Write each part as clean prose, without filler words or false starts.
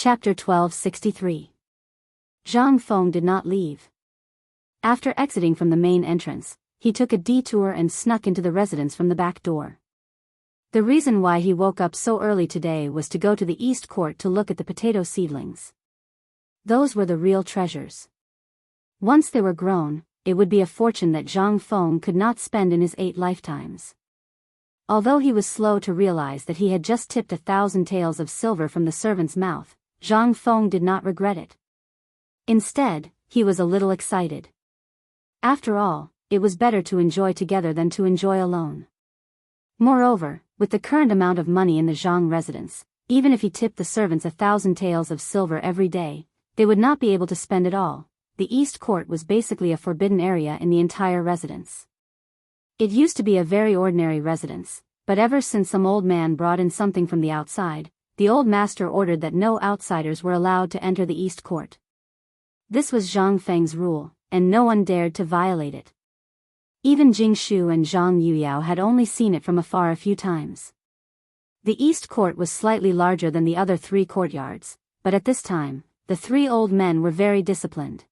Chapter 1263. Zhang Feng did not leave. After exiting from the main entrance, he took a detour and snuck into the residence from the back door. The reason why he woke up so early today was to go to the East Court to look at the potato seedlings. Those were the real treasures. Once they were grown, it would be a fortune that Zhang Feng could not spend in his 8 lifetimes. Although he was slow to realize that he had just tipped 1,000 taels of silver from the servant's mouth, Zhang Feng did not regret it. Instead, he was a little excited. After all, it was better to enjoy together than to enjoy alone. Moreover, with the current amount of money in the Zhang residence, even if he tipped the servants 1,000 taels of silver every day, they would not be able to spend it all. The East Court was basically a forbidden area in the entire residence. It used to be a very ordinary residence, but ever since some old man brought in something from the outside, the old master ordered that no outsiders were allowed to enter the East Court. This was Zhang Feng's rule, and no one dared to violate it. Even Jing Shu and Zhang Yuyao had only seen it from afar a few times. The East Court was slightly larger than the other 3 courtyards, but at this time, the 3 old men were very disciplined.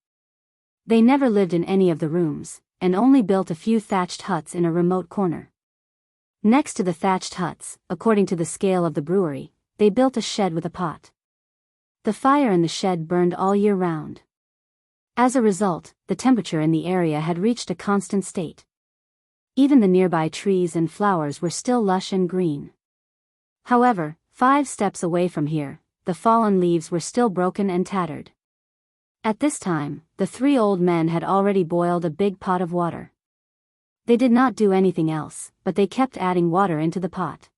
They never lived in any of the rooms, and only built a few thatched huts in a remote corner. Next to the thatched huts, according to the scale of the brewery, they built a shed with a pot. The fire in the shed burned all year round. As a result, the temperature in the area had reached a constant state. Even the nearby trees and flowers were still lush and green. However, 5 steps away from here, the fallen leaves were still broken and tattered. At this time, the 3 old men had already boiled a big pot of water. They did not do anything else, but they kept adding water into the pot.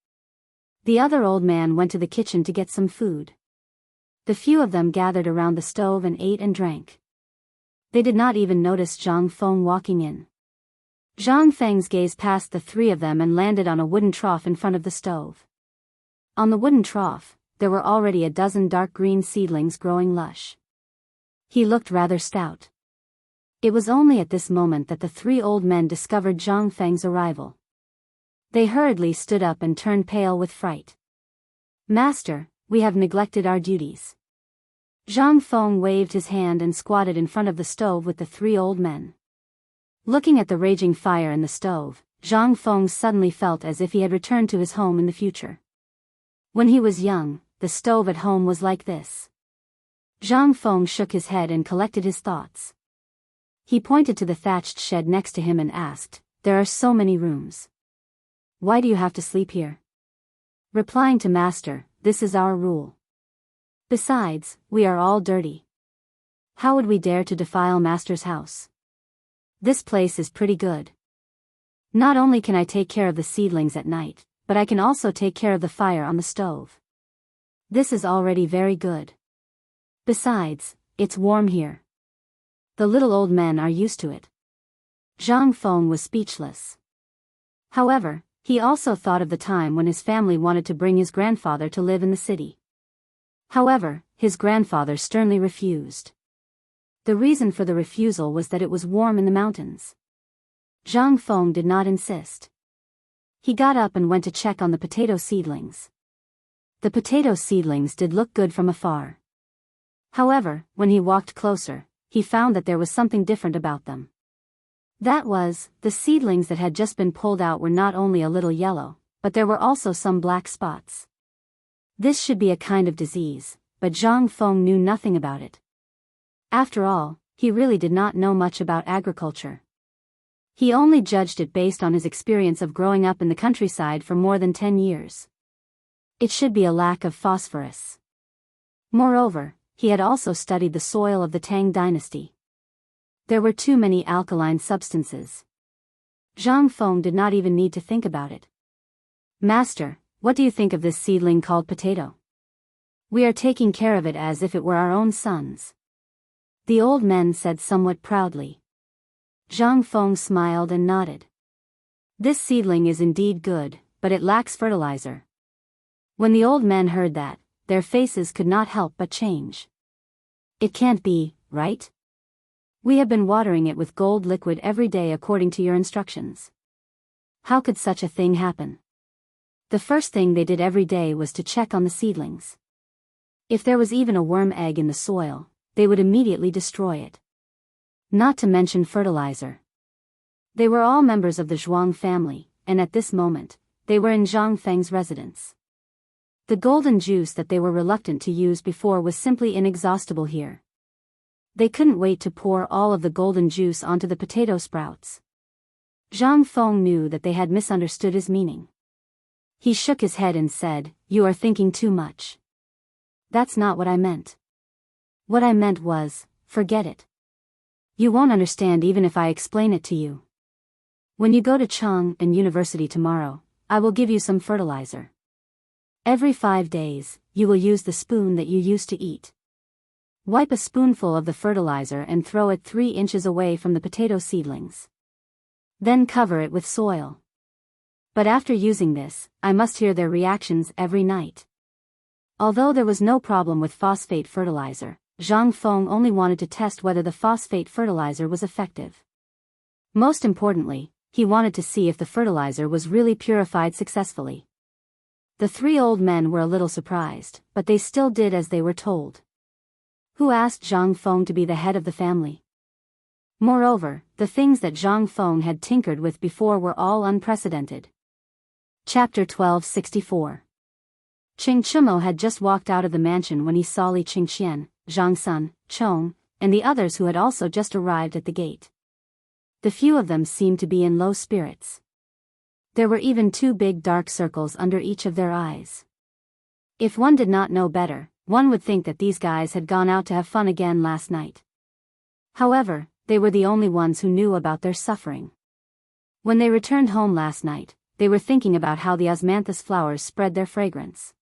The other old man went to the kitchen to get some food. The few of them gathered around the stove and ate and drank. They did not even notice Zhang Feng walking in. Zhang Feng's gaze passed the 3 of them and landed on a wooden trough in front of the stove. On the wooden trough, there were already a dozen dark green seedlings growing lush. He looked rather stout. It was only at this moment that the 3 old men discovered Zhang Feng's arrival. They hurriedly stood up and turned pale with fright. "Master, we have neglected our duties." Zhang Feng waved his hand and squatted in front of the stove with the 3 old men. Looking at the raging fire in the stove, Zhang Feng suddenly felt as if he had returned to his home in the future. When he was young, the stove at home was like this. Zhang Feng shook his head and collected his thoughts. He pointed to the thatched shed next to him and asked, "There are so many rooms. Why do you have to sleep here?" Replying to Master, "This is our rule. Besides, we are all dirty. How would we dare to defile Master's house? This place is pretty good. Not only can I take care of the seedlings at night, but I can also take care of the fire on the stove. This is already very good. Besides, it's warm here. The little old men are used to it." Zhang Feng was speechless. However, he also thought of the time when his family wanted to bring his grandfather to live in the city. However, his grandfather sternly refused. The reason for the refusal was that it was warm in the mountains. Zhang Feng did not insist. He got up and went to check on the potato seedlings. The potato seedlings did look good from afar. However, when he walked closer, he found that there was something different about them. That was, the seedlings that had just been pulled out were not only a little yellow, but there were also some black spots. This should be a kind of disease, but Zhang Feng knew nothing about it. After all, he really did not know much about agriculture. He only judged it based on his experience of growing up in the countryside for more than 10 years. It should be a lack of phosphorus. Moreover, he had also studied the soil of the Tang dynasty. There were too many alkaline substances. Zhang Feng did not even need to think about it. "Master, what do you think of this seedling called potato? We are taking care of it as if it were our own sons," the old men said somewhat proudly. Zhang Feng smiled and nodded. "This seedling is indeed good, but it lacks fertilizer." When the old men heard that, their faces could not help but change. "It can't be, right? We have been watering it with gold liquid every day according to your instructions. How could such a thing happen?" The first thing they did every day was to check on the seedlings. If there was even a worm egg in the soil, they would immediately destroy it. Not to mention fertilizer. They were all members of the Zhuang family, and at this moment, they were in Zhang Feng's residence. The golden juice that they were reluctant to use before was simply inexhaustible here. They couldn't wait to pour all of the golden juice onto the potato sprouts. Zhang Feng knew that they had misunderstood his meaning. He shook his head and said, "You are thinking too much. That's not what I meant. What I meant was, forget it. You won't understand even if I explain it to you. When you go to Chang'an University tomorrow, I will give you some fertilizer. Every 5 days, you will use the spoon that you used to eat. Wipe a spoonful of the fertilizer and throw it 3 inches away from the potato seedlings. Then cover it with soil. But after using this, I must hear their reactions every night." Although there was no problem with phosphate fertilizer, Zhang Feng only wanted to test whether the phosphate fertilizer was effective. Most importantly, he wanted to see if the fertilizer was really purified successfully. The 3 old men were a little surprised, but they still did as they were told. Who asked Zhang Feng to be the head of the family? Moreover, the things that Zhang Feng had tinkered with before were all unprecedented. Chapter 1264. Chengchumo had just walked out of the mansion when he saw Li Qingxian, Zhang Sun, Chong, and the others who had also just arrived at the gate. The few of them seemed to be in low spirits. There were even 2 big dark circles under each of their eyes. If one did not know better, one would think that these guys had gone out to have fun again last night. However, they were the only ones who knew about their suffering. When they returned home last night, they were thinking about how the osmanthus flowers spread their fragrance.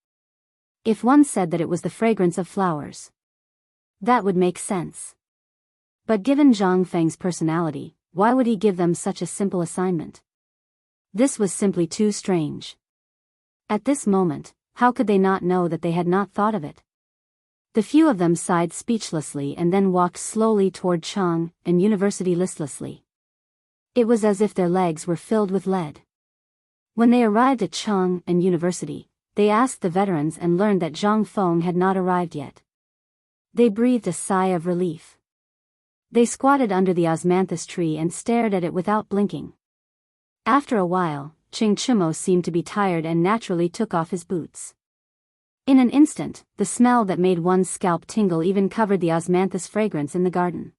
If one said that it was the fragrance of flowers, that would make sense. But given Zhang Feng's personality, why would he give them such a simple assignment? This was simply too strange. At this moment, how could they not know that they had not thought of it? The few of them sighed speechlessly and then walked slowly toward Chang'an University listlessly. It was as if their legs were filled with lead. When they arrived at Chang'an University, they asked the veterans and learned that Zhang Feng had not arrived yet. They breathed a sigh of relief. They squatted under the osmanthus tree and stared at it without blinking. After a while, Chengchumo seemed to be tired and naturally took off his boots. In an instant, the smell that made one's scalp tingle even covered the osmanthus fragrance in the garden.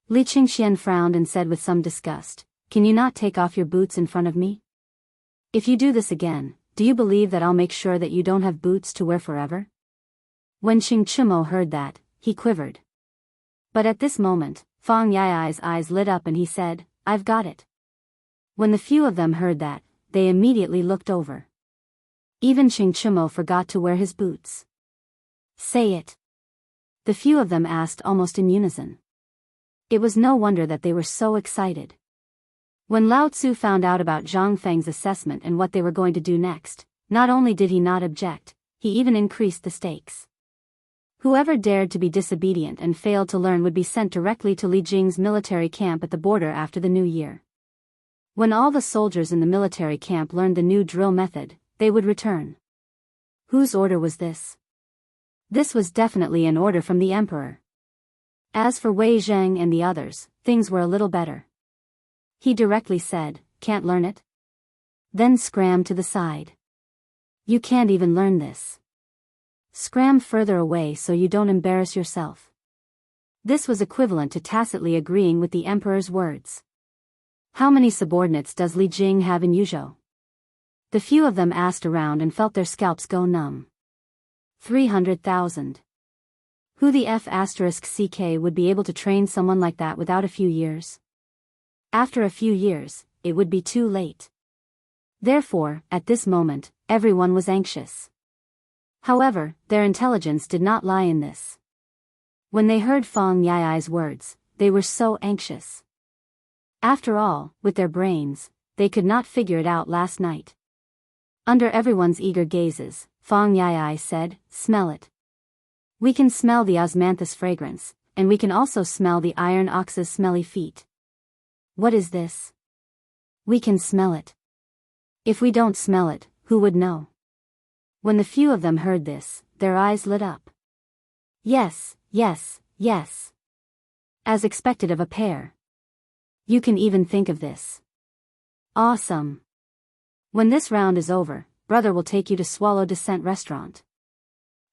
Li Qingxian frowned and said with some disgust, "Can you not take off your boots in front of me? If you do this again, do you believe that I'll make sure that you don't have boots to wear forever?" When Chengchumo heard that, he quivered. But at this moment, Fang Yai's eyes lit up and he said, "I've got it." When the few of them heard that, they immediately looked over. Even Chengchumo forgot to wear his boots. "Say it." The few of them asked almost in unison. It was no wonder that they were so excited. When Lao Tzu found out about Zhang Feng's assessment and what they were going to do next, not only did he not object, he even increased the stakes. Whoever dared to be disobedient and failed to learn would be sent directly to Li Jing's military camp at the border after the new year. When all the soldiers in the military camp learned the new drill method, they would return. Whose order was this? This was definitely an order from the emperor. As for Wei Zheng and the others, things were a little better. He directly said, "Can't learn it?" Then scram to the side. "You can't even learn this. Scram further away so you don't embarrass yourself." This was equivalent to tacitly agreeing with the emperor's words. How many subordinates does Li Jing have in Yuzhou? The few of them asked around and felt their scalps go numb. 300,000. Who the F***ck would be able to train someone like that without a few years? After a few years, it would be too late. Therefore, at this moment, everyone was anxious. However, their intelligence did not lie in this. When they heard Fang Yai's words, they were so anxious. After all, with their brains, they could not figure it out last night. Under everyone's eager gazes, Fang Yai said, "Smell it. We can smell the osmanthus fragrance, and we can also smell the iron ox's smelly feet." "What is this?" "We can smell it. If we don't smell it, who would know?" When the few of them heard this, their eyes lit up. Yes, yes, yes. As expected of a pair. You can even think of this. Awesome. When this round is over, brother will take you to Swallow Descent Restaurant.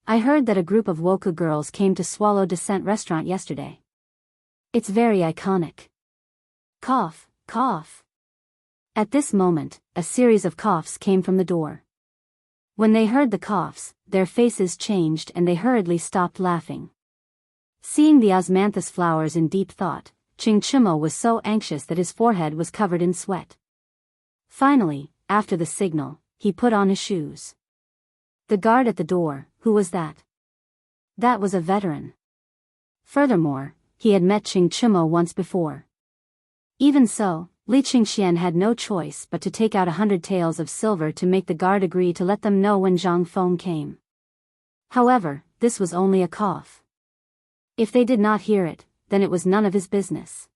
I heard that a group of Woku girls came to Swallow Descent Restaurant yesterday. It's very iconic. Cough, cough. At this moment, a series of coughs came from the door. When they heard the coughs, their faces changed and they hurriedly stopped laughing. Seeing the osmanthus flowers in deep thought, Chingchimo was so anxious that his forehead was covered in sweat. Finally, after the signal, he put on his shoes. The guard at the door, who was that? That was a veteran. Furthermore, he had met Chingchimo once before. Even so, Li Qingxian had no choice but to take out 100 taels of silver to make the guard agree to let them know when Zhang Feng came. However, this was only a cough. If they did not hear it, then it was none of his business.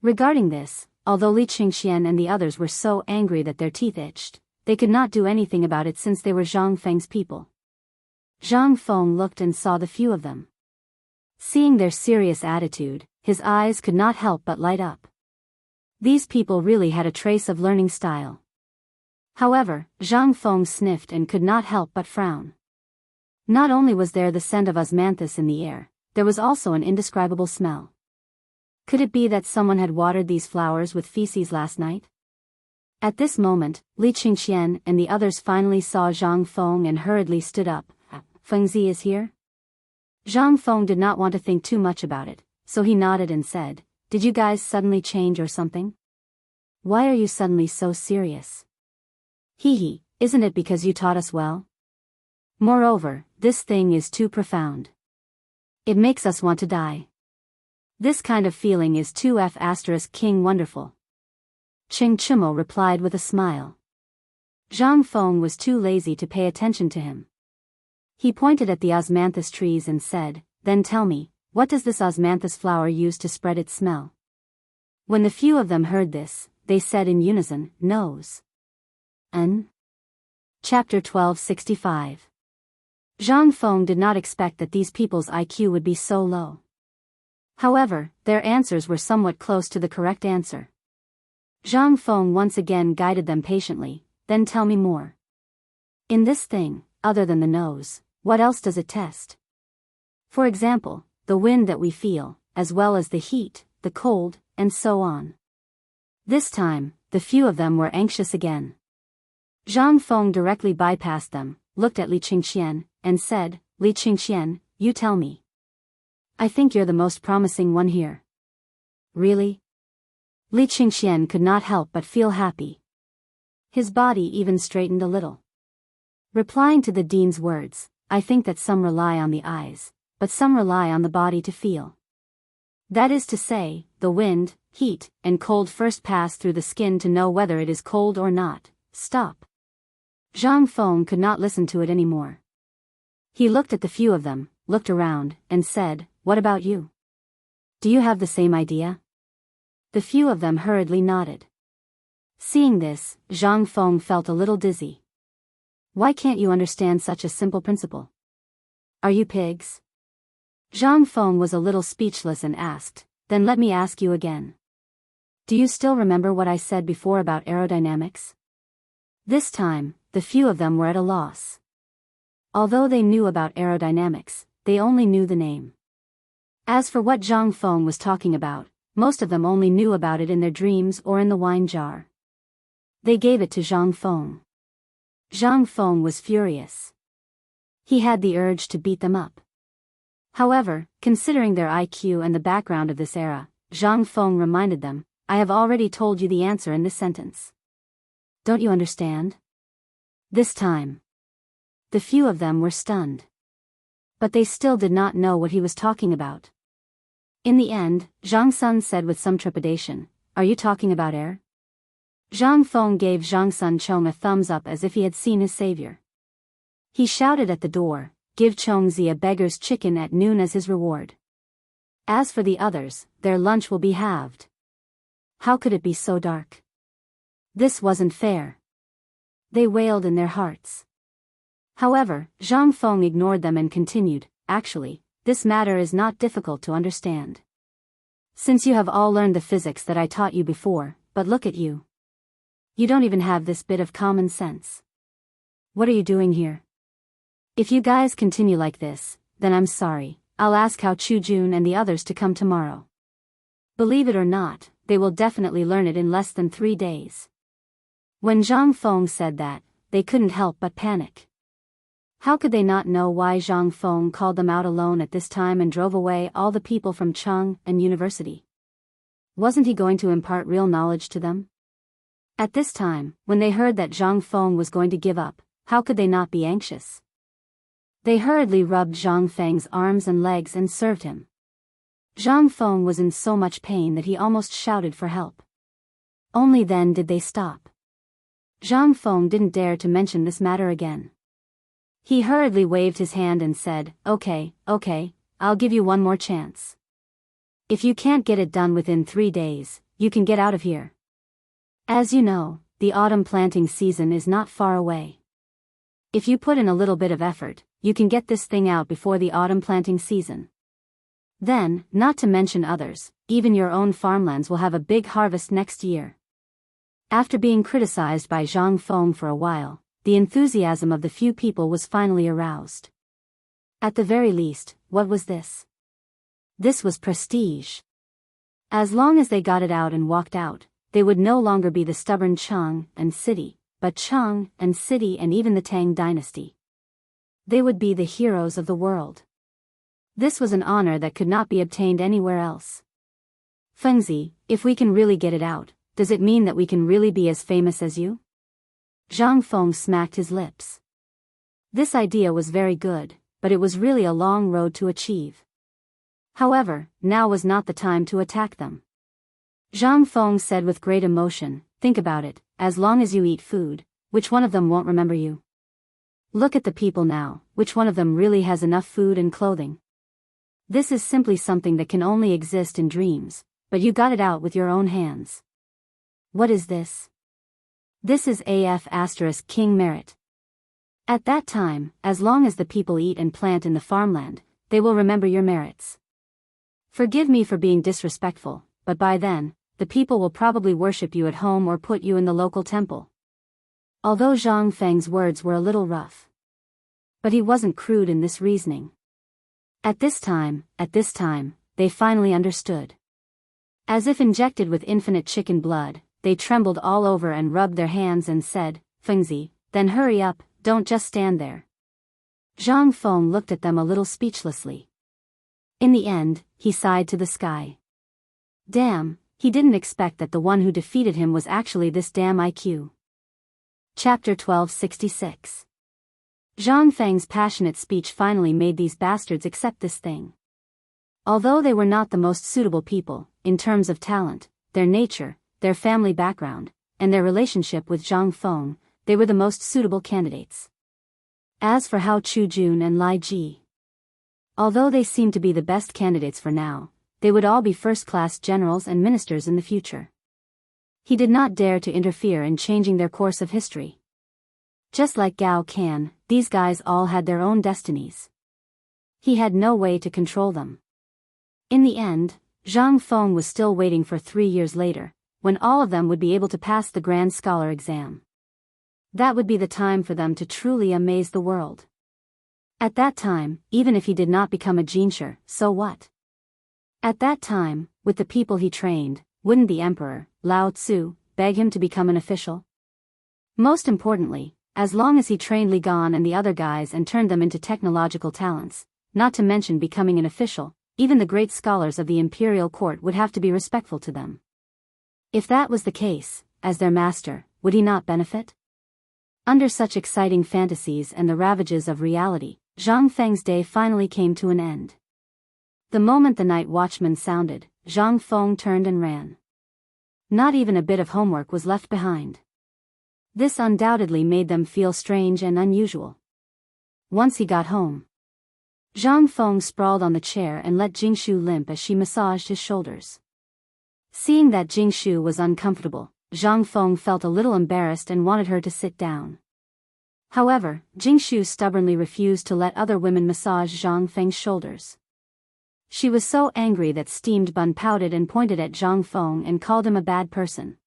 Regarding this, although Li Qingxian and the others were so angry that their teeth itched, they could not do anything about it since they were Zhang Feng's people. Zhang Feng looked and saw the few of them. Seeing their serious attitude, his eyes could not help but light up. These people really had a trace of learning style. However, Zhang Feng sniffed and could not help but frown. Not only was there the scent of osmanthus in the air, there was also an indescribable smell. Could it be that someone had watered these flowers with feces last night? At this moment, Li Qingxian and the others finally saw Zhang Feng and hurriedly stood up. Fengzi is here? Zhang Feng did not want to think too much about it, so he nodded and said, "Did you guys suddenly change or something? Why are you suddenly so serious?" Hee, isn't it because you taught us well? Moreover, this thing is too profound. It makes us want to die. This kind of feeling is too King wonderful. Chingchimo replied with a smile. Zhang Feng was too lazy to pay attention to him. He pointed at the osmanthus trees and said, "Then tell me, what does this osmanthus flower use to spread its smell?" When the few of them heard this, they said in unison, "Nose." Chapter 1265. Zhang Feng did not expect that these people's IQ would be so low. However, their answers were somewhat close to the correct answer. Zhang Feng once again guided them patiently, "Then tell me more. In this thing, other than the nose, what else does it test? For example, the wind that we feel, as well as the heat, the cold, and so on." This time, the few of them were anxious again. Zhang Feng directly bypassed them, looked at Li Qingxian, and said, "Li Qingxian, you tell me. I think you're the most promising one here." Really? Li Qingxian could not help but feel happy. His body even straightened a little. Replying to the dean's words, "I think that some rely on the eyes, but some rely on the body to feel. That is to say, the wind, heat, and cold first pass through the skin to know whether it is cold or not." Stop. Zhang Feng could not listen to it anymore. He looked at the few of them, looked around, and said, "What about you? Do you have the same idea?" The few of them hurriedly nodded. Seeing this, Zhang Feng felt a little dizzy. Why can't you understand such a simple principle? Are you pigs? Zhang Feng was a little speechless and asked, "Then let me ask you again. Do you still remember what I said before about aerodynamics?" This time, the few of them were at a loss. Although they knew about aerodynamics, they only knew the name. As for what Zhang Feng was talking about, most of them only knew about it in their dreams or in the wine jar. They gave it to Zhang Feng. Zhang Feng was furious. He had the urge to beat them up. However, considering their IQ and the background of this era, Zhang Feng reminded them, "I have already told you the answer in this sentence. Don't you understand?" This time, the few of them were stunned. But they still did not know what he was talking about. In the end, Zhang Sun said with some trepidation, "Are you talking about air?" Zhang Feng gave Zhang Sun Chong a thumbs up as if he had seen his savior. He shouted at the door, "Give Chongzi a beggar's chicken at noon as his reward. As for the others, their lunch will be halved." How could it be so dark? This wasn't fair. They wailed in their hearts. However, Zhang Feng ignored them and continued, "Actually, this matter is not difficult to understand. Since you have all learned the physics that I taught you before, but look at you. You don't even have this bit of common sense. What are you doing here? If you guys continue like this, then I'm sorry, I'll ask Hao Chujun and the others to come tomorrow. Believe it or not, they will definitely learn it in less than 3 days. When Zhang Feng said that, they couldn't help but panic. How could they not know why Zhang Feng called them out alone at this time and drove away all the people from Chang'an University? Wasn't he going to impart real knowledge to them? At this time, when they heard that Zhang Feng was going to give up, how could they not be anxious? They hurriedly rubbed Zhang Feng's arms and legs and served him. Zhang Feng was in so much pain that he almost shouted for help. Only then did they stop. Zhang Feng didn't dare to mention this matter again. He hurriedly waved his hand and said, okay, I'll give you one more chance. If you can't get it done within 3 days, you can get out of here. As you know, the autumn planting season is not far away. If you put in a little bit of effort, you can get this thing out before the autumn planting season. Then, not to mention others, even your own farmlands will have a big harvest next year. After being criticized by Zhang Feng for a while, the enthusiasm of the few people was finally aroused. At the very least, what was this? This was prestige. As long as they got it out and walked out, they would no longer be the stubborn Chang'an city, but Chang'an city and even the Tang dynasty. They would be the heroes of the world. This was an honor that could not be obtained anywhere else. Fengzi, if we can really get it out, does it mean that we can really be as famous as you? Zhang Feng smacked his lips. This idea was very good, but it was really a long road to achieve. However, now was not the time to attack them. Zhang Feng said with great emotion, think about it, as long as you eat food, which one of them won't remember you? Look at the people now, which one of them really has enough food and clothing? This is simply something that can only exist in dreams, but you got it out with your own hands. What is this? This is King merit. At that time, as long as the people eat and plant in the farmland, they will remember your merits. Forgive me for being disrespectful, but by then, the people will probably worship you at home or put you in the local temple. Although Zhang Feng's words were a little rough. But he wasn't crude in this reasoning. At this time, they finally understood. As if injected with infinite chicken blood, they trembled all over and rubbed their hands and said, Fengzi, then hurry up, don't just stand there. Zhang Feng looked at them a little speechlessly. In the end, he sighed to the sky. Damn, he didn't expect that the one who defeated him was actually this damn IQ. Chapter 1266. Zhang Feng's passionate speech finally made these bastards accept this thing. Although they were not the most suitable people, in terms of talent, their nature, their family background, and their relationship with Zhang Feng, they were the most suitable candidates. As for Hao Chujun and Lai Ji, although they seemed to be the best candidates for now, they would all be first-class generals and ministers in the future. He did not dare to interfere in changing their course of history. Just like Gao Can, these guys all had their own destinies. He had no way to control them. In the end, Zhang Feng was still waiting for 3 years later, when all of them would be able to pass the Grand Scholar exam. That would be the time for them to truly amaze the world. At that time, even if he did not become a Jinsher, so what? At that time, with the people he trained, wouldn't the emperor, Lao Tzu, beg him to become an official? Most importantly, as long as he trained Li Gan and the other guys and turned them into technological talents, not to mention becoming an official, even the great scholars of the imperial court would have to be respectful to them. If that was the case, as their master, would he not benefit? Under such exciting fantasies and the ravages of reality, Zhang Feng's day finally came to an end. The moment the night watchman sounded, Zhang Feng turned and ran. Not even a bit of homework was left behind. This undoubtedly made them feel strange and unusual. Once he got home, Zhang Feng sprawled on the chair and let Jingshu limp as she massaged his shoulders. Seeing that Jingshu was uncomfortable, Zhang Feng felt a little embarrassed and wanted her to sit down. However, Jingshu stubbornly refused to let other women massage Zhang Feng's shoulders. She was so angry that Steamed Bun pouted and pointed at Zhang Feng and called him a bad person.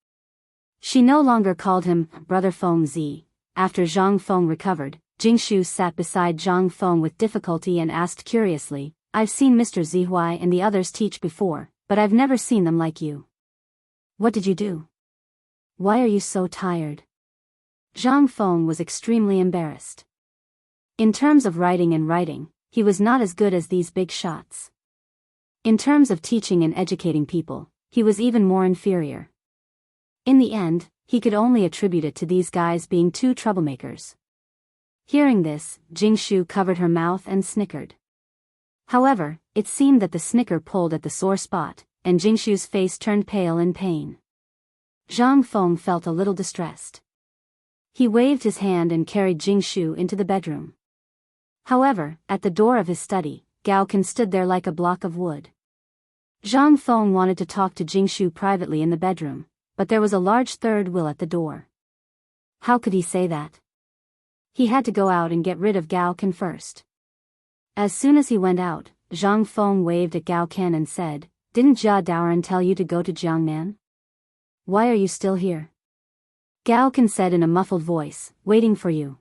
She no longer called him Brother Feng Zi. After Zhang Feng recovered, Jingshu sat beside Zhang Feng with difficulty and asked curiously, I've seen Mr. Zihuai and the others teach before, but I've never seen them like you. What did you do? Why are you so tired? Zhang Feng was extremely embarrassed. In terms of writing, he was not as good as these big shots. In terms of teaching and educating people, he was even more inferior. In the end, he could only attribute it to these guys being two troublemakers. Hearing this, Jingshu covered her mouth and snickered. However, it seemed that the snicker pulled at the sore spot, and Jingshu's face turned pale in pain. Zhang Feng felt a little distressed. He waved his hand and carried Jingshu into the bedroom. However, at the door of his study, Gao Kan stood there like a block of wood. Zhang Feng wanted to talk to Jingshu privately in the bedroom, but there was a large third wheel at the door. How could he say that? He had to go out and get rid of Gao Kan first. As soon as he went out, Zhang Feng waved at Gao Kan and said, Didn't Jia Daoran tell you to go to Jiangnan? Why are you still here? Gao Kan said in a muffled voice, Waiting for you.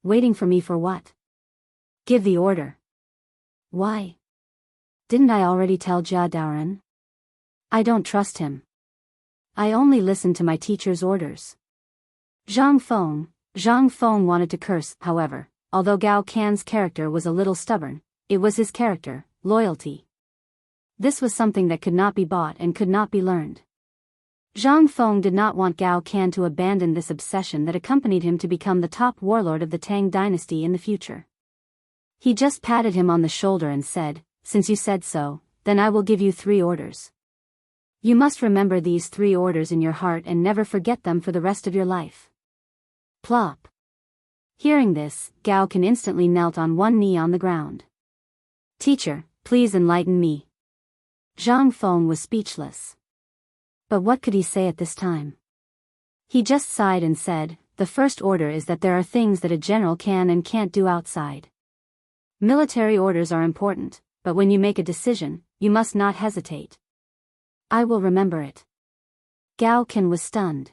Waiting for me for what? Give the order. Why? Didn't I already tell Jia Daoran? I don't trust him. I only listen to my teacher's orders. Zhang Feng wanted to curse, however, although Gao Kan's character was a little stubborn, it was his character, loyalty. This was something that could not be bought and could not be learned. Zhang Feng did not want Gao Kan to abandon this obsession that accompanied him to become the top warlord of the Tang dynasty in the future. He just patted him on the shoulder and said, Since you said so, then I will give you 3 orders. You must remember these 3 orders in your heart and never forget them for the rest of your life. Plop. Hearing this, Gao Kan instantly knelt on one knee on the ground. Teacher, please enlighten me. Zhang Feng was speechless. But what could he say at this time? He just sighed and said, The first order is that there are things that a general can and can't do outside. Military orders are important, but when you make a decision, you must not hesitate. I will remember it. Gao Kan was stunned.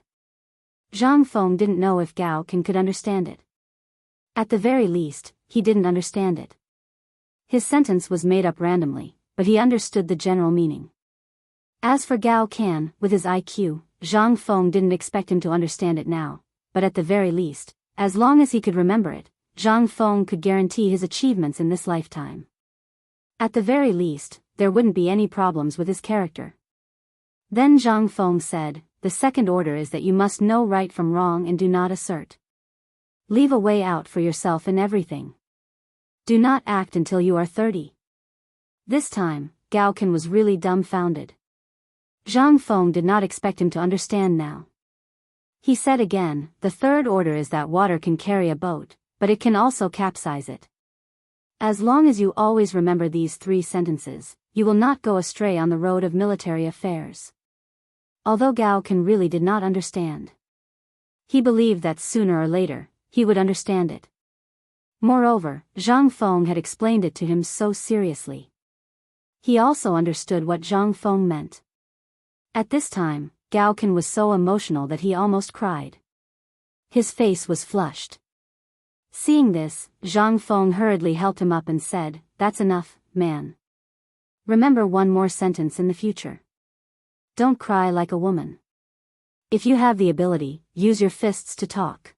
Zhang Feng didn't know if Gao Kan could understand it. At the very least, he didn't understand it. His sentence was made up randomly, but he understood the general meaning. As for Gao Kan, with his IQ, Zhang Feng didn't expect him to understand it now, but at the very least, as long as he could remember it, Zhang Feng could guarantee his achievements in this lifetime. At the very least, there wouldn't be any problems with his character. Then Zhang Feng said, The second order is that you must know right from wrong and do not assert. Leave a way out for yourself in everything. Do not act until you are 30. This time, Gao Kan was really dumbfounded. Zhang Feng did not expect him to understand now. He said again, The third order is that water can carry a boat, but it can also capsize it. As long as you always remember these 3 sentences, you will not go astray on the road of military affairs. Although Gao Kan really did not understand, he believed that sooner or later, he would understand it. Moreover, Zhang Feng had explained it to him so seriously. He also understood what Zhang Feng meant. At this time, Gao Kan was so emotional that he almost cried. His face was flushed. Seeing this, Zhang Feng hurriedly helped him up and said, That's enough, man. Remember one more sentence in the future. Don't cry like a woman. If you have the ability, use your fists to talk.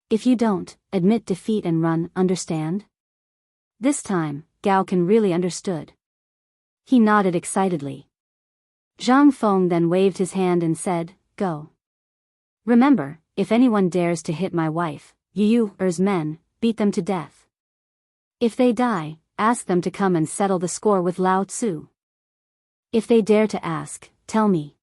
If you don't, admit defeat and run, understand? This time, Gao Kan really understood. He nodded excitedly. Zhang Feng then waved his hand and said, Go. Remember, if anyone dares to hit my wife, Yu's men, beat them to death. If they die, ask them to come and settle the score with Lao Tzu. If they dare to ask, tell me.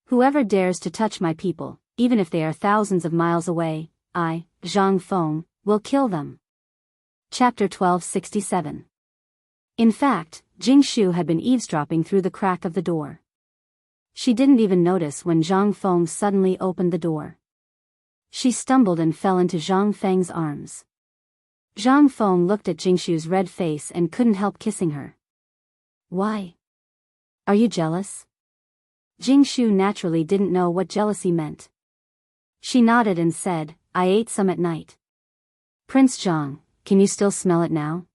Whoever dares to touch my people, even if they are thousands of miles away, I, Zhang Feng, will kill them. Chapter 1267. In fact, Jingshu had been eavesdropping through the crack of the door. She didn't even notice when Zhang Feng suddenly opened the door. She stumbled and fell into Zhang Feng's arms. Zhang Feng looked at Jingshu's red face and couldn't help kissing her. Why? Are you jealous? Jingshu naturally didn't know what jealousy meant. She nodded and said, I ate some at night. Prince Zhang, can you still smell it now?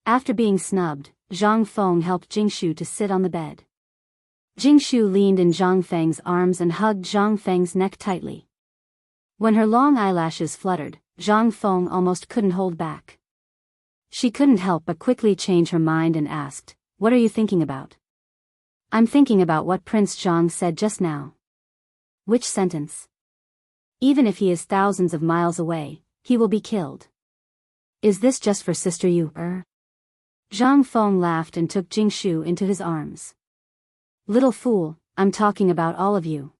After being snubbed, Zhang Feng helped Jingshu to sit on the bed. Jingshu leaned in Zhang Feng's arms and hugged Zhang Feng's neck tightly. When her long eyelashes fluttered, Zhang Feng almost couldn't hold back. She couldn't help but quickly change her mind and asked, What are you thinking about? I'm thinking about what Prince Zhang said just now. Which sentence? Even if he is thousands of miles away, he will be killed. Is this just for Sister Yu? Zhang Feng laughed and took Jingshu into his arms. Little fool, I'm talking about all of you.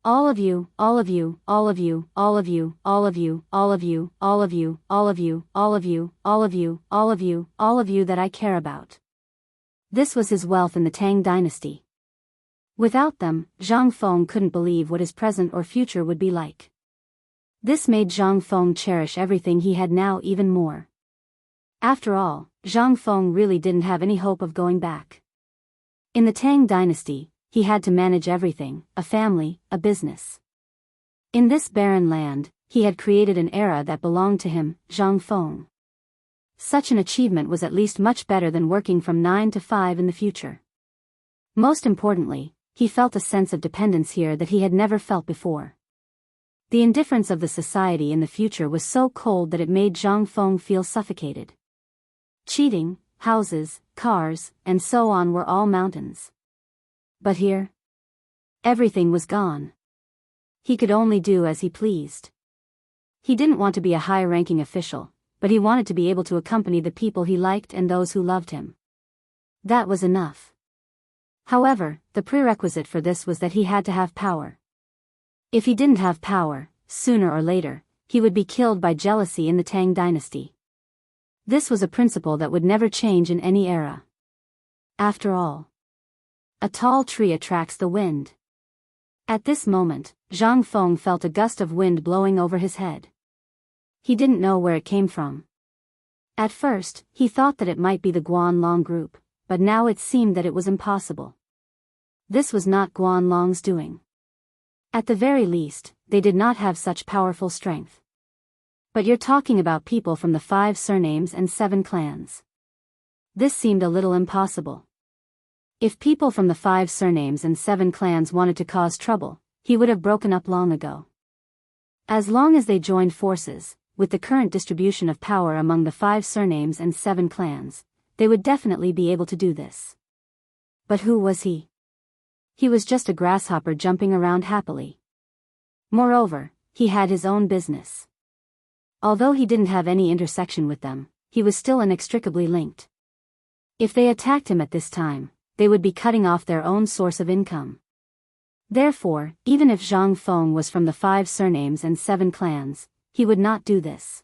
All of you, all of you, all of you, all of you, all of you, all of you, all of you, all of you, all of you, all of you, all of you, all of you that I care about. This was his wealth in the Tang dynasty. Without them, Zhang Feng couldn't believe what his present or future would be like. This made Zhang Feng cherish everything he had now even more. After all, Zhang Feng really didn't have any hope of going back. In the Tang dynasty, he had to manage everything, a family, a business. In this barren land, he had created an era that belonged to him, Zhang Feng. Such an achievement was at least much better than working from 9 to 5 in the future. Most importantly, he felt a sense of dependence here that he had never felt before. The indifference of the society in the future was so cold that it made Zhang Feng feel suffocated. Cheating, houses, cars, and so on were all mountains. But here, everything was gone. He could only do as he pleased. He didn't want to be a high-ranking official, but he wanted to be able to accompany the people he liked and those who loved him. That was enough. However, the prerequisite for this was that he had to have power. If he didn't have power, sooner or later, he would be killed by jealousy in the Tang dynasty. This was a principle that would never change in any era. After all, a tall tree attracts the wind. At this moment, Zhang Feng felt a gust of wind blowing over his head. He didn't know where it came from. At first, he thought that it might be the Guanlong group, but now it seemed that it was impossible. This was not Guanlong's doing. At the very least, they did not have such powerful strength. But you're talking about people from the 5 surnames and 7 clans. This seemed a little impossible. If people from the 5 surnames and 7 clans wanted to cause trouble, he would have broken up long ago. As long as they joined forces, with the current distribution of power among the 5 surnames and 7 clans, they would definitely be able to do this. But who was he? He was just a grasshopper jumping around happily. Moreover, he had his own business. Although he didn't have any intersection with them, he was still inextricably linked. If they attacked him at this time, they would be cutting off their own source of income. Therefore, even if Zhang Feng was from the 5 surnames and 7 clans, he would not do this.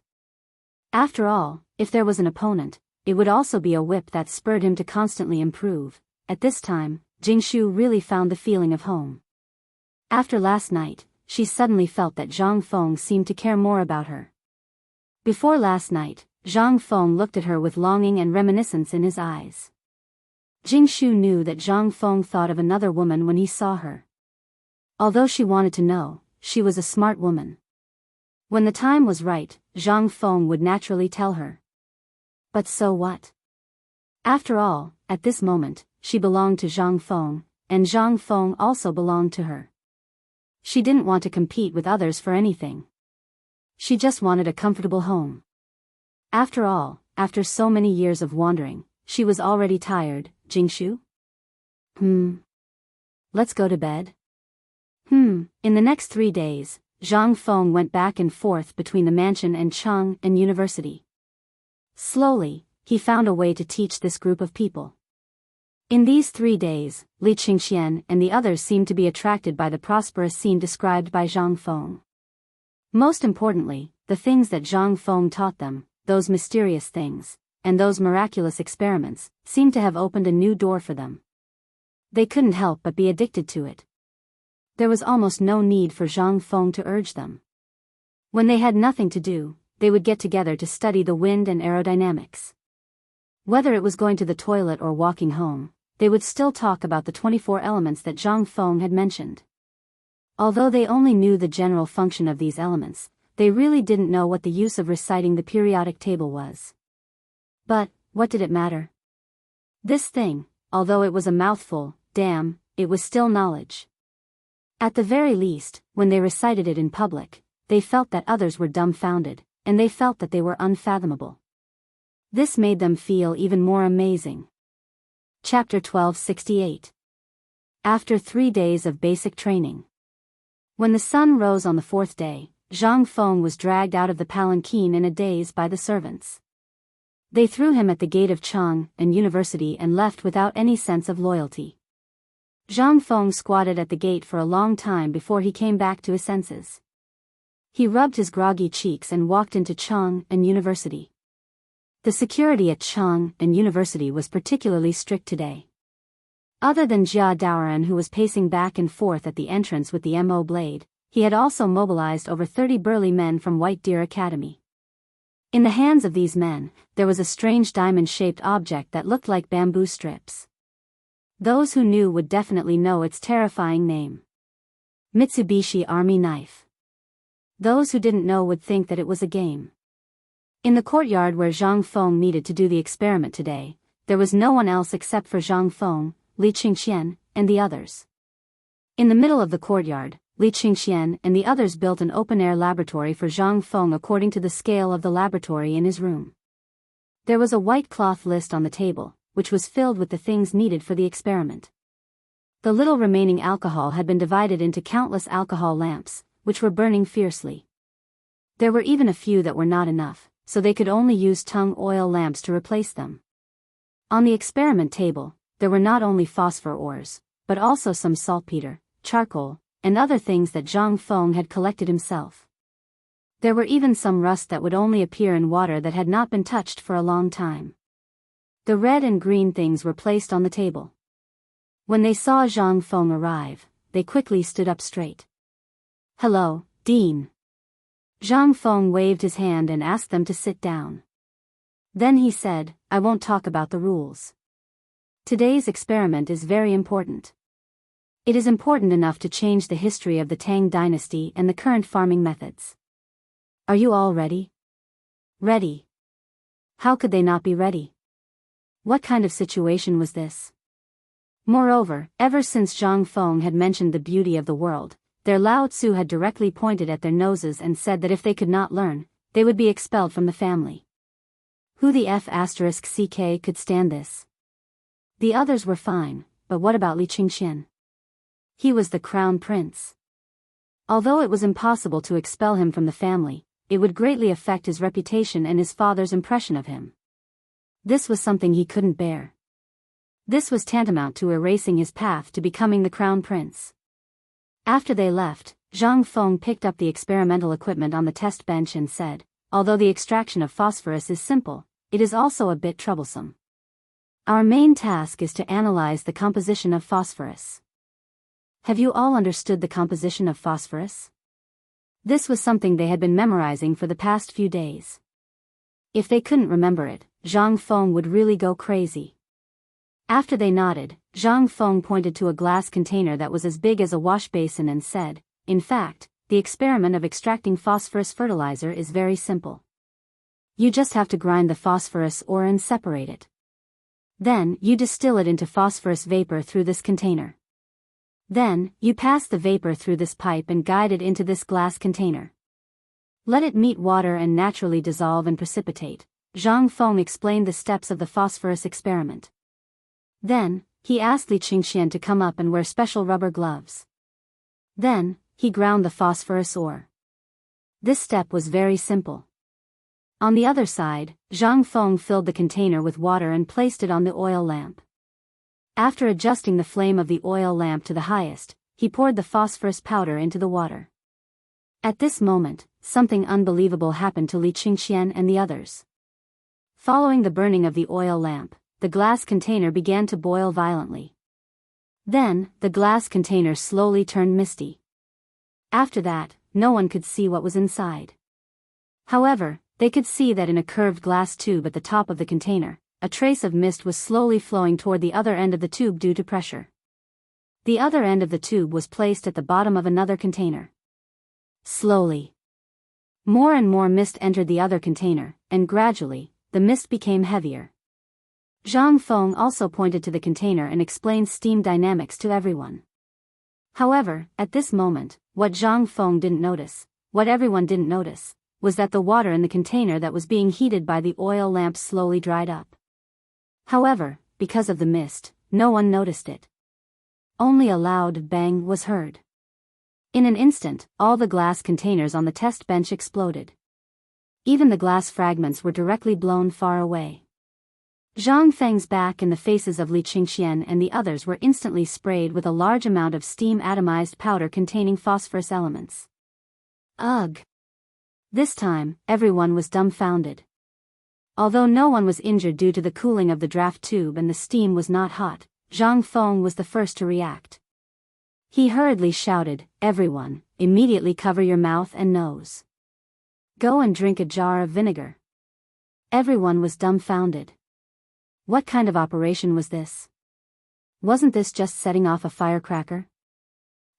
After all, if there was an opponent, it would also be a whip that spurred him to constantly improve. At this time, Jingshu really found the feeling of home. After last night, she suddenly felt that Zhang Feng seemed to care more about her. Before last night, Zhang Feng looked at her with longing and reminiscence in his eyes. Jingshu knew that Zhang Feng thought of another woman when he saw her. Although she wanted to know, she was a smart woman. When the time was right, Zhang Feng would naturally tell her. But so what? After all, at this moment, she belonged to Zhang Feng, and Zhang Feng also belonged to her. She didn't want to compete with others for anything. She just wanted a comfortable home. After all, after so many years of wandering, she was already tired. Jingshu? Let's go to bed? In the next 3 days, Zhang Feng went back and forth between the mansion and Chang'an University. Slowly, he found a way to teach this group of people. In these 3 days, Li Qingxian and the others seemed to be attracted by the prosperous scene described by Zhang Feng. Most importantly, the things that Zhang Feng taught them, those mysterious things, and those miraculous experiments, seemed to have opened a new door for them. They couldn't help but be addicted to it. There was almost no need for Zhang Feng to urge them. When they had nothing to do, they would get together to study the wind and aerodynamics. Whether it was going to the toilet or walking home, they would still talk about the 24 elements that Zhang Feng had mentioned. Although they only knew the general function of these elements, they really didn't know what the use of reciting the periodic table was. But, what did it matter? This thing, although it was a mouthful, damn, it was still knowledge. At the very least, when they recited it in public, they felt that others were dumbfounded, and they felt that they were unfathomable. This made them feel even more amazing. Chapter 1268. After 3 days of basic training. When the sun rose on the 4th day, Zhang Feng was dragged out of the palanquin in a daze by the servants. They threw him at the gate of Chang'an University and left without any sense of loyalty. Zhang Feng squatted at the gate for a long time before he came back to his senses. He rubbed his groggy cheeks and walked into Chang'an University. The security at Chang'an University was particularly strict today. Other than Jia Daoran, who was pacing back and forth at the entrance with the MO blade, he had also mobilized over 30 burly men from White Deer Academy. In the hands of these men, there was a strange diamond-shaped object that looked like bamboo strips. Those who knew would definitely know its terrifying name. Mitsubishi Army Knife. Those who didn't know would think that it was a game. In the courtyard where Zhang Feng needed to do the experiment today, there was no one else except for Zhang Feng, Li Qingxian, and the others. In the middle of the courtyard, Li Qingxian and the others built an open-air laboratory for Zhang Feng according to the scale of the laboratory in his room. There was a white cloth list on the table, which was filled with the things needed for the experiment. The little remaining alcohol had been divided into countless alcohol lamps, which were burning fiercely. There were even a few that were not enough, so they could only use tung oil lamps to replace them. On the experiment table, there were not only phosphor ores, but also some saltpeter, charcoal, and other things that Zhang Feng had collected himself. There were even some rust that would only appear in water that had not been touched for a long time. The red and green things were placed on the table. When they saw Zhang Feng arrive, they quickly stood up straight. "Hello, Dean." Zhang Feng waved his hand and asked them to sit down. Then he said, "I won't talk about the rules. Today's experiment is very important. It is important enough to change the history of the Tang dynasty and the current farming methods. Are you all ready?" "Ready." How could they not be ready? What kind of situation was this? Moreover, ever since Zhang Feng had mentioned the beauty of the world, their Lao Tzu had directly pointed at their noses and said that if they could not learn, they would be expelled from the family. Who the F***ck could stand this? The others were fine, but what about Li Qingxian? He was the crown prince. Although it was impossible to expel him from the family, it would greatly affect his reputation and his father's impression of him. This was something he couldn't bear. This was tantamount to erasing his path to becoming the crown prince. After they left, Zhang Feng picked up the experimental equipment on the test bench and said, "Although the extraction of phosphorus is simple, it is also a bit troublesome. Our main task is to analyze the composition of phosphorus." Have you all understood the composition of phosphorus? This was something they had been memorizing for the past few days. If they couldn't remember it, Zhang Feng would really go crazy. After they nodded, Zhang Feng pointed to a glass container that was as big as a wash basin and said, "In fact, the experiment of extracting phosphorus fertilizer is very simple. You just have to grind the phosphorus ore and separate it. Then, you distill it into phosphorus vapor through this container. Then, you pass the vapor through this pipe and guide it into this glass container. Let it meet water and naturally dissolve and precipitate." Zhang Feng explained the steps of the phosphorus experiment. Then, he asked Li Qingxian to come up and wear special rubber gloves. Then, he ground the phosphorus ore. This step was very simple. On the other side, Zhang Feng filled the container with water and placed it on the oil lamp. After adjusting the flame of the oil lamp to the highest, he poured the phosphorus powder into the water. At this moment, something unbelievable happened to Li Qingxian and the others. Following the burning of the oil lamp, the glass container began to boil violently. Then, the glass container slowly turned misty. After that, no one could see what was inside. However, they could see that in a curved glass tube at the top of the container, a trace of mist was slowly flowing toward the other end of the tube due to pressure. The other end of the tube was placed at the bottom of another container. Slowly, more and more mist entered the other container, and gradually, the mist became heavier. Zhang Feng also pointed to the container and explained steam dynamics to everyone. However, at this moment, what Zhang Feng didn't notice, what everyone didn't notice, was that the water in the container that was being heated by the oil lamp slowly dried up. However, because of the mist, no one noticed it. Only a loud bang was heard. In an instant, all the glass containers on the test bench exploded. Even the glass fragments were directly blown far away. Zhang Feng's back and the faces of Li Qingxian and the others were instantly sprayed with a large amount of steam atomized powder containing phosphorus elements. Ugh! This time, everyone was dumbfounded. Although no one was injured due to the cooling of the draft tube and the steam was not hot, Zhang Feng was the first to react. He hurriedly shouted, "Everyone, immediately cover your mouth and nose. Go and drink a jar of vinegar." Everyone was dumbfounded. What kind of operation was this? Wasn't this just setting off a firecracker?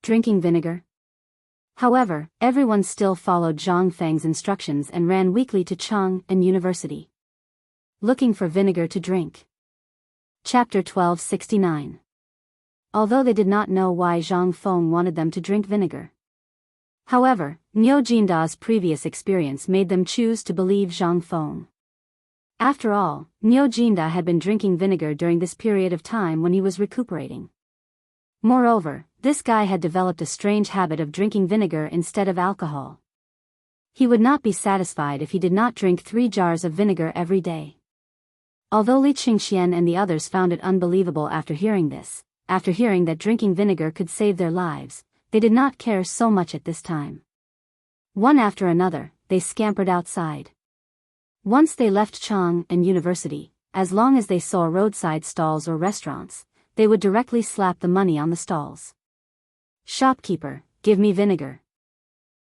Drinking vinegar? However, everyone still followed Zhang Feng's instructions and ran weakly to Chang'an University, looking for vinegar to drink. Chapter 1269. Although they did not know why Zhang Feng wanted them to drink vinegar. However, Niu Jinda's previous experience made them choose to believe Zhang Feng. After all, Niu Jinda had been drinking vinegar during this period of time when he was recuperating. Moreover, this guy had developed a strange habit of drinking vinegar instead of alcohol. He would not be satisfied if he did not drink 3 jars of vinegar every day. Although Li Qingxian and the others found it unbelievable after hearing that drinking vinegar could save their lives, they did not care so much at this time. One after another, they scampered outside. Once they left Chang'an University, as long as they saw roadside stalls or restaurants, they would directly slap the money on the stalls. "Shopkeeper, give me vinegar."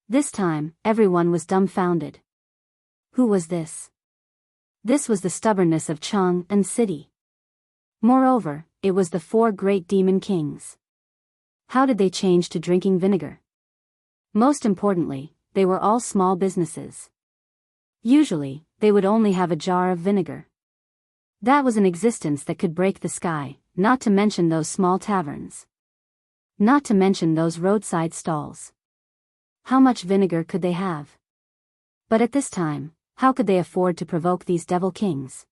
This time, everyone was dumbfounded. Who was this? This was the stubbornness of Chang'an City. Moreover, it was the 4 great demon kings. How did they change to drinking vinegar? Most importantly, they were all small businesses. Usually, they would only have a jar of vinegar. That was an existence that could break the sky, not to mention those small taverns. Not to mention those roadside stalls. How much vinegar could they have? But at this time, how could they afford to provoke these devil kings?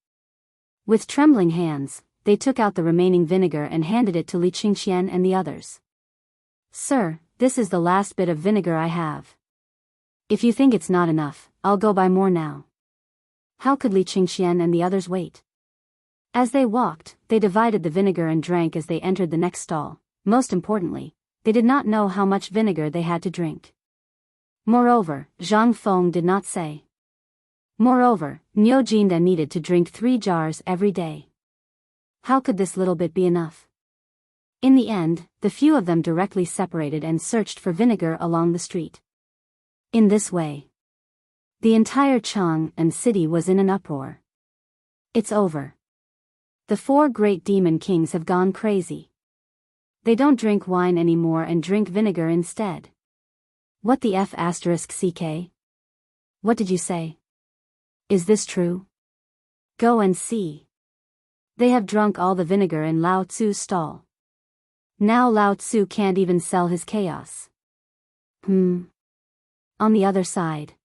With trembling hands, they took out the remaining vinegar and handed it to Li Qingxian and the others. "Sir, this is the last bit of vinegar I have. If you think it's not enough, I'll go buy more now." How could Li Qingxian and the others wait? As they walked, they divided the vinegar and drank as they entered the next stall. Most importantly, they did not know how much vinegar they had to drink. Moreover, Zhang Feng did not say. Moreover, Niu Jinda needed to drink 3 jars every day. How could this little bit be enough? In the end, the few of them directly separated and searched for vinegar along the street. In this way, the entire Chang'an city was in an uproar. It's over. The 4 great demon kings have gone crazy. They don't drink wine anymore and drink vinegar instead. What the F***CK? What did you say? Is this true? Go and see. They have drunk all the vinegar in Lao Tzu's stall. Now Lao Tzu can't even sell his chaos. On the other side,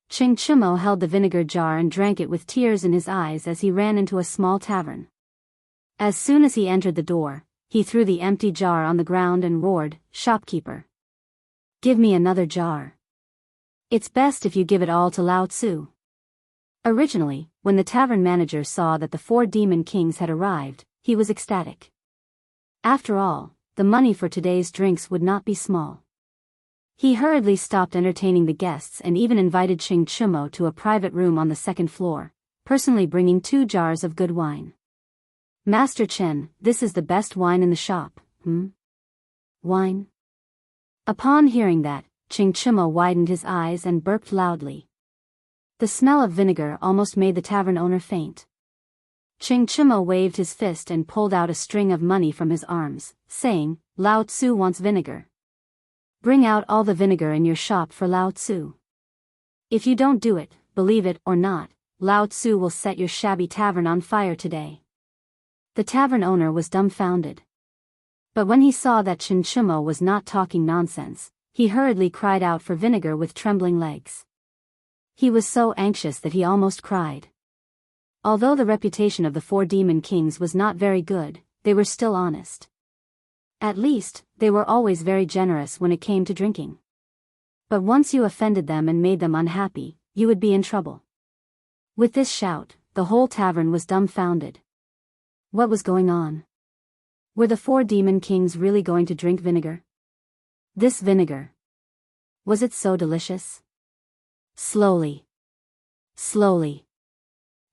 Ching Chumo held the vinegar jar and drank it with tears in his eyes as he ran into a small tavern. As soon as he entered the door, he threw the empty jar on the ground and roared, "Shopkeeper! Give me another jar. It's best if you give it all to Lao Tzu." Originally, when the tavern manager saw that the 4 demon kings had arrived, he was ecstatic. After all, the money for today's drinks would not be small. He hurriedly stopped entertaining the guests and even invited Ching Chumo to a private room on the 2nd floor, personally bringing 2 jars of good wine. "Master Chen, this is the best wine in the shop." Wine? Upon hearing that, Ching Chumo widened his eyes and burped loudly. The smell of vinegar almost made the tavern owner faint. Chang'an waved his fist and pulled out a string of money from his arms, saying, Lao Tzu wants vinegar. Bring out all the vinegar in your shop for Lao Tzu. If you don't do it, believe it or not, Lao Tzu will set your shabby tavern on fire today. The tavern owner was dumbfounded. But when he saw that Chang'an was not talking nonsense, he hurriedly cried out for vinegar with trembling legs. He was so anxious that he almost cried. Although the reputation of the 4 demon kings was not very good, they were still honest. At least, they were always very generous when it came to drinking. But once you offended them and made them unhappy, you would be in trouble. With this shout, the whole tavern was dumbfounded. What was going on? Were the 4 demon kings really going to drink vinegar? This vinegar. Was it so delicious? Slowly.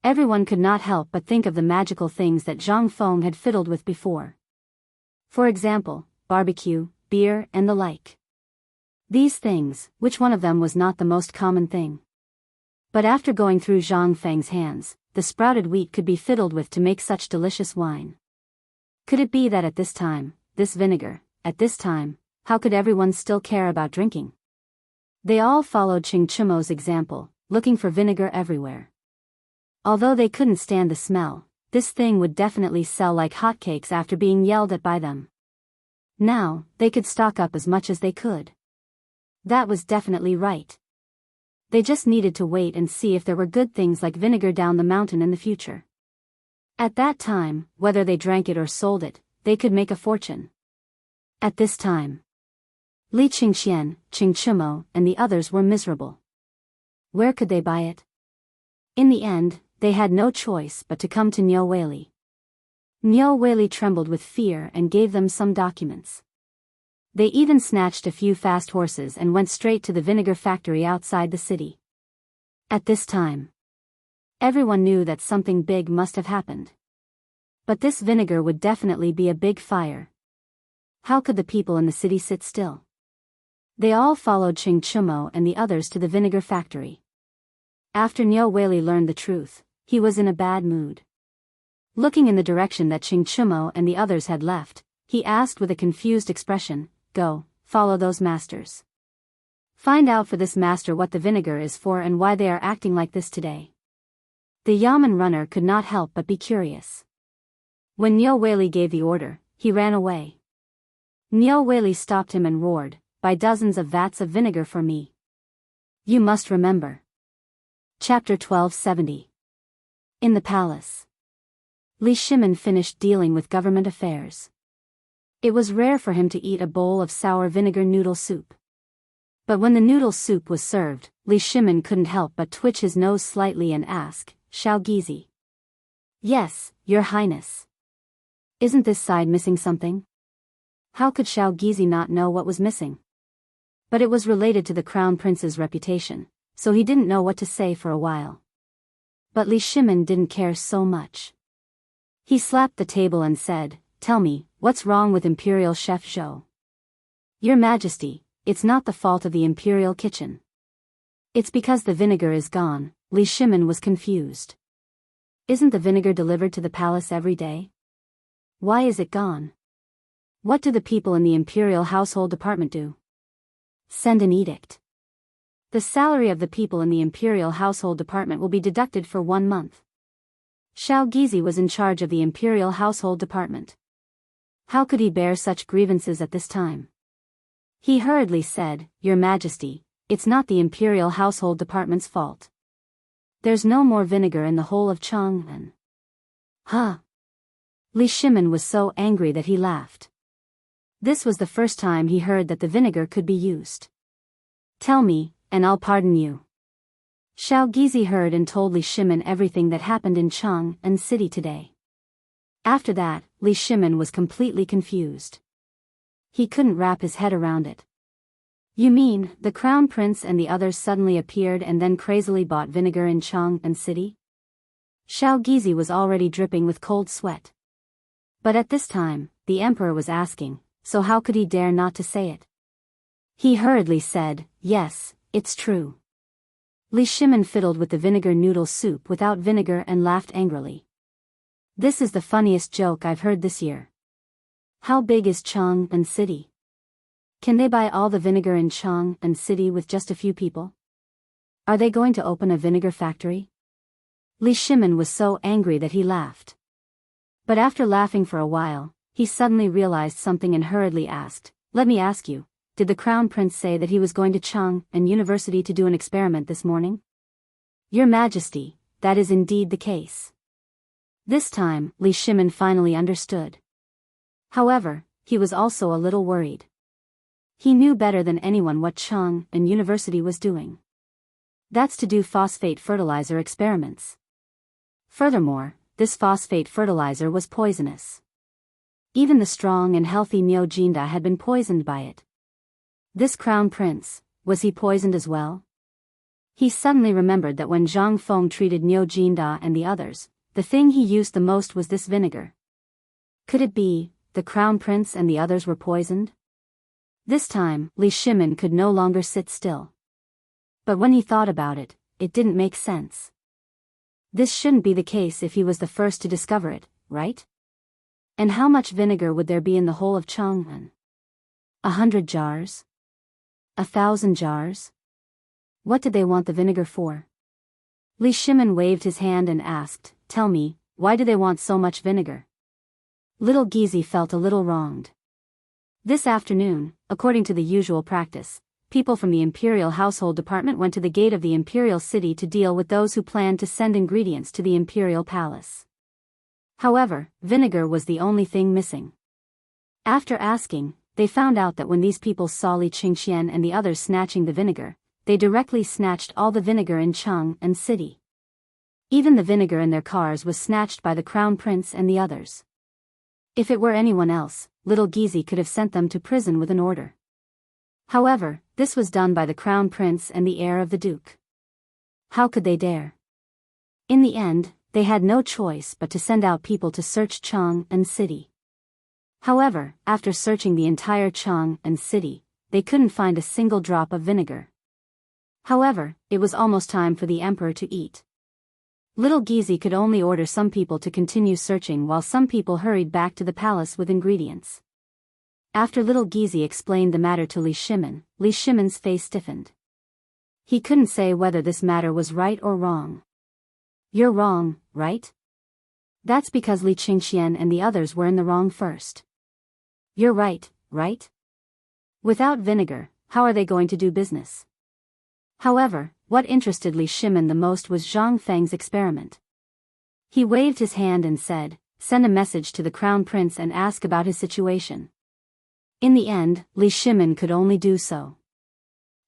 Everyone could not help but think of the magical things that Zhang Feng had fiddled with before. For example, barbecue, beer, and the like. These things, which one of them was not the most common thing? But after going through Zhang Feng's hands, the sprouted wheat could be fiddled with to make such delicious wine. Could it be that at this time, this vinegar, at this time, how could everyone still care about drinking? They all followed Chang'an's example, looking for vinegar everywhere. Although they couldn't stand the smell, this thing would definitely sell like hotcakes after being yelled at by them. Now, they could stock up as much as they could. That was definitely right. They just needed to wait and see if there were good things like vinegar down the mountain in the future. At that time, whether they drank it or sold it, they could make a fortune. At this time, Li Qingxian, Chang'an, and the others were miserable. Where could they buy it? In the end, they had no choice but to come to Niu Weili. Niu Weili trembled with fear and gave them some documents. They even snatched a few fast horses and went straight to the vinegar factory outside the city. At this time, everyone knew that something big must have happened. But this vinegar would definitely be a big fire. How could the people in the city sit still? They all followed Chang'an and the others to the vinegar factory. After Niu Weili learned the truth, he was in a bad mood. Looking in the direction that Chang'an and the others had left, he asked with a confused expression, Go, follow those masters. Find out for this master what the vinegar is for and why they are acting like this today. The yamen runner could not help but be curious. When Niu Weili gave the order, he ran away. Niu Weili stopped him and roared, Buy dozens of vats of vinegar for me. You must remember. Chapter 1270. In the palace. Li Shimin finished dealing with government affairs. It was rare for him to eat a bowl of sour vinegar noodle soup. But when the noodle soup was served, Li Shimin couldn't help but twitch his nose slightly and ask, Shao Gizi. Yes, Your Highness. Isn't this side missing something? How could Shao Gizi not know what was missing? But it was related to the crown prince's reputation, so he didn't know what to say for a while. But Li Shimin didn't care so much. He slapped the table and said, Tell me, what's wrong with Imperial Chef Zhou? Your Majesty, it's not the fault of the Imperial kitchen. It's because the vinegar is gone. Li Shimin was confused. Isn't the vinegar delivered to the palace every day? Why is it gone? What do the people in the Imperial Household Department do? Send an edict. The salary of the people in the Imperial Household Department will be deducted for 1 month. Shao Gizi was in charge of the Imperial Household Department. How could he bear such grievances at this time? He hurriedly said, Your Majesty, it's not the Imperial Household Department's fault. There's no more vinegar in the whole of Chang'an. Huh? Li Shimin was so angry that he laughed. This was the first time he heard that the vinegar could be used. Tell me, and I'll pardon you. Shao Gizi heard and told Li Shimin everything that happened in Chang'an city today. After that, Li Shimin was completely confused. He couldn't wrap his head around it. You mean, the crown prince and the others suddenly appeared and then crazily bought vinegar in Chang'an city? Shao Gizi was already dripping with cold sweat. But at this time, the emperor was asking, so how could he dare not to say it? He hurriedly said, Yes, it's true. Li Shimin fiddled with the vinegar noodle soup without vinegar and laughed angrily. This is the funniest joke I've heard this year. How big is Chang'an City? Can they buy all the vinegar in Chang'an City with just a few people? Are they going to open a vinegar factory? Li Shimin was so angry that he laughed. But after laughing for a while, he suddenly realized something and hurriedly asked, "Let me ask you, did the Crown Prince say that he was going to Chang'an University to do an experiment this morning?" "Your Majesty, that is indeed the case." This time, Li Shimin finally understood. However, he was also a little worried. He knew better than anyone what Chang'an University was doing. That's to do phosphate fertilizer experiments. Furthermore, this phosphate fertilizer was poisonous. Even the strong and healthy Niu Jinda had been poisoned by it. This Crown Prince, was he poisoned as well? He suddenly remembered that when Zhang Feng treated Niu Jinda and the others, the thing he used the most was this vinegar. Could it be, the Crown Prince and the others were poisoned? This time, Li Shimin could no longer sit still. But when he thought about it, it didn't make sense. This shouldn't be the case if he was the first to discover it, right? And how much vinegar would there be in the whole of Chang'an? 100 jars? 1,000 jars? What did they want the vinegar for? Li Shimin waved his hand and asked, "Tell me, why do they want so much vinegar?" Little Gizi felt a little wronged. This afternoon, according to the usual practice, people from the Imperial Household Department went to the gate of the Imperial City to deal with those who planned to send ingredients to the Imperial Palace. However, vinegar was the only thing missing. After asking, they found out that when these people saw Li Qingxian and the others snatching the vinegar, they directly snatched all the vinegar in Chang'an City. Even the vinegar in their cars was snatched by the Crown Prince and the others. If it were anyone else, little Gizi could have sent them to prison with an order. However, this was done by the Crown Prince and the heir of the Duke. How could they dare? In the end, they had no choice but to send out people to search Chang'an City. However, after searching the entire Chang'an City, they couldn't find a single drop of vinegar. However, it was almost time for the emperor to eat. Little Gizi could only order some people to continue searching while some people hurried back to the palace with ingredients. After little Gizi explained the matter to Li Shimin's face stiffened. He couldn't say whether this matter was right or wrong. "You're wrong, right? That's because Li Qingxian and the others were in the wrong first." "You're right, right? Without vinegar, how are they going to do business?" However, what interested Li Shimin the most was Zhang Feng's experiment. He waved his hand and said, "Send a message to the Crown Prince and ask about his situation." In the end, Li Shimin could only do so.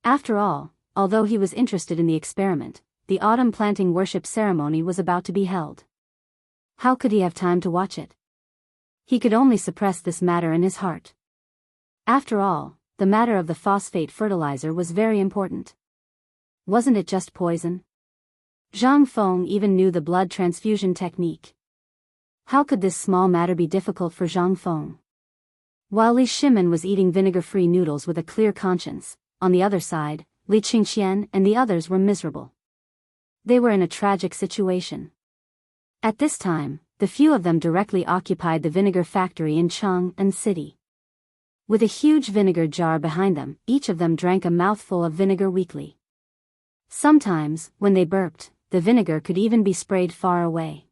After all, although he was interested in the experiment, the autumn planting worship ceremony was about to be held. How could he have time to watch it? He could only suppress this matter in his heart. After all, the matter of the phosphate fertilizer was very important. Wasn't it just poison? Zhang Feng even knew the blood transfusion technique. How could this small matter be difficult for Zhang Feng? While Li Shimin was eating vinegar-free noodles with a clear conscience, on the other side, Li Qingxian and the others were miserable. They were in a tragic situation. At this time, the few of them directly occupied the vinegar factory in Chang'an City. With a huge vinegar jar behind them, each of them drank a mouthful of vinegar weekly. Sometimes, when they burped, the vinegar could even be sprayed far away.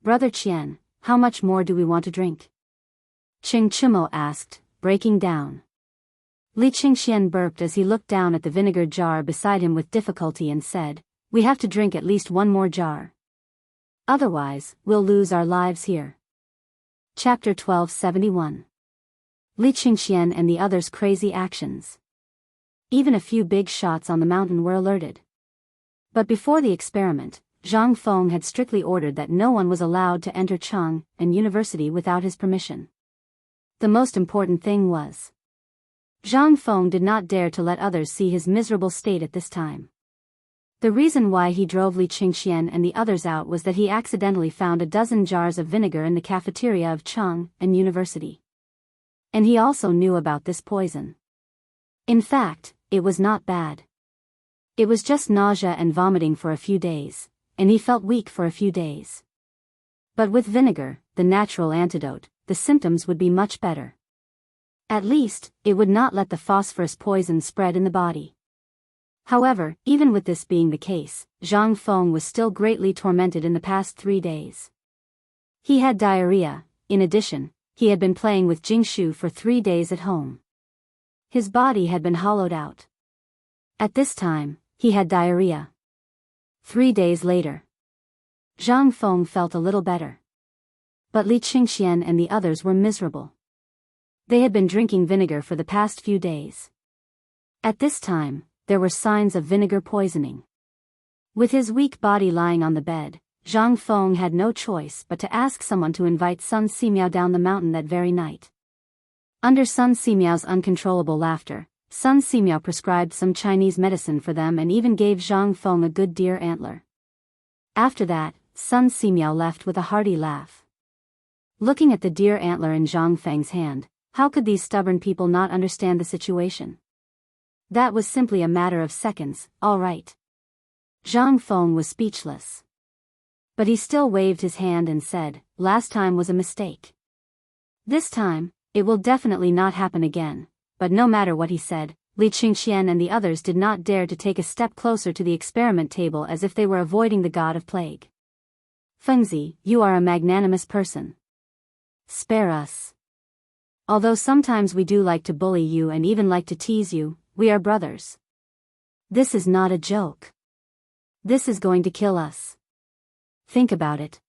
"Brother Qian, how much more do we want to drink?" Qing Chumo asked, breaking down. Li Qingxian burped as he looked down at the vinegar jar beside him with difficulty and said, "We have to drink at least one more jar. Otherwise, we'll lose our lives here." Chapter 1271. Li Qingxian and the others' crazy actions. Even a few big shots on the mountain were alerted. But before the experiment, Zhang Feng had strictly ordered that no one was allowed to enter Chang'an University without his permission. The most important thing was, Zhang Feng did not dare to let others see his miserable state at this time. The reason why he drove Li Qingxian and the others out was that he accidentally found a dozen jars of vinegar in the cafeteria of Chang'an University. And he also knew about this poison. In fact, it was not bad. It was just nausea and vomiting for a few days, and he felt weak for a few days. But with vinegar, the natural antidote, the symptoms would be much better. At least, it would not let the phosphorus poison spread in the body. However, even with this being the case, Zhang Feng was still greatly tormented in the past 3 days. He had diarrhea. In addition, he had been playing with Jingshu for 3 days at home. His body had been hollowed out. At this time, he had diarrhea. 3 days later, Zhang Feng felt a little better. But Li Qingxian and the others were miserable. They had been drinking vinegar for the past few days. At this time, there were signs of vinegar poisoning. With his weak body lying on the bed, Zhang Feng had no choice but to ask someone to invite Sun Simiao down the mountain that very night. Under Sun Simiao's uncontrollable laughter, Sun Simiao prescribed some Chinese medicine for them and even gave Zhang Feng a good deer antler. After that, Sun Simiao left with a hearty laugh. Looking at the deer antler in Zhang Feng's hand, how could these stubborn people not understand the situation? That was simply a matter of seconds. All right. Zhang Feng was speechless. But he still waved his hand and said, "Last time was a mistake. This time, it will definitely not happen again." But no matter what he said, Li Qingxian and the others did not dare to take a step closer to the experiment table as if they were avoiding the god of plague. "Fengzi, you are a magnanimous person. Spare us. Although sometimes we do like to bully you and even like to tease you, we are brothers. This is not a joke. This is going to kill us. Think about it.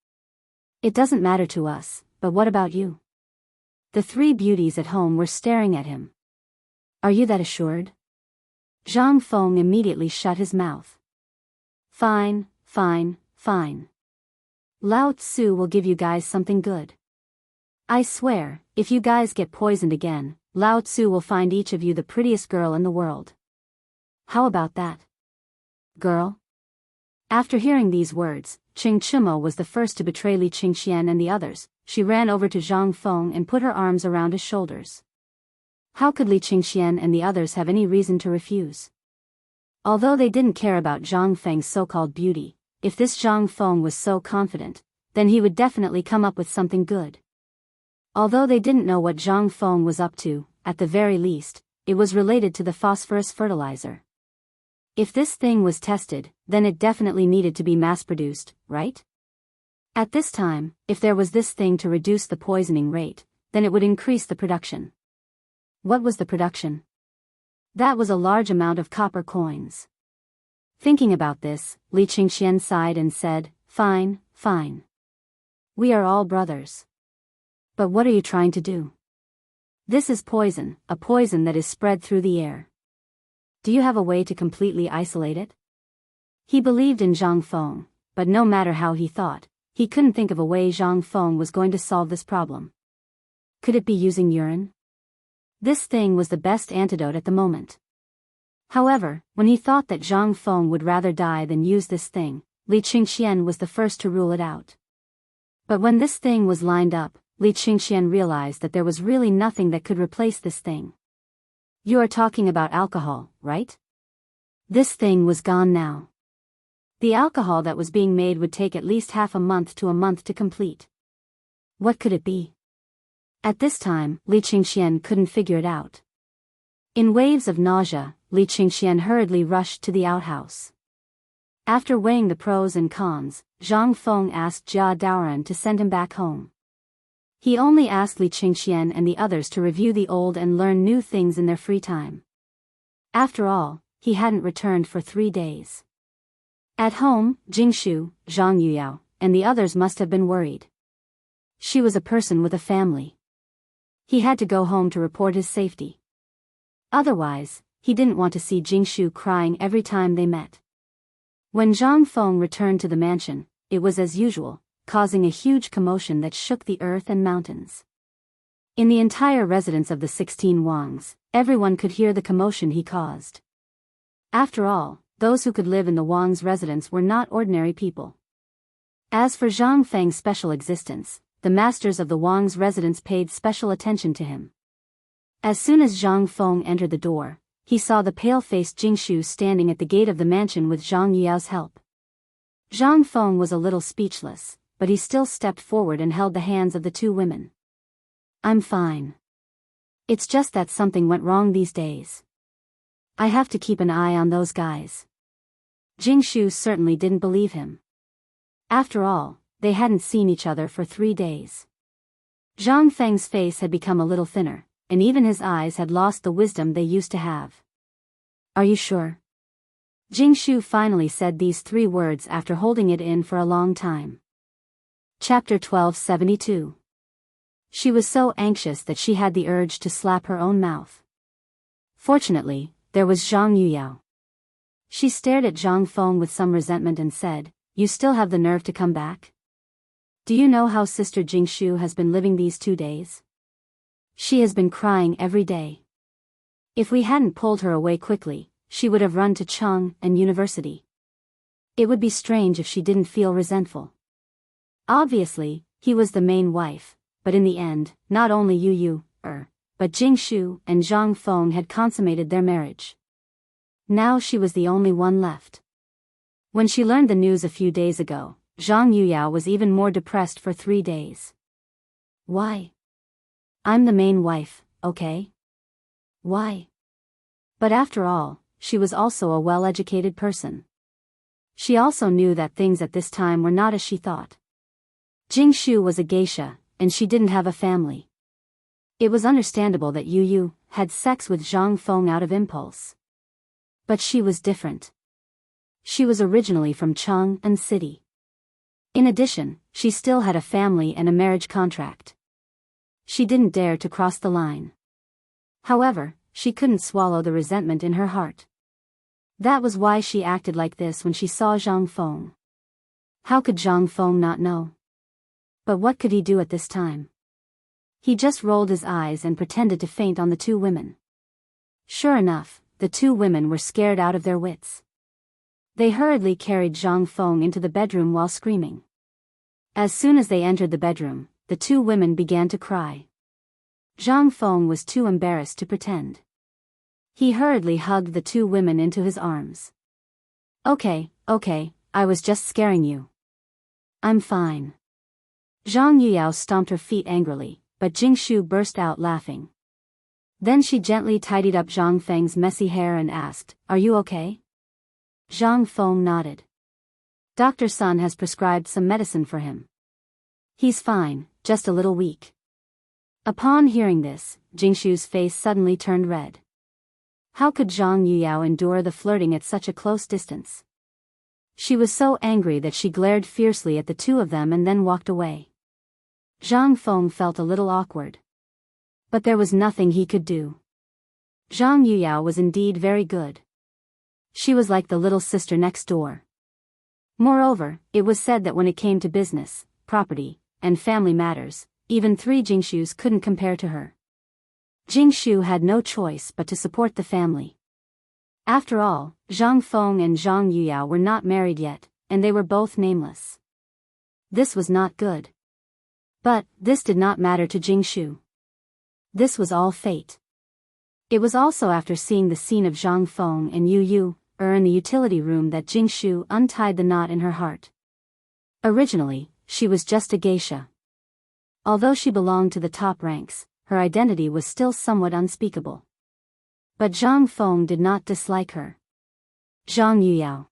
It doesn't matter to us, but what about you?" The 3 beauties at home were staring at him. "Are you that assured?" Zhang Feng immediately shut his mouth. Fine. Lao Tzu will give you guys something good. I swear, if you guys get poisoned again, Lao Tzu will find each of you the prettiest girl in the world. How about that? Girl?" After hearing these words, Qing Chimo was the first to betray Li Qingxian and the others. She ran over to Zhang Feng and put her arms around his shoulders. How could Li Qingxian and the others have any reason to refuse? Although they didn't care about Zhang Feng's so-called beauty, if this Zhang Feng was so confident, then he would definitely come up with something good. Although they didn't know what Zhang Feng was up to, at the very least, it was related to the phosphorus fertilizer. If this thing was tested, then it definitely needed to be mass-produced, right? At this time, if there was this thing to reduce the poisoning rate, then it would increase the production. What was the production? That was a large amount of copper coins. Thinking about this, Li Qingxian sighed and said, Fine. We are all brothers. But what are you trying to do? This is poison, a poison that is spread through the air. Do you have a way to completely isolate it? He believed in Zhang Feng, but no matter how he thought, he couldn't think of a way Zhang Feng was going to solve this problem. Could it be using urine? This thing was the best antidote at the moment. However, when he thought that Zhang Feng would rather die than use this thing, Li Qingxian was the first to rule it out. But when this thing was lined up, Li Qingxian realized that there was really nothing that could replace this thing. You are talking about alcohol, right? This thing was gone now. The alcohol that was being made would take at least half a month to complete. What could it be? At this time, Li Qingxian couldn't figure it out. In waves of nausea, Li Qingxian hurriedly rushed to the outhouse. After weighing the pros and cons, Zhang Feng asked Jia Daoran to send him back home. He only asked Li Qingxian and the others to review the old and learn new things in their free time. After all, he hadn't returned for 3 days. At home, Jingshu, Zhang Yuyao, and the others must have been worried. She was a person with a family. He had to go home to report his safety. Otherwise, he didn't want to see Jingshu crying every time they met. When Zhang Feng returned to the mansion, it was as usual, causing a huge commotion that shook the earth and mountains. In the entire residence of the 16 Wangs, everyone could hear the commotion he caused. After all, those who could live in the Wang's residence were not ordinary people. As for Zhang Feng's special existence, the masters of the Wang's residence paid special attention to him. As soon as Zhang Feng entered the door, he saw the pale-faced Jingshu standing at the gate of the mansion with Zhang Yuyao's help. Zhang Feng was a little speechless. but he still stepped forward and held the hands of the two women. I'm fine. It's just that something went wrong these days. I have to keep an eye on those guys. Jingshu certainly didn't believe him. After all, they hadn't seen each other for 3 days. Zhang Feng's face had become a little thinner, and even his eyes had lost the wisdom they used to have. Are you sure? Jingshu finally said these 3 words after holding it in for a long time. Chapter 1272. She was so anxious that she had the urge to slap her own mouth. Fortunately, there was Zhang Yuyao. She stared at Zhang Feng with some resentment and said, "You still have the nerve to come back? Do you know how Sister Jingshu has been living these 2 days? She has been crying every day. If we hadn't pulled her away quickly, she would have run to Chang'an University. It would be strange if she didn't feel resentful." Obviously, he was the main wife, but in the end, not only but Jingshu and Zhang Feng had consummated their marriage. Now she was the only one left. When she learned the news a few days ago, Zhang Yuyao was even more depressed for 3 days. Why? I'm the main wife, okay? Why? But after all, she was also a well-educated person. She also knew that things at this time were not as she thought. Jingshu was a geisha, and she didn't have a family. It was understandable that Yu had sex with Zhang Feng out of impulse. But she was different. She was originally from Chang'an City. In addition, she still had a family and a marriage contract. She didn't dare to cross the line. However, she couldn't swallow the resentment in her heart. That was why she acted like this when she saw Zhang Feng. How could Zhang Feng not know? But what could he do at this time? He just rolled his eyes and pretended to faint on the 2 women. Sure enough, the 2 women were scared out of their wits. They hurriedly carried Zhang Feng into the bedroom while screaming. As soon as they entered the bedroom, the 2 women began to cry. Zhang Feng was too embarrassed to pretend. He hurriedly hugged the 2 women into his arms. Okay, I was just scaring you. I'm fine. Zhang Yuyao stomped her feet angrily, but Jingshu burst out laughing. Then she gently tidied up Zhang Feng's messy hair and asked, "Are you okay?" Zhang Feng nodded. Dr. Sun has prescribed some medicine for him. He's fine, just a little weak. Upon hearing this, Jingshu's face suddenly turned red. How could Zhang Yuyao endure the flirting at such a close distance? She was so angry that she glared fiercely at the 2 of them and then walked away. Zhang Feng felt a little awkward. But there was nothing he could do. Zhang Yuyao was indeed very good. She was like the little sister next door. Moreover, it was said that when it came to business, property, and family matters, even 3 Jingshus couldn't compare to her. Jingshu had no choice but to support the family. After all, Zhang Feng and Zhang Yuyao were not married yet, and they were both nameless. This was not good. But this did not matter to Jingshu. This was all fate. It was also after seeing the scene of Zhang Feng and Yu in the utility room that Jingshu untied the knot in her heart. Originally, she was just a geisha. Although she belonged to the top ranks, her identity was still somewhat unspeakable. But Zhang Feng did not dislike her. Zhang Yuyao.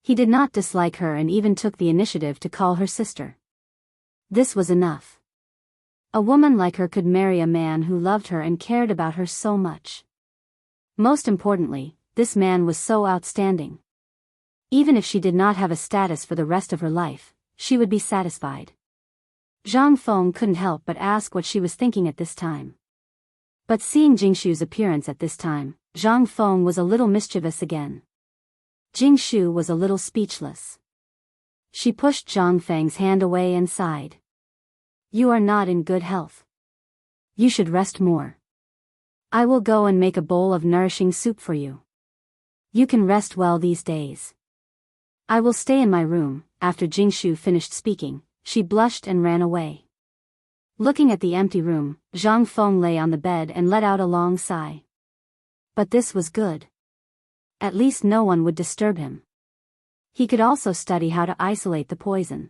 He did not dislike her and even took the initiative to call her sister. This was enough. A woman like her could marry a man who loved her and cared about her so much. Most importantly, this man was so outstanding. Even if she did not have a status for the rest of her life, she would be satisfied. Zhang Feng couldn't help but ask what she was thinking at this time. But seeing Jingshu's appearance at this time, Zhang Feng was a little mischievous again. Jingshu was a little speechless. She pushed Zhang Feng's hand away and sighed. You are not in good health. You should rest more. I will go and make a bowl of nourishing soup for you. You can rest well these days. I will stay in my room. After Jingshu finished speaking, she blushed and ran away. Looking at the empty room, Zhang Feng lay on the bed and let out a long sigh. But this was good. At least no one would disturb him. He could also study how to isolate the poison.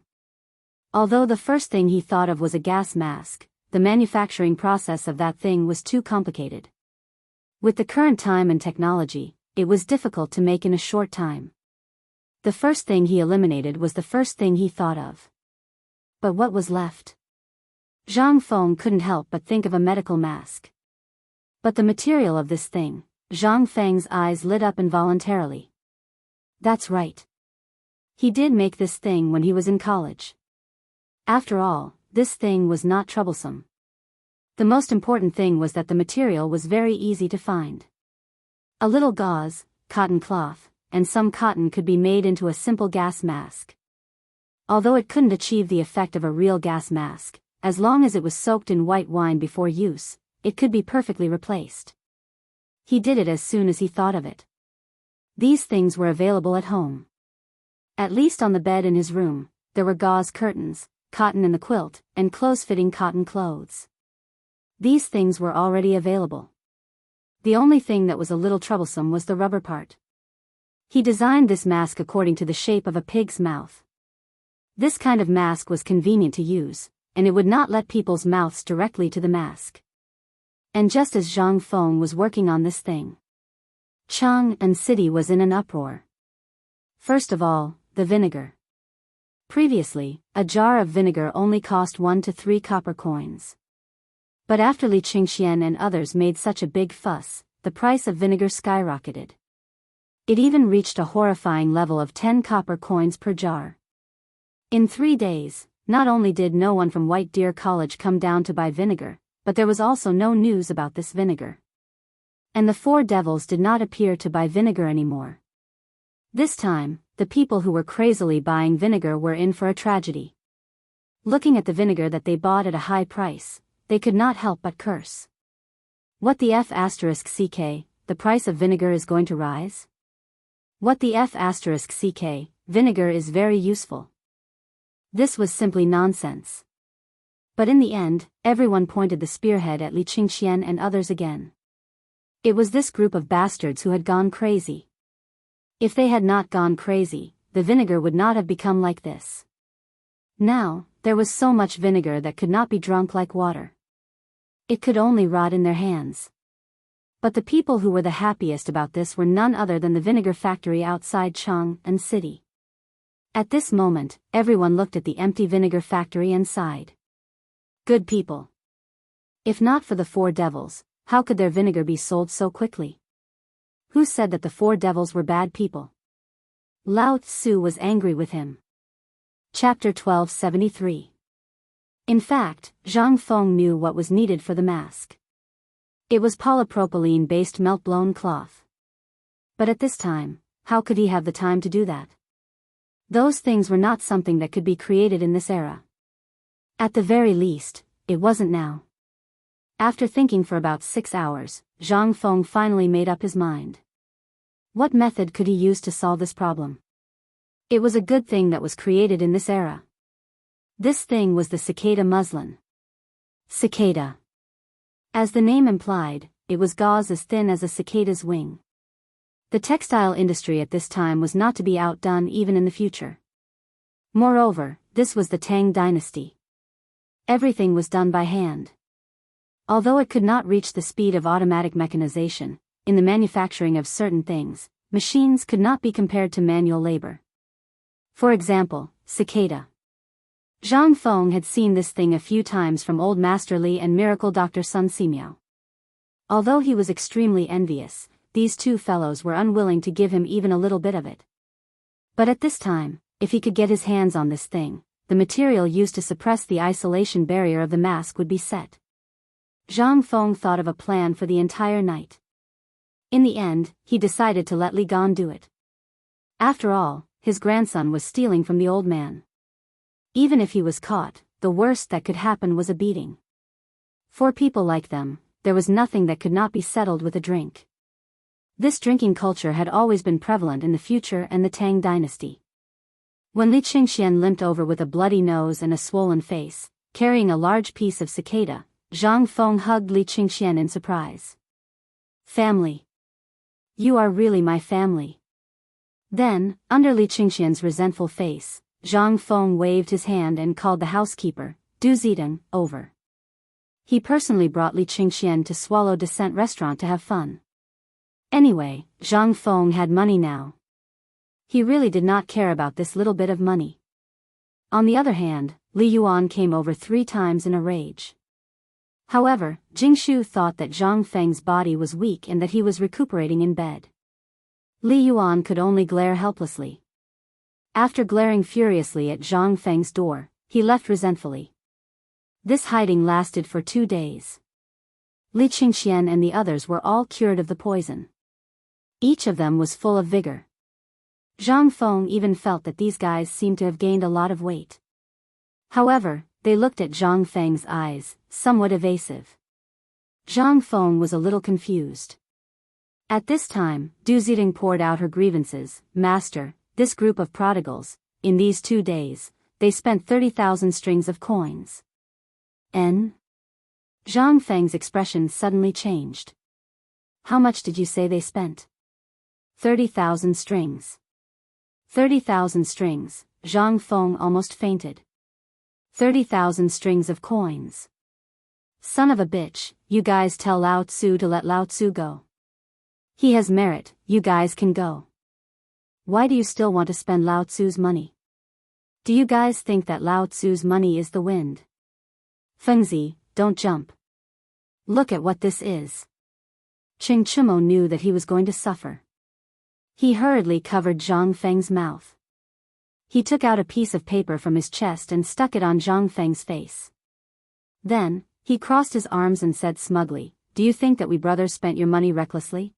Although the first thing he thought of was a gas mask, the manufacturing process of that thing was too complicated. With the current time and technology, it was difficult to make in a short time. The first thing he eliminated was the first thing he thought of. But what was left? Zhang Feng couldn't help but think of a medical mask. But the material of this thing, Zhang Feng's eyes lit up involuntarily. That's right. He did make this thing when he was in college. After all, this thing was not troublesome. The most important thing was that the material was very easy to find. A little gauze, cotton cloth, and some cotton could be made into a simple gas mask. Although it couldn't achieve the effect of a real gas mask, as long as it was soaked in white wine before use, it could be perfectly replaced. He did it as soon as he thought of it. These things were available at home. At least on the bed in his room, there were gauze curtains, cotton in the quilt, and close-fitting cotton clothes. These things were already available. The only thing that was a little troublesome was the rubber part. He designed this mask according to the shape of a pig's mouth. This kind of mask was convenient to use, and it would not let people's mouths directly to the mask. And just as Zhang Feng was working on this thing, Chang'an city was in an uproar. First of all, the vinegar. Previously, a jar of vinegar only cost 1 to 3 copper coins. But after Li Qingxian and others made such a big fuss, the price of vinegar skyrocketed. It even reached a horrifying level of 10 copper coins per jar. In 3 days, not only did no one from White Deer College come down to buy vinegar, but there was also no news about this vinegar. And the 4 devils did not appear to buy vinegar anymore. This time, the people who were crazily buying vinegar were in for a tragedy. Looking at the vinegar that they bought at a high price, they could not help but curse. What the f*ck, the price of vinegar is going to rise? What the f*ck, vinegar is very useful. This was simply nonsense. But in the end, everyone pointed the spearhead at Li Qingxian and others again. It was this group of bastards who had gone crazy. If they had not gone crazy, the vinegar would not have become like this. Now, there was so much vinegar that could not be drunk like water. It could only rot in their hands. But the people who were the happiest about this were none other than the vinegar factory outside Chang'an city. At this moment, everyone looked at the empty vinegar factory and sighed. Good people. If not for the 4 devils, how could their vinegar be sold so quickly? Who said that the 4 devils were bad people? Lao Tzu was angry with him. Chapter 1273. In fact, Zhang Feng knew what was needed for the mask. It was polypropylene-based melt-blown cloth. But at this time, how could he have the time to do that? Those things were not something that could be created in this era. At the very least, it wasn't now. After thinking for about 6 hours, Zhang Feng finally made up his mind. What method could he use to solve this problem? It was a good thing that was created in this era. This thing was the cicada muslin. Cicada. As the name implied, it was gauze as thin as a cicada's wing. The textile industry at this time was not to be outdone even in the future. Moreover, this was the Tang dynasty. Everything was done by hand. Although it could not reach the speed of automatic mechanization, in the manufacturing of certain things, machines could not be compared to manual labor. For example, cicada. Zhang Feng had seen this thing a few times from Old Master Li and Miracle Dr. Sun Simiao. Although he was extremely envious, these 2 fellows were unwilling to give him even a little bit of it. But at this time, if he could get his hands on this thing, the material used to suppress the isolation barrier of the mask would be set. Zhang Feng thought of a plan for the entire night. In the end, he decided to let Li Gan do it. After all, his grandson was stealing from the old man. Even if he was caught, the worst that could happen was a beating. For people like them, there was nothing that could not be settled with a drink. This drinking culture had always been prevalent in the future and the Tang dynasty. When Li Qingxian limped over with a bloody nose and a swollen face, carrying a large piece of cicada, Zhang Feng hugged Li Qingxian in surprise. Family. You are really my family. Then, under Li Qingxian's resentful face, Zhang Feng waved his hand and called the housekeeper, Du Zidong, over. He personally brought Li Qingxian to Swallow Descent restaurant to have fun. Anyway, Zhang Feng had money now. He really did not care about this little bit of money. On the other hand, Li Yuan came over 3 times in a rage. However, Jingshu thought that Zhang Feng's body was weak and that he was recuperating in bed. Li Yuan could only glare helplessly. After glaring furiously at Zhang Feng's door, he left resentfully. This hiding lasted for 2 days. Li Qingxian and the others were all cured of the poison. Each of them was full of vigor. Zhang Feng even felt that these guys seemed to have gained a lot of weight. However, they looked at Zhang Feng's eyes, somewhat evasive. Zhang Feng was a little confused. At this time, Du Zidong poured out her grievances. Master, this group of prodigals, in these 2 days, they spent 30,000 strings of coins. N? Zhang Feng's expression suddenly changed. How much did you say they spent? 30,000 strings. 30,000 strings, Zhang Feng almost fainted. 30,000 strings of coins. Son of a bitch, you guys tell Lao Tzu to let Lao Tzu go. He has merit, you guys can go. Why do you still want to spend Lao Tzu's money? Do you guys think that Lao Tzu's money is the wind? Fengzi, don't jump. Look at what this is. Ching Chumo knew that he was going to suffer. He hurriedly covered Zhang Feng's mouth. He took out a piece of paper from his chest and stuck it on Zhang Feng's face. Then, he crossed his arms and said smugly, Do you think that we brothers spent your money recklessly?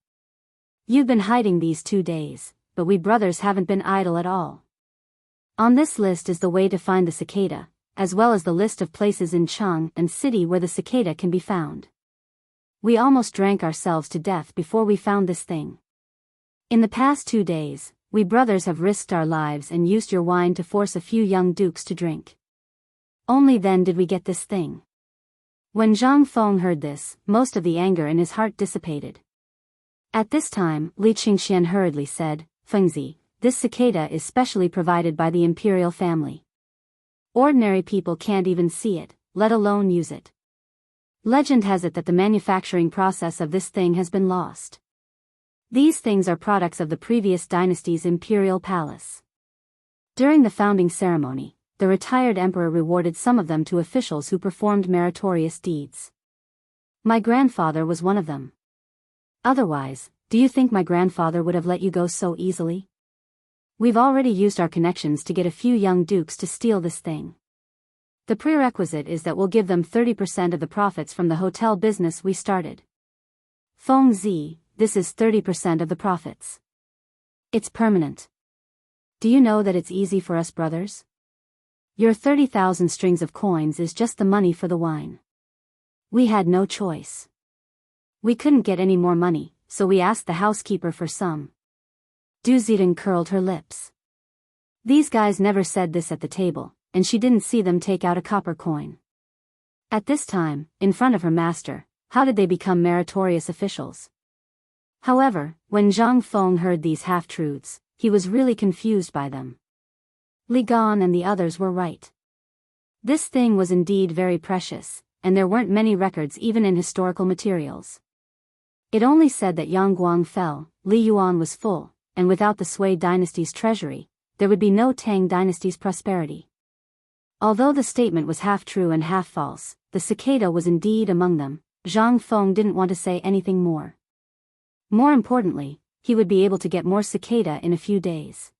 You've been hiding these 2 days, but we brothers haven't been idle at all. On this list is the way to find the cicada, as well as the list of places in Chang'an city where the cicada can be found. We almost drank ourselves to death before we found this thing. In the past 2 days, we brothers have risked our lives and used your wine to force a few young dukes to drink. Only then did we get this thing. When Zhang Feng heard this, most of the anger in his heart dissipated. At this time, Li Qingxian hurriedly said, Fengzi, this cicada is specially provided by the imperial family. Ordinary people can't even see it, let alone use it. Legend has it that the manufacturing process of this thing has been lost. These things are products of the previous dynasty's imperial palace. During the founding ceremony, the retired emperor rewarded some of them to officials who performed meritorious deeds. My grandfather was one of them. Otherwise, do you think my grandfather would have let you go so easily? We've already used our connections to get a few young dukes to steal this thing. The prerequisite is that we'll give them 30% of the profits from the hotel business we started. Feng Zi, this is 30% of the profits. It's permanent. Do you know that it's easy for us brothers? Your 30,000 strings of coins is just the money for the wine. We had no choice. We couldn't get any more money, so we asked the housekeeper for some. Du Zidong curled her lips. These guys never said this at the table, and she didn't see them take out a copper coin. At this time, in front of her master, how did they become meritorious officials? However, when Zhang Feng heard these half-truths, he was really confused by them. Li Gan and the others were right. This thing was indeed very precious, and there weren't many records even in historical materials. It only said that Yangguang fell, Li Yuan was full, and without the Sui dynasty's treasury, there would be no Tang dynasty's prosperity. Although the statement was half true and half false, the cicada was indeed among them. Zhang Feng didn't want to say anything more. More importantly, he would be able to get more cicada in a few days.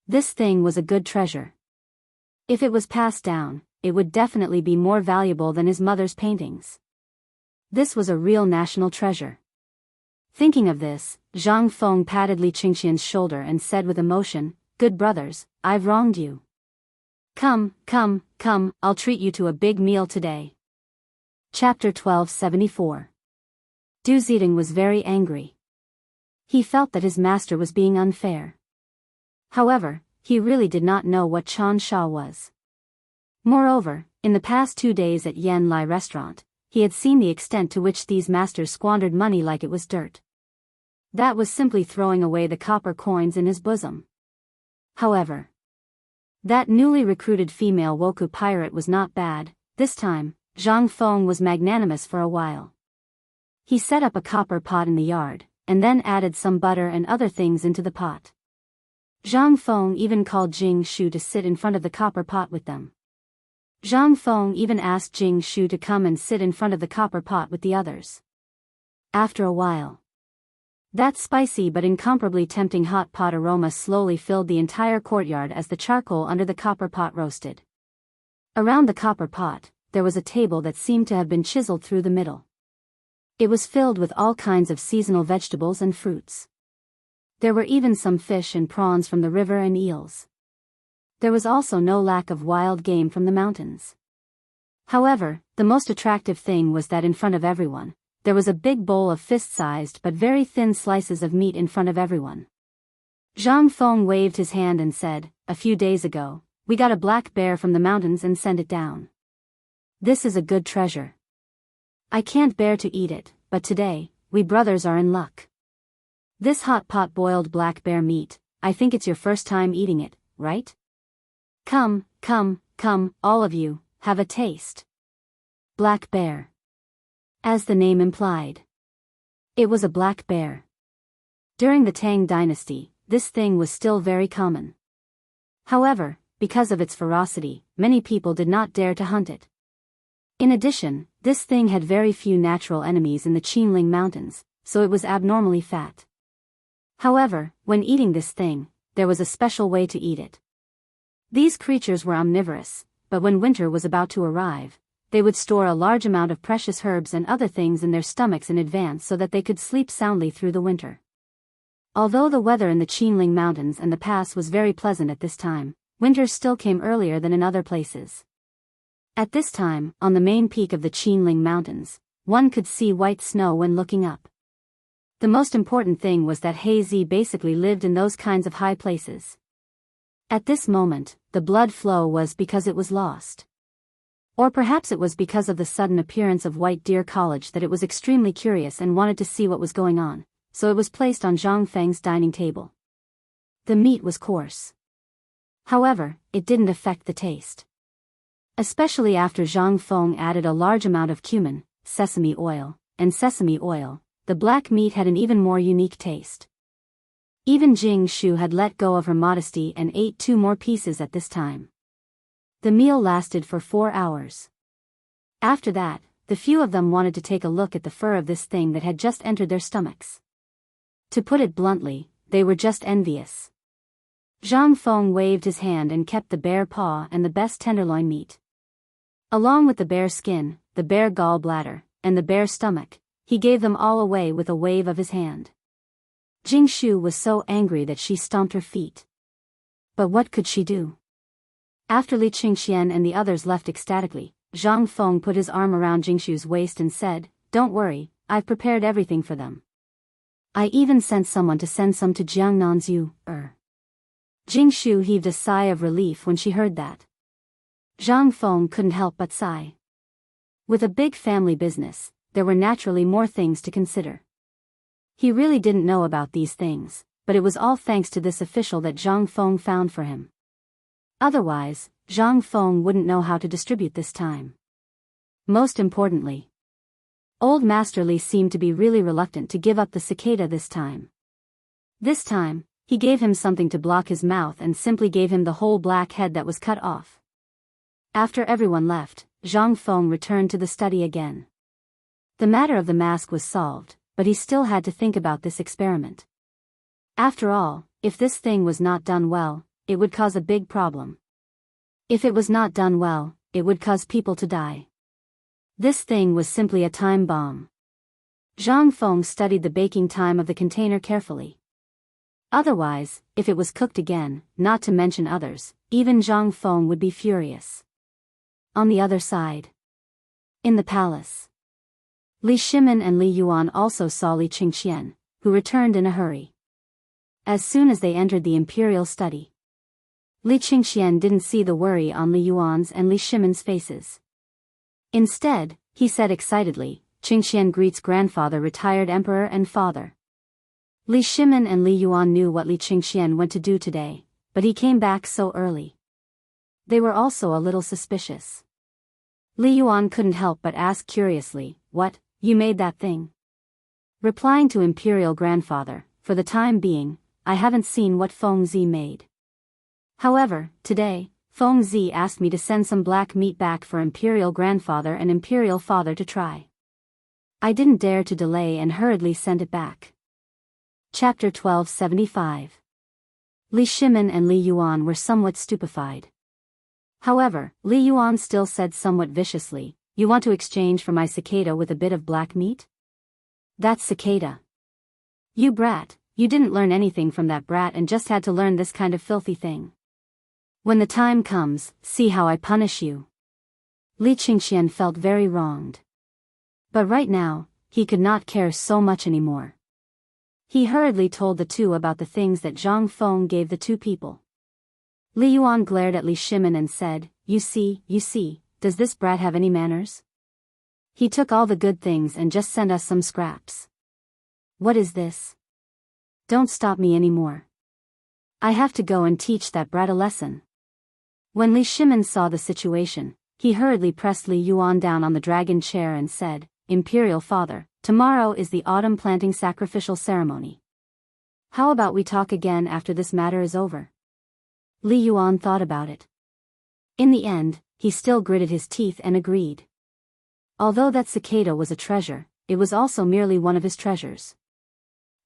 This thing was a good treasure. If it was passed down, it would definitely be more valuable than his mother's paintings. This was a real national treasure. Thinking of this, Zhang Feng patted Li Qingxian's shoulder and said with emotion, Good brothers, I've wronged you. Come, I'll treat you to a big meal today. Chapter 1274. Du Zidong was very angry. He felt that his master was being unfair. However, he really did not know what Chan Sha was. Moreover, in the past 2 days at Yen Lai restaurant, he had seen the extent to which these masters squandered money like it was dirt. That was simply throwing away the copper coins in his bosom. However, That newly recruited female Woku pirate was not bad. This time, Zhang Feng was magnanimous for a while. He set up a copper pot in the yard, and then added some butter and other things into the pot. Zhang Feng even called Jing Shu to sit in front of the copper pot with them. Zhang Feng even asked Jing Shu to come and sit in front of the copper pot with the others. After a while, that spicy but incomparably tempting hot pot aroma slowly filled the entire courtyard as the charcoal under the copper pot roasted. Around the copper pot, there was a table that seemed to have been chiseled through the middle. It was filled with all kinds of seasonal vegetables and fruits. There were even some fish and prawns from the river and eels. There was also no lack of wild game from the mountains. However, the most attractive thing was that in front of everyone, there was a big bowl of fist-sized but very thin slices of meat in front of everyone. Zhang Feng waved his hand and said, "A few days ago, we got a black bear from the mountains and sent it down. This is a good treasure. I can't bear to eat it, but today, we brothers are in luck. This hot pot boiled black bear meat, I think it's your first time eating it, right? Come, all of you, have a taste." Black bear. As the name implied, it was a black bear. During the Tang dynasty, this thing was still very common. However, because of its ferocity, many people did not dare to hunt it. In addition, this thing had very few natural enemies in the Qinling Mountains, so it was abnormally fat. However, when eating this thing, there was a special way to eat it. These creatures were omnivorous, but when winter was about to arrive, they would store a large amount of precious herbs and other things in their stomachs in advance so that they could sleep soundly through the winter. Although the weather in the Qinling Mountains and the pass was very pleasant at this time, winter still came earlier than in other places. At this time, on the main peak of the Qinling Mountains, one could see white snow when looking up. The most important thing was that Hazy basically lived in those kinds of high places. At this moment, the blood flow was because it was lost. Or perhaps it was because of the sudden appearance of White Deer College that it was extremely curious and wanted to see what was going on, so it was placed on Zhang Feng's dining table. The meat was coarse. However, it didn't affect the taste. Especially after Zhang Feng added a large amount of cumin, sesame oil, the black meat had an even more unique taste. Even Jing Shu had let go of her modesty and ate 2 more pieces at this time. The meal lasted for 4 hours. After that, the few of them wanted to take a look at the fur of this thing that had just entered their stomachs. To put it bluntly, they were just envious. Zhang Feng waved his hand and kept the bear paw and the best tenderloin meat. Along with the bear skin, the bear gallbladder, and the bear stomach, he gave them all away with a wave of his hand. Jing Shu was so angry that she stomped her feet. But what could she do? After Li Qingxian and the others left ecstatically, Zhang Feng put his arm around Jing Shu's waist and said, "Don't worry, I've prepared everything for them. I even sent someone to send some to Jiangnan's Yu. Jing Shu heaved a sigh of relief when she heard that. Zhang Feng couldn't help but sigh. With a big family business, there were naturally more things to consider. He really didn't know about these things, but it was all thanks to this official that Zhang Feng found for him. Otherwise, Zhang Feng wouldn't know how to distribute this time. Most importantly, Old Master Li seemed to be really reluctant to give up the cicada this time. This time, he gave him something to block his mouth and simply gave him the whole black head that was cut off. After everyone left, Zhang Feng returned to the study again. The matter of the mask was solved, but he still had to think about this experiment. After all, if this thing was not done well, it would cause a big problem. If it was not done well, it would cause people to die. This thing was simply a time bomb. Zhang Feng studied the baking time of the container carefully. Otherwise, if it was cooked again, not to mention others, even Zhang Feng would be furious. On the other side, in the palace, Li Shimin and Li Yuan also saw Li Qingxian, who returned in a hurry. As soon as they entered the imperial study, Li Qingxian didn't see the worry on Li Yuan's and Li Shimin's faces. Instead, he said excitedly, "Qingxian greets grandfather, retired emperor and father." Li Shimin and Li Yuan knew what Li Qingxian went to do today, but he came back so early. They were also a little suspicious. Li Yuan couldn't help but ask curiously, "What, you made that thing?" Replying to Imperial Grandfather, "For the time being, I haven't seen what Feng Zi made. However, today, Feng Zi asked me to send some black meat back for Imperial Grandfather and Imperial Father to try. I didn't dare to delay and hurriedly sent it back." Chapter 1275. Li Shimin and Li Yuan were somewhat stupefied. However, Li Yuan still said somewhat viciously, "You want to exchange for my cicada with a bit of black meat? That's cicada. You brat, you didn't learn anything from that brat and just had to learn this kind of filthy thing. When the time comes, see how I punish you." Li Qingxian felt very wronged. But right now, he could not care so much anymore. He hurriedly told the two about the things that Zhang Feng gave the two people. Li Yuan glared at Li Shimin and said, you see, does this brat have any manners? He took all the good things and just sent us some scraps. What is this? Don't stop me anymore. I have to go and teach that brat a lesson." When Li Shimin saw the situation, he hurriedly pressed Li Yuan down on the dragon chair and said, "Imperial Father, tomorrow is the autumn planting sacrificial ceremony. How about we talk again after this matter is over?" Li Yuan thought about it. In the end, he still gritted his teeth and agreed. Although that cicada was a treasure, it was also merely one of his treasures.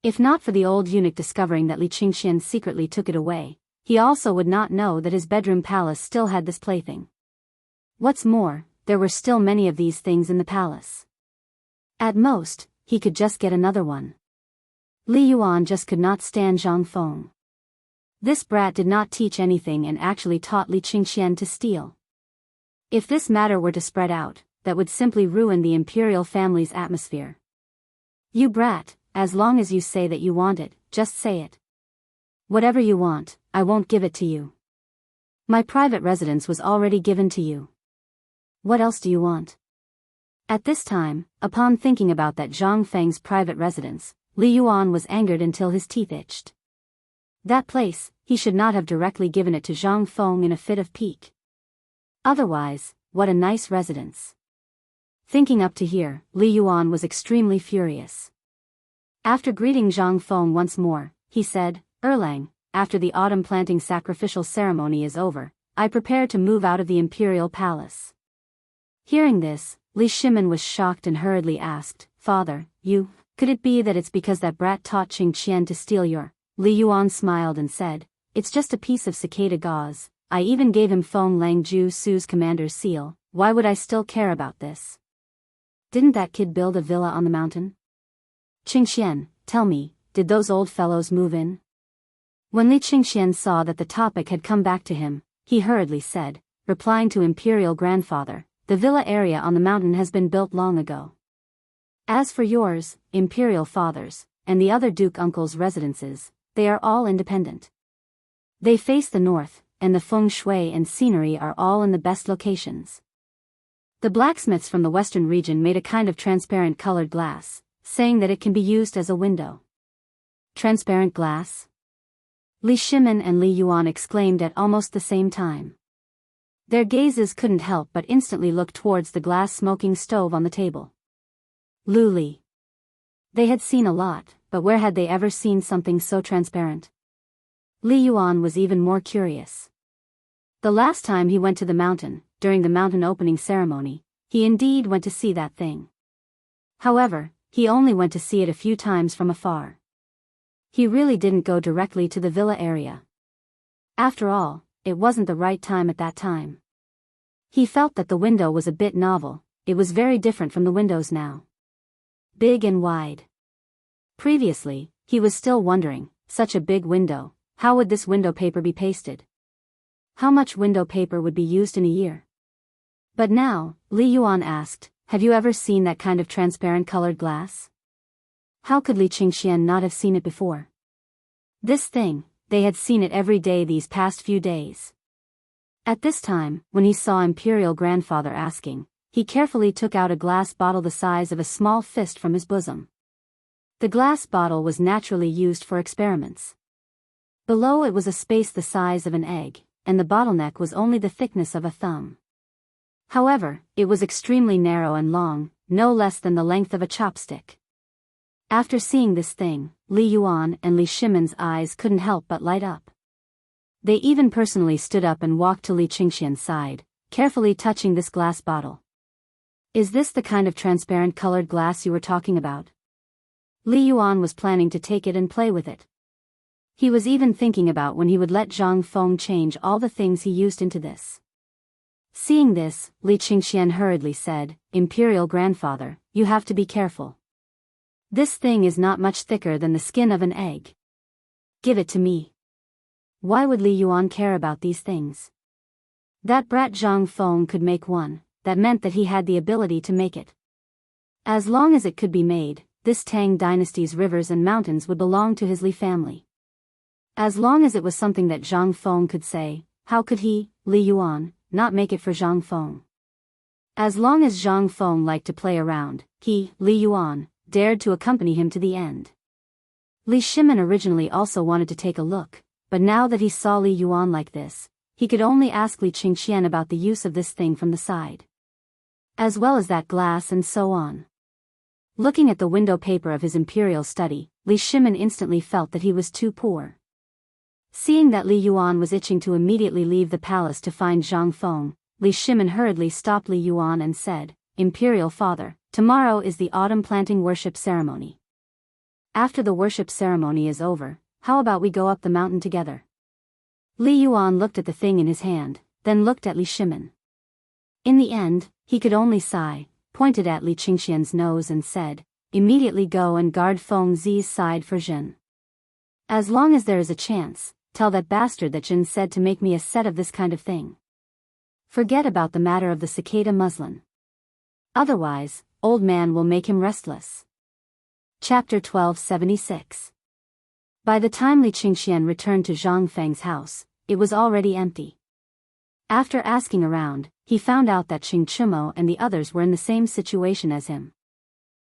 If not for the old eunuch discovering that Li Qingxian secretly took it away, he also would not know that his bedroom palace still had this plaything. What's more, there were still many of these things in the palace. At most, he could just get another one. Li Yuan just could not stand Zhang Feng. This brat did not teach anything and actually taught Li Qingxian to steal. If this matter were to spread out, that would simply ruin the imperial family's atmosphere. "You brat, as long as you say that you want it, just say it. Whatever you want, I won't give it to you. My private residence was already given to you. What else do you want?" At this time, upon thinking about that Zhang Feng's private residence, Li Yuan was angered until his teeth itched. That place, he should not have directly given it to Zhang Feng in a fit of pique. Otherwise, what a nice residence. Thinking up to here, Li Yuan was extremely furious. After greeting Zhang Feng once more, he said, "Erlang, after the autumn planting sacrificial ceremony is over, I prepare to move out of the imperial palace." Hearing this, Li Shimin was shocked and hurriedly asked, "Father, could it be that it's because that brat taught Qingxian to steal your?" Li Yuan smiled and said, "It's just a piece of cicada gauze. I even gave him Feng Langju Su's commander's seal. Why would I still care about this? Didn't that kid build a villa on the mountain? Qingxian, tell me, did those old fellows move in?" When Li Qingxian saw that the topic had come back to him, he hurriedly said, replying to Imperial Grandfather, "The villa area on the mountain has been built long ago. As for yours, Imperial Fathers, and the other Duke Uncle's residences, they are all independent. They face the north, and the feng shui and scenery are all in the best locations." The blacksmiths from the western region made a kind of transparent colored glass, saying that it can be used as a window. Transparent glass? Li Shimin and Li Yuan exclaimed at almost the same time. Their gazes couldn't help but instantly look towards the glass smoking stove on the table. Luli. They had seen a lot, but where had they ever seen something so transparent? Li Yuan was even more curious. The last time he went to the mountain, during the mountain opening ceremony, he indeed went to see that thing. However, he only went to see it a few times from afar. He really didn't go directly to the villa area. After all, it wasn't the right time at that time. He felt that the window was a bit novel. It was very different from the windows now. Big and wide. Previously, he was still wondering, such a big window, how would this window paper be pasted? How much window paper would be used in a year? But now, Li Yuan asked, "Have you ever seen that kind of transparent colored glass?" How could Li Qingxian not have seen it before? This thing, they had seen it every day these past few days. At this time, when he saw Imperial Grandfather asking, he carefully took out a glass bottle the size of a small fist from his bosom. The glass bottle was naturally used for experiments. Below it was a space the size of an egg, and the bottleneck was only the thickness of a thumb. However, it was extremely narrow and long, no less than the length of a chopstick. After seeing this thing, Li Yuan and Li Shimen's eyes couldn't help but light up. They even personally stood up and walked to Li Qingxian's side, carefully touching this glass bottle. Is this the kind of transparent colored glass you were talking about? Li Yuan was planning to take it and play with it. He was even thinking about when he would let Zhang Feng change all the things he used into this. Seeing this, Li Qingxian hurriedly said, "Imperial grandfather, you have to be careful. This thing is not much thicker than the skin of an egg. Give it to me." Why would Li Yuan care about these things? That brat Zhang Feng could make one, that meant that he had the ability to make it. As long as it could be made, this Tang dynasty's rivers and mountains would belong to his Li family. As long as it was something that Zhang Feng could say, how could he, Li Yuan, not make it for Zhang Feng? As long as Zhang Feng liked to play around, he, Li Yuan, dared to accompany him to the end. Li Shimen originally also wanted to take a look, but now that he saw Li Yuan like this, he could only ask Li Qingxian about the use of this thing from the side. As well as that glass and so on. Looking at the window paper of his imperial study, Li Shimen instantly felt that he was too poor. Seeing that Li Yuan was itching to immediately leave the palace to find Zhang Feng, Li Shimen hurriedly stopped Li Yuan and said, "Imperial father, tomorrow is the autumn planting worship ceremony. After the worship ceremony is over, how about we go up the mountain together?" Li Yuan looked at the thing in his hand, then looked at Li Shimen. In the end, he could only sigh, pointed at Li Qingxian's nose and said, "Immediately go and guard Feng Zi's side for Jin. As long as there is a chance, tell that bastard that Jin said to make me a set of this kind of thing. Forget about the matter of the cicada muslin. Otherwise, old man will make him restless." Chapter 1276. By the time Li Qingxian returned to Zhang Feng's house, it was already empty. After asking around, he found out that Qing Chimo and the others were in the same situation as him.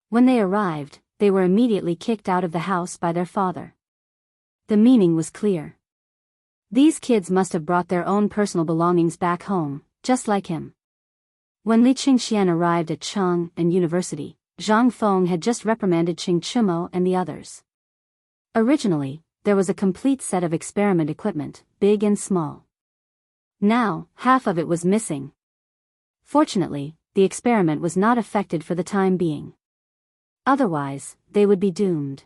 When they arrived, they were immediately kicked out of the house by their father. The meaning was clear. These kids must have brought their own personal belongings back home, just like him. When Li Qingxian arrived at Chang'an University, Zhang Feng had just reprimanded Qing Chimo and the others. Originally, there was a complete set of experiment equipment, big and small. Now, half of it was missing. Fortunately, the experiment was not affected for the time being. Otherwise, they would be doomed.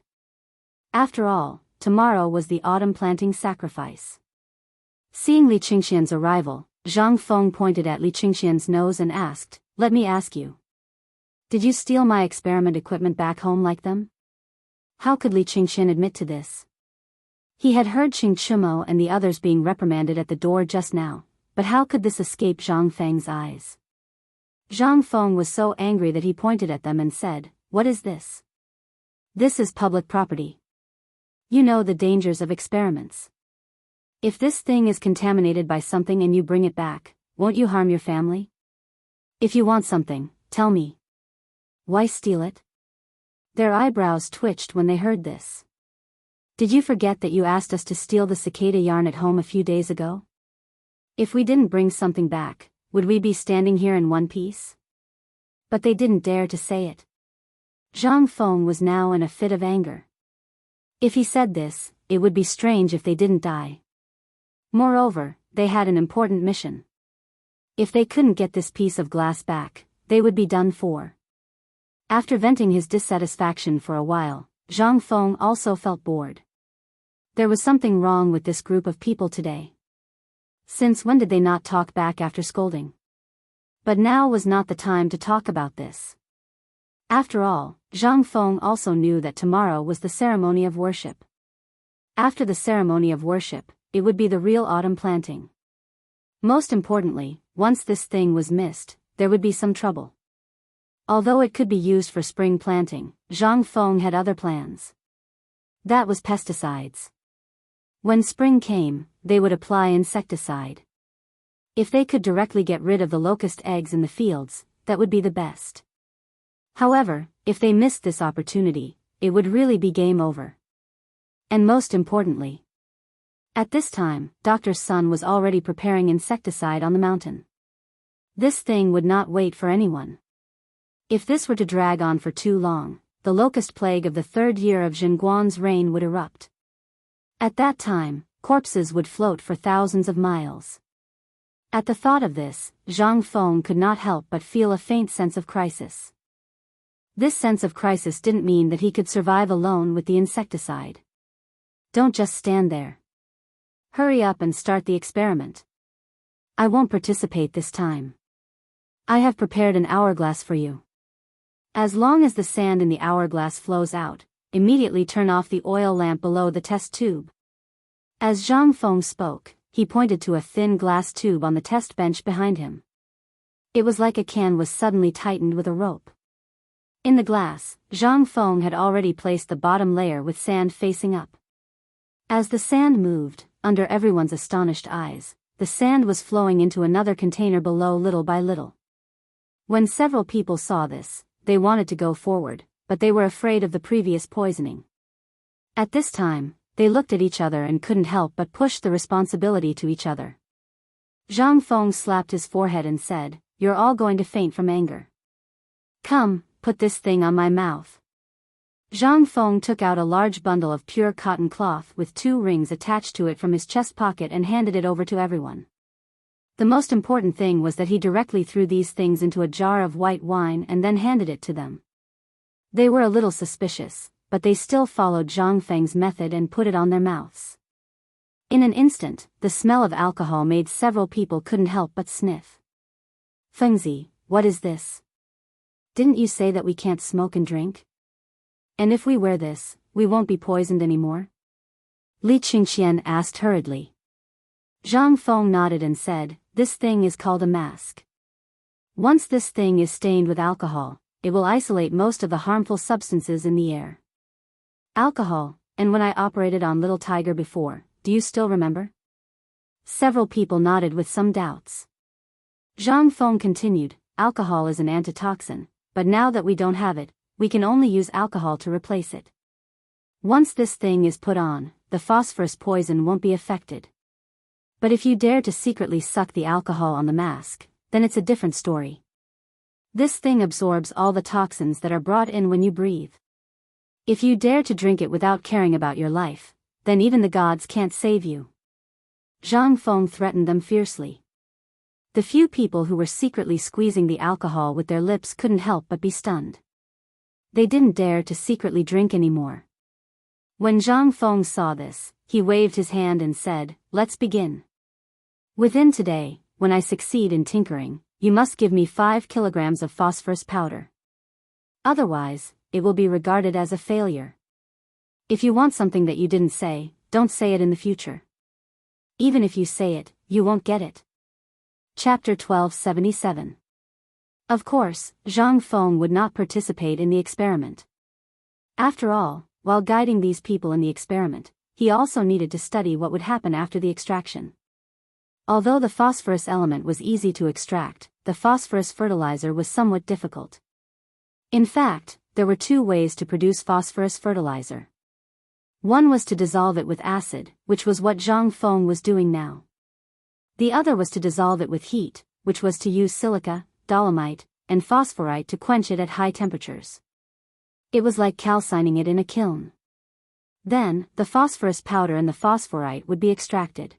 After all, tomorrow was the autumn planting sacrifice. Seeing Li Qingxian's arrival, Zhang Feng pointed at Li Qingxian's nose and asked, "Let me ask you. Did you steal my experiment equipment back home like them?" How could Li Qingxian admit to this? He had heard Qing Chimo and the others being reprimanded at the door just now, but how could this escape Zhang Feng's eyes? Zhang Feng was so angry that he pointed at them and said, "What is this? This is public property. You know the dangers of experiments. If this thing is contaminated by something and you bring it back, won't you harm your family? If you want something, tell me. Why steal it?" Their eyebrows twitched when they heard this. "Did you forget that you asked us to steal the cicada yarn at home a few days ago? If we didn't bring something back, would we be standing here in one piece?" But they didn't dare to say it. Zhang Feng was now in a fit of anger. If he said this, it would be strange if they didn't die. Moreover, they had an important mission. If they couldn't get this piece of glass back, they would be done for. After venting his dissatisfaction for a while, Zhang Feng also felt bored. There was something wrong with this group of people today. Since when did they not talk back after scolding? But now was not the time to talk about this. After all, Zhang Feng also knew that tomorrow was the ceremony of worship. After the ceremony of worship, it would be the real autumn planting. Most importantly, once this thing was missed, there would be some trouble. Although it could be used for spring planting, Zhang Feng had other plans. That was pesticides. When spring came, they would apply insecticide. If they could directly get rid of the locust eggs in the fields, that would be the best. However, if they missed this opportunity, it would really be game over. And most importantly, At this time, Dr. Sun was already preparing insecticide on the mountain. This thing would not wait for anyone. If this were to drag on for too long, the locust plague of the third year of Zhenguan's reign would erupt. At that time, corpses would float for thousands of miles. At the thought of this, Zhang Feng could not help but feel a faint sense of crisis. This sense of crisis didn't mean that he could survive alone with the insecticide. Don't just stand there. Hurry up and start the experiment. I won't participate this time. I have prepared an hourglass for you. As long as the sand in the hourglass flows out, immediately turn off the oil lamp below the test tube. As Zhang Feng spoke, he pointed to a thin glass tube on the test bench behind him. It was like a can was suddenly tightened with a rope. In the glass, Zhang Feng had already placed the bottom layer with sand facing up. As the sand moved, under everyone's astonished eyes, the sand was flowing into another container below little by little. When several people saw this, they wanted to go forward, but they were afraid of the previous poisoning. At this time, they looked at each other and couldn't help but push the responsibility to each other. Zhang Feng slapped his forehead and said, "You're all going to faint from anger. Come, put this thing on my mouth." Zhang Feng took out a large bundle of pure cotton cloth with 2 rings attached to it from his chest pocket and handed it over to everyone. The most important thing was that he directly threw these things into a jar of white wine and then handed it to them. They were a little suspicious, but they still followed Zhang Feng's method and put it on their mouths. In an instant, the smell of alcohol made several people couldn't help but sniff. "Fengzi, what is this? Didn't you say that we can't smoke and drink? And if we wear this, we won't be poisoned anymore?" Li Qingqian asked hurriedly. Zhang Feng nodded and said, "This thing is called a mask. Once this thing is stained with alcohol, it will isolate most of the harmful substances in the air. Alcohol, and when I operated on Little Tiger before, do you still remember?" Several people nodded with some doubts. Zhang Feng continued, "Alcohol is an antitoxin, but now that we don't have it, we can only use alcohol to replace it. Once this thing is put on, the phosphorus poison won't be affected. But if you dare to secretly suck the alcohol on the mask, then it's a different story. This thing absorbs all the toxins that are brought in when you breathe. If you dare to drink it without caring about your life, then even the gods can't save you." Zhang Feng threatened them fiercely. The few people who were secretly squeezing the alcohol with their lips couldn't help but be stunned. They didn't dare to secretly drink anymore. When Zhang Feng saw this, he waved his hand and said, "Let's begin. Within today, when I succeed in tinkering, you must give me 5 kilograms of phosphorus powder. Otherwise, it will be regarded as a failure. If you want something that you didn't say, don't say it in the future. Even if you say it, you won't get it." Chapter 1277. Of course, Zhang Feng would not participate in the experiment. After all, while guiding these people in the experiment, he also needed to study what would happen after the extraction. Although the phosphorus element was easy to extract, the phosphorus fertilizer was somewhat difficult. In fact, there were 2 ways to produce phosphorus fertilizer. One was to dissolve it with acid, which was what Zhang Feng was doing now. The other was to dissolve it with heat, which was to use silica, dolomite, and phosphorite to quench it at high temperatures. It was like calcining it in a kiln. Then, the phosphorus powder and the phosphorite would be extracted.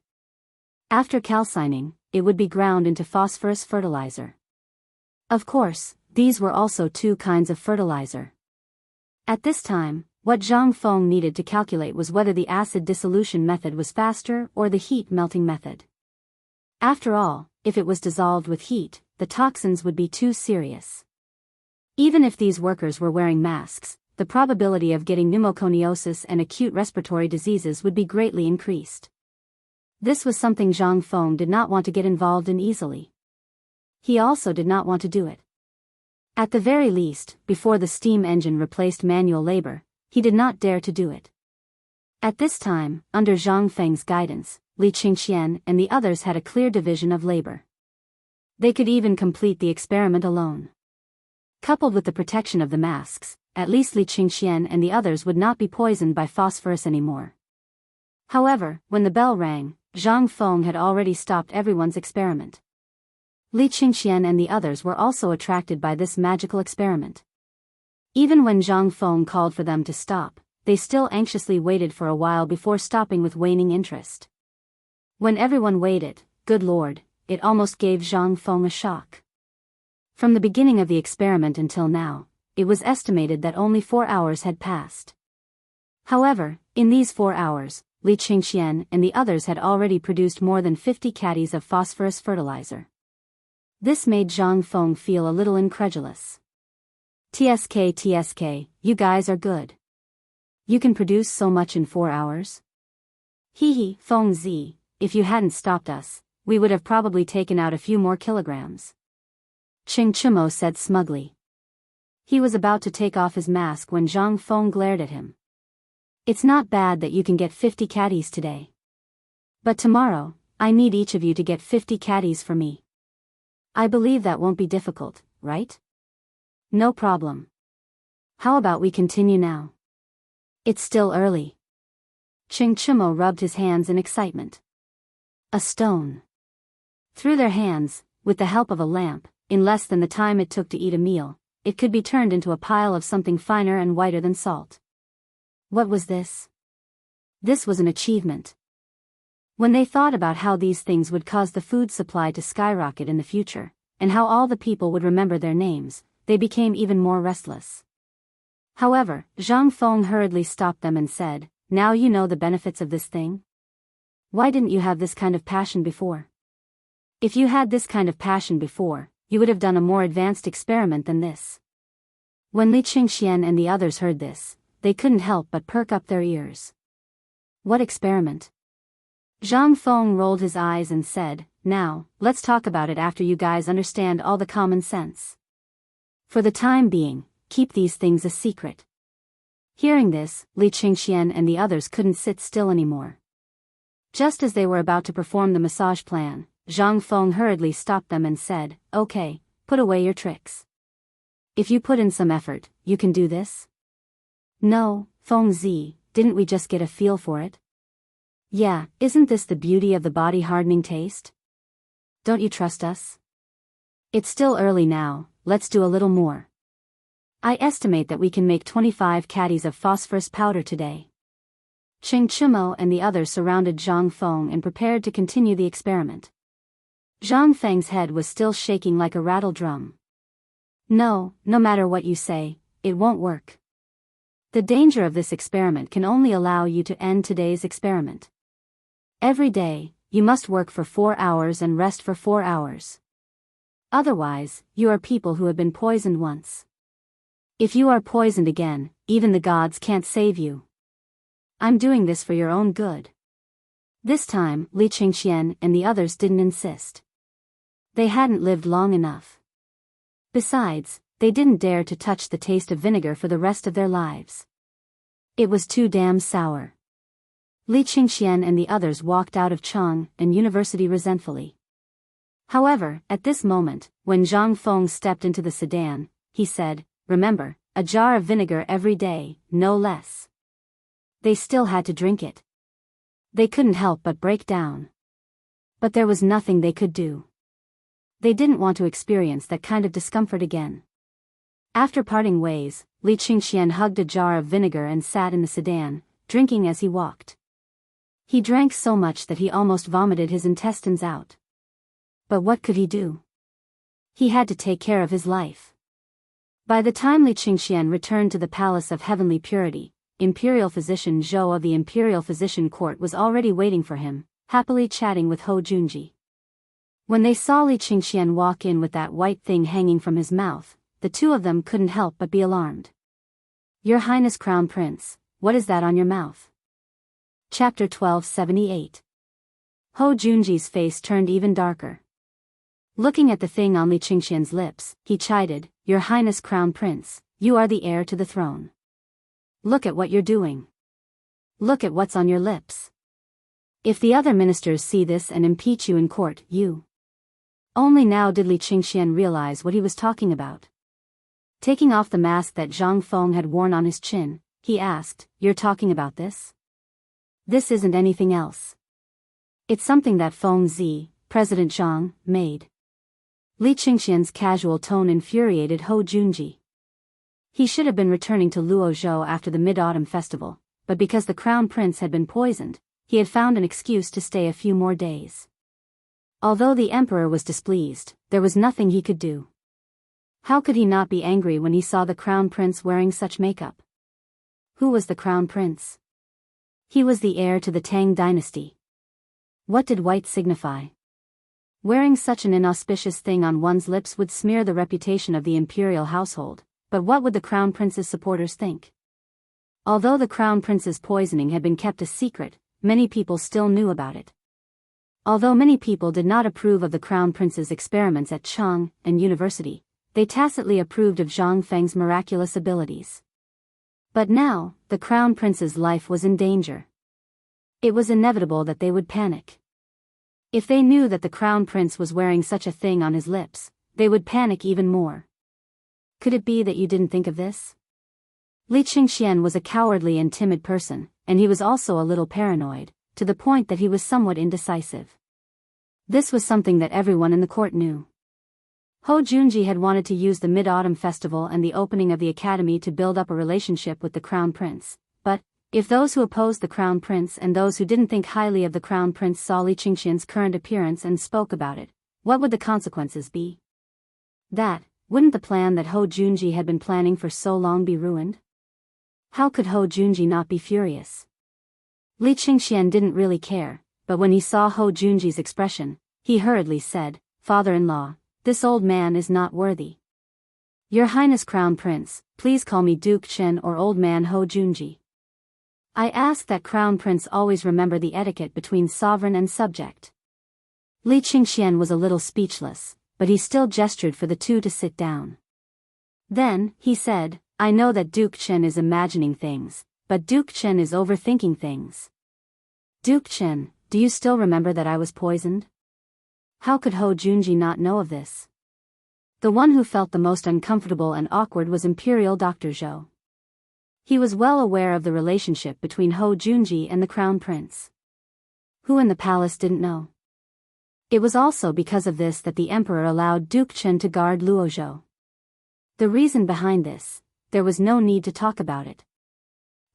After calcining, it would be ground into phosphorus fertilizer. Of course, these were also 2 kinds of fertilizer. At this time, what Zhang Feng needed to calculate was whether the acid dissolution method was faster or the heat melting method. After all, if it was dissolved with heat, the toxins would be too serious. Even if these workers were wearing masks, the probability of getting pneumoconiosis and acute respiratory diseases would be greatly increased. This was something Zhang Feng did not want to get involved in easily. He also did not want to do it. At the very least, before the steam engine replaced manual labor, he did not dare to do it. At this time, under Zhang Feng's guidance, Li Qingqian and the others had a clear division of labor. They could even complete the experiment alone. Coupled with the protection of the masks, at least Li Qingqian and the others would not be poisoned by phosphorus anymore. However, when the bell rang, Zhang Feng had already stopped everyone's experiment. Li Qingxian and the others were also attracted by this magical experiment. Even when Zhang Feng called for them to stop, they still anxiously waited for a while before stopping with waning interest. When everyone waited, good lord, it almost gave Zhang Feng a shock. From the beginning of the experiment until now, it was estimated that only 4 hours had passed. However, in these 4 hours, Li Qingxian and the others had already produced more than 50 caddies of phosphorus fertilizer. This made Zhang Feng feel a little incredulous. TSK, you guys are good. You can produce so much in 4 hours? Hee, Feng Zi, if you hadn't stopped us, we would have probably taken out a few more kilograms. Ching Chimo said smugly. He was about to take off his mask when Zhang Feng glared at him. It's not bad that you can get 50 caddies today. But tomorrow, I need each of you to get 50 caddies for me. I believe that won't be difficult, right? No problem. How about we continue now? It's still early. Ching Chimo rubbed his hands in excitement. A stone. Through their hands, with the help of a lamp, in less than the time it took to eat a meal, it could be turned into a pile of something finer and whiter than salt. What was this? This was an achievement. When they thought about how these things would cause the food supply to skyrocket in the future, and how all the people would remember their names, they became even more restless. However, Zhang Feng hurriedly stopped them and said, "Now you know the benefits of this thing? Why didn't you have this kind of passion before? If you had this kind of passion before, you would have done a more advanced experiment than this." When Li Qingxian and the others heard this, they couldn't help but perk up their ears. What experiment? Zhang Feng rolled his eyes and said, "Now, let's talk about it after you guys understand all the common sense. For the time being, keep these things a secret." Hearing this, Li Qingxian and the others couldn't sit still anymore. Just as they were about to perform the massage plan, Zhang Feng hurriedly stopped them and said, "Okay, put away your tricks. If you put in some effort, you can do this?" "No, Feng Zi, didn't we just get a feel for it?" "Yeah, isn't this the beauty of the body-hardening taste? Don't you trust us? It's still early now, let's do a little more. I estimate that we can make 25 caddies of phosphorus powder today." Ching Chimo and the others surrounded Zhang Feng and prepared to continue the experiment. Zhang Feng's head was still shaking like a rattle drum. No matter what you say, it won't work. The danger of this experiment can only allow you to end today's experiment. Every day, you must work for 4 hours and rest for 4 hours. Otherwise, you are people who have been poisoned once. If you are poisoned again, even the gods can't save you. I'm doing this for your own good. This time, Li Qingxian and the others didn't insist. They hadn't lived long enough. Besides, they didn't dare to touch the taste of vinegar for the rest of their lives. It was too damn sour. Li Qingxian and the others walked out of Chang'an University resentfully. However, at this moment, when Zhang Feng stepped into the sedan, he said, "Remember, a jar of vinegar every day, no less." They still had to drink it. They couldn't help but break down. But there was nothing they could do. They didn't want to experience that kind of discomfort again. After parting ways, Li Qingxian hugged a jar of vinegar and sat in the sedan, drinking as he walked. He drank so much that he almost vomited his intestines out. But what could he do? He had to take care of his life. By the time Li Qingxian returned to the Palace of Heavenly Purity, Imperial Physician Zhou of the Imperial Physician Court was already waiting for him, happily chatting with Hou Junji. When they saw Li Qingxian walk in with that white thing hanging from his mouth, the two of them couldn't help but be alarmed. "Your Highness Crown Prince, what is that on your mouth?" Chapter 1278. Hou Junji's face turned even darker. Looking at the thing on Li Qingxian's lips, he chided, "Your Highness Crown Prince, you are the heir to the throne. Look at what you're doing. Look at what's on your lips. If the other ministers see this and impeach you in court, you..." Only now did Li Qingxian realize what he was talking about. Taking off the mask that Zhang Feng had worn on his chin, he asked, "You're talking about this?" This isn't anything else. It's something that Feng Zi, President Zhang, made. Li Qingxian's casual tone infuriated Hou Junji. He should have been returning to Luozhou after the Mid-Autumn Festival, but because the Crown Prince had been poisoned, he had found an excuse to stay a few more days. Although the Emperor was displeased, there was nothing he could do. How could he not be angry when he saw the Crown Prince wearing such makeup? Who was the Crown Prince? He was the heir to the Tang dynasty. What did white signify? Wearing such an inauspicious thing on one's lips would smear the reputation of the imperial household, but what would the Crown Prince's supporters think? Although the Crown Prince's poisoning had been kept a secret, many people still knew about it. Although many people did not approve of the Crown Prince's experiments at Chang'an University, they tacitly approved of Zhang Feng's miraculous abilities. But now, the Crown Prince's life was in danger. It was inevitable that they would panic. If they knew that the Crown Prince was wearing such a thing on his lips, they would panic even more. Could it be that you didn't think of this? Li Qingxian was a cowardly and timid person, and he was also a little paranoid, to the point that he was somewhat indecisive. This was something that everyone in the court knew. Hou Junji had wanted to use the Mid-Autumn Festival and the opening of the academy to build up a relationship with the Crown Prince, but, if those who opposed the Crown Prince and those who didn't think highly of the Crown Prince saw Li Qingxian's current appearance and spoke about it, what would the consequences be? Wouldn't the plan that Hou Junji had been planning for so long be ruined? How could Hou Junji not be furious? Li Qingxian didn't really care, but when he saw Hou Junji's expression, he hurriedly said, "Father-in-law, this old man is not worthy. Your Highness Crown Prince, please call me Duke Chen or Old Man Hou Junji. I ask that Crown Prince always remember the etiquette between sovereign and subject." Li Qingxian was a little speechless, but he still gestured for the two to sit down. Then, he said, "I know that Duke Chen is imagining things, but Duke Chen is overthinking things. Duke Chen, do you still remember that I was poisoned?" How could Hou Junji not know of this? The one who felt the most uncomfortable and awkward was Imperial Dr. Zhou. He was well aware of the relationship between Hou Junji and the Crown Prince. Who in the palace didn't know? It was also because of this that the Emperor allowed Duke Chen to guard Luozhou. The reason behind this, there was no need to talk about it.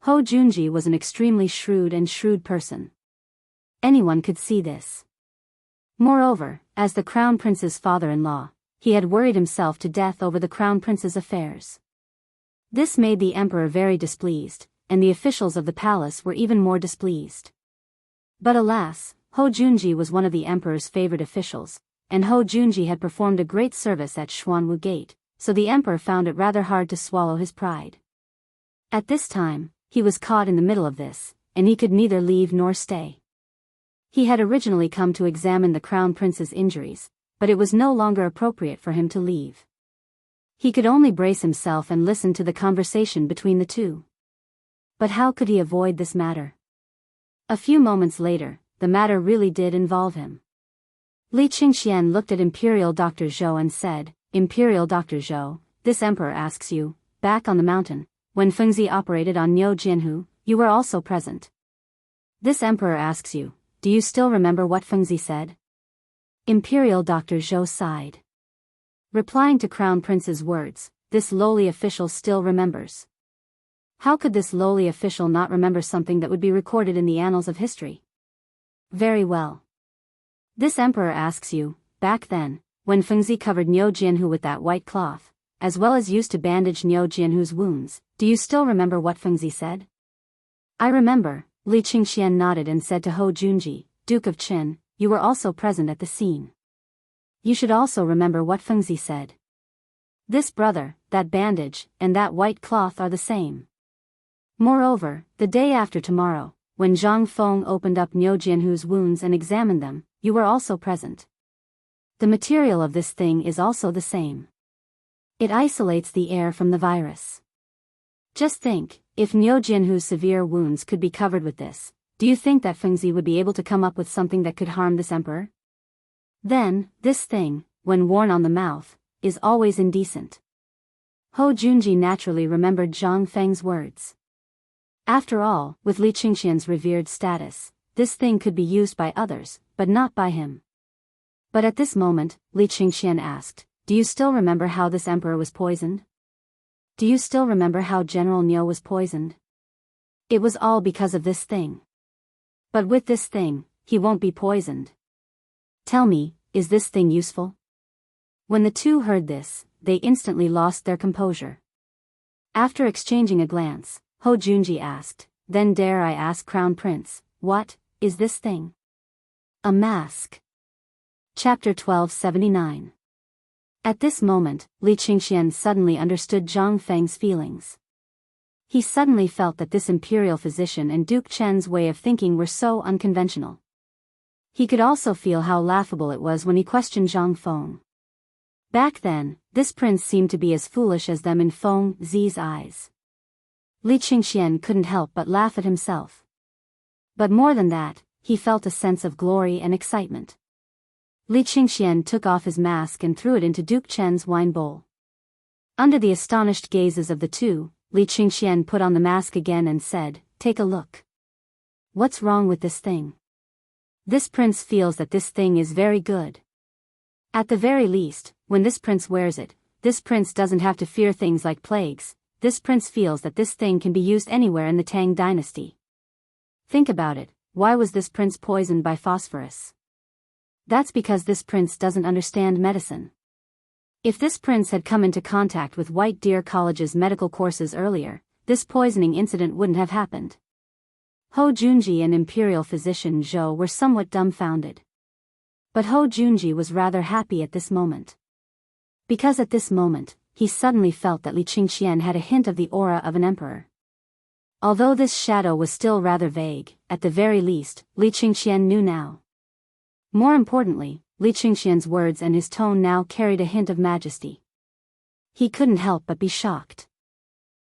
Hou Junji was an extremely shrewd person. Anyone could see this. Moreover, as the Crown Prince's father-in-law, he had worried himself to death over the Crown Prince's affairs. This made the Emperor very displeased, and the officials of the palace were even more displeased. But alas, Hou Junji was one of the Emperor's favorite officials, and Hou Junji had performed a great service at Xuanwu Gate, so the Emperor found it rather hard to swallow his pride. At this time, he was caught in the middle of this, and he could neither leave nor stay. He had originally come to examine the Crown Prince's injuries, but it was no longer appropriate for him to leave. He could only brace himself and listen to the conversation between the two. But how could he avoid this matter? A few moments later, the matter really did involve him. Li Qingxian looked at Imperial Dr. Zhou and said, "Imperial Dr. Zhou, this Emperor asks you, back on the mountain, when Feng Zi operated on Niu Jianhu, you were also present. This Emperor asks you, do you still remember what Feng Zi said?" Imperial Dr. Zhou sighed. Replying to Crown Prince's words, this lowly official still remembers. How could this lowly official not remember something that would be recorded in the annals of history? Very well. This Emperor asks you, back then, when Feng Zi covered Niu Jianhu with that white cloth, as well as used to bandage Niu Jianhu's wounds, do you still remember what Feng Zi said? I remember. Li Qingxian nodded and said to Hou Junji, "Duke of Qin, you were also present at the scene. You should also remember what Feng Zi said. This brother, that bandage, and that white cloth are the same. Moreover, the day after tomorrow, when Zhang Feng opened up Niu Jianhu's wounds and examined them, you were also present. The material of this thing is also the same. It isolates the air from the virus. Just think, if Niu Jianhu's severe wounds could be covered with this, do you think that Feng Zi would be able to come up with something that could harm this emperor? Then, this thing, when worn on the mouth, is always indecent." Hou Junji naturally remembered Zhang Feng's words. After all, with Li Qingxian's revered status, this thing could be used by others, but not by him. But at this moment, Li Qingxian asked, "Do you still remember how this emperor was poisoned? Do you still remember how General Niu was poisoned? It was all because of this thing. But with this thing, he won't be poisoned. Tell me, is this thing useful?" When the two heard this, they instantly lost their composure. After exchanging a glance, Hou Junji asked, "Then dare I ask, Crown Prince, what is this thing?" A mask. Chapter 1279. At this moment, Li Qingxian suddenly understood Zhang Feng's feelings. He suddenly felt that this imperial physician and Duke Chen's way of thinking were so unconventional. He could also feel how laughable it was when he questioned Zhang Feng. Back then, this prince seemed to be as foolish as them in Feng Zi's eyes. Li Qingxian couldn't help but laugh at himself. But more than that, he felt a sense of glory and excitement. Li Qingxian took off his mask and threw it into Duke Chen's wine bowl. Under the astonished gazes of the two, Li Qingxian put on the mask again and said, "Take a look. What's wrong with this thing? This prince feels that this thing is very good. At the very least, when this prince wears it, this prince doesn't have to fear things like plagues. This prince feels that this thing can be used anywhere in the Tang dynasty. Think about it, why was this prince poisoned by phosphorus? That's because this prince doesn't understand medicine. If this prince had come into contact with White Deer College's medical courses earlier, this poisoning incident wouldn't have happened." Hou Junji and Imperial Physician Zhou were somewhat dumbfounded. But Hou Junji was rather happy at this moment. Because at this moment, he suddenly felt that Li Qingxian had a hint of the aura of an emperor. Although this shadow was still rather vague, at the very least, Li Qingxian knew now. More importantly, Li Qingxian's words and his tone now carried a hint of majesty. He couldn't help but be shocked.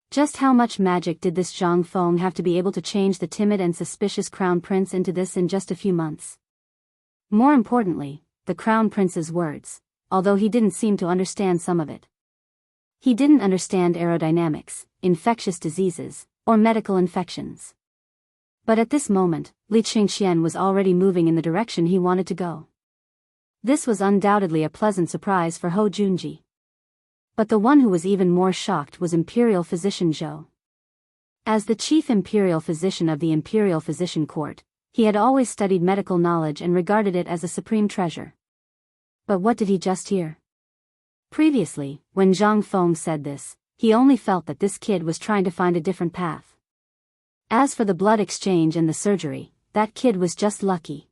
Just how much magic did this Zhang Feng have to be able to change the timid and suspicious crown prince into this in just a few months? More importantly, the crown prince's words, although he didn't seem to understand some of it. He didn't understand aerodynamics, infectious diseases, or medical infections. But at this moment, Li Qingxian was already moving in the direction he wanted to go. This was undoubtedly a pleasant surprise for Hou Junji. But the one who was even more shocked was Imperial Physician Zhou. As the chief imperial physician of the Imperial Physician Court, he had always studied medical knowledge and regarded it as a supreme treasure. But what did he just hear? Previously, when Zhang Feng said this, he only felt that this kid was trying to find a different path. As for the blood exchange and the surgery, that kid was just lucky.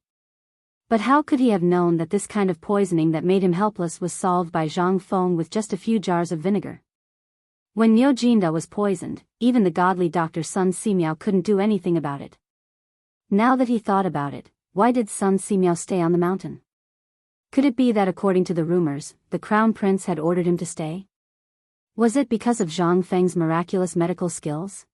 But how could he have known that this kind of poisoning that made him helpless was solved by Zhang Feng with just a few jars of vinegar? When Niu Jinda was poisoned, even the godly Dr. Sun Simiao couldn't do anything about it. Now that he thought about it, why did Sun Simiao stay on the mountain? Could it be that according to the rumors, the crown prince had ordered him to stay? Was it because of Zhang Feng's miraculous medical skills?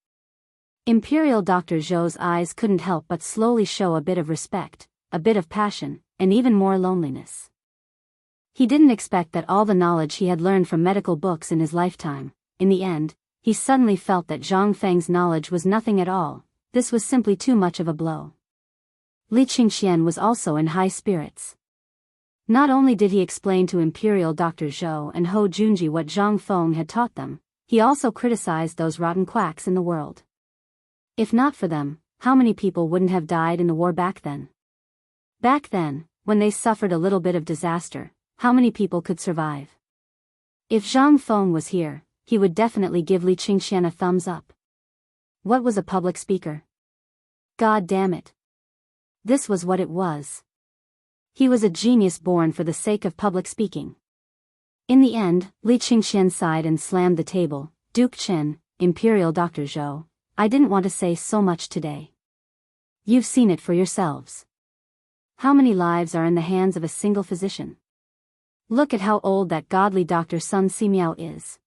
Imperial Dr. Zhou's eyes couldn't help but slowly show a bit of respect, a bit of passion, and even more loneliness. He didn't expect that all the knowledge he had learned from medical books in his lifetime. In the end, he suddenly felt that Zhang Feng's knowledge was nothing at all. This was simply too much of a blow. Li Qingxian was also in high spirits. Not only did he explain to Imperial Dr. Zhou and Hou Junji what Zhang Feng had taught them, he also criticized those rotten quacks in the world. If not for them, how many people wouldn't have died in the war back then? Back then, when they suffered a little bit of disaster, how many people could survive? If Zhang Feng was here, he would definitely give Li Qingxian a thumbs up. What was a public speaker? God damn it. This was what it was. He was a genius born for the sake of public speaking. In the end, Li Qingxian sighed and slammed the table. Duke Chen, Imperial Dr. Zhou, I didn't want to say so much today. You've seen it for yourselves. How many lives are in the hands of a single physician? Look at how old that godly Dr. Sun Simiao is.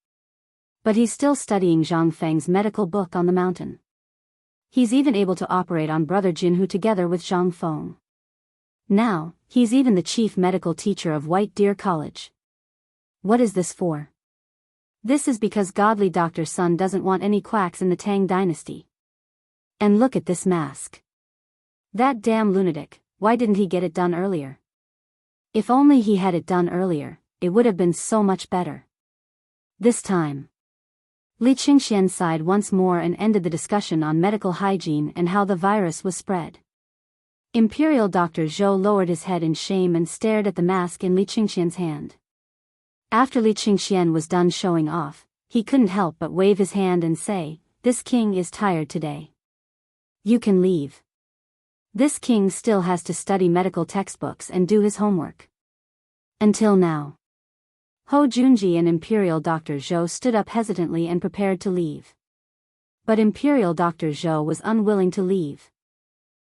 But he's still studying Zhang Feng's medical book on the mountain. He's even able to operate on Brother Jinhu together with Zhang Feng. Now, he's even the chief medical teacher of White Deer College. What is this for? This is because godly Dr. Sun doesn't want any quacks in the Tang dynasty. And look at this mask. That damn lunatic, why didn't he get it done earlier? If only he had it done earlier, it would have been so much better. This time. Li Qingxian sighed once more and ended the discussion on medical hygiene and how the virus was spread. Imperial Dr. Zhou lowered his head in shame and stared at the mask in Li Qingxian's hand. After Li Qingxian was done showing off, he couldn't help but wave his hand and say, "This king is tired today. You can leave." This king still has to study medical textbooks and do his homework. Until now. Ho Junji and Imperial Dr. Zhou stood up hesitantly and prepared to leave. But Imperial Dr. Zhou was unwilling to leave.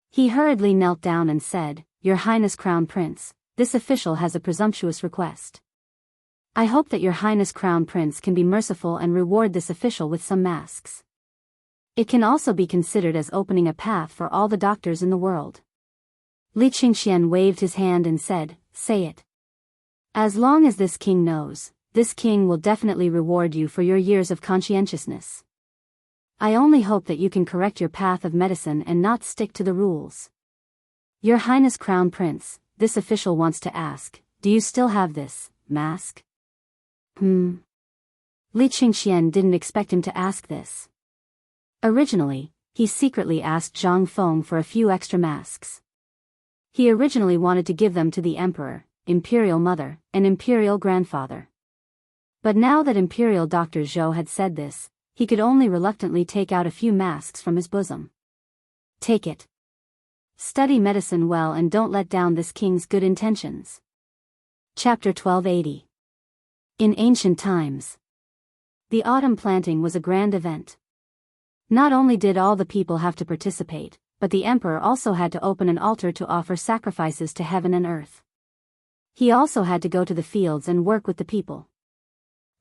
He hurriedly knelt down and said, "Your Highness Crown Prince, this official has a presumptuous request. I hope that Your Highness Crown Prince can be merciful and reward this official with some masks. It can also be considered as opening a path for all the doctors in the world." Li Qingxian waved his hand and said, "Say it. As long as this king knows, this king will definitely reward you for your years of conscientiousness. I only hope that you can correct your path of medicine and not stick to the rules. Your Highness Crown Prince, this official wants to ask, do you still have this mask?" Li Qingxian didn't expect him to ask this. Originally, he secretly asked Zhang Feng for a few extra masks. He originally wanted to give them to the Emperor, Imperial Mother, and Imperial Grandfather. But now that Imperial Dr. Zhou had said this, he could only reluctantly take out a few masks from his bosom. Take it. Study medicine well and don't let down this king's good intentions. Chapter 1280. In ancient times, the autumn planting was a grand event. Not only did all the people have to participate, but the emperor also had to open an altar to offer sacrifices to heaven and earth. He also had to go to the fields and work with the people.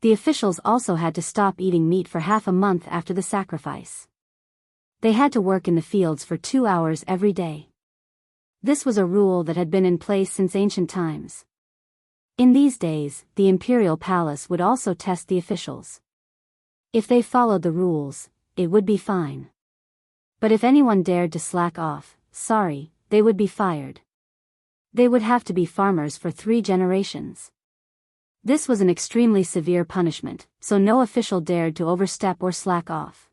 The officials also had to stop eating meat for half a month after the sacrifice. They had to work in the fields for 2 hours every day. This was a rule that had been in place since ancient times. In these days, the imperial palace would also test the officials. If they followed the rules, it would be fine. But if anyone dared to slack off, sorry, they would be fired. They would have to be farmers for 3 generations. This was an extremely severe punishment, so no official dared to overstep or slack off.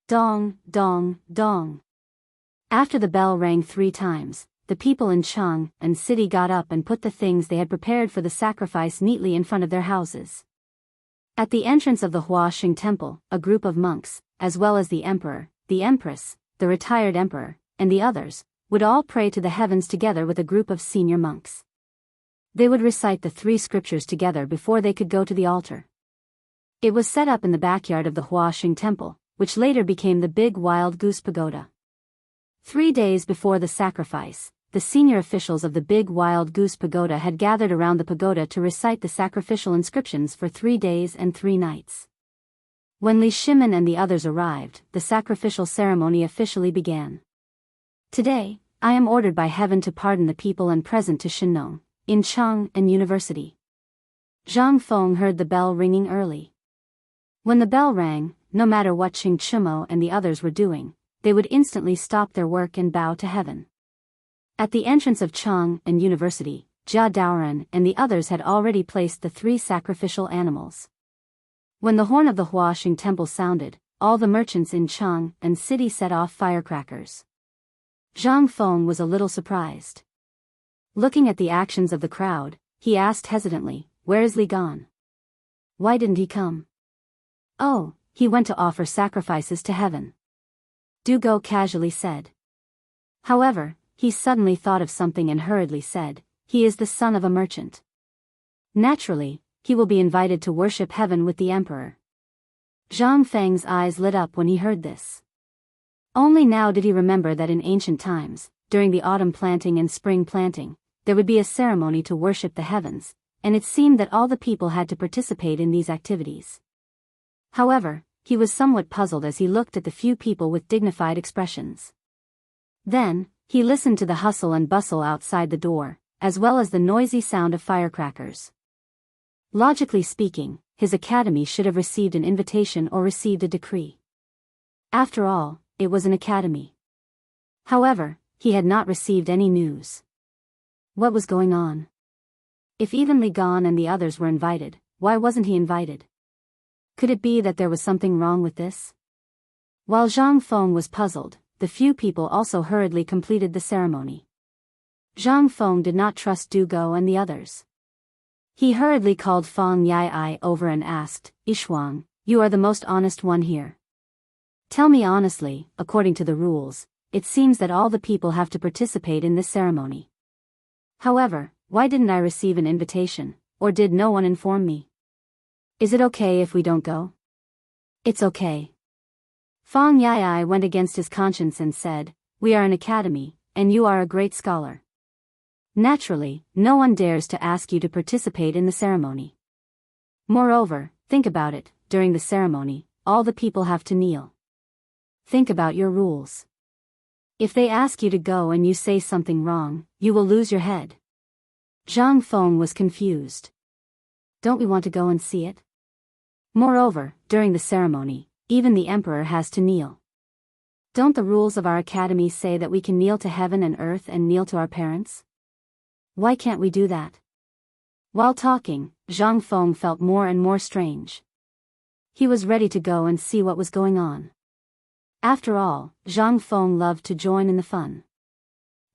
Dong, dong, dong. After the bell rang 3 times, the people in Chang'an city got up and put the things they had prepared for the sacrifice neatly in front of their houses. At the entrance of the Huaxing temple, a group of monks, as well as the emperor, the empress, the retired emperor, and the others, would all pray to the heavens together with a group of senior monks. They would recite the 3 scriptures together before they could go to the altar. It was set up in the backyard of the Huaxing temple, which later became the Big Wild Goose Pagoda. 3 days before the sacrifice, the senior officials of the Big Wild Goose Pagoda had gathered around the pagoda to recite the sacrificial inscriptions for 3 days and 3 nights. When Li Shimin and the others arrived, the sacrificial ceremony officially began. Today, I am ordered by heaven to pardon the people and present to Shinong, in Chang'an University. Zhang Feng heard the bell ringing early. When the bell rang, no matter what Qing Chumo and the others were doing, they would instantly stop their work and bow to heaven. At the entrance of Chang'an University, Jia Daoran and the others had already placed the 3 sacrificial animals. When the horn of the Huaxing temple sounded, all the merchants in Chang'an city set off firecrackers. Zhang Feng was a little surprised. Looking at the actions of the crowd, he asked hesitantly, "Where is Li gone? Why didn't he come?" "Oh, he went to offer sacrifices to heaven," Du Go casually said. However, he suddenly thought of something and hurriedly said, "He is the son of a merchant. Naturally, he will be invited to worship heaven with the emperor." Zhang Feng's eyes lit up when he heard this. Only now did he remember that in ancient times, during the autumn planting and spring planting, there would be a ceremony to worship the heavens, and it seemed that all the people had to participate in these activities. However, he was somewhat puzzled as he looked at the few people with dignified expressions. Then, he listened to the hustle and bustle outside the door, as well as the noisy sound of firecrackers. Logically speaking, his academy should have received an invitation or received a decree. After all, it was an academy. However, he had not received any news. What was going on? If even Li Gan and the others were invited, why wasn't he invited? Could it be that there was something wrong with this? While Zhang Feng was puzzled, the few people also hurriedly completed the ceremony. Zhang Feng did not trust Du Go and the others. He hurriedly called Fang Yai over and asked, "Ishuang, you are the most honest one here. Tell me honestly, according to the rules, it seems that all the people have to participate in this ceremony. However, why didn't I receive an invitation, or did no one inform me? Is it okay if we don't go?" "It's okay." Fang Yai went against his conscience and said, "We are an academy, and you are a great scholar. Naturally, no one dares to ask you to participate in the ceremony. Moreover, think about it, during the ceremony, all the people have to kneel. Think about your rules. If they ask you to go and you say something wrong, you will lose your head." Zhang Feng was confused. Don't we want to go and see it? Moreover, during the ceremony, even the emperor has to kneel. Don't the rules of our academy say that we can kneel to heaven and earth and kneel to our parents? Why can't we do that? While talking, Zhang Feng felt more and more strange. He was ready to go and see what was going on. After all, Zhang Feng loved to join in the fun.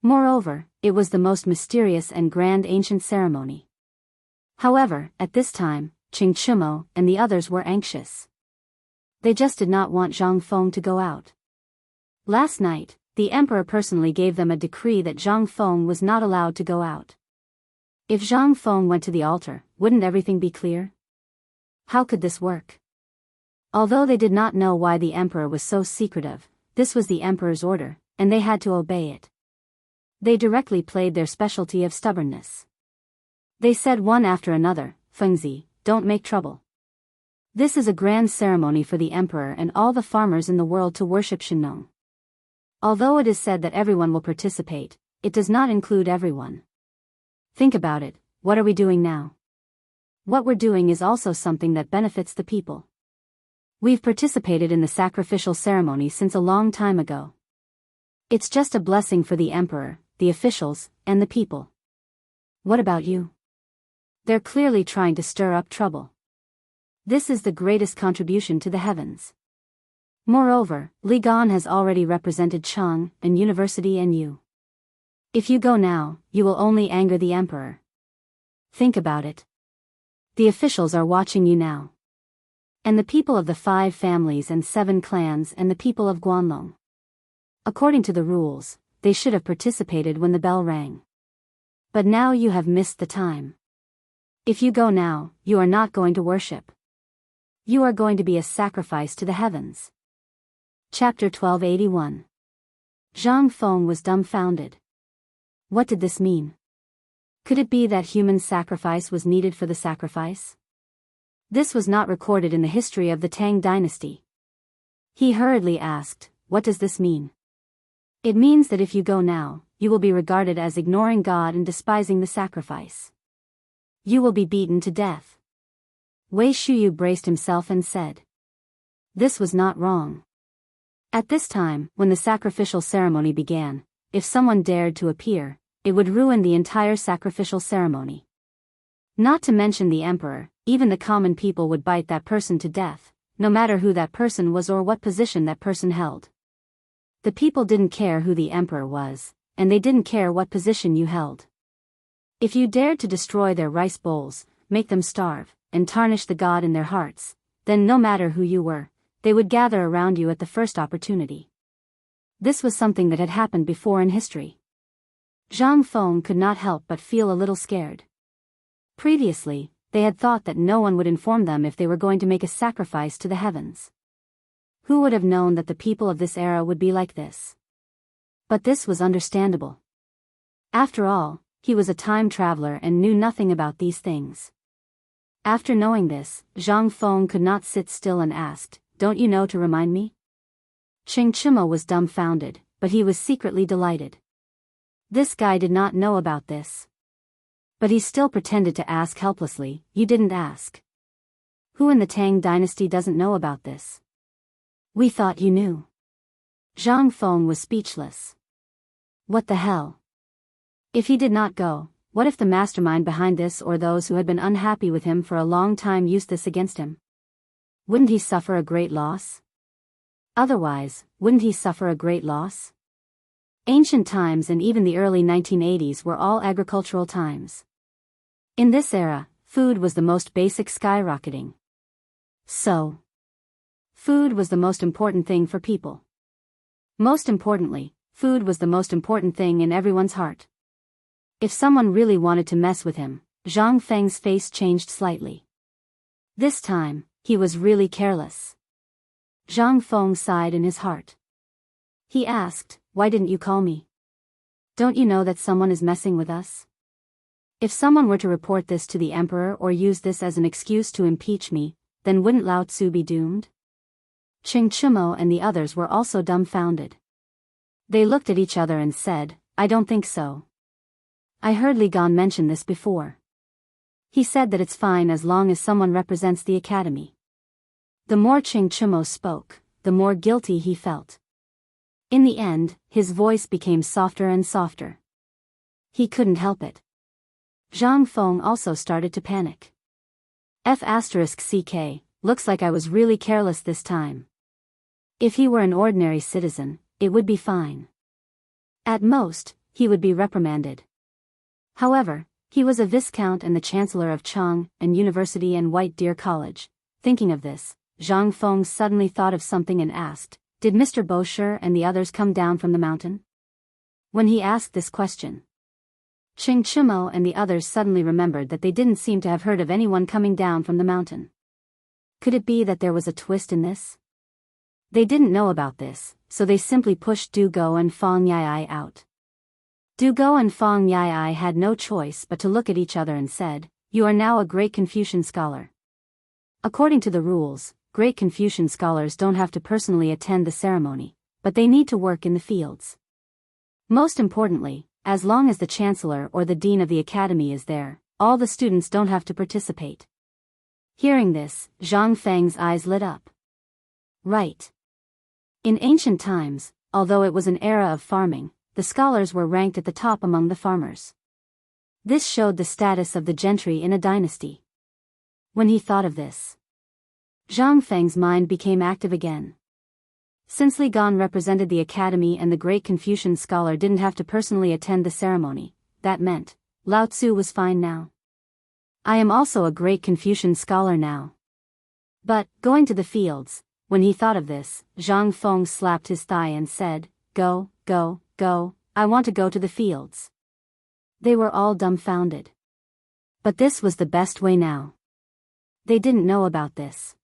Moreover, it was the most mysterious and grand ancient ceremony. However, at this time, Chang'an and the others were anxious. They just did not want Zhang Feng to go out. Last night, the emperor personally gave them a decree that Zhang Feng was not allowed to go out. If Zhang Feng went to the altar, wouldn't everything be clear? How could this work? Although they did not know why the emperor was so secretive, this was the emperor's order, and they had to obey it. They directly played their specialty of stubbornness. They said one after another, "Fengzi, don't make trouble. This is a grand ceremony for the emperor and all the farmers in the world to worship Shennong. Although it is said that everyone will participate, it does not include everyone. Think about it, what are we doing now? What we're doing is also something that benefits the people. We've participated in the sacrificial ceremony since a long time ago. It's just a blessing for the emperor, the officials, and the people. What about you? They're clearly trying to stir up trouble. This is the greatest contribution to the heavens. Moreover, Li Gan has already represented Chang'an University and you. If you go now, you will only anger the emperor. Think about it. The officials are watching you now. And the people of the 5 families and 7 clans and the people of Guanlong. According to the rules, they should have participated when the bell rang. But now you have missed the time. If you go now, you are not going to worship. You are going to be a sacrifice to the heavens." Chapter 1281. Zhang Feng was dumbfounded. What did this mean? Could it be that human sacrifice was needed for the sacrifice? This was not recorded in the history of the Tang dynasty. He hurriedly asked, "What does this mean?" "It means that if you go now, you will be regarded as ignoring God and despising the sacrifice. You will be beaten to death." Wei Shuyu braced himself and said. This was not wrong. At this time, when the sacrificial ceremony began, if someone dared to appear, it would ruin the entire sacrificial ceremony. Not to mention the emperor, even the common people would bite that person to death, no matter who that person was or what position that person held. The people didn't care who the emperor was, and they didn't care what position you held. If you dared to destroy their rice bowls, make them starve, and tarnish the God in their hearts, then no matter who you were, they would gather around you at the first opportunity. This was something that had happened before in history. Zhang Feng could not help but feel a little scared. Previously, they had thought that no one would inform them if they were going to make a sacrifice to the heavens. Who would have known that the people of this era would be like this? But this was understandable. After all, he was a time traveler and knew nothing about these things. After knowing this, Zhang Feng could not sit still and asked, "Don't you know to remind me?" Chang'an was dumbfounded, but he was secretly delighted. This guy did not know about this. But he still pretended to ask helplessly, "You didn't ask. Who in the Tang dynasty doesn't know about this? We thought you knew." Zhang Feng was speechless. What the hell? If he did not go, what if the mastermind behind this or those who had been unhappy with him for a long time used this against him? Wouldn't he suffer a great loss? Otherwise, wouldn't he suffer a great loss? Ancient times and even the early 1980s were all agricultural times. In this era, food was the most basic, skyrocketing. So, food was the most important thing for people. Most importantly, food was the most important thing in everyone's heart. If someone really wanted to mess with him, Zhang Feng's face changed slightly. This time, he was really careless. Zhang Feng sighed in his heart. He asked, "Why didn't you call me? Don't you know that someone is messing with us? If someone were to report this to the emperor or use this as an excuse to impeach me, then wouldn't Lao Tzu be doomed?" Chang'an and the others were also dumbfounded. They looked at each other and said, "I don't think so. I heard Li Gan mention this before. He said that it's fine as long as someone represents the academy." The more Chang'an spoke, the more guilty he felt. In the end, his voice became softer and softer. He couldn't help it. Zhang Feng also started to panic. F***ck, looks like I was really careless this time. If he were an ordinary citizen, it would be fine. At most, he would be reprimanded. However, he was a viscount and the chancellor of Chang'an University and White Deer College. Thinking of this, Zhang Feng suddenly thought of something and asked, "Did Mr. Bosher and the others come down from the mountain?" When he asked this question, Chang'an and the others suddenly remembered that they didn't seem to have heard of anyone coming down from the mountain. Could it be that there was a twist in this? They didn't know about this, so they simply pushed Du Go and Fang Yai out. Du Go and Fang Yai had no choice but to look at each other and said, "You are now a great Confucian scholar." According to the rules, great Confucian scholars don't have to personally attend the ceremony, but they need to work in the fields. Most importantly, as long as the chancellor or the dean of the academy is there, all the students don't have to participate. Hearing this, Zhang Feng's eyes lit up. Right. In ancient times, although it was an era of farming, the scholars were ranked at the top among the farmers. This showed the status of the gentry in a dynasty. When he thought of this, Zhang Feng's mind became active again. Since Li Gan represented the academy and the great Confucian scholar didn't have to personally attend the ceremony, that meant Lao Tzu was fine now. I am also a great Confucian scholar now. But, going to the fields, when he thought of this, Zhang Feng slapped his thigh and said, "Go, go, go, I want to go to the fields." They were all dumbfounded. But this was the best way now. They didn't know about this.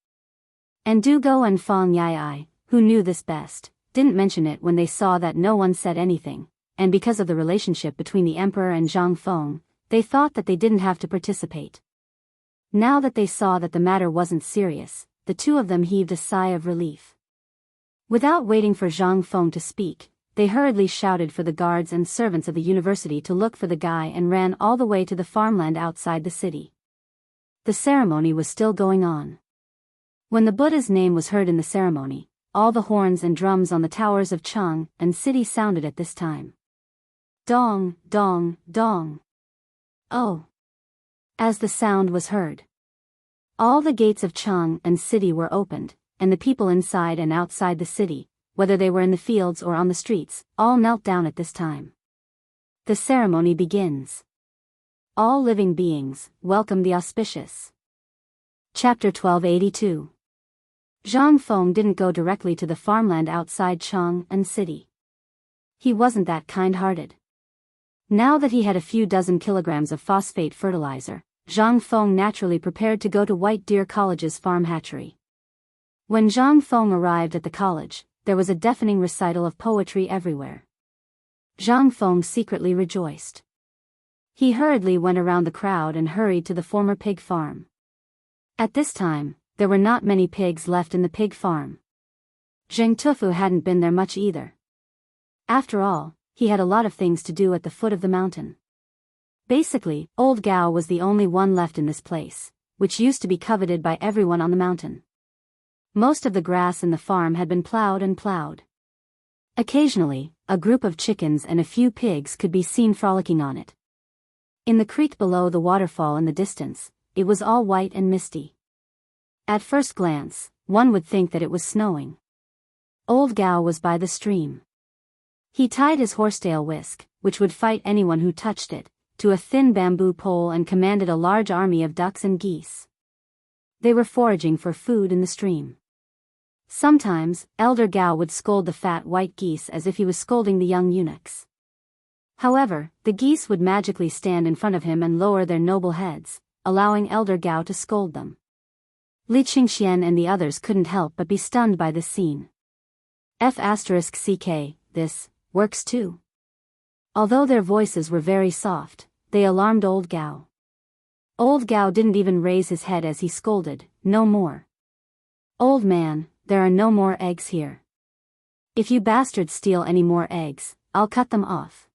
And Du Go and Fang Yai, who knew this best, didn't mention it when they saw that no one said anything, and because of the relationship between the emperor and Zhang Feng, they thought that they didn't have to participate. Now that they saw that the matter wasn't serious, the two of them heaved a sigh of relief. Without waiting for Zhang Feng to speak, they hurriedly shouted for the guards and servants of the university to look for the guy and ran all the way to the farmland outside the city. The ceremony was still going on. When the Buddha's name was heard in the ceremony, all the horns and drums on the towers of Chang'an city sounded at this time. Dong, dong, dong. Oh! As the sound was heard, all the gates of Chang'an city were opened, and the people inside and outside the city, whether they were in the fields or on the streets, all knelt down at this time. The ceremony begins. All living beings, welcome the auspicious. Chapter 1282. Zhang Feng didn't go directly to the farmland outside Chang'an city. He wasn't that kind-hearted. Now that he had a few dozen kilograms of phosphate fertilizer, Zhang Feng naturally prepared to go to White Deer College's farm hatchery. When Zhang Feng arrived at the college, there was a deafening recital of poetry everywhere. Zhang Feng secretly rejoiced. He hurriedly went around the crowd and hurried to the former pig farm. At this time, there were not many pigs left in the pig farm. Zheng Tufu hadn't been there much either. After all, he had a lot of things to do at the foot of the mountain. Basically, Old Gao was the only one left in this place, which used to be coveted by everyone on the mountain. Most of the grass in the farm had been plowed and plowed. Occasionally, a group of chickens and a few pigs could be seen frolicking on it. In the creek below the waterfall in the distance, it was all white and misty. At first glance, one would think that it was snowing. Old Gao was by the stream. He tied his horsetail whisk, which would fight anyone who touched it, to a thin bamboo pole and commanded a large army of ducks and geese. They were foraging for food in the stream. Sometimes, Elder Gao would scold the fat white geese as if he was scolding the young eunuchs. However, the geese would magically stand in front of him and lower their noble heads, allowing Elder Gao to scold them. Li Qingxian and the others couldn't help but be stunned by this scene. F***ck, this works too. Although their voices were very soft, they alarmed Old Gao. Old Gao didn't even raise his head as he scolded, "No more. Old man, there are no more eggs here. If you bastards steal any more eggs, I'll cut them off."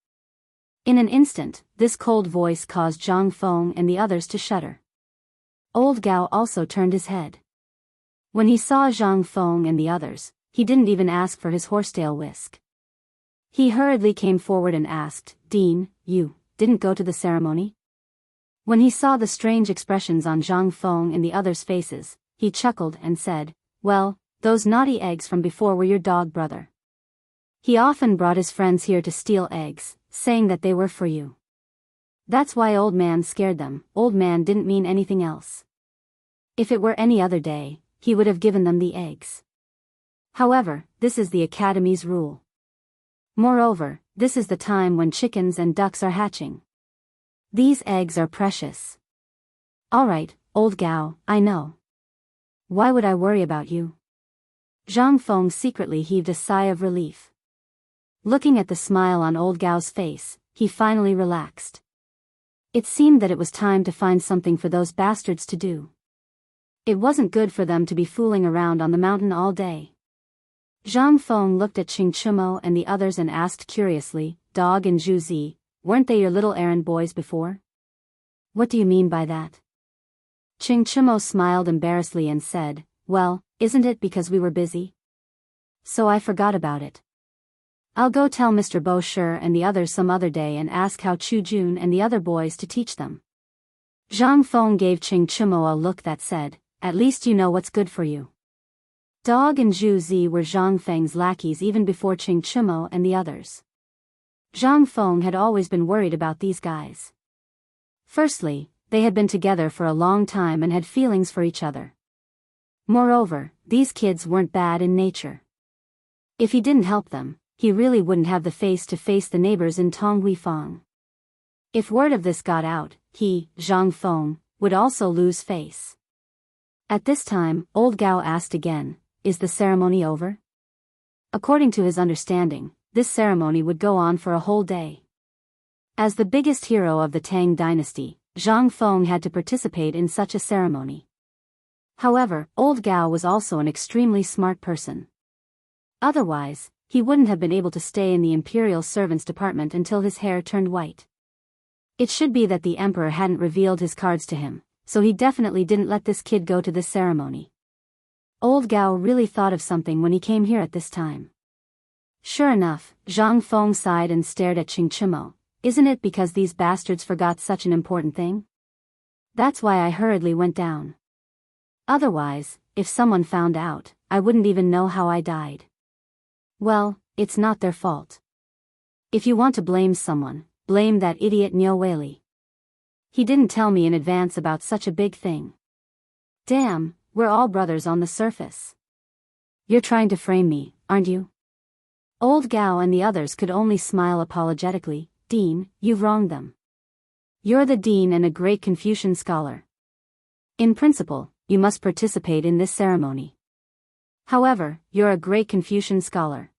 In an instant, this cold voice caused Zhang Feng and the others to shudder. Old Gao also turned his head. When he saw Zhang Feng and the others, he didn't even ask for his horsetail whisk. He hurriedly came forward and asked, "Dean, you didn't go to the ceremony?" When he saw the strange expressions on Zhang Feng and the others' faces, he chuckled and said, "Well, those naughty eggs from before were your dog brother. He often brought his friends here to steal eggs, saying that they were for you. That's why old man scared them." Old man didn't mean anything else. If it were any other day, he would have given them the eggs. However, this is the Academy's rule. Moreover, this is the time when chickens and ducks are hatching. These eggs are precious. Alright, Old Gao, I know. Why would I worry about you? Zhang Feng secretly heaved a sigh of relief. Looking at the smile on Old Gao's face, he finally relaxed. It seemed that it was time to find something for those bastards to do. It wasn't good for them to be fooling around on the mountain all day. Zhang Feng looked at Qing Chumo and the others and asked curiously, "Dog and Zhu Zi, weren't they your little errand boys before?" "What do you mean by that?" Qing Chumo smiled embarrassedly and said, "Well, isn't it because we were busy? So I forgot about it. I'll go tell Mr. Bo Shi and the others some other day and ask how Chu Jun and the other boys to teach them." Zhang Feng gave Qing Chumo a look that said, "At least you know what's good for you." Dog and Zhu Zi were Zhang Feng's lackeys even before Qing Chumo and the others. Zhang Feng had always been worried about these guys. Firstly, they had been together for a long time and had feelings for each other. Moreover, these kids weren't bad in nature. If he didn't help them, he really wouldn't have the face to face the neighbors in Tonghuifang. If word of this got out, he, Zhang Feng, would also lose face. At this time, Old Gao asked again, "Is the ceremony over?" According to his understanding, this ceremony would go on for a whole day. As the biggest hero of the Tang dynasty, Zhang Feng had to participate in such a ceremony. However, Old Gao was also an extremely smart person. Otherwise, he wouldn't have been able to stay in the imperial servants department until his hair turned white. It should be that the emperor hadn't revealed his cards to him, so he definitely didn't let this kid go to this ceremony. Old Gao really thought of something when he came here at this time. Sure enough, Zhang Feng sighed and stared at Qing Chumo. "Isn't it because these bastards forgot such an important thing? That's why I hurriedly went down. Otherwise, if someone found out, I wouldn't even know how I died." "Well, it's not their fault. If you want to blame someone, blame that idiot Niu Weili. He didn't tell me in advance about such a big thing. Damn, we're all brothers on the surface. You're trying to frame me, aren't you?" Old Gao and the others could only smile apologetically. "Dean, you've wronged them. You're the dean and a great Confucian scholar. In principle, you must participate in this ceremony. However, you're a great Confucian scholar.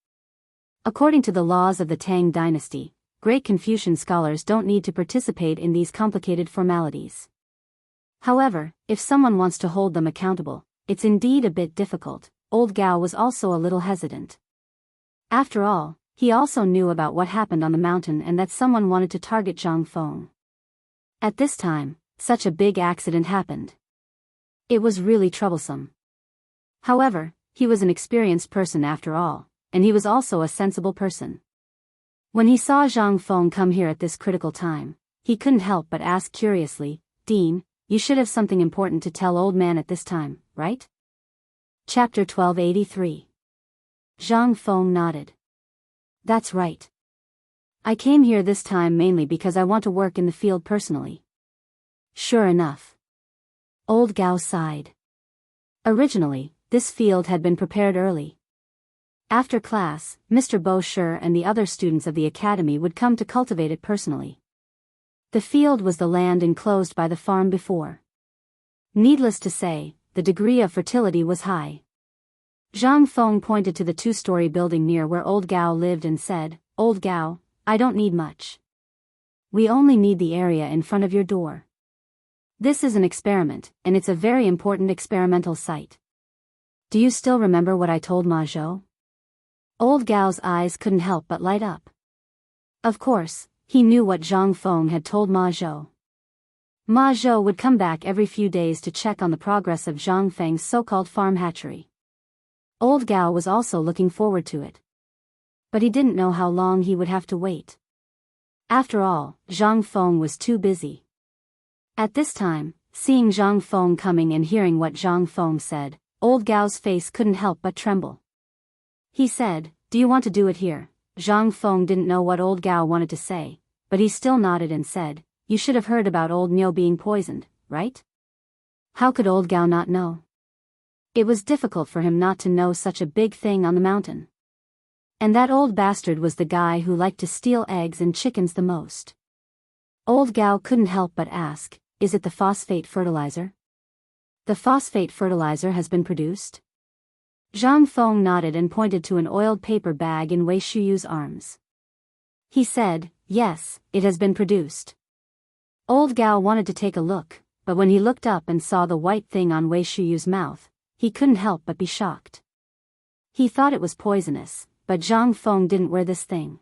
According to the laws of the Tang dynasty, great Confucian scholars don't need to participate in these complicated formalities. However, if someone wants to hold them accountable, it's indeed a bit difficult." Old Gao was also a little hesitant. After all, he also knew about what happened on the mountain and that someone wanted to target Zhang Feng. At this time, such a big accident happened. It was really troublesome. However, he was an experienced person after all, and he was also a sensible person. When he saw Zhang Feng come here at this critical time, he couldn't help but ask curiously, "Dean, you should have something important to tell old man at this time, right?" Chapter 1283. Zhang Feng nodded. "That's right. I came here this time mainly because I want to work in the field personally." Sure enough. Old Gao sighed. Originally, this field had been prepared early. After class, Mr. Bo Shi and the other students of the academy would come to cultivate it personally. The field was the land enclosed by the farm before. Needless to say, the degree of fertility was high. Zhang Feng pointed to the two-story building near where Old Gao lived and said, "Old Gao, I don't need much. We only need the area in front of your door. This is an experiment, and it's a very important experimental site. Do you still remember what I told Ma Zhou?" Old Gao's eyes couldn't help but light up. Of course, he knew what Zhang Feng had told Ma Zhou. Ma Zhou would come back every few days to check on the progress of Zhang Feng's so-called farm hatchery. Old Gao was also looking forward to it. But he didn't know how long he would have to wait. After all, Zhang Feng was too busy. At this time, seeing Zhang Feng coming and hearing what Zhang Feng said, Old Gao's face couldn't help but tremble. He said, "Do you want to do it here?" Zhang Feng didn't know what Old Gao wanted to say, but he still nodded and said, "You should have heard about Old Niu being poisoned, right?" How could Old Gao not know? It was difficult for him not to know such a big thing on the mountain. And that old bastard was the guy who liked to steal eggs and chickens the most. Old Gao couldn't help but ask, "Is it the phosphate fertilizer?" "The phosphate fertilizer has been produced?" Zhang Feng nodded and pointed to an oiled paper bag in Wei Shuyu's arms. He said, "Yes, it has been produced." Old Gao wanted to take a look, but when he looked up and saw the white thing on Wei Shuyu's mouth, he couldn't help but be shocked. He thought it was poisonous, but Zhang Feng didn't wear this thing.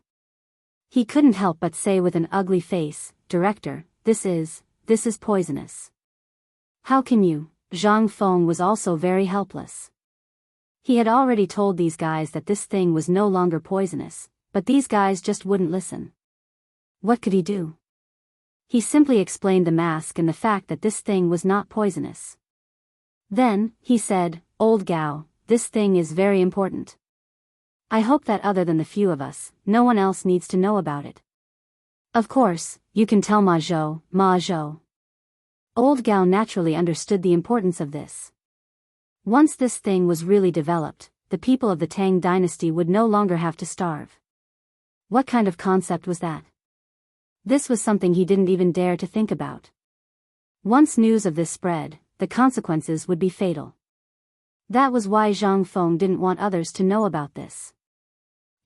He couldn't help but say with an ugly face, "Director, this is poisonous." "How can you?" Zhang Feng was also very helpless. He had already told these guys that this thing was no longer poisonous, but these guys just wouldn't listen. What could he do? He simply explained the mask and the fact that this thing was not poisonous. Then, he said, "Old Gao, this thing is very important. I hope that other than the few of us, no one else needs to know about it. Of course, you can tell Ma Zhou, Ma Zhou." Old Gao naturally understood the importance of this. Once this thing was really developed, the people of the Tang dynasty would no longer have to starve. What kind of concept was that? This was something he didn't even dare to think about. Once news of this spread, the consequences would be fatal. That was why Zhang Feng didn't want others to know about this.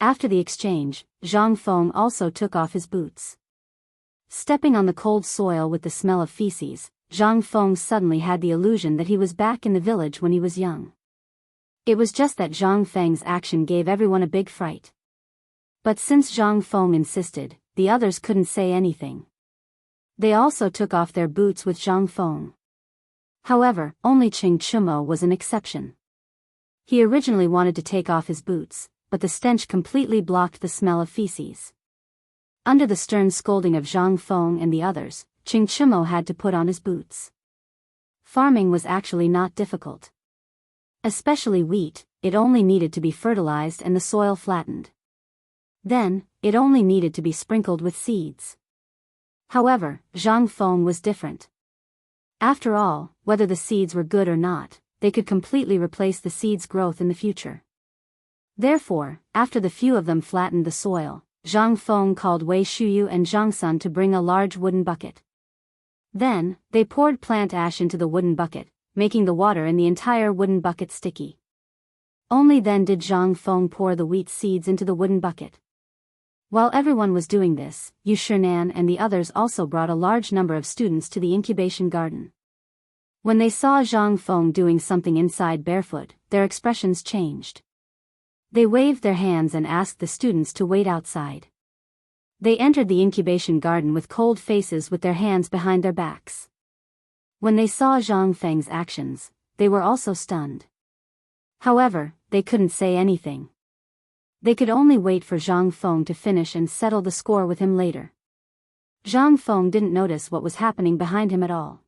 After the exchange, Zhang Feng also took off his boots. Stepping on the cold soil with the smell of feces, Zhang Feng suddenly had the illusion that he was back in the village when he was young. It was just that Zhang Feng's action gave everyone a big fright. But since Zhang Feng insisted, the others couldn't say anything. They also took off their boots with Zhang Feng. However, only Ching Chumo was an exception. He originally wanted to take off his boots, but the stench completely blocked the smell of feces. Under the stern scolding of Zhang Feng and the others, Ching Chumo had to put on his boots. Farming was actually not difficult. Especially wheat, it only needed to be fertilized and the soil flattened. Then, it only needed to be sprinkled with seeds. However, Zhang Feng was different. After all, whether the seeds were good or not, they could completely replace the seeds' growth in the future. Therefore, after the few of them flattened the soil, Zhang Feng called Wei Shuyu and Zhang Sun to bring a large wooden bucket. Then, they poured plant ash into the wooden bucket, making the water in the entire wooden bucket sticky. Only then did Zhang Feng pour the wheat seeds into the wooden bucket. While everyone was doing this, Yu Shinan and the others also brought a large number of students to the incubation garden. When they saw Zhang Feng doing something inside barefoot, their expressions changed. They waved their hands and asked the students to wait outside. They entered the incubation garden with cold faces with their hands behind their backs. When they saw Zhang Feng's actions, they were also stunned. However, they couldn't say anything. They could only wait for Zhang Feng to finish and settle the score with him later. Zhang Feng didn't notice what was happening behind him at all.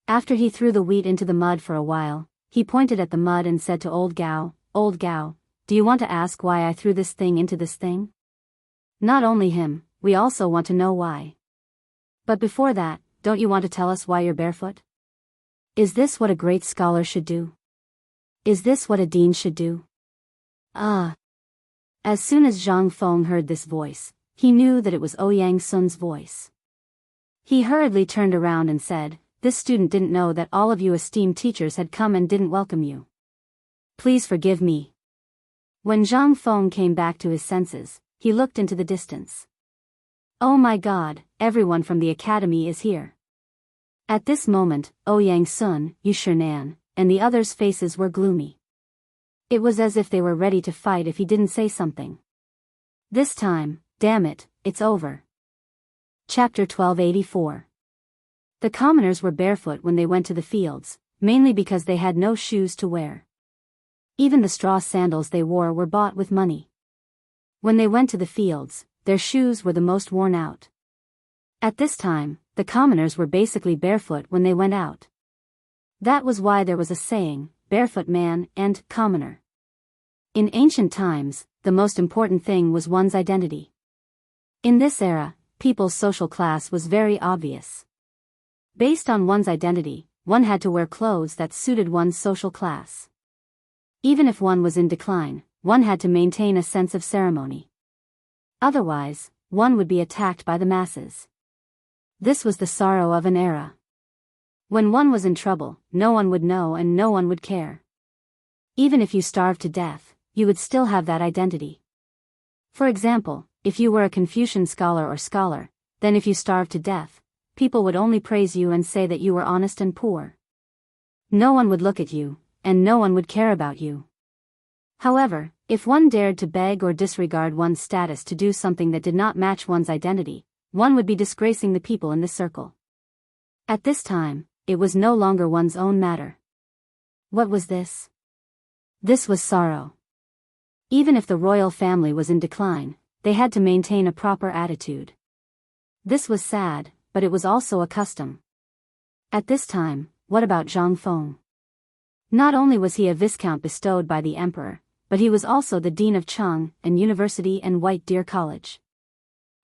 After he threw the wheat into the mud for a while, he pointed at the mud and said to Old Gao, do you want to ask why I threw this thing into this thing? Not only him, we also want to know why. But before that, don't you want to tell us why you're barefoot? Is this what a great scholar should do? Is this what a dean should do? Ah. As soon as Zhang Feng heard this voice, he knew that it was Ouyang Sun's voice. He hurriedly turned around and said, this student didn't know that all of you esteemed teachers had come and didn't welcome you. Please forgive me. When Zhang Feng came back to his senses, he looked into the distance. Oh my God, everyone from the academy is here. At this moment, Ouyang Sun, Yu Shinan, and the others' faces were gloomy. It was as if they were ready to fight if he didn't say something. This time, damn it, it's over. Chapter 1284. The commoners were barefoot when they went to the fields, mainly because they had no shoes to wear. Even the straw sandals they wore were bought with money. When they went to the fields, their shoes were the most worn out. At this time, the commoners were basically barefoot when they went out. That was why there was a saying, barefoot man and commoner. In ancient times, the most important thing was one's identity. In this era, people's social class was very obvious. Based on one's identity, one had to wear clothes that suited one's social class. Even if one was in decline, one had to maintain a sense of ceremony. Otherwise, one would be attacked by the masses. This was the sorrow of an era. When one was in trouble, no one would know and no one would care. Even if you starved to death, you would still have that identity. For example, if you were a Confucian scholar, then if you starved to death, people would only praise you and say that you were honest and poor. No one would look at you, and no one would care about you. However, if one dared to beg or disregard one's status to do something that did not match one's identity, one would be disgracing the people in the circle. At this time, it was no longer one's own matter. What was this? This was sorrow. Even if the royal family was in decline, they had to maintain a proper attitude. This was sad, but it was also a custom. At this time, what about Zhang Feng? Not only was he a viscount bestowed by the emperor, but he was also the dean of Chang'an University and White Deer College.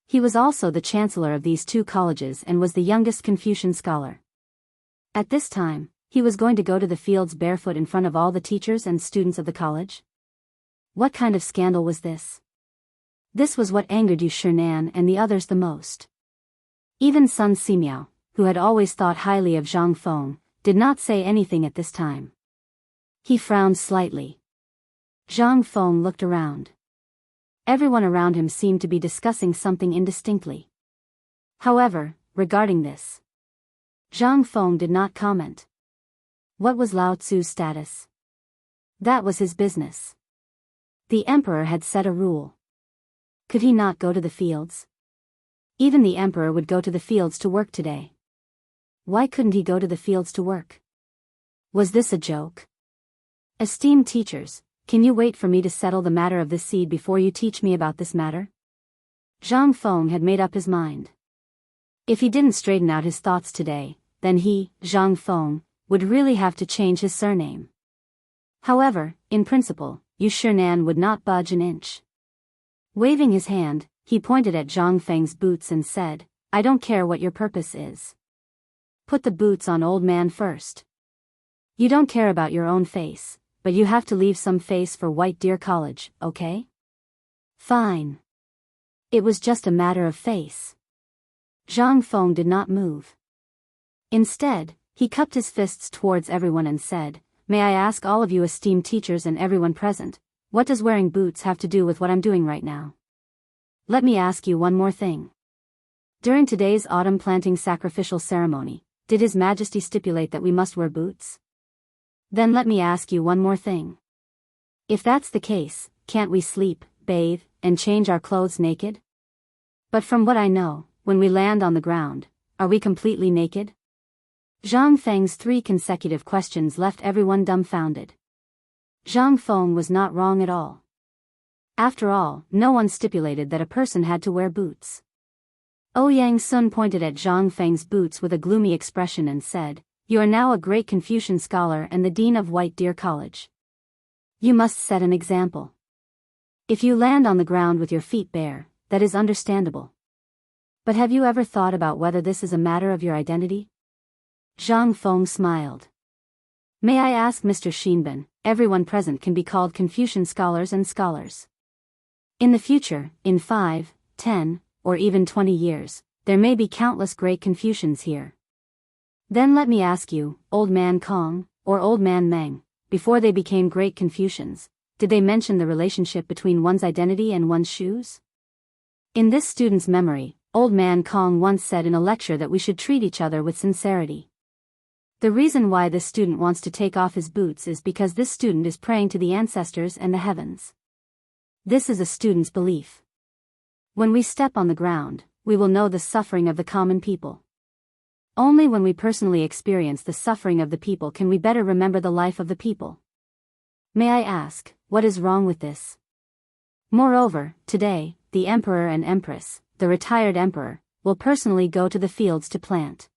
He was also the chancellor of these two colleges and was the youngest Confucian scholar. At this time, he was going to go to the fields barefoot in front of all the teachers and students of the college? What kind of scandal was this? This was what angered Yu Shinan and the others the most. Even Sun Simiao, who had always thought highly of Zhang Feng, did not say anything at this time. He frowned slightly. Zhang Feng looked around. Everyone around him seemed to be discussing something indistinctly. However, regarding this, Zhang Feng did not comment. What was Lao Tzu's status? That was his business. The emperor had set a rule. Could he not go to the fields? Even the emperor would go to the fields to work today. Why couldn't he go to the fields to work? Was this a joke? Esteemed teachers, can you wait for me to settle the matter of this seed before you teach me about this matter? Zhang Feng had made up his mind. If he didn't straighten out his thoughts today, then he, Zhang Feng, would really have to change his surname. However, in principle, Yu Shinan would not budge an inch. Waving his hand, he pointed at Zhang Feng's boots and said, I don't care what your purpose is. Put the boots on, old man, first. You don't care about your own face, but you have to leave some face for White Deer College, okay? Fine. It was just a matter of face. Zhang Feng did not move. Instead, he cupped his fists towards everyone and said, May I ask all of you esteemed teachers and everyone present, what does wearing boots have to do with what I'm doing right now? Let me ask you one more thing. During today's autumn planting sacrificial ceremony, did His Majesty stipulate that we must wear boots? Then let me ask you one more thing. If that's the case, can't we sleep, bathe, and change our clothes naked? But from what I know, when we land on the ground, are we completely naked? Zhang Feng's 3 consecutive questions left everyone dumbfounded. Zhang Feng was not wrong at all. After all, no one stipulated that a person had to wear boots. Ouyang Sun pointed at Zhang Feng's boots with a gloomy expression and said, "You are now a great Confucian scholar and the dean of White Deer College. You must set an example. If you land on the ground with your feet bare, that is understandable. But have you ever thought about whether this is a matter of your identity?" Zhang Feng smiled. "May I ask Mr. Xinben, everyone present can be called Confucian scholars and scholars. In the future, in 5, 10, or even 20 years, there may be countless great Confucians here. Then let me ask you, Old Man Kong, or Old Man Meng, before they became great Confucians, did they mention the relationship between one's identity and one's shoes?" In this student's memory, Old Man Kong once said in a lecture that we should treat each other with sincerity. The reason why this student wants to take off his boots is because this student is praying to the ancestors and the heavens. This is a student's belief. When we step on the ground, we will know the suffering of the common people. Only when we personally experience the suffering of the people can we better remember the life of the people. May I ask, what is wrong with this? Moreover, today, the emperor and empress, the retired emperor, will personally go to the fields to plant.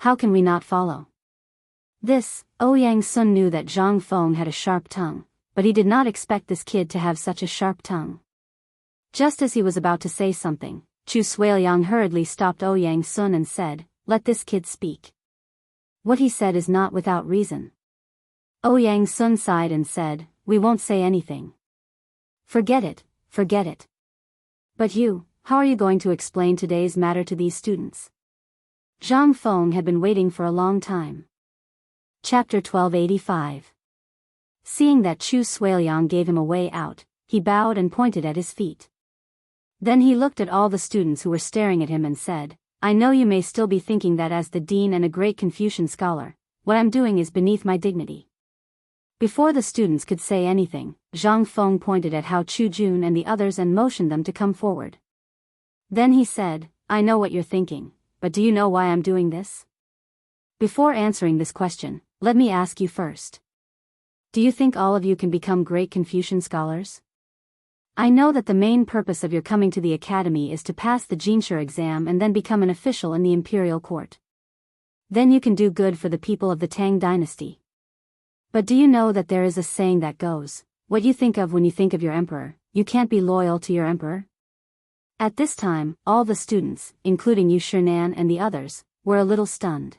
How can we not follow? This, Ouyang Sun knew that Zhang Feng had a sharp tongue, but he did not expect this kid to have such a sharp tongue. Just as he was about to say something, Chu Suiliang hurriedly stopped Ouyang Sun and said, "Let this kid speak. What he said is not without reason." Ouyang Sun sighed and said, "We won't say anything. Forget it, forget it. But you, how are you going to explain today's matter to these students?" Zhang Feng had been waiting for a long time. Chapter 1285. Seeing that Chu Suiliang gave him a way out, he bowed and pointed at his feet. Then he looked at all the students who were staring at him and said, "I know you may still be thinking that as the dean and a great Confucian scholar, what I'm doing is beneath my dignity." Before the students could say anything, Zhang Feng pointed at Hao Chujun and the others and motioned them to come forward. Then he said, "I know what you're thinking, but do you know why I'm doing this? Before answering this question, let me ask you first. Do you think all of you can become great Confucian scholars? I know that the main purpose of your coming to the academy is to pass the Jinshe exam and then become an official in the imperial court. Then you can do good for the people of the Tang dynasty. But do you know that there is a saying that goes, what you think of when you think of your emperor, you can't be loyal to your emperor? At this time, all the students, including Yu Shinan and the others, were a little stunned.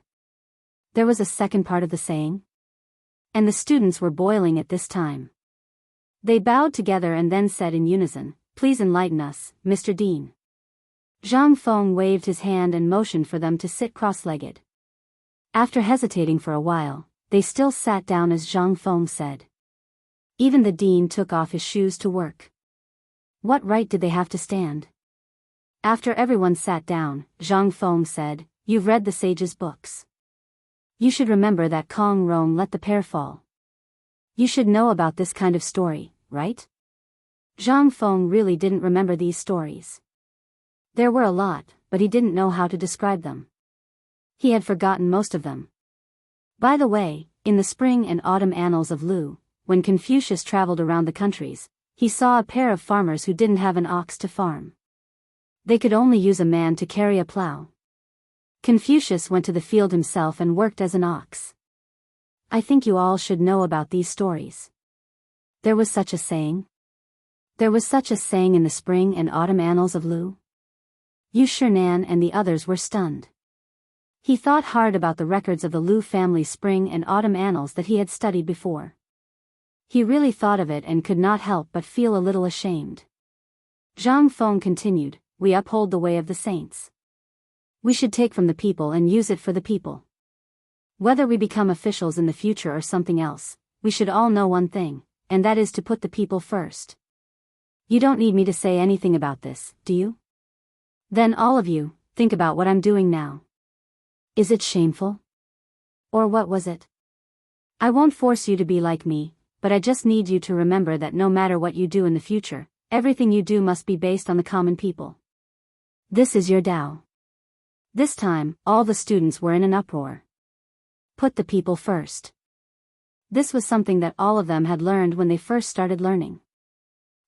There was a second part of the saying? And the students were boiling at this time. They bowed together and then said in unison, "Please enlighten us, Mr. Dean." Zhang Feng waved his hand and motioned for them to sit cross-legged. After hesitating for a while, they still sat down as Zhang Feng said. Even the dean took off his shoes to work. What right did they have to stand? After everyone sat down, Zhang Feng said, "You've read the sage's books. You should remember that Kong Rong let the pear fall. You should know about this kind of story, right?" Zhang Feng really didn't remember these stories. There were a lot, but he didn't know how to describe them. He had forgotten most of them. By the way, in the spring and autumn annals of Lu, when Confucius traveled around the countries, he saw a pair of farmers who didn't have an ox to farm. They could only use a man to carry a plow. Confucius went to the field himself and worked as an ox. I think you all should know about these stories. There was such a saying. There was such a saying in the spring and autumn annals of Lu. Yu Shinan and the others were stunned. He thought hard about the records of the Lu family spring and autumn annals that he had studied before. He really thought of it and could not help but feel a little ashamed. Zhang Feng continued, "We uphold the way of the saints. We should take from the people and use it for the people. Whether we become officials in the future or something else, we should all know one thing, and that is to put the people first. You don't need me to say anything about this, do you? Then all of you, think about what I'm doing now. Is it shameful? Or what was it? I won't force you to be like me, but I just need you to remember that no matter what you do in the future, everything you do must be based on the common people. This is your Tao." This time, all the students were in an uproar. Put the people first. This was something that all of them had learned when they first started learning.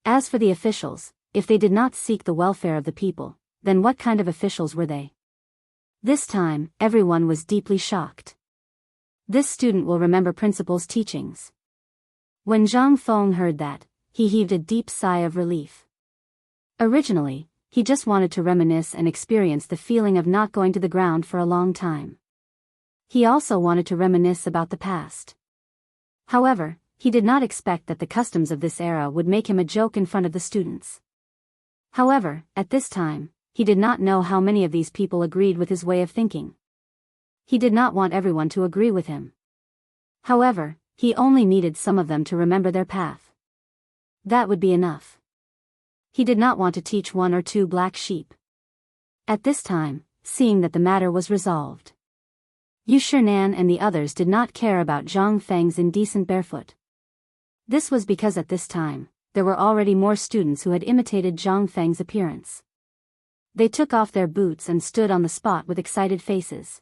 As for the officials, if they did not seek the welfare of the people, then what kind of officials were they? This time, everyone was deeply shocked. This student will remember principal's teachings. When Zhang Feng heard that, he heaved a deep sigh of relief. Originally, he just wanted to reminisce and experience the feeling of not going to the ground for a long time. He also wanted to reminisce about the past. However, he did not expect that the customs of this era would make him a joke in front of the students. However, at this time, he did not know how many of these people agreed with his way of thinking. He did not want everyone to agree with him. However, he only needed some of them to remember their path. That would be enough. He did not want to teach one or two black sheep. At this time, seeing that the matter was resolved, Chang'an and the others did not care about Zhang Feng's indecent barefoot. This was because at this time, there were already more students who had imitated Zhang Feng's appearance. They took off their boots and stood on the spot with excited faces.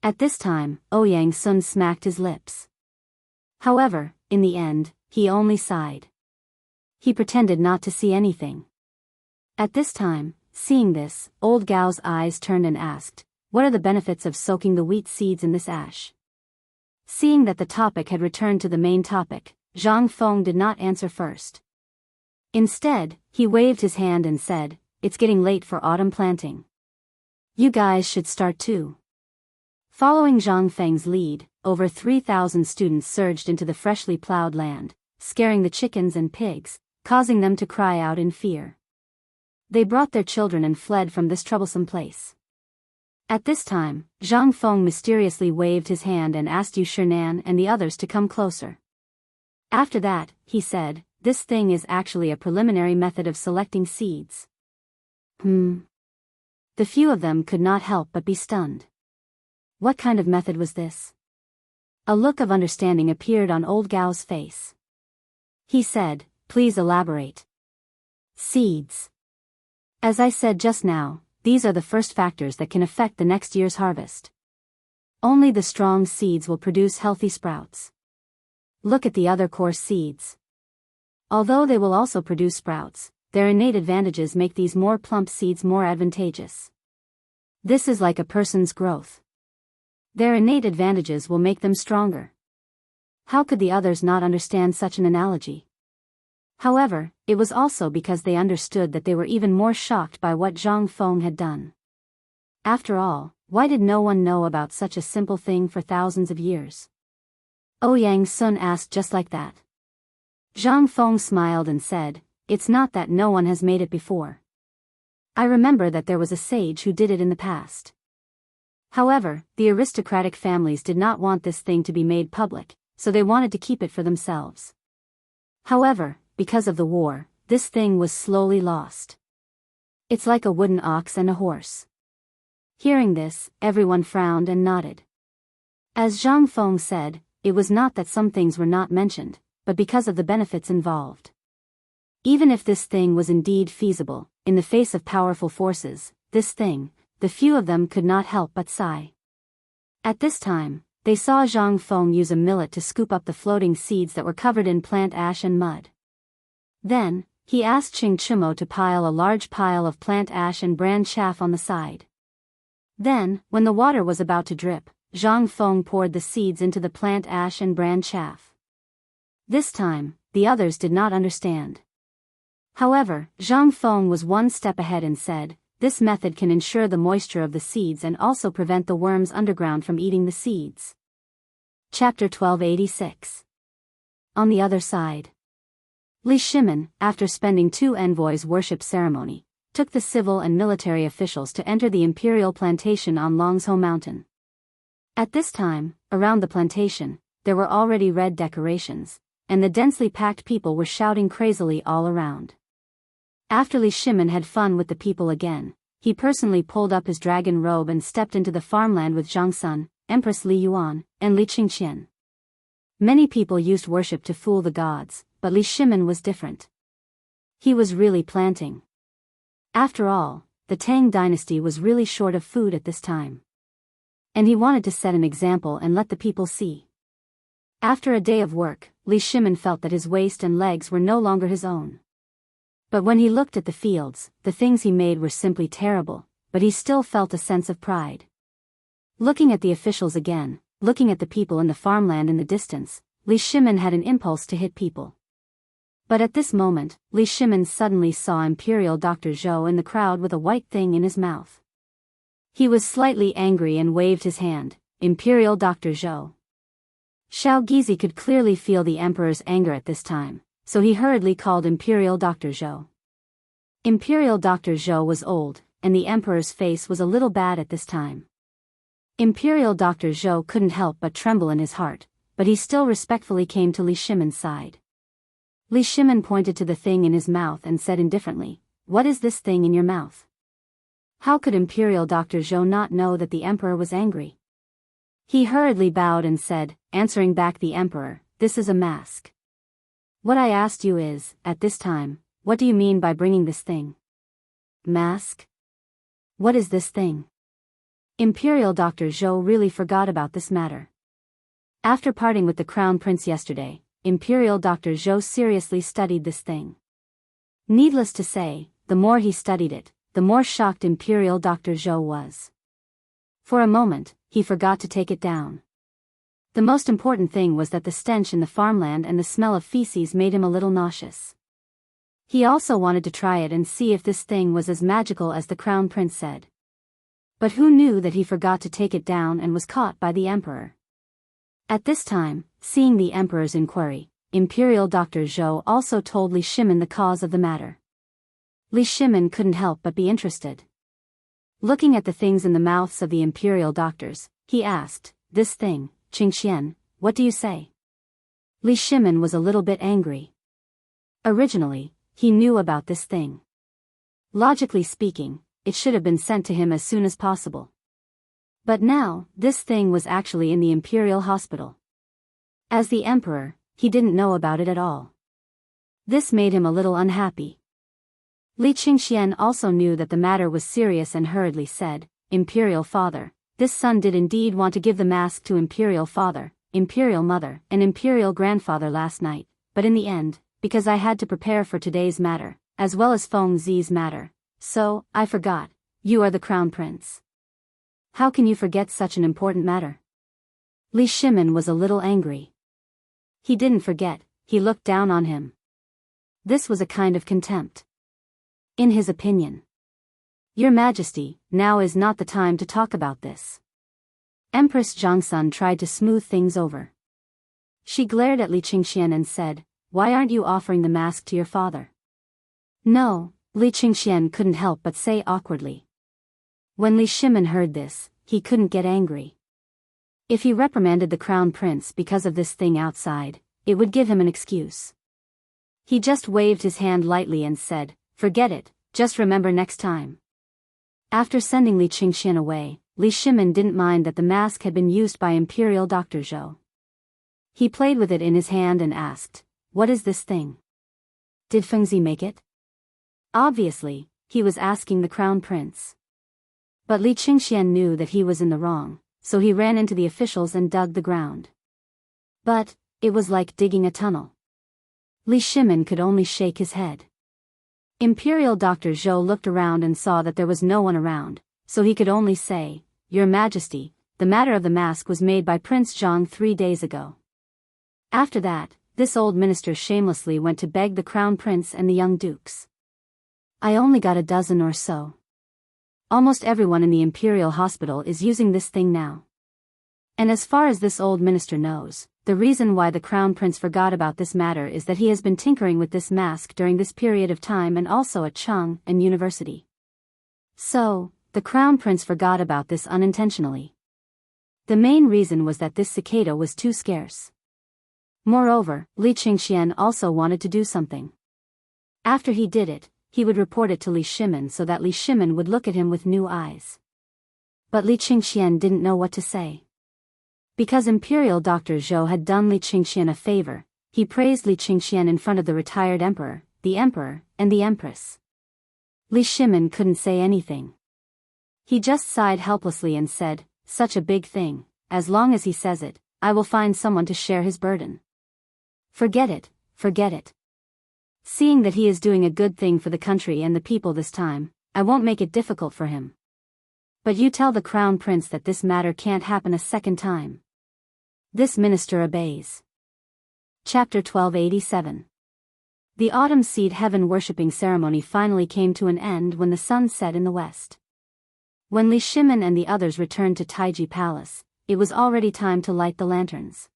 At this time, Ouyang Sun smacked his lips. However, in the end, he only sighed. He pretended not to see anything. At this time, seeing this, old Gao's eyes turned and asked, "What are the benefits of soaking the wheat seeds in this ash?" Seeing that the topic had returned to the main topic, Zhang Feng did not answer first. Instead, he waved his hand and said, "It's getting late for autumn planting. You guys should start too." Following Zhang Feng's lead, over 3,000 students surged into the freshly plowed land, scaring the chickens and pigs, causing them to cry out in fear. They brought their children and fled from this troublesome place. At this time, Zhang Feng mysteriously waved his hand and asked Chang'an and the others to come closer. After that, he said, "This thing is actually a preliminary method of selecting seeds." The few of them could not help but be stunned. What kind of method was this? A look of understanding appeared on old Gao's face. He said, "Please elaborate." Seeds. As I said just now, these are the first factors that can affect the next year's harvest. Only the strong seeds will produce healthy sprouts. Look at the other coarse seeds. Although they will also produce sprouts, their innate advantages make these more plump seeds more advantageous. This is like a person's growth. Their innate advantages will make them stronger. How could the others not understand such an analogy? However, it was also because they understood that they were even more shocked by what Zhang Feng had done. After all, why did no one know about such a simple thing for thousands of years? Ouyang Sun asked just like that. Zhang Feng smiled and said, "It's not that no one has made it before. I remember that there was a sage who did it in the past. However, the aristocratic families did not want this thing to be made public, so they wanted to keep it for themselves. However, because of the war, this thing was slowly lost. It's like a wooden ox and a horse." Hearing this, everyone frowned and nodded. As Zhang Feng said, it was not that some things were not mentioned, but because of the benefits involved. Even if this thing was indeed feasible, in the face of powerful forces, this thing, the few of them could not help but sigh. At this time, they saw Zhang Feng use a millet to scoop up the floating seeds that were covered in plant ash and mud. Then, he asked Chimo to pile a large pile of plant ash and bran chaff on the side. Then, when the water was about to drip, Zhang Feng poured the seeds into the plant ash and bran chaff. This time, the others did not understand. However, Zhang Feng was one step ahead and said, "This method can ensure the moisture of the seeds and also prevent the worms underground from eating the seeds." Chapter 1286. On the other side. Li Shimin, after spending 2 envoys' worship ceremony, took the civil and military officials to enter the imperial plantation on Longzhou Mountain. At this time, around the plantation, there were already red decorations, and the densely packed people were shouting crazily all around. After Li Shimin had fun with the people again, he personally pulled up his dragon robe and stepped into the farmland with Zhang Sun, Empress Li Yuan, and Li Qingqian. Many people used worship to fool the gods, but Li Shimin was different. He was really planting. After all, the Tang dynasty was really short of food at this time. And he wanted to set an example and let the people see. After a day of work, Li Shimin felt that his waist and legs were no longer his own. But when he looked at the fields, the things he made were simply terrible, but he still felt a sense of pride. Looking at the officials again, looking at the people in the farmland in the distance, Li Shimin had an impulse to hit people. But at this moment, Li Shimin suddenly saw Imperial Dr. Zhou in the crowd with a white thing in his mouth. He was slightly angry and waved his hand. Imperial Dr. Zhou. Xiao Gizi could clearly feel the emperor's anger at this time, so he hurriedly called Imperial Dr. Zhou. Imperial Dr. Zhou was old, and the emperor's face was a little bad at this time. Imperial Dr. Zhou couldn't help but tremble in his heart, but he still respectfully came to Li Shimin's side. Li Shimin pointed to the thing in his mouth and said indifferently, "What is this thing in your mouth?" How could Imperial Dr. Zhou not know that the emperor was angry? He hurriedly bowed and said, answering back the emperor, "This is a mask." "What I asked you is, at this time, what do you mean by bringing this thing?" "Mask? What is this thing?" Imperial Dr. Zhou really forgot about this matter. After parting with the Crown Prince yesterday, Imperial Dr. Zhou seriously studied this thing. Needless to say, the more he studied it, the more shocked Imperial Dr. Zhou was. For a moment, he forgot to take it down. The most important thing was that the stench in the farmland and the smell of feces made him a little nauseous. He also wanted to try it and see if this thing was as magical as the Crown Prince said. But who knew that he forgot to take it down and was caught by the emperor? At this time, seeing the emperor's inquiry, Imperial Dr. Zhou also told Li Shimin the cause of the matter. Li Shimin couldn't help but be interested. Looking at the things in the mouths of the imperial doctors, he asked, "This thing, Qingxian, what do you say?" Li Shimin was a little bit angry. Originally, he knew about this thing. Logically speaking, it should have been sent to him as soon as possible. But now, this thing was actually in the imperial hospital. As the emperor, he didn't know about it at all. This made him a little unhappy. Li Qingxian also knew that the matter was serious and hurriedly said, "Imperial father, this son did indeed want to give the mask to Imperial father, Imperial mother, and Imperial grandfather last night, but in the end, because I had to prepare for today's matter, as well as Feng Zi's matter, so, I forgot, you are the Crown Prince. How can you forget such an important matter?" Li Shimin was a little angry. He didn't forget, he looked down on him. This was a kind of contempt. In his opinion, "Your Majesty, now is not the time to talk about this." Empress Zhangsun tried to smooth things over. She glared at Li Qingxian and said, "Why aren't you offering the mask to your father?" "No," Li Qingxian couldn't help but say awkwardly. When Li Shimin heard this, he couldn't get angry. If he reprimanded the Crown Prince because of this thing outside, it would give him an excuse. He just waved his hand lightly and said, "Forget it, just remember next time." After sending Li Qingxian away, Li Shimin didn't mind that the mask had been used by Imperial Dr. Zhou. He played with it in his hand and asked, "What is this thing? Did Feng Zi make it?" Obviously, he was asking the Crown Prince. But Li Qingxian knew that he was in the wrong, so he ran into the officials and dug the ground. But, it was like digging a tunnel. Li Shimin could only shake his head. Imperial Dr. Zhou looked around and saw that there was no one around, so he could only say, "Your Majesty, the matter of the mask was made by Prince Zhang 3 days ago." After that, this old minister shamelessly went to beg the Crown Prince and the young dukes. "I only got a dozen or so. Almost everyone in the imperial hospital is using this thing now. And as far as this old minister knows, the reason why the Crown Prince forgot about this matter is that he has been tinkering with this mask during this period of time and also at Chang'an University. So, the Crown Prince forgot about this unintentionally. The main reason was that this cicada was too scarce. Moreover, Li Qingxian also wanted to do something. After he did it, he would report it to Li Shimin so that Li Shimin would look at him with new eyes. But Li Qingxian didn't know what to say. Because Imperial Dr. Zhou had done Li Qingxian a favor, he praised Li Qingxian in front of the retired emperor, and the empress. Li Shimin couldn't say anything. He just sighed helplessly and said, "Such a big thing, as long as he says it, I will find someone to share his burden." Forget it, forget it. Seeing that he is doing a good thing for the country and the people this time, I won't make it difficult for him. But you tell the crown prince that this matter can't happen a second time. This minister obeys. Chapter 1287. The autumn seed heaven worshipping ceremony finally came to an end when the sun set in the west. When Li Shimin and the others returned to Taiji Palace, it was already time to light the lanterns.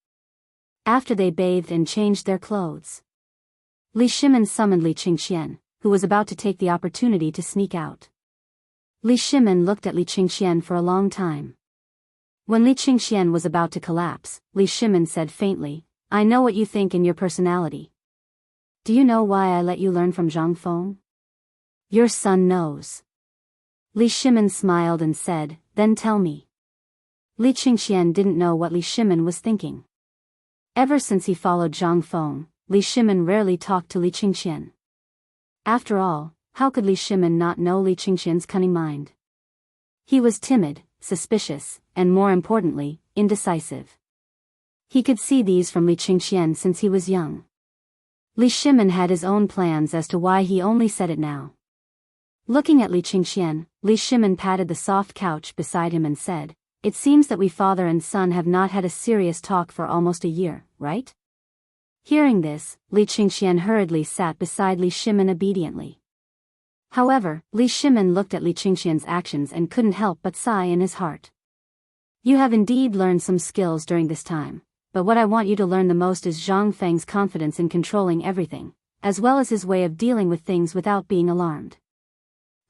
After they bathed and changed their clothes, Li Shimin summoned Li Qingxian, who was about to take the opportunity to sneak out. Li Shimin looked at Li Qingxian for a long time. When Li Qingxian was about to collapse, Li Shimin said faintly, "I know what you think in your personality. Do you know why I let you learn from Zhang Feng? Your son knows." Li Shimin smiled and said, "Then tell me." Li Qingxian didn't know what Li Shimin was thinking. Ever since he followed Zhang Feng, Li Shimin rarely talked to Li Qingxian. After all, how could Li Shimin not know Li Qingxian's cunning mind? He was timid, suspicious, and more importantly, indecisive. He could see these from Li Qingxian since he was young. Li Shimin had his own plans as to why he only said it now. Looking at Li Qingxian, Li Shimin patted the soft couch beside him and said, "It seems that we father and son have not had a serious talk for almost a year, right?" Hearing this, Li Qingxian hurriedly sat beside Li Shimin obediently. However, Li Shimin looked at Li Qingxian's actions and couldn't help but sigh in his heart. "You have indeed learned some skills during this time, but what I want you to learn the most is Zhang Feng's confidence in controlling everything, as well as his way of dealing with things without being alarmed.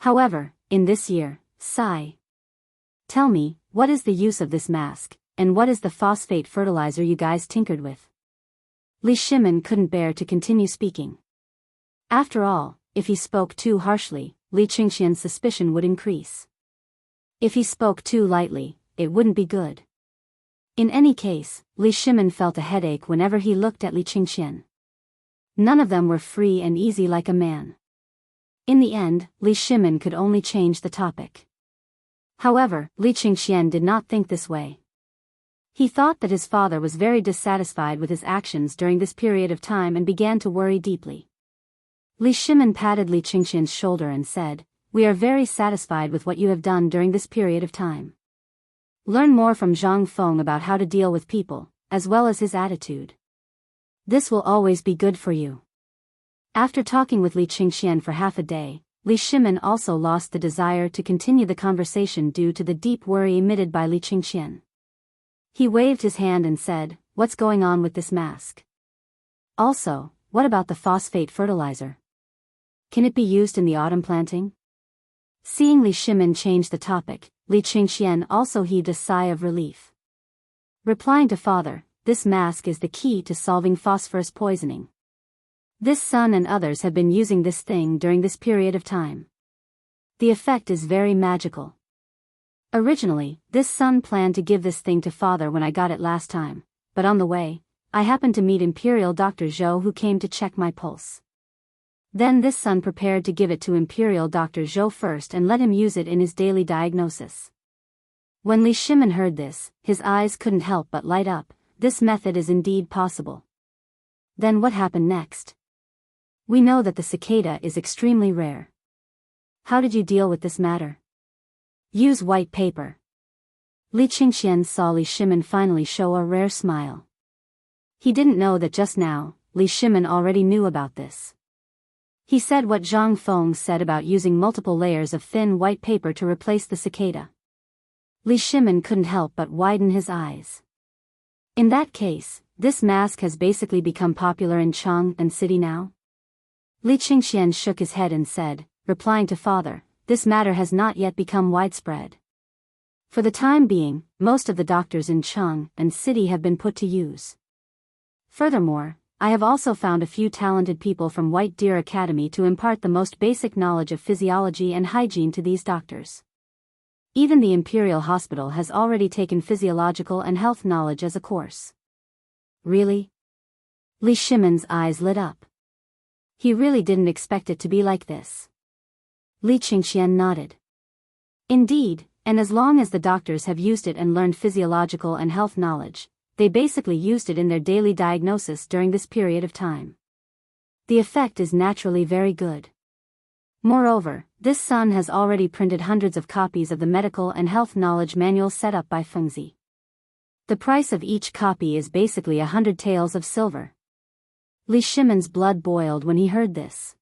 However, in this year, tell me, what is the use of this mask, and what is the phosphate fertilizer you guys tinkered with?" Li Shimin couldn't bear to continue speaking. After all, if he spoke too harshly, Li Qingxian's suspicion would increase. If he spoke too lightly, it wouldn't be good. In any case, Li Shimin felt a headache whenever he looked at Li Qingxian. None of them were free and easy like a man. In the end, Li Shimin could only change the topic. However, Li Qingxian did not think this way. He thought that his father was very dissatisfied with his actions during this period of time and began to worry deeply. Li Shimin patted Li Qingxian's shoulder and said, "We are very satisfied with what you have done during this period of time. Learn more from Zhang Feng about how to deal with people, as well as his attitude. This will always be good for you." After talking with Li Qingxian for half a day, Li Shimin also lost the desire to continue the conversation due to the deep worry emitted by Li Qingxian. He waved his hand and said, "What's going on with this mask? Also, what about the phosphate fertilizer? Can it be used in the autumn planting?" Seeing Li Shimin change the topic, Li Qingxian also heaved a sigh of relief. Replying to father, "This mask is the key to solving phosphorus poisoning. This son and others have been using this thing during this period of time. The effect is very magical. Originally, this son planned to give this thing to father when I got it last time, but on the way, I happened to meet Imperial Dr. Zhou who came to check my pulse. Then this son prepared to give it to Imperial Dr. Zhou first and let him use it in his daily diagnosis." When Li Shimin heard this, his eyes couldn't help but light up. This method is indeed possible. Then what happened next? We know that the cicada is extremely rare. How did you deal with this matter? Use white paper. Li Qingxian saw Li Shimin finally show a rare smile. He didn't know that just now, Li Shimin already knew about this. He said what Zhang Feng said about using multiple layers of thin white paper to replace the cicada. Li Shimin couldn't help but widen his eyes. In that case, this mask has basically become popular in Chang'an city now? Li Qingxian shook his head and said, replying to father, "This matter has not yet become widespread. For the time being, most of the doctors in Chang'an city have been put to use. Furthermore, I have also found a few talented people from White Deer Academy to impart the most basic knowledge of physiology and hygiene to these doctors. Even the Imperial Hospital has already taken physiological and health knowledge as a course." Really? Li Shimin's eyes lit up. He really didn't expect it to be like this. Li Qingxian nodded. Indeed, and as long as the doctors have used it and learned physiological and health knowledge, they basically used it in their daily diagnosis during this period of time. The effect is naturally very good. Moreover, this sun has already printed hundreds of copies of the medical and health knowledge manual set up by Fengzi. The price of each copy is basically 100 taels of silver. Li Shimon's blood boiled when he heard this.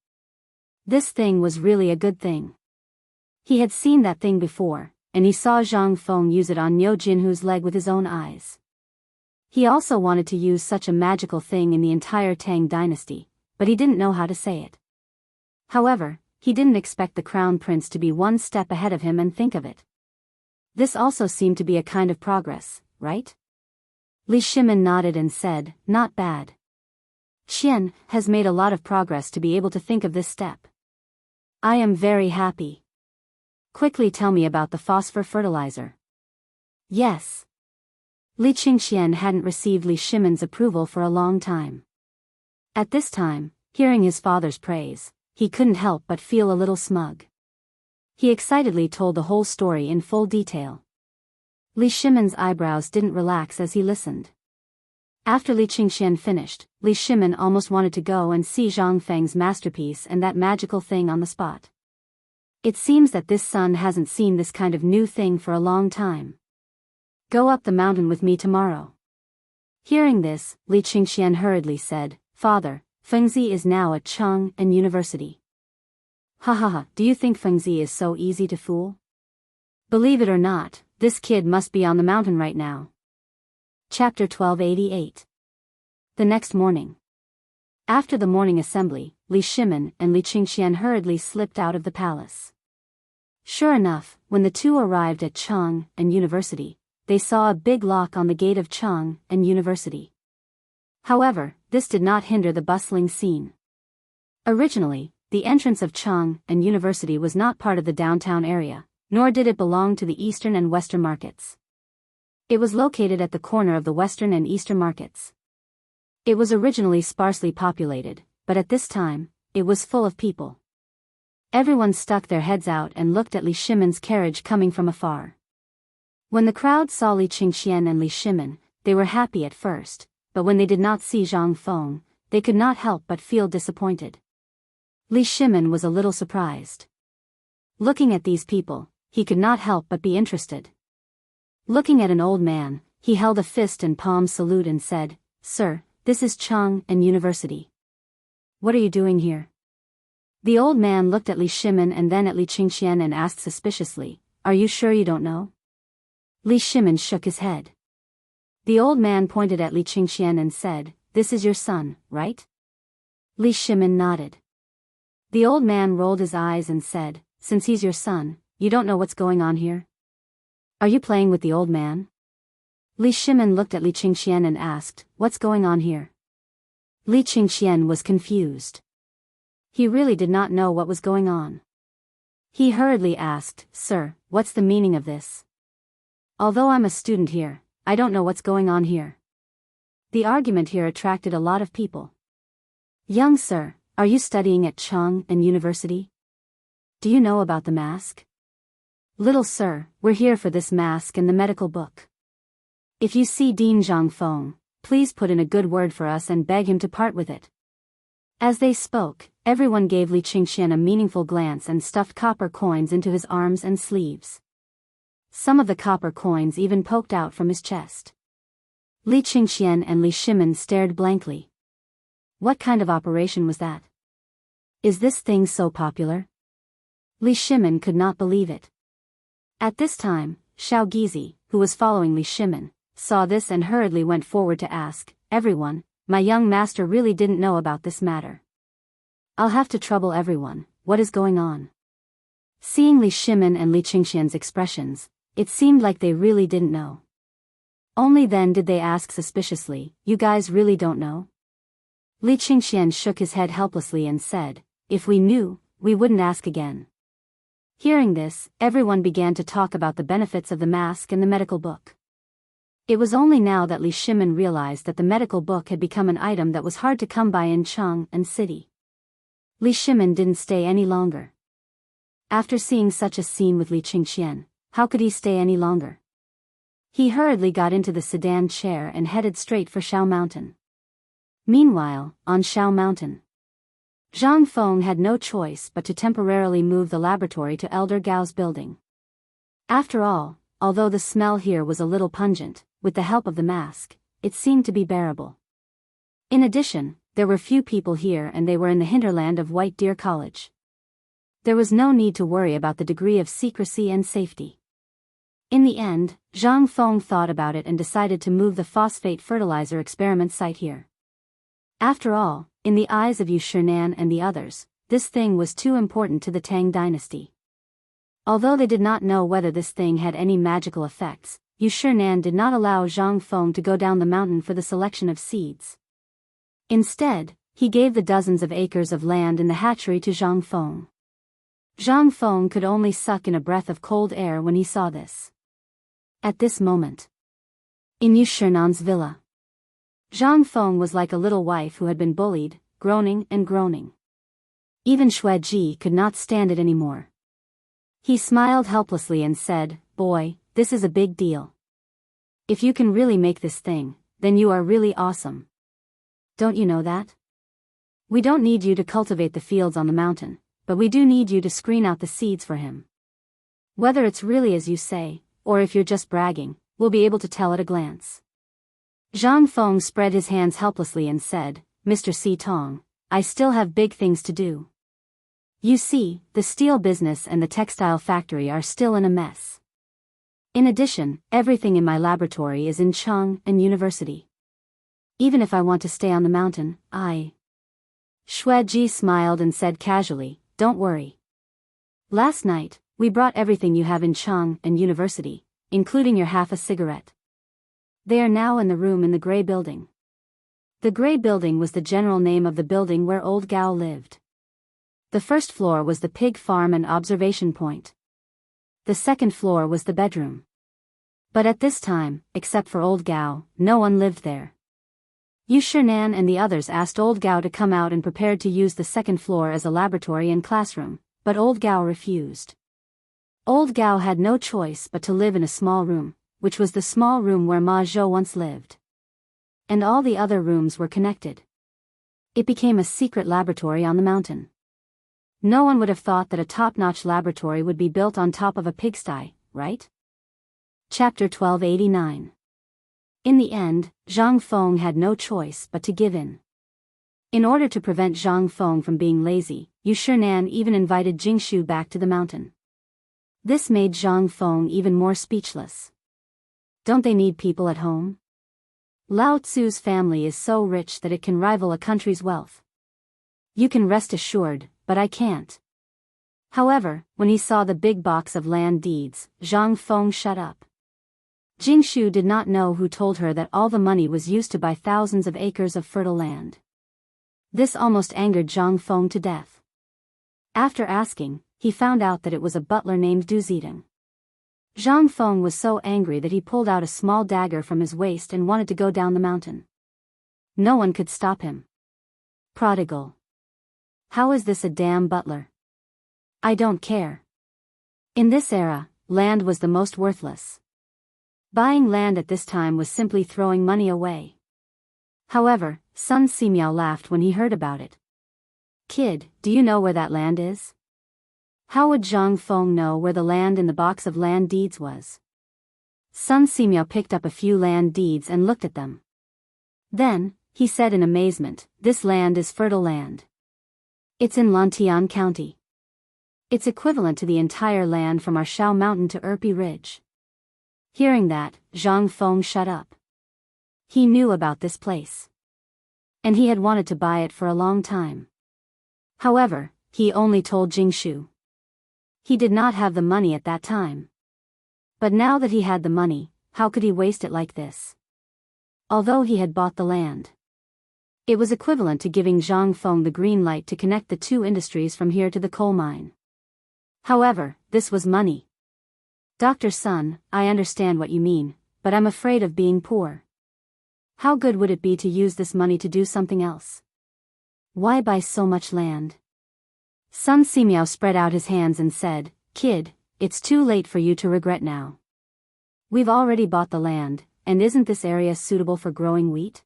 This thing was really a good thing. He had seen that thing before, and he saw Zhang Feng use it on Niu Jinhu's leg with his own eyes. He also wanted to use such a magical thing in the entire Tang dynasty, but he didn't know how to say it. However, he didn't expect the crown prince to be one step ahead of him and think of it. This also seemed to be a kind of progress, right? Li Shimon nodded and said, "Not bad. Qian has made a lot of progress to be able to think of this step. I am very happy. Quickly tell me about the phosphor fertilizer." Yes. Li Qingxian hadn't received Li Shimon's approval for a long time. At this time, hearing his father's praise, he couldn't help but feel a little smug. He excitedly told the whole story in full detail. Li Shimon's eyebrows didn't relax as he listened. After Li Qingxian finished, Li Shimon almost wanted to go and see Zhang Feng's masterpiece and that magical thing on the spot. It seems that this son hasn't seen this kind of new thing for a long time. Go up the mountain with me tomorrow. Hearing this, Li Qingxian hurriedly said, "Father, Fengzi is now at Chang'an University." "Ha ha ha, do you think Fengzi is so easy to fool? Believe it or not, this kid must be on the mountain right now." Chapter 1288. The next morning. After the morning assembly, Li Shimon and Li Qingxian hurriedly slipped out of the palace. Sure enough, when the two arrived at Chang'an University, they saw a big lock on the gate of Chang'an University. However, this did not hinder the bustling scene. Originally, the entrance of Chang'an University was not part of the downtown area, nor did it belong to the eastern and western markets. It was located at the corner of the western and eastern markets. It was originally sparsely populated, but at this time, it was full of people. Everyone stuck their heads out and looked at Li Shimon's carriage coming from afar. When the crowd saw Li Qingxian and Li Shimon, they were happy at first, but when they did not see Zhang Feng, they could not help but feel disappointed. Li Shimon was a little surprised. Looking at these people, he could not help but be interested. Looking at an old man, he held a fist and palm salute and said, "Sir, this is Chang'an University. What are you doing here?" The old man looked at Li Shimon and then at Li Qingxian and asked suspiciously, "Are you sure you don't know?" Li Shimon shook his head. The old man pointed at Li Qingxian and said, "This is your son, right?" Li Shimon nodded. The old man rolled his eyes and said, "Since he's your son, you don't know what's going on here? Are you playing with the old man?" Li Shimon looked at Li Qingxian and asked, "What's going on here?" Li Qingxian was confused. He really did not know what was going on. He hurriedly asked, "Sir, what's the meaning of this? Although I'm a student here, I don't know what's going on here." The argument here attracted a lot of people. "Young sir, are you studying at Chang'an University? Do you know about the mask?" "Little sir, we're here for this mask and the medical book. If you see Dean Zhang Feng, please put in a good word for us and beg him to part with it." As they spoke, everyone gave Li Qingxian a meaningful glance and stuffed copper coins into his arms and sleeves. Some of the copper coins even poked out from his chest. Li Qingxian and Li Shimon stared blankly. What kind of operation was that? Is this thing so popular? Li Shimon could not believe it. At this time, Xiao Gizi, who was following Li Shimon, saw this and hurriedly went forward to ask, "Everyone, my young master really didn't know about this matter. I'll have to trouble everyone, what is going on?" Seeing Li Shimon and Li Qingxian's expressions, it seemed like they really didn't know. Only then did they ask suspiciously, "You guys really don't know?" Li Qingxian shook his head helplessly and said, "If we knew, we wouldn't ask again." Hearing this, everyone began to talk about the benefits of the mask and the medical book. It was only now that Li Shimon realized that the medical book had become an item that was hard to come by in Chang'an City. Li Shimon didn't stay any longer. After seeing such a scene with Li Qingxian, how could he stay any longer? He hurriedly got into the sedan chair and headed straight for Shao Mountain. Meanwhile, on Shao Mountain, Zhang Feng had no choice but to temporarily move the laboratory to Elder Gao's building. After all, although the smell here was a little pungent, with the help of the mask, it seemed to be bearable. In addition, there were few people here and they were in the hinterland of White Deer College. There was no need to worry about the degree of secrecy and safety. In the end, Zhang Feng thought about it and decided to move the phosphate fertilizer experiment site here. After all, in the eyes of Yu Shinan and the others, this thing was too important to the Tang dynasty. Although they did not know whether this thing had any magical effects, Yu Shinan did not allow Zhang Feng to go down the mountain for the selection of seeds. Instead, he gave the dozens of acres of land in the hatchery to Zhang Feng. Zhang Feng could only suck in a breath of cold air when he saw this. At this moment, in Yu Shinan's villa, Zhang Feng was like a little wife who had been bullied, groaning and groaning. Even Xueji could not stand it anymore. He smiled helplessly and said, "Boy, this is a big deal. If you can really make this thing, then you are really awesome. Don't you know that? We don't need you to cultivate the fields on the mountain, but we do need you to screen out the seeds for him. Whether it's really as you say, or if you're just bragging, we'll be able to tell at a glance." Zhang Feng spread his hands helplessly and said, "Mr. Si Tong, I still have big things to do. You see, the steel business and the textile factory are still in a mess. In addition, everything in my laboratory is in Chang'an University. Even if I want to stay on the mountain, Xueji smiled and said casually, "Don't worry. Last night, we brought everything you have in Chang'an University, including your half a cigarette. They are now in the room in the gray building." The gray building was the general name of the building where Old Gao lived. The first floor was the pig farm and observation point. The second floor was the bedroom. But at this time, except for Old Gao, no one lived there. Yu Shinan and the others asked Old Gao to come out and prepared to use the second floor as a laboratory and classroom, but Old Gao refused. Old Gao had no choice but to live in a small room, which was the small room where Ma Zhou once lived. And all the other rooms were connected. It became a secret laboratory on the mountain. No one would have thought that a top-notch laboratory would be built on top of a pigsty, right? Chapter 1289. In the end, Zhang Feng had no choice but to give in. In order to prevent Zhang Feng from being lazy, Yu Shinan even invited Jingshu back to the mountain. This made Zhang Feng even more speechless. Don't they need people at home? Lao Tzu's family is so rich that it can rival a country's wealth. You can rest assured, but I can't. However, when he saw the big box of land deeds, Zhang Feng shut up. Jingshu did not know who told her that all the money was used to buy thousands of acres of fertile land. This almost angered Zhang Feng to death. After asking, he found out that it was a butler named Du Zidong. Zhang Feng was so angry that he pulled out a small dagger from his waist and wanted to go down the mountain. No one could stop him. Prodigal. How is this a damn butler? I don't care. In this era, land was the most worthless. Buying land at this time was simply throwing money away. However, Sun Simiao laughed when he heard about it. "Kid, do you know where that land is?" How would Zhang Feng know where the land in the box of land deeds was? Sun Simiao picked up a few land deeds and looked at them. Then, he said in amazement, "This land is fertile land. It's in Lantian County. It's equivalent to the entire land from Arshao Mountain to Erpi Ridge." Hearing that, Zhang Feng shut up. He knew about this place. And he had wanted to buy it for a long time. However, he only told Jingshu. He did not have the money at that time. But now that he had the money, how could he waste it like this? Although he had bought the land, it was equivalent to giving Zhang Feng the green light to connect the two industries from here to the coal mine. However, this was money. "Dr. Sun, I understand what you mean, but I'm afraid of being poor. How good would it be to use this money to do something else? Why buy so much land?" Sun Simiao spread out his hands and said, "Kid, it's too late for you to regret now. We've already bought the land, and isn't this area suitable for growing wheat?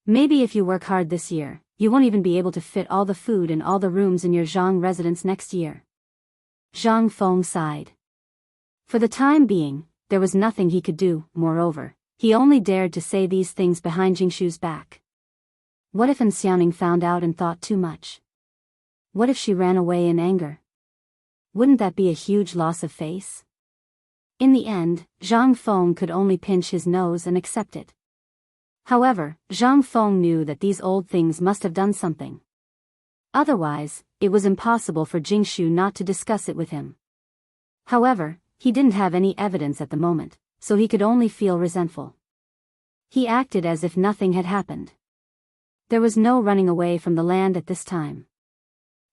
Maybe if you work hard this year, you won't even be able to fit all the food in all the rooms in your Zhang residence next year." Zhang Feng sighed. For the time being, there was nothing he could do. Moreover, he only dared to say these things behind Jingshu's back. What if Enchanting found out and thought too much? What if she ran away in anger? Wouldn't that be a huge loss of face? In the end, Zhang Feng could only pinch his nose and accept it. However, Zhang Feng knew that these old things must have done something. Otherwise, it was impossible for Jingshu not to discuss it with him. However, he didn't have any evidence at the moment, so he could only feel resentful. He acted as if nothing had happened. There was no running away from the land at this time.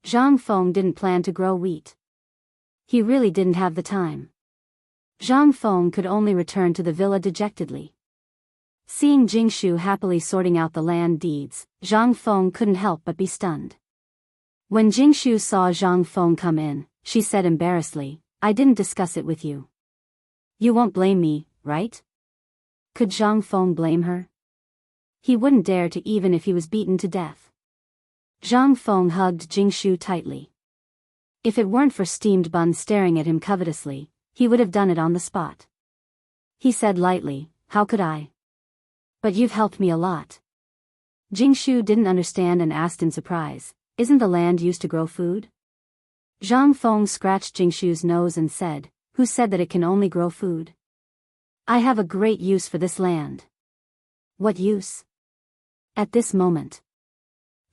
Zhang Feng didn't plan to grow wheat. He really didn't have the time. Zhang Feng could only return to the villa dejectedly. Seeing Jingshu happily sorting out the land deeds, Zhang Feng couldn't help but be stunned. When Jingshu saw Zhang Feng come in, she said embarrassedly, "I didn't discuss it with you. You won't blame me, right?" Could Zhang Feng blame her? He wouldn't dare to, even if he was beaten to death. Zhang Feng hugged Jingshu tightly. If it weren't for steamed bun staring at him covetously, he would have done it on the spot. He said lightly, "How could I? But you've helped me a lot." Jingshu didn't understand and asked in surprise, "Isn't the land used to grow food?" Zhang Feng scratched Jingshu's nose and said, "Who said that it can only grow food? I have a great use for this land." "What use?" At this moment,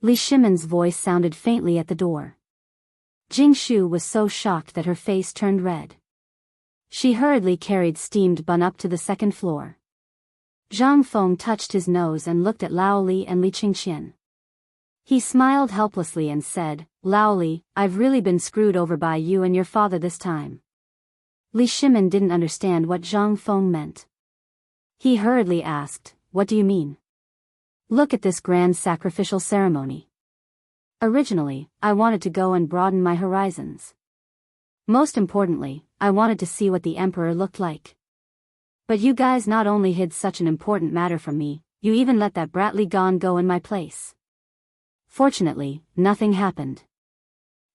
Li Shimon's voice sounded faintly at the door. Jingshu was so shocked that her face turned red. She hurriedly carried steamed bun up to the second floor. Zhang Feng touched his nose and looked at Lao Li and Li Qingqian. He smiled helplessly and said, "Lao Li, I've really been screwed over by you and your father this time." Li Shimon didn't understand what Zhang Feng meant. He hurriedly asked, "What do you mean?" "Look at this grand sacrificial ceremony. Originally, I wanted to go and broaden my horizons. Most importantly, I wanted to see what the emperor looked like. But you guys not only hid such an important matter from me, you even let that brat Li Gan go in my place." Fortunately, nothing happened.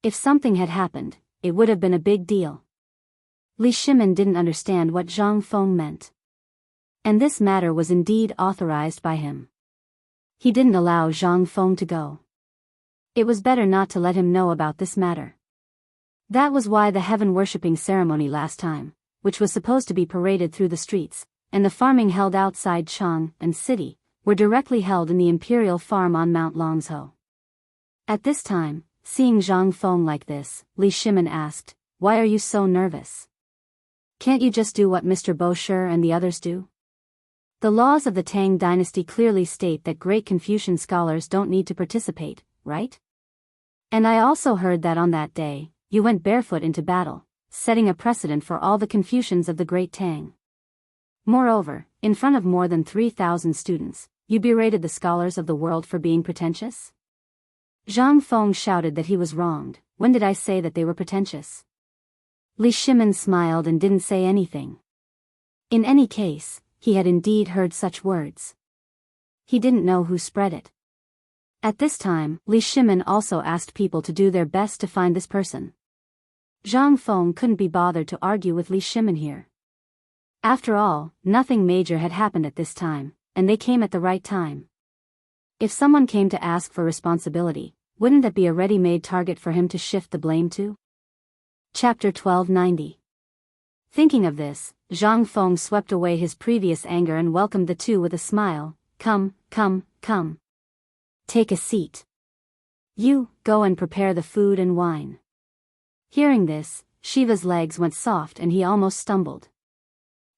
If something had happened, it would have been a big deal. Li Shimon didn't understand what Zhang Feng meant. And this matter was indeed authorized by him. He didn't allow Zhang Feng to go. It was better not to let him know about this matter. That was why the heaven-worshipping ceremony last time, which was supposed to be paraded through the streets, and the farming held outside Chang'an city, were directly held in the imperial farm on Mount Longzhou. At this time, seeing Zhang Feng like this, Li Shimon asked, "Why are you so nervous? Can't you just do what Mr. Bosher and the others do? The laws of the Tang dynasty clearly state that great Confucian scholars don't need to participate, right? And I also heard that on that day, you went barefoot into battle, setting a precedent for all the Confucians of the Great Tang. Moreover, in front of more than 3,000 students, you berated the scholars of the world for being pretentious?" Zhang Feng shouted that he was wronged. "When did I say that they were pretentious?" Li Shimon smiled and didn't say anything. In any case, he had indeed heard such words. He didn't know who spread it. At this time, Li Shimon also asked people to do their best to find this person. Zhang Feng couldn't be bothered to argue with Li Shimon here. After all, nothing major had happened at this time, and they came at the right time. If someone came to ask for responsibility, wouldn't that be a ready-made target for him to shift the blame to? Chapter 1290. Thinking of this, Zhang Feng swept away his previous anger and welcomed the two with a smile. Come. Take a seat. You, go and prepare the food and wine." Hearing this, Shiva's legs went soft and he almost stumbled.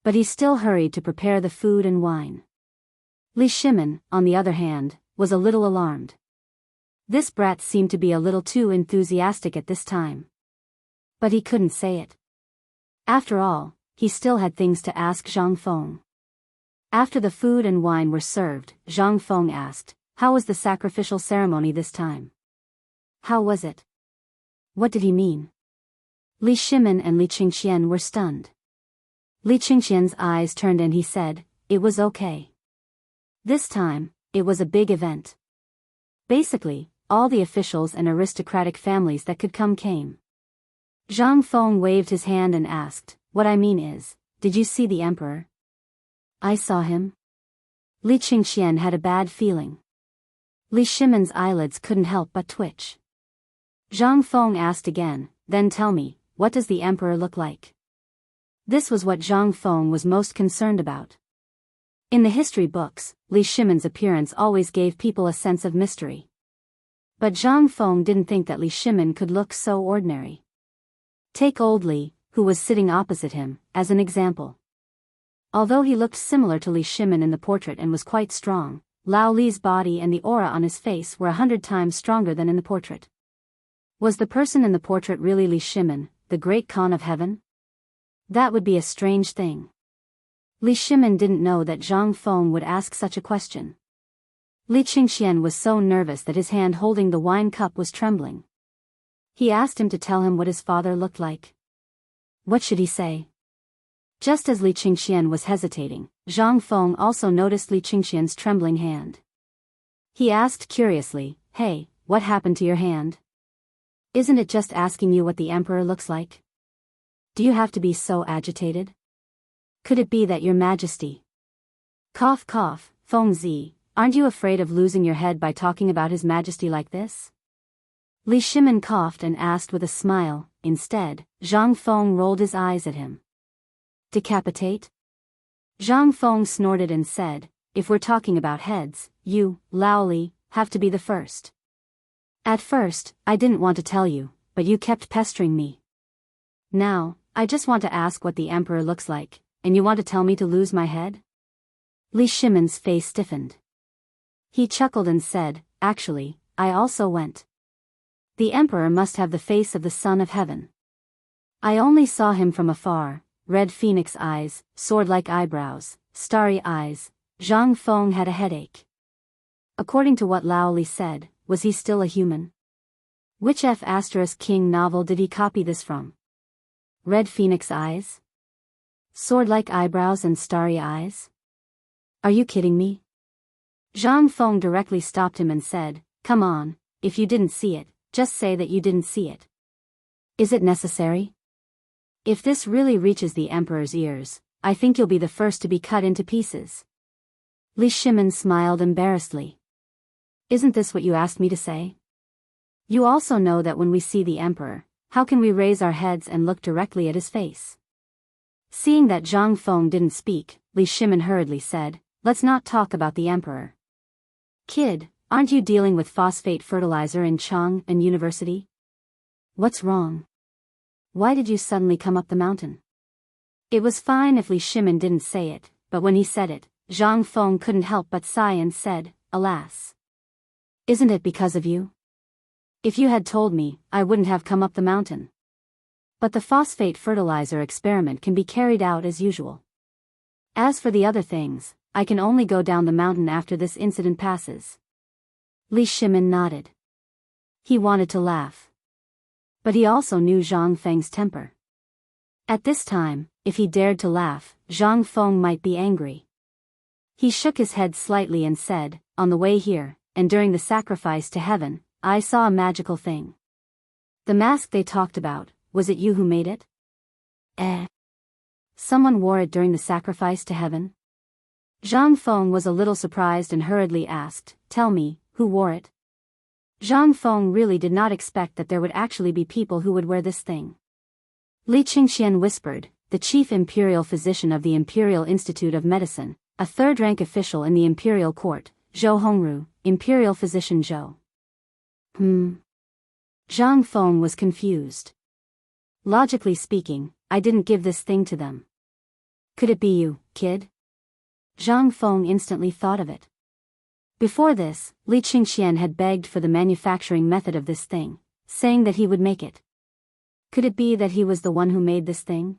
But he still hurried to prepare the food and wine. Li Shimon, on the other hand, was a little alarmed. This brat seemed to be a little too enthusiastic at this time. But he couldn't say it. After all, he still had things to ask Zhang Feng. After the food and wine were served, Zhang Feng asked, "How was the sacrificial ceremony this time?" "How was it? What did he mean?" Li Shimon and Li Qingqian were stunned. Li Qingqian's eyes turned and he said, "It was okay. This time, it was a big event. Basically, all the officials and aristocratic families that could come came. Zhang Feng waved his hand and asked, "What I mean is, did you see the emperor?" "I saw him." Li Qingxian had a bad feeling. Li Shimon's eyelids couldn't help but twitch. Zhang Feng asked again, "Then tell me, what does the emperor look like?" This was what Zhang Feng was most concerned about. In the history books, Li Shimon's appearance always gave people a sense of mystery. But Zhang Feng didn't think that Li Shimon could look so ordinary. Take old Li, who was sitting opposite him, as an example. Although he looked similar to Li Shimon in the portrait and was quite strong, Lao Li's body and the aura on his face were 100 times stronger than in the portrait. Was the person in the portrait really Li Shimon, the great Khan of heaven? That would be a strange thing. Li Shimon didn't know that Zhang Feng would ask such a question. Li Qingxian was so nervous that his hand holding the wine cup was trembling. He asked him to tell him what his father looked like. What should he say? Just as Li Qingxian was hesitating, Zhang Feng also noticed Li Qingxian's trembling hand. He asked curiously, "Hey, what happened to your hand? Isn't it just asking you what the emperor looks like? Do you have to be so agitated? Could it be that your majesty..." Cough cough, Feng Zi, aren't you afraid of losing your head by talking about his majesty like this? Li Shimon coughed and asked with a smile. Instead, Zhang Feng rolled his eyes at him. Decapitate? Zhang Feng snorted and said, "If we're talking about heads, you, Lao Li, have to be the first. At first, I didn't want to tell you, but you kept pestering me. Now, I just want to ask what the emperor looks like, and you want to tell me to lose my head?" Li Shimon's face stiffened. He chuckled and said, "Actually, I also went. The emperor must have the face of the son of heaven. I only saw him from afar, red phoenix eyes, sword-like eyebrows, starry eyes." Zhang Feng had a headache. According to what Lao Li said, was he still a human? Which F***King novel did he copy this from? Red phoenix eyes? Sword-like eyebrows and starry eyes? Are you kidding me? Zhang Feng directly stopped him and said, "Come on, if you didn't see it, just say that you didn't see it. Is it necessary? If this really reaches the emperor's ears, I think you'll be the first to be cut into pieces." Li Shimon smiled embarrassedly. "Isn't this what you asked me to say? You also know that when we see the emperor, how can we raise our heads and look directly at his face?" Seeing that Zhang Feng didn't speak, Li Shimon hurriedly said, "Let's not talk about the emperor. Kid, aren't you dealing with phosphate fertilizer in Chang'an University? What's wrong? Why did you suddenly come up the mountain?" It was fine if Li Shimon didn't say it, but when he said it, Zhang Feng couldn't help but sigh and said, "Alas. Isn't it because of you? If you had told me, I wouldn't have come up the mountain. But the phosphate fertilizer experiment can be carried out as usual. As for the other things, I can only go down the mountain after this incident passes." Li Shimon nodded. He wanted to laugh. But he also knew Zhang Feng's temper. At this time, if he dared to laugh, Zhang Feng might be angry. He shook his head slightly and said, "On the way here, and during the sacrifice to heaven, I saw a magical thing. The mask they talked about, was it you who made it?" Someone wore it during the sacrifice to heaven? Zhang Feng was a little surprised and hurriedly asked, "Tell me, who wore it?" Zhang Feng really did not expect that there would actually be people who would wear this thing. Li Qingxian whispered, "The chief imperial physician of the Imperial Institute of Medicine, a third-rank official in the imperial court, Zhou Hongru, imperial physician Zhou." Zhang Feng was confused. Logically speaking, I didn't give this thing to them. Could it be you, kid? Zhang Feng instantly thought of it. Before this, Li Qingxian had begged for the manufacturing method of this thing, saying that he would make it. Could it be that he was the one who made this thing?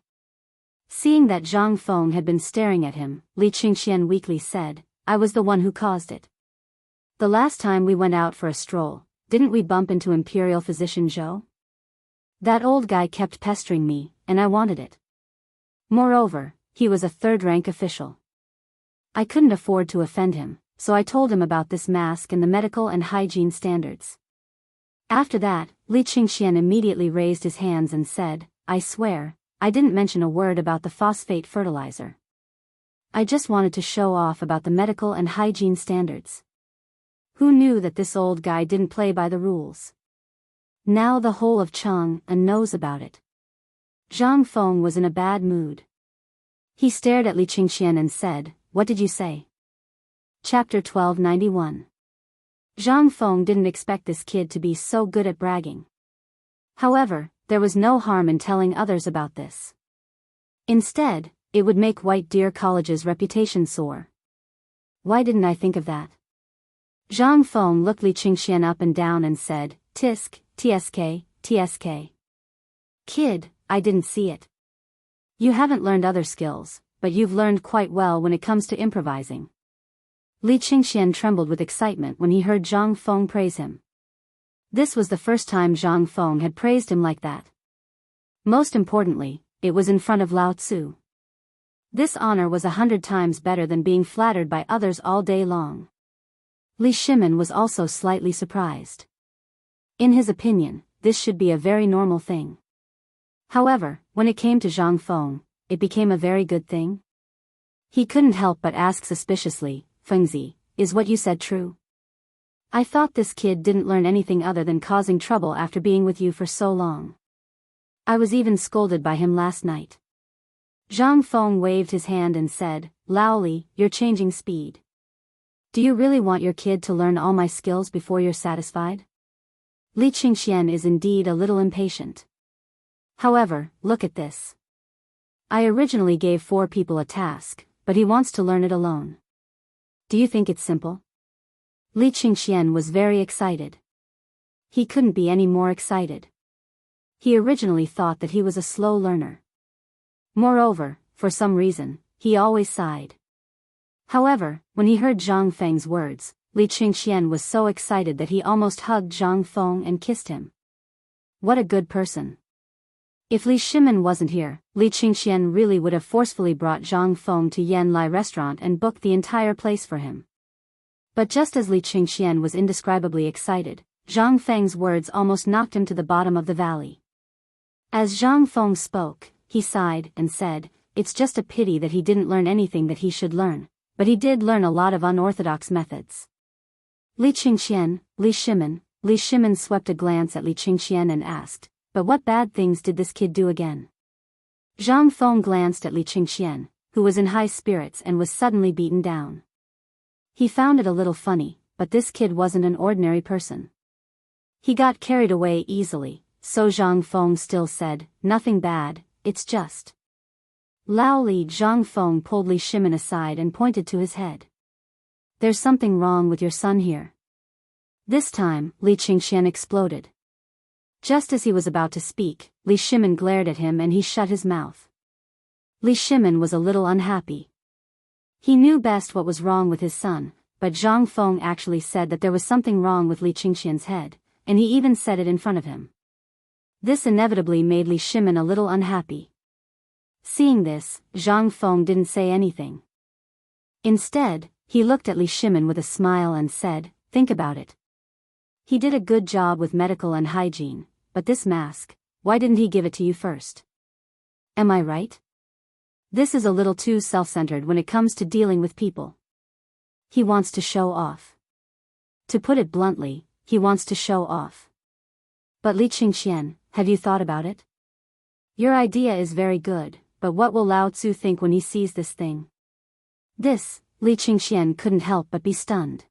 Seeing that Zhang Feng had been staring at him, Li Qingxian weakly said, "I was the one who caused it. The last time we went out for a stroll, didn't we bump into Imperial Physician Zhou? That old guy kept pestering me, and I wanted it. Moreover, he was a third-rank official. I couldn't afford to offend him, so I told him about this mask and the medical and hygiene standards. After that, Li Qingxian immediately raised his hands and said, I swear, I didn't mention a word about the phosphate fertilizer. I just wanted to show off about the medical and hygiene standards. Who knew that this old guy didn't play by the rules? Now the whole of Chang'an knows about it. Zhang Feng was in a bad mood. He stared at Li Qingxian and said, What did you say? Chapter 1291. Zhang Feng didn't expect this kid to be so good at bragging. However, there was no harm in telling others about this. Instead, it would make White Deer College's reputation soar. Why didn't I think of that? Zhang Feng looked Li Qingxian up and down and said, Tisk, tsk, tsk. Kid, I didn't see it. You haven't learned other skills, but you've learned quite well when it comes to improvising. Li Qingxian trembled with excitement when he heard Zhang Feng praise him. This was the first time Zhang Feng had praised him like that. Most importantly, it was in front of Lao Tzu. This honor was 100 times better than being flattered by others all day long. Li Shimin was also slightly surprised. In his opinion, this should be a very normal thing. However, when it came to Zhang Feng, it became a very good thing. He couldn't help but ask suspiciously, Fengzi, is what you said true? I thought this kid didn't learn anything other than causing trouble after being with you for so long. I was even scolded by him last night. Zhang Feng waved his hand and said, Lao Li, you're changing speed. Do you really want your kid to learn all my skills before you're satisfied? Li Qingxian is indeed a little impatient. However, look at this. I originally gave 4 people a task, but he wants to learn it alone. Do you think it's simple? Li Qingxian was very excited. He couldn't be any more excited. He originally thought that he was a slow learner. Moreover, for some reason, he always sighed. However, when he heard Zhang Feng's words, Li Qingxian was so excited that he almost hugged Zhang Feng and kissed him. What a good person. If Li Shimin wasn't here, Li Qingxian really would have forcefully brought Zhang Feng to Yan Lai restaurant and booked the entire place for him. But just as Li Qingxian was indescribably excited, Zhang Feng's words almost knocked him to the bottom of the valley. As Zhang Feng spoke, he sighed and said, It's just a pity that he didn't learn anything that he should learn, but he did learn a lot of unorthodox methods. Li Qingxian, Li Shimin swept a glance at Li Qingxian and asked, But what bad things did this kid do again? Zhang Feng glanced at Li Qingxian, who was in high spirits and was suddenly beaten down. He found it a little funny, but this kid wasn't an ordinary person. He got carried away easily, so Zhang Feng still said, Nothing bad, it's just. Lao Li. Zhang Feng pulled Li Shimin aside and pointed to his head. There's something wrong with your son here. This time, Li Qingxian exploded. Just as he was about to speak, Li Shimin glared at him and he shut his mouth. Li Shimin was a little unhappy. He knew best what was wrong with his son, but Zhang Feng actually said that there was something wrong with Li Qingxian's head, and he even said it in front of him. This inevitably made Li Shimin a little unhappy. Seeing this, Zhang Feng didn't say anything. Instead, he looked at Li Shimin with a smile and said, Think about it. He did a good job with medical and hygiene, but this mask, why didn't he give it to you first? Am I right? This is a little too self-centered when it comes to dealing with people. He wants to show off. To put it bluntly, he wants to show off. But Li Qingxian, have you thought about it? Your idea is very good, but what will Lao Tzu think when he sees this thing? This, Li Qingxian couldn't help but be stunned.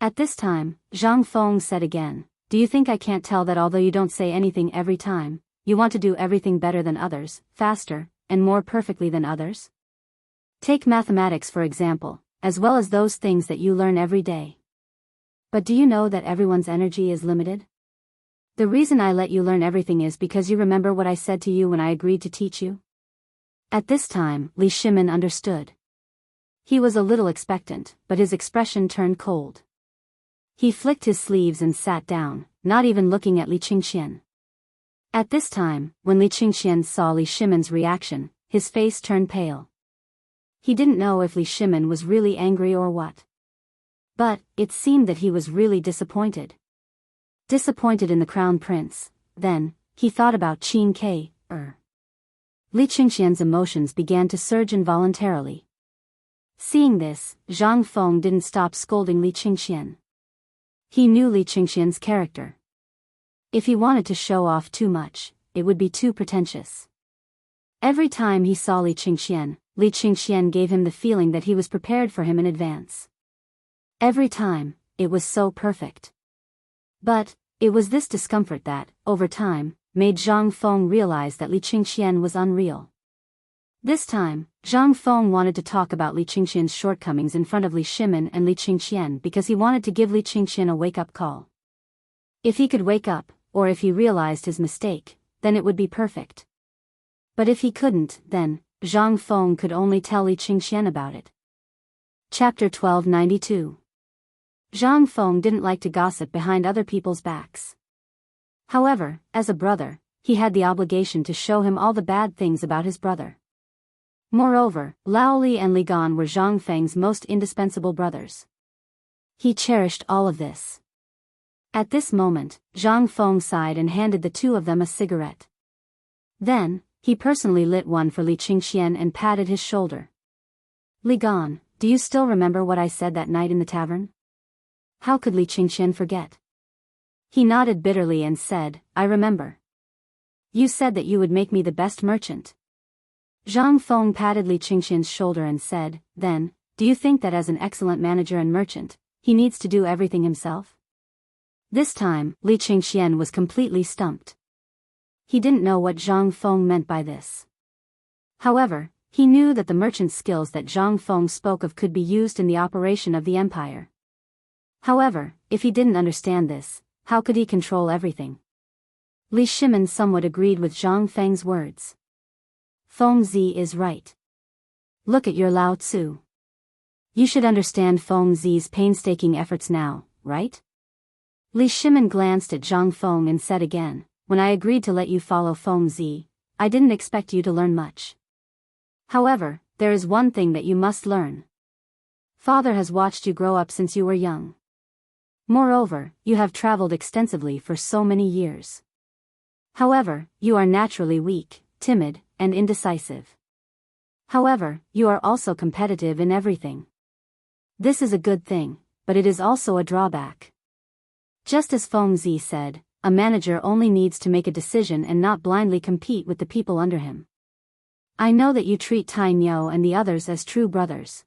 At this time, Zhang Feng said again, Do you think I can't tell that although you don't say anything every time, you want to do everything better than others, faster, and more perfectly than others? Take mathematics for example, as well as those things that you learn every day. But do you know that everyone's energy is limited? The reason I let you learn everything is because you remember what I said to you when I agreed to teach you? At this time, Li Shimin understood. He was a little expectant, but his expression turned cold. He flicked his sleeves and sat down, not even looking at Li Qingxian. At this time, when Li Qingxian saw Li Shimin's reaction, his face turned pale. He didn't know if Li Shimin was really angry or what. But it seemed that he was really disappointed. Disappointed in the crown prince. Then he thought about Qin. Li Qingxian's emotions began to surge involuntarily. Seeing this, Zhang Feng didn't stop scolding Li Qingxian. He knew Li Qingxian's character. If he wanted to show off too much, it would be too pretentious. Every time he saw Li Qingxian gave him the feeling that he was prepared for him in advance. Every time, it was so perfect. But it was this discomfort that, over time, made Zhang Feng realize that Li Qingxian was unreal. This time, Zhang Feng wanted to talk about Li Qingxian's shortcomings in front of Li Shimin and Li Qingxian because he wanted to give Li Qingxian a wake-up call. If he could wake up, or if he realized his mistake, then it would be perfect. But if he couldn't, then Zhang Feng could only tell Li Qingxian about it. Chapter 1292. Zhang Feng didn't like to gossip behind other people's backs. However, as a brother, he had the obligation to show him all the bad things about his brother. Moreover, Lao Li and Li Gan were Zhang Feng's most indispensable brothers. He cherished all of this. At this moment, Zhang Feng sighed and handed the two of them a cigarette. Then, he personally lit one for Li Qingxian and patted his shoulder. Li Gan, do you still remember what I said that night in the tavern? How could Li Qingxian forget? He nodded bitterly and said, I remember. You said that you would make me the best merchant. Zhang Feng patted Li Qingxian's shoulder and said, then, do you think that as an excellent manager and merchant, he needs to do everything himself? This time, Li Qingxian was completely stumped. He didn't know what Zhang Feng meant by this. However, he knew that the merchant's skills that Zhang Feng spoke of could be used in the operation of the empire. However, if he didn't understand this, how could he control everything? Li Shimin somewhat agreed with Zhang Feng's words. Feng Zi is right. Look at your Lao Tzu. You should understand Feng Zi's painstaking efforts now, right? Li Shimin glanced at Zhang Feng and said again, when I agreed to let you follow Feng Zi, I didn't expect you to learn much. However, there is one thing that you must learn. Father has watched you grow up since you were young. Moreover, you have traveled extensively for so many years. However, you are naturally weak, timid, and indecisive. However, you are also competitive in everything. This is a good thing, but it is also a drawback. Just as Feng Zi said, a manager only needs to make a decision and not blindly compete with the people under him. I know that you treat Tai Niu and the others as true brothers.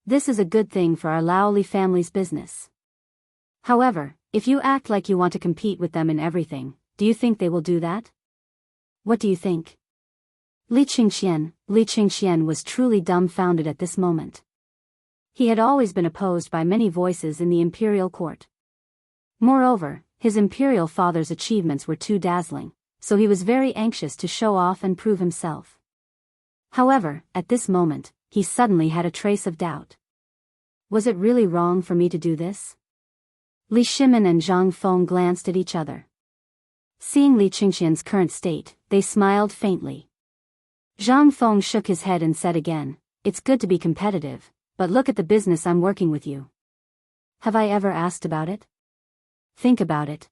This is a good thing for our Lao Li family's business. However, if you act like you want to compete with them in everything, do you think they will do that? What do you think? Li Qingxian was truly dumbfounded at this moment. He had always been opposed by many voices in the imperial court. Moreover, his imperial father's achievements were too dazzling, so he was very anxious to show off and prove himself. However, at this moment, he suddenly had a trace of doubt. Was it really wrong for me to do this? Li Shimin and Zhang Feng glanced at each other. Seeing Li Qingxian's current state, they smiled faintly. Zhang Feng shook his head and said again, it's good to be competitive, but look at the business I'm working with you. Have I ever asked about it? Think about it.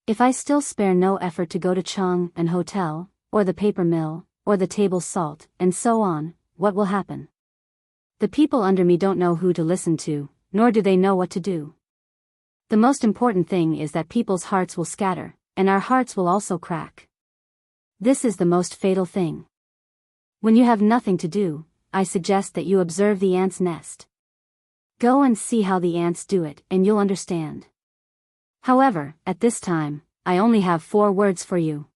If I still spare no effort to go to Chang'an Hotel, or the paper mill, or the table salt, and so on, what will happen? The people under me don't know who to listen to, nor do they know what to do. The most important thing is that people's hearts will scatter, and our hearts will also crack. This is the most fatal thing. When you have nothing to do, I suggest that you observe the ants' nest. Go and see how the ants do it, and you'll understand. However, at this time, I only have 4 words for you.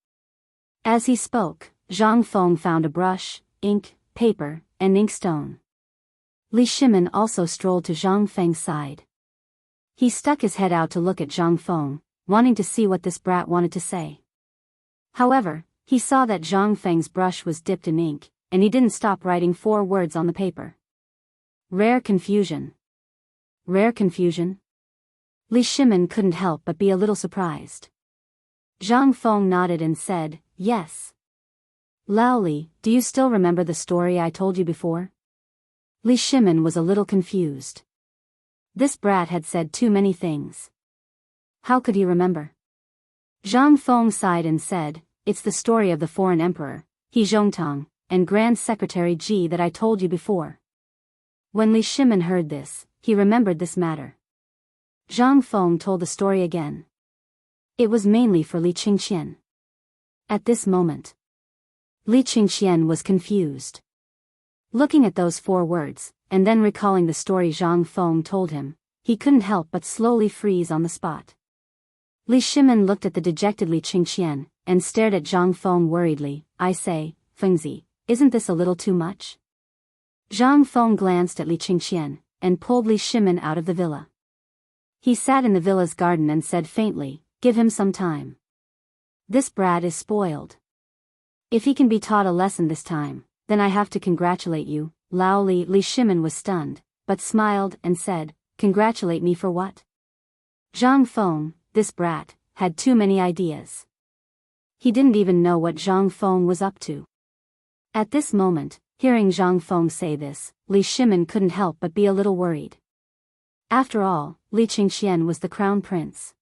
As he spoke, Zhang Feng found a brush, ink, paper, and inkstone. Li Shimin also strolled to Zhang Feng's side. He stuck his head out to look at Zhang Feng, wanting to see what this brat wanted to say. However, he saw that Zhang Feng's brush was dipped in ink, and he didn't stop writing 4 words on the paper. Rare confusion. Rare confusion? Li Shimin couldn't help but be a little surprised. Zhang Feng nodded and said, yes. Lao Li, do you still remember the story I told you before? Li Shimin was a little confused. This brat had said too many things. How could he remember? Zhang Feng sighed and said, "It's the story of the foreign emperor, He Zhongtang, and Grand Secretary Ji that I told you before." When Li Shimin heard this, he remembered this matter. Zhang Feng told the story again. It was mainly for Li Qingqian. At this moment, Li Qingqian was confused. Looking at those 4 words, and then recalling the story Zhang Feng told him, he couldn't help but slowly freeze on the spot. Li Shimin looked at the dejected Li Qingqian, and stared at Zhang Feng worriedly. "I say, Fengzi, isn't this a little too much?" Zhang Feng glanced at Li Qingqian, and pulled Li Shimin out of the villa. He sat in the villa's garden and said faintly, "Give him some time. This brat is spoiled. If he can be taught a lesson this time, then I have to congratulate you." Lao Li. Li Shimin was stunned, but smiled and said, "Congratulate me for what?" Zhang Feng, this brat, had too many ideas. He didn't even know what Zhang Feng was up to. At this moment, hearing Zhang Feng say this, Li Shimin couldn't help but be a little worried. After all, Li Qingqian was the crown prince.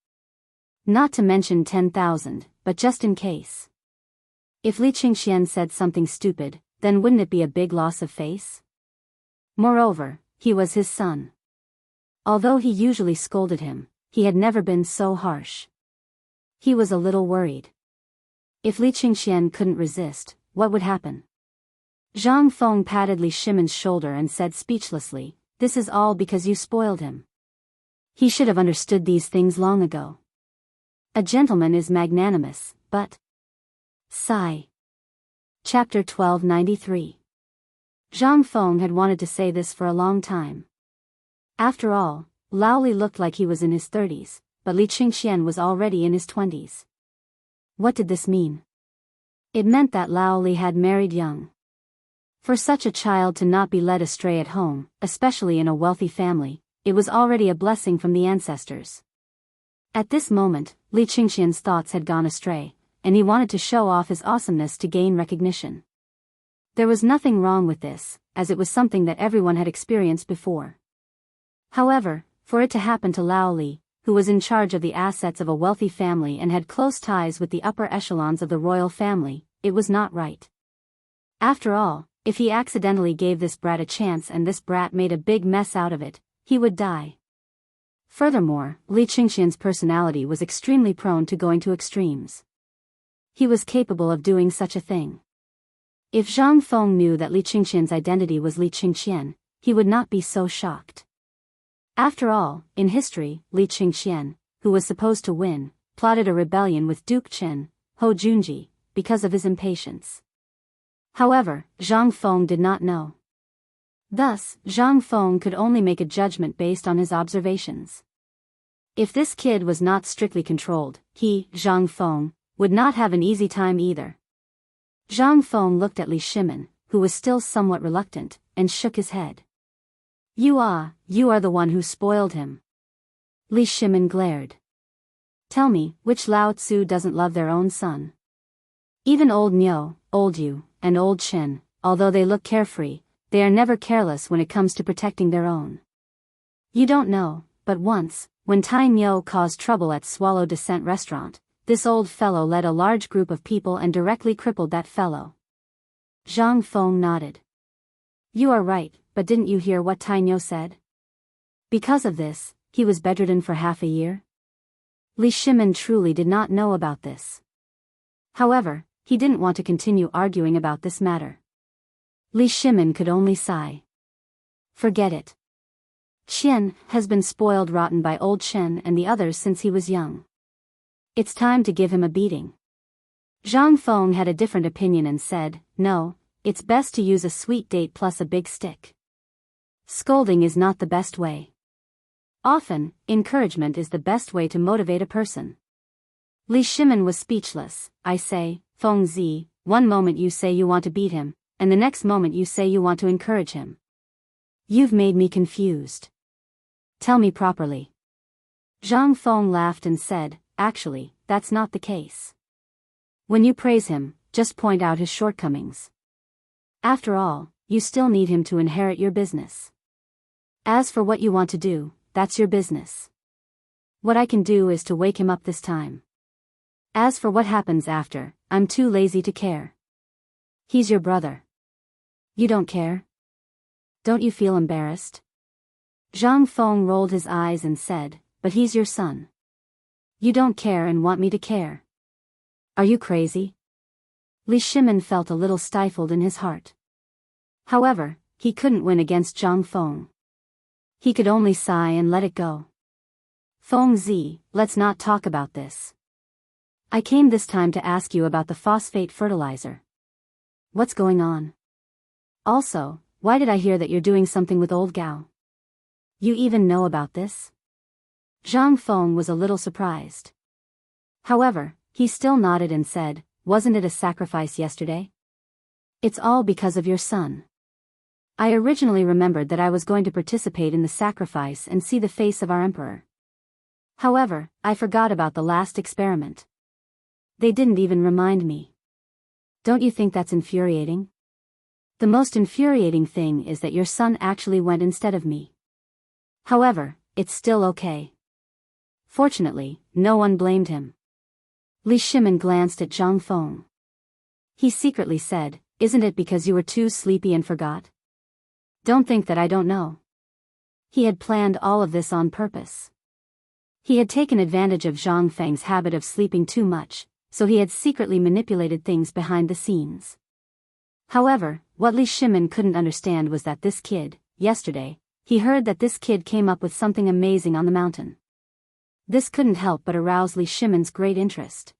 Not to mention 10,000, but just in case. If Li Qingqian said something stupid, then wouldn't it be a big loss of face? Moreover, he was his son. Although he usually scolded him, he had never been so harsh. He was a little worried. If Li Qingqian couldn't resist, what would happen? Zhang Feng patted Li Shimin's shoulder and said speechlessly, "This is all because you spoiled him. He should have understood these things long ago. A gentleman is magnanimous, but..." Sigh. Chapter 1293. Zhang Feng had wanted to say this for a long time. After all, Lao Li looked like he was in his 30s, but Li Qingqian was already in his 20s. What did this mean? It meant that Lao Li had married young. For such a child to not be led astray at home, especially in a wealthy family, it was already a blessing from the ancestors. At this moment, Li Qingqian's thoughts had gone astray, and he wanted to show off his awesomeness to gain recognition. There was nothing wrong with this, as it was something that everyone had experienced before. However, for it to happen to Lao Li, who was in charge of the assets of a wealthy family and had close ties with the upper echelons of the royal family, it was not right. After all, if he accidentally gave this brat a chance and this brat made a big mess out of it, he would die. Furthermore, Li Qingqian's personality was extremely prone to going to extremes. He was capable of doing such a thing. If Zhang Feng knew that Li Qingqian's identity was Li Qingqian, he would not be so shocked. After all, in history, Li Qingqian, who was supposed to win, plotted a rebellion with Duke Chen, Ho Junji, because of his impatience. However, Zhang Feng did not know. Thus, Zhang Feng could only make a judgment based on his observations. If this kid was not strictly controlled, he, Zhang Feng, would not have an easy time either. Zhang Feng looked at Li Shimin, who was still somewhat reluctant, and shook his head. You are the one who spoiled him." Li Shimin glared. "Tell me, which Lao Tzu doesn't love their own son? Even old Niu, old Yu, and old Chen, although they look carefree, they are never careless when it comes to protecting their own. You don't know, but once, when Tai Niu caused trouble at Swallow Descent restaurant, this old fellow led a large group of people and directly crippled that fellow." Zhang Feng nodded. "You are right, but didn't you hear what Tai Niu said? Because of this, he was bedridden for half a year?" Li Shimin truly did not know about this. However, he didn't want to continue arguing about this matter. Li Shimin could only sigh. Forget it. Qian has been spoiled rotten by old Chen and the others since he was young. It's time to give him a beating. Zhang Feng had a different opinion and said, "No, it's best to use a sweet date plus a big stick. Scolding is not the best way. Often, encouragement is the best way to motivate a person." Li Shimin was speechless. "I say, Feng Zi, one moment you say you want to beat him, and the next moment you say you want to encourage him. You've made me confused. Tell me properly." Zhang Feng laughed and said, "Actually, that's not the case. When you praise him, just point out his shortcomings. After all, you still need him to inherit your business. As for what you want to do, that's your business. What I can do is to wake him up this time. As for what happens after, I'm too lazy to care. He's your brother. You don't care? Don't you feel embarrassed? Zhang Feng rolled his eyes and said, but he's your son. You don't care and want me to care. Are you crazy? Li Shimin felt a little stifled in his heart. However, he couldn't win against Zhang Feng. He could only sigh and let it go. Feng Zi, let's not talk about this. I came this time to ask you about the phosphate fertilizer. What's going on? Also, why did I hear that you're doing something with old Gao? You even know about this? Zhang Feng was a little surprised. However, he still nodded and said, wasn't it a sacrifice yesterday? It's all because of your son. I originally remembered that I was going to participate in the sacrifice and see the face of our emperor. However, I forgot about the last experiment. They didn't even remind me. Don't you think that's infuriating? The most infuriating thing is that your son actually went instead of me. However, it's still okay. Fortunately, no one blamed him. Li Shimin glanced at Zhang Feng. He secretly said, isn't it because you were too sleepy and forgot? Don't think that I don't know. He had planned all of this on purpose. He had taken advantage of Zhang Feng's habit of sleeping too much, so he had secretly manipulated things behind the scenes. However, what Li Shimin couldn't understand was that this kid, yesterday, he heard that this kid came up with something amazing on the mountain. This couldn't help but arouse Li Shimin's great interest.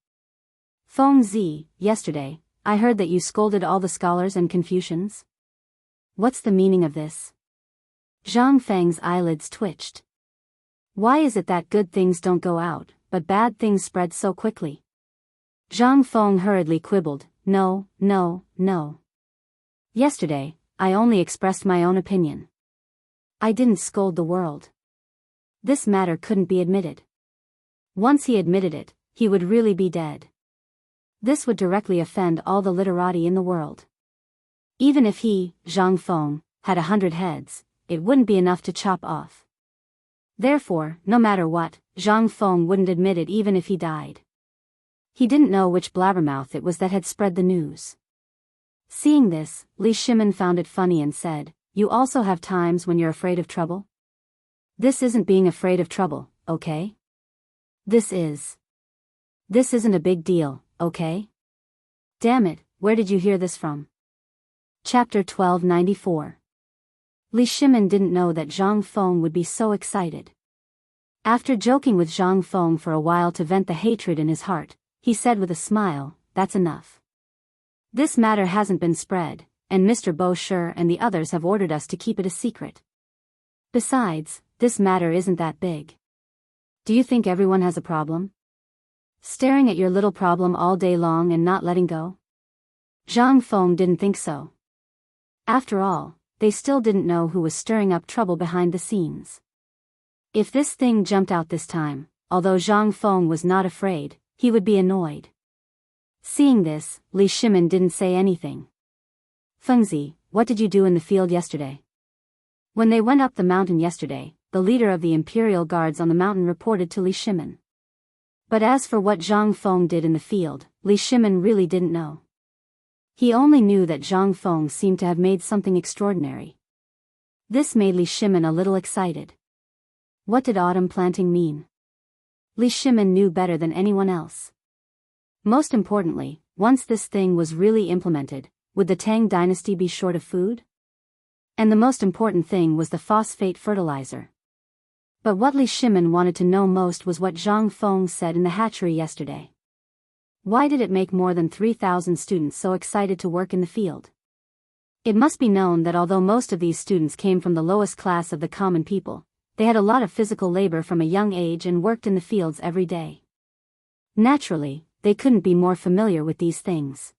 Feng Zi, yesterday, I heard that you scolded all the scholars and Confucians. What's the meaning of this? Zhang Feng's eyelids twitched. Why is it that good things don't go out, but bad things spread so quickly? Zhang Feng hurriedly quibbled, no. Yesterday, I only expressed my own opinion. I didn't scold the world. This matter couldn't be admitted. Once he admitted it, he would really be dead. This would directly offend all the literati in the world. Even if he, Zhang Feng, had 100 heads, it wouldn't be enough to chop off. Therefore, no matter what, Zhang Feng wouldn't admit it even if he died. He didn't know which blabbermouth it was that had spread the news. Seeing this, Li Shimin found it funny and said, you also have times when you're afraid of trouble? This isn't being afraid of trouble, okay? This isn't a big deal, okay? Damn it, where did you hear this from? Chapter 1294. Li Shimin didn't know that Zhang Feng would be so excited. After joking with Zhang Feng for a while to vent the hatred in his heart, he said with a smile, that's enough. This matter hasn't been spread, and Mr. Bo Shi and the others have ordered us to keep it a secret. Besides, this matter isn't that big. Do you think everyone has a problem? Staring at your little problem all day long and not letting go? Zhang Feng didn't think so. After all, they still didn't know who was stirring up trouble behind the scenes. If this thing jumped out this time, although Zhang Feng was not afraid, he would be annoyed. Seeing this, Li Shimin didn't say anything. Fengzi, what did you do in the field yesterday? When they went up the mountain yesterday, the leader of the Imperial Guards on the mountain reported to Li Shimin. But as for what Zhang Feng did in the field, Li Shimin really didn't know. He only knew that Zhang Feng seemed to have made something extraordinary. This made Li Shimin a little excited. What did autumn planting mean? Li Shimin knew better than anyone else. Most importantly, once this thing was really implemented, would the Tang dynasty be short of food? And the most important thing was the phosphate fertilizer. But what Li Shimin wanted to know most was what Zhang Feng said in the hatchery yesterday. Why did it make more than 3,000 students so excited to work in the field? It must be known that although most of these students came from the lowest class of the common people, they had a lot of physical labor from a young age and worked in the fields every day. Naturally, they couldn't be more familiar with these things.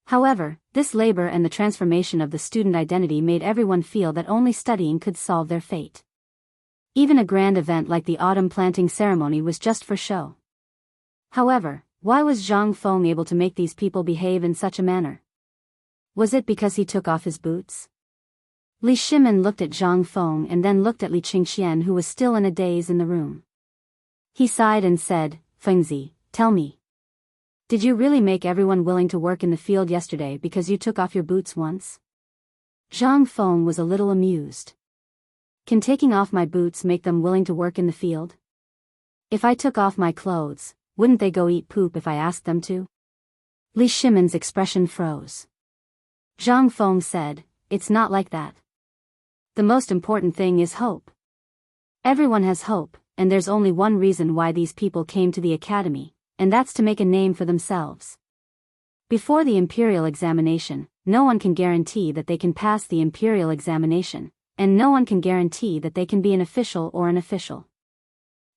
However, this labor and the transformation of the student identity made everyone feel that only studying could solve their fate. Even a grand event like the autumn planting ceremony was just for show. However, why was Zhang Feng able to make these people behave in such a manner? Was it because he took off his boots? Li Shimin looked at Zhang Feng and then looked at Li Qingxian, who was still in a daze in the room. He sighed and said, Fengzi, tell me. Did you really make everyone willing to work in the field yesterday because you took off your boots once? Zhang Feng was a little amused. Can taking off my boots make them willing to work in the field? If I took off my clothes, wouldn't they go eat poop if I asked them to? Li Shimin's expression froze. Zhang Feng said, it's not like that. The most important thing is hope. Everyone has hope, and there's only one reason why these people came to the academy, and that's to make a name for themselves. Before the imperial examination, no one can guarantee that they can pass the imperial examination, and no one can guarantee that they can be an official or an official.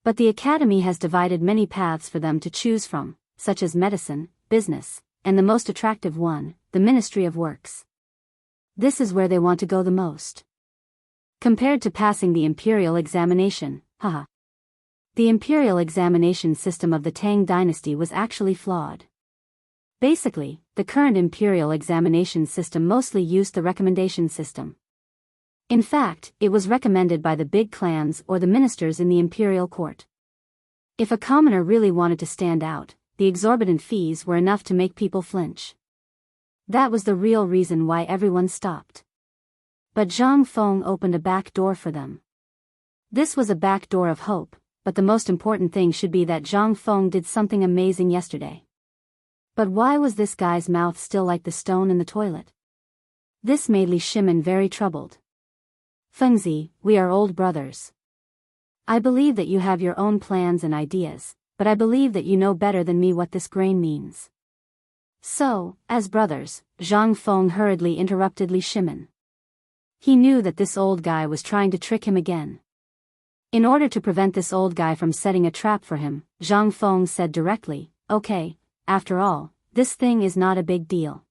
But the academy has divided many paths for them to choose from, such as medicine, business, and the most attractive one, the Ministry of Works. This is where they want to go the most. Compared to passing the imperial examination, haha. The imperial examination system of the Tang dynasty was actually flawed. Basically, the current imperial examination system mostly used the recommendation system. In fact, it was recommended by the big clans or the ministers in the imperial court. If a commoner really wanted to stand out, the exorbitant fees were enough to make people flinch. That was the real reason why everyone stopped. But Zhang Feng opened a back door for them. This was a back door of hope, but the most important thing should be that Zhang Feng did something amazing yesterday. But why was this guy's mouth still like the stone in the toilet? This made Li Shimin very troubled. Fengzi, we are old brothers. I believe that you have your own plans and ideas, but I believe that you know better than me what this grain means. So, as brothers, Zhang Feng hurriedly interrupted Li Shimin. He knew that this old guy was trying to trick him again. In order to prevent this old guy from setting a trap for him, Zhang Feng said directly, okay, after all, this thing is not a big deal.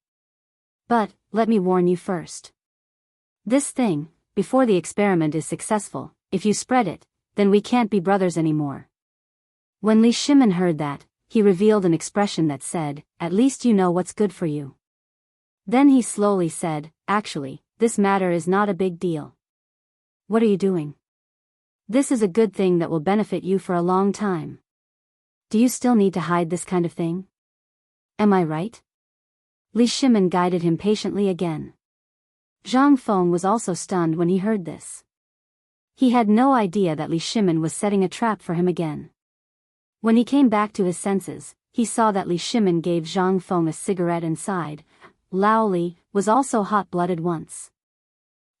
But, let me warn you first. This thing, before the experiment is successful, if you spread it, then we can't be brothers anymore. When Li Shimin heard that, he revealed an expression that said, at least you know what's good for you. Then he slowly said, actually, this matter is not a big deal. What are you doing? This is a good thing that will benefit you for a long time. Do you still need to hide this kind of thing? Am I right? Li Shimin guided him patiently again. Zhang Feng was also stunned when he heard this. He had no idea that Li Shimin was setting a trap for him again. When he came back to his senses, he saw that Li Shimin gave Zhang Feng a cigarette and sighed. Lao Li was also hot-blooded once.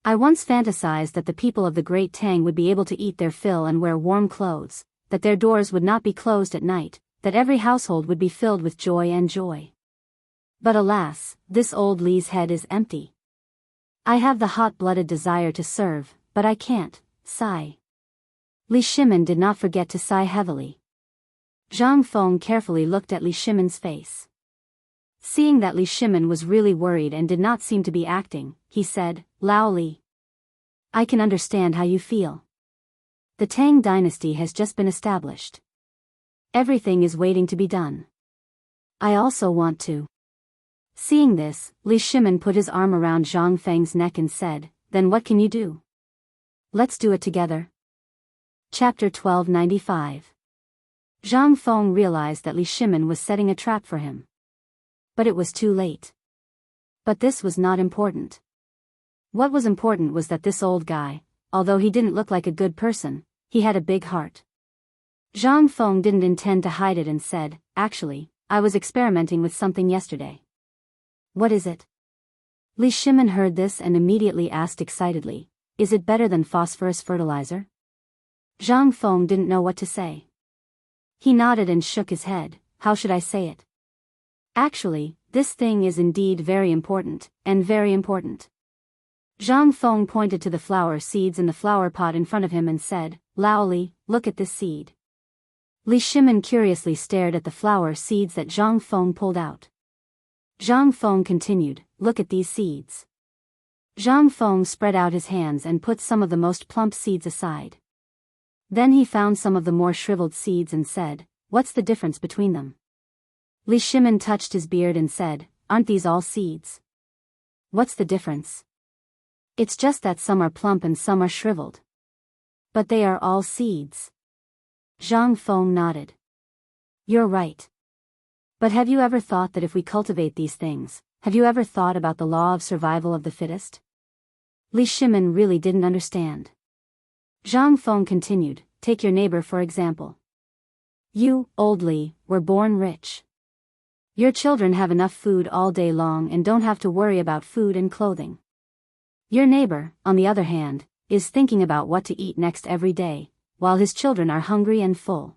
I once fantasized that the people of the Great Tang would be able to eat their fill and wear warm clothes, that their doors would not be closed at night, that every household would be filled with joy and joy. But alas, this old Li's head is empty. I have the hot-blooded desire to serve, but I can't, sigh. Li Shimin did not forget to sigh heavily. Zhang Feng carefully looked at Li Shimin's face. Seeing that Li Shimin was really worried and did not seem to be acting, he said, Lao Li. I can understand how you feel. The Tang dynasty has just been established. Everything is waiting to be done. I also want to. Seeing this, Li Shimin put his arm around Zhang Feng's neck and said, then what can you do? Let's do it together. Chapter 1295. Zhang Feng realized that Li Shimin was setting a trap for him. But it was too late. But this was not important. What was important was that this old guy, although he didn't look like a good person, he had a big heart. Zhang Feng didn't intend to hide it and said, actually, I was experimenting with something yesterday. What is it? Li Shimin heard this and immediately asked excitedly, is it better than phosphorus fertilizer? Zhang Feng didn't know what to say. He nodded and shook his head, how should I say it? Actually, this thing is indeed very important, and very important. Zhang Feng pointed to the flower seeds in the flower pot in front of him and said, Lao Li, look at this seed. Li Shimin curiously stared at the flower seeds that Zhang Feng pulled out. Zhang Feng continued, look at these seeds. Zhang Feng spread out his hands and put some of the most plump seeds aside. Then he found some of the more shriveled seeds and said, what's the difference between them? Li Shimin touched his beard and said, aren't these all seeds? What's the difference? It's just that some are plump and some are shriveled. But they are all seeds. Zhang Feng nodded. You're right. But have you ever thought that if we cultivate these things, have you ever thought about the law of survival of the fittest? Li Shimin really didn't understand. Zhang Feng continued, take your neighbor for example. You, old Li, were born rich. Your children have enough food all day long and don't have to worry about food and clothing. Your neighbor, on the other hand, is thinking about what to eat next every day, while his children are hungry and full.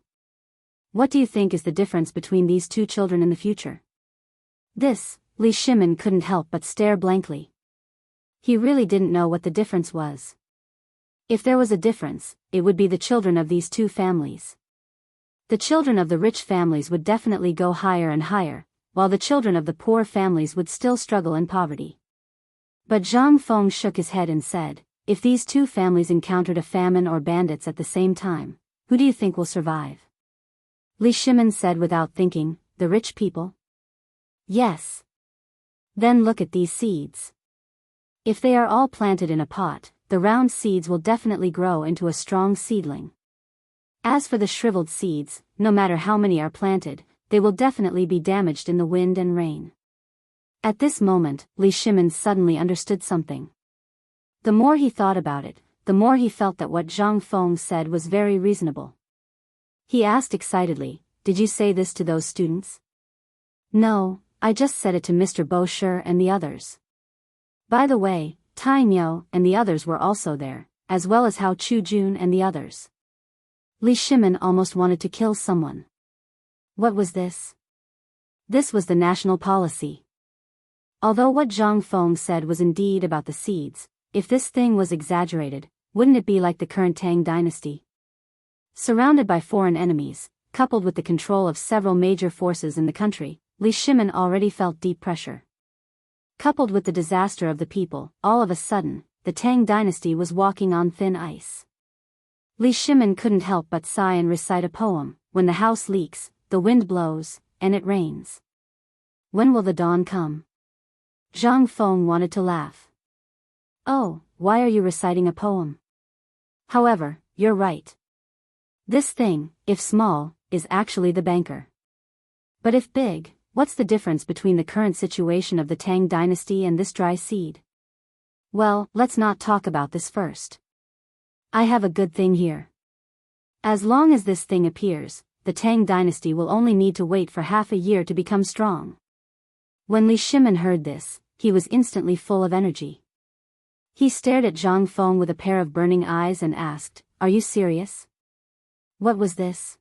What do you think is the difference between these two children in the future? This, Li Shimin couldn't help but stare blankly. He really didn't know what the difference was. If there was a difference, it would be the children of these two families. The children of the rich families would definitely go higher and higher, while the children of the poor families would still struggle in poverty. But Zhang Feng shook his head and said, if these two families encountered a famine or bandits at the same time, who do you think will survive? Li Shimin said without thinking, the rich people? Yes. Then look at these seeds. If they are all planted in a pot, the round seeds will definitely grow into a strong seedling. As for the shriveled seeds, no matter how many are planted, they will definitely be damaged in the wind and rain. At this moment, Li Shimin suddenly understood something. The more he thought about it, the more he felt that what Zhang Feng said was very reasonable. He asked excitedly, did you say this to those students? No, I just said it to Mr. Bosher and the others. By the way, Tai Niu and the others were also there, as well as Hao Chujun and the others. Li Shimin almost wanted to kill someone. What was this? This was the national policy. Although what Zhang Feng said was indeed about the seeds, if this thing was exaggerated, wouldn't it be like the current Tang dynasty? Surrounded by foreign enemies, coupled with the control of several major forces in the country, Li Shimin already felt deep pressure. Coupled with the disaster of the people, all of a sudden, the Tang dynasty was walking on thin ice. Li Shimin couldn't help but sigh and recite a poem, when the house leaks, the wind blows, and it rains. When will the dawn come? Zhang Feng wanted to laugh. Oh, why are you reciting a poem? However, you're right. This thing, if small, is actually the banker. But if big, what's the difference between the current situation of the Tang dynasty and this dry seed? Well, let's not talk about this first. I have a good thing here. As long as this thing appears, the Tang dynasty will only need to wait for half a year to become strong. When Li Shimin heard this, he was instantly full of energy. He stared at Zhang Feng with a pair of burning eyes and asked, are you serious? What was this?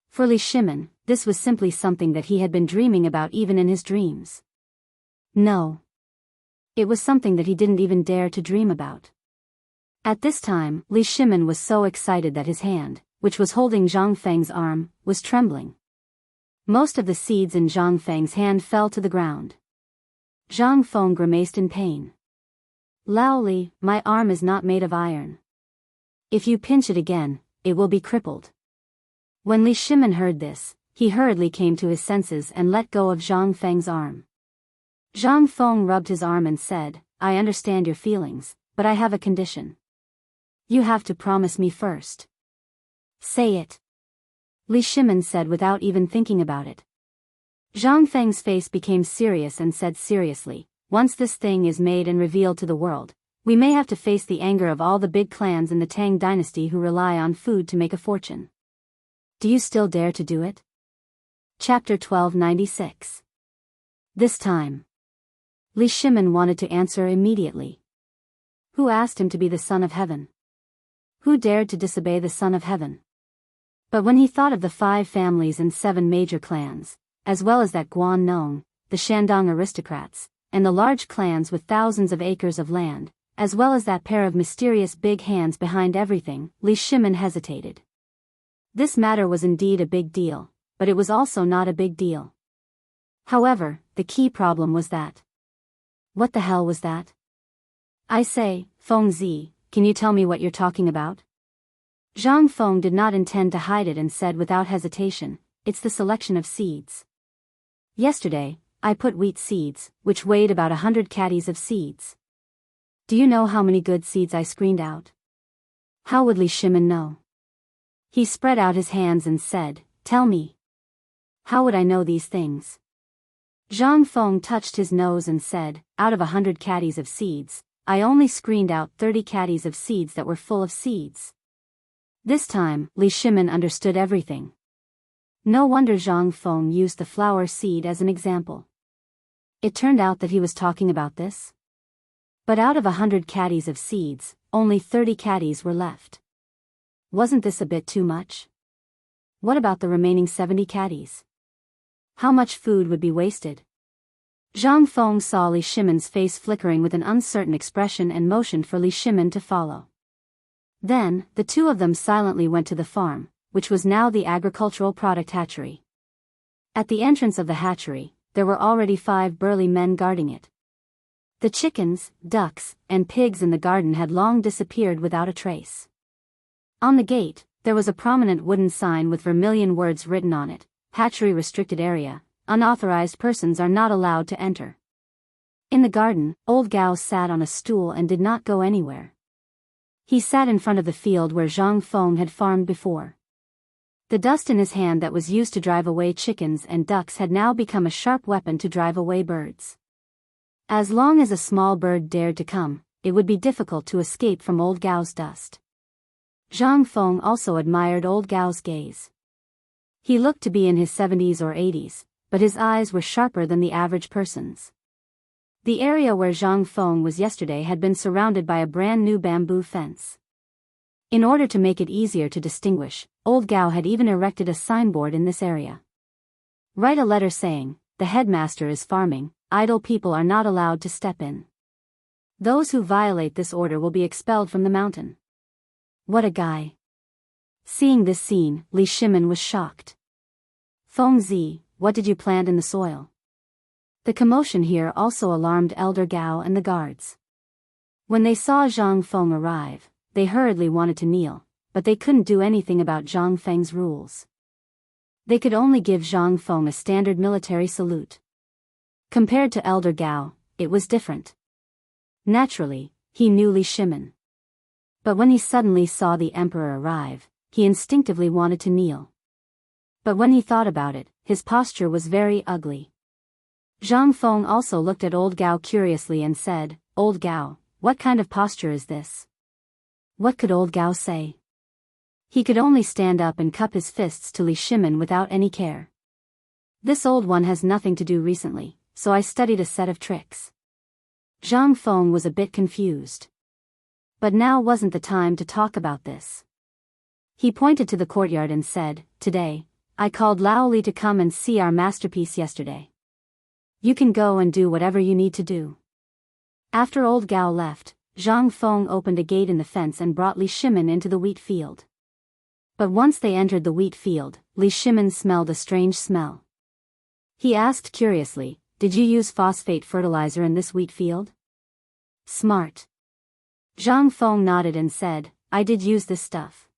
For Li Shimin, this was simply something that he had been dreaming about even in his dreams. No. It was something that he didn't even dare to dream about. At this time, Li Shimin was so excited that his hand, which was holding Zhang Feng's arm, was trembling. Most of the seeds in Zhang Feng's hand fell to the ground. Zhang Feng grimaced in pain. Lao Li, my arm is not made of iron. If you pinch it again, it will be crippled. When Li Shimin heard this, he hurriedly came to his senses and let go of Zhang Feng's arm. Zhang Feng rubbed his arm and said, I understand your feelings, but I have a condition. You have to promise me first. Say it. Li Shimin said without even thinking about it. Zhang Feng's face became serious and said seriously, once this thing is made and revealed to the world, we may have to face the anger of all the big clans in the Tang dynasty who rely on food to make a fortune. Do you still dare to do it? Chapter 1296. This time. Li Shimin wanted to answer immediately. Who asked him to be the son of heaven? Who dared to disobey the son of heaven? But when he thought of the 5 families and 7 major clans, as well as that Guan Nong, the Shandong aristocrats, and the large clans with thousands of acres of land, as well as that pair of mysterious big hands behind everything, Li Shimin hesitated. This matter was indeed a big deal, but it was also not a big deal. However, the key problem was that. What the hell was that? I say, Feng Zi, can you tell me what you're talking about? Zhang Feng did not intend to hide it and said without hesitation, it's the selection of seeds. Yesterday, I put wheat seeds, which weighed about 100 caddies of seeds. Do you know how many good seeds I screened out? How would Li Shimin know? He spread out his hands and said, tell me. How would I know these things? Zhang Feng touched his nose and said, out of 100 caddies of seeds, I only screened out 30 caddies of seeds that were full of seeds. This time, Li Shimin understood everything. No wonder Zhang Feng used the flower seed as an example. It turned out that he was talking about this. But out of 100 caddies of seeds, only 30 caddies were left. Wasn't this a bit too much? What about the remaining 70 caddies? How much food would be wasted? Zhang Feng saw Li Shimin's face flickering with an uncertain expression and motioned for Li Shimin to follow. Then, the two of them silently went to the farm, which was now the agricultural product hatchery. At the entrance of the hatchery, there were already 5 burly men guarding it. The chickens, ducks, and pigs in the garden had long disappeared without a trace. On the gate, there was a prominent wooden sign with vermilion words written on it, Hatchery Restricted Area, unauthorized persons are not allowed to enter. In the garden, old Gao sat on a stool and did not go anywhere. He sat in front of the field where Zhang Feng had farmed before. The dust in his hand that was used to drive away chickens and ducks had now become a sharp weapon to drive away birds. As long as a small bird dared to come, it would be difficult to escape from old Gao's dust. Zhang Feng also admired old Gao's gaze. He looked to be in his 70s or 80s, but his eyes were sharper than the average person's. The area where Zhang Feng was yesterday had been surrounded by a brand new bamboo fence. In order to make it easier to distinguish, old Gao had even erected a signboard in this area. Write a letter saying, the headmaster is farming, idle people are not allowed to step in. Those who violate this order will be expelled from the mountain. What a guy. Seeing this scene, Li Shimin was shocked. Feng Zi, what did you plant in the soil? The commotion here also alarmed Elder Gao and the guards. When they saw Zhang Feng arrive, they hurriedly wanted to kneel, but they couldn't do anything about Zhang Feng's rules. They could only give Zhang Feng a standard military salute. Compared to Elder Gao, it was different. Naturally, he knew Li Shimin. But when he suddenly saw the emperor arrive, he instinctively wanted to kneel. But when he thought about it, his posture was very ugly. Zhang Feng also looked at old Gao curiously and said, Old Gao, what kind of posture is this? What could old Gao say? He could only stand up and cup his fists to Li Shimin without any care. This old one has nothing to do recently, so I studied a set of tricks. Zhang Feng was a bit confused. But now wasn't the time to talk about this. He pointed to the courtyard and said, Today, I called Lao Li to come and see our masterpiece yesterday. You can go and do whatever you need to do. After old Gao left, Zhang Feng opened a gate in the fence and brought Li Shimin into the wheat field. But once they entered the wheat field, Li Shimin smelled a strange smell. He asked curiously, Did you use phosphate fertilizer in this wheat field? Smart. Zhang Feng nodded and said, I did use this stuff.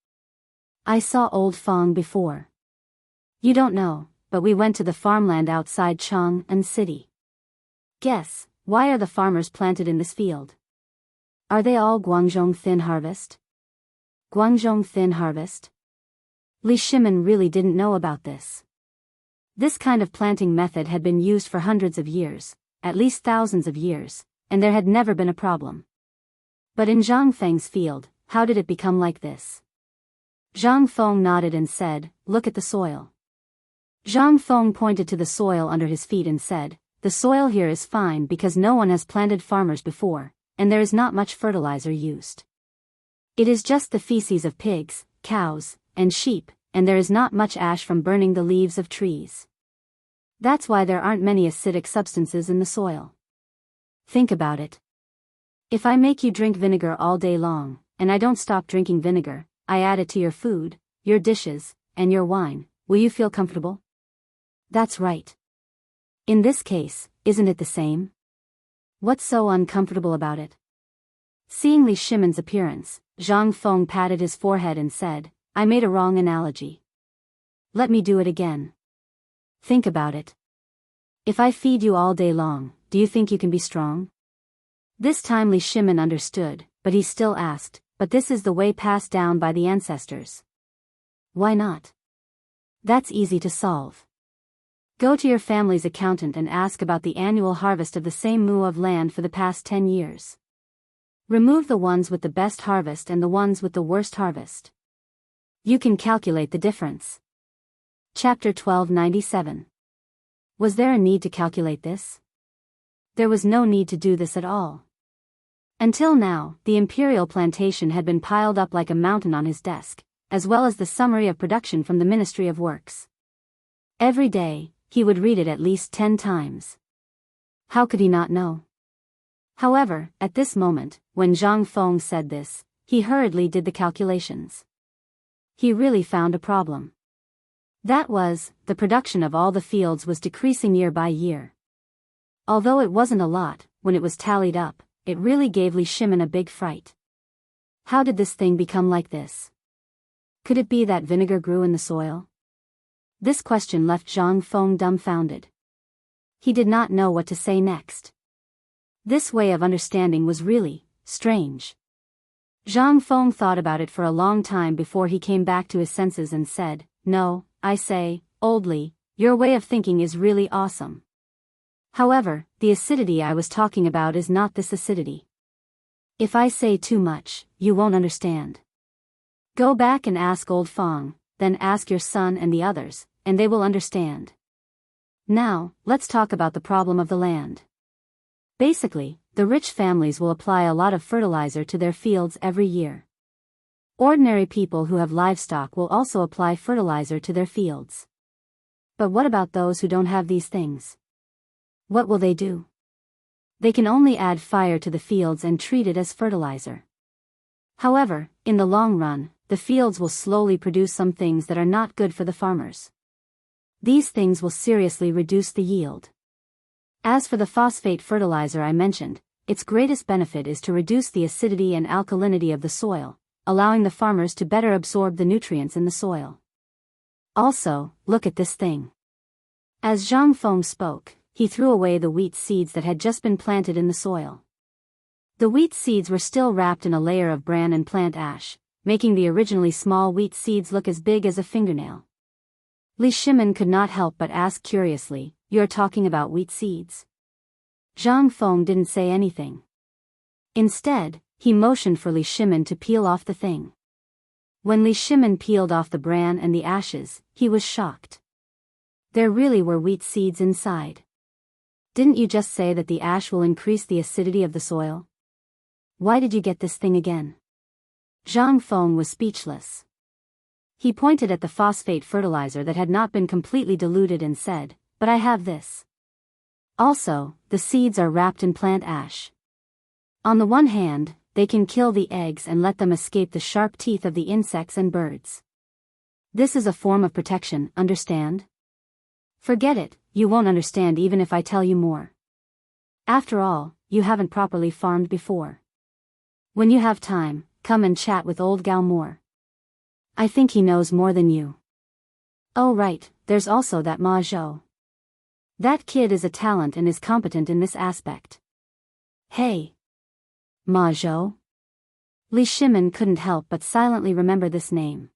I saw old Feng before. You don't know, but we went to the farmland outside Chang'an city. Guess, why are the farmers planted in this field? Are they all Guangzhong thin harvest? Guangzhong thin harvest? Li Shimin really didn't know about this. This kind of planting method had been used for hundreds of years, at least thousands of years, and there had never been a problem. But in Zhang Feng's field, how did it become like this? Zhang Feng nodded and said, Look at the soil. Zhang Feng pointed to the soil under his feet and said, The soil here is fine because no one has planted farmers before, and there is not much fertilizer used. It is just the feces of pigs, cows, and sheep, and there is not much ash from burning the leaves of trees. That's why there aren't many acidic substances in the soil. Think about it. If I make you drink vinegar all day long, and I don't stop drinking vinegar, I add it to your food, your dishes, and your wine, will you feel comfortable? That's right. In this case, isn't it the same? What's so uncomfortable about it? Seeing Li Shimin's appearance, Zhang Feng patted his forehead and said, I made a wrong analogy. Let me do it again. Think about it. If I feed you all day long, do you think you can be strong? This time Li Shimin understood, but he still asked, "But this is the way passed down by the ancestors. Why not? That's easy to solve. Go to your family's accountant and ask about the annual harvest of the same mu of land for the past 10 years. Remove the ones with the best harvest and the ones with the worst harvest. You can calculate the difference." Chapter 1297. Was there a need to calculate this? There was no need to do this at all. Until now, the imperial plantation had been piled up like a mountain on his desk, as well as the summary of production from the Ministry of Works. Every day, he would read it at least 10 times. How could he not know? However, at this moment, when Zhang Feng said this, he hurriedly did the calculations. He really found a problem. That was, the production of all the fields was decreasing year by year. Although it wasn't a lot, when it was tallied up, it really gave Li Shimin a big fright. How did this thing become like this? Could it be that vinegar grew in the soil? This question left Zhang Feng dumbfounded. He did not know what to say next. This way of understanding was really strange. Zhang Feng thought about it for a long time before he came back to his senses and said, "No, I say, Old Li, your way of thinking is really awesome. However, the acidity I was talking about is not this acidity. If I say too much, you won't understand. Go back and ask Old Feng, then ask your son and the others, and they will understand. Now, let's talk about the problem of the land. Basically, the rich families will apply a lot of fertilizer to their fields every year. Ordinary people who have livestock will also apply fertilizer to their fields. But what about those who don't have these things? What will they do? They can only add fire to the fields and treat it as fertilizer. However, in the long run, the fields will slowly produce some things that are not good for the farmers. These things will seriously reduce the yield. As for the phosphate fertilizer I mentioned, its greatest benefit is to reduce the acidity and alkalinity of the soil, allowing the farmers to better absorb the nutrients in the soil. Also, look at this thing." As Zhang Feng spoke, he threw away the wheat seeds that had just been planted in the soil. The wheat seeds were still wrapped in a layer of bran and plant ash, making the originally small wheat seeds look as big as a fingernail. Li Shimin could not help but ask curiously, "You're talking about wheat seeds?" Zhang Feng didn't say anything. Instead, he motioned for Li Shimin to peel off the thing. When Li Shimin peeled off the bran and the ashes, he was shocked. There really were wheat seeds inside. Didn't you just say that the ash will increase the acidity of the soil? Why did you get this thing again? Zhang Feng was speechless. He pointed at the phosphate fertilizer that had not been completely diluted and said, "But I have this. Also, the seeds are wrapped in plant ash. On the one hand, they can kill the eggs and let them escape the sharp teeth of the insects and birds. This is a form of protection, understand? Forget it, you won't understand even if I tell you more. After all, you haven't properly farmed before. When you have time, come and chat with old Gao more. I think he knows more than you. Oh right, there's also that Ma Zhou. That kid is a talent and is competent in this aspect." Hey! Ma Zhou? Li Shimin couldn't help but silently remember this name.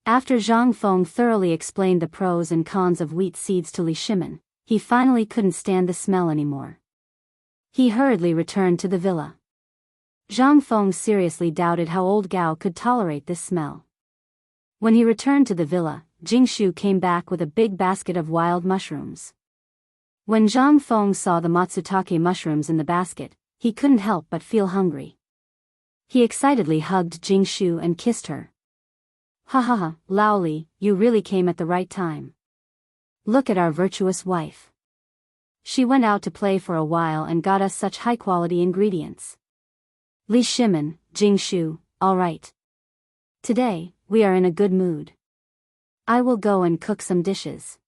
After Zhang Feng thoroughly explained the pros and cons of wheat seeds to Li Shimin, he finally couldn't stand the smell anymore. He hurriedly returned to the villa. Zhang Feng seriously doubted how old Gao could tolerate this smell. When he returned to the villa, Jingshu came back with a big basket of wild mushrooms. When Zhang Feng saw the matsutake mushrooms in the basket, he couldn't help but feel hungry. He excitedly hugged Jingshu and kissed her. "Ha ha ha, Lao Li, you really came at the right time. Look at our virtuous wife. She went out to play for a while and got us such high-quality ingredients." Li Shimin, Jingshu, all right. Today, we are in a good mood. I will go and cook some dishes.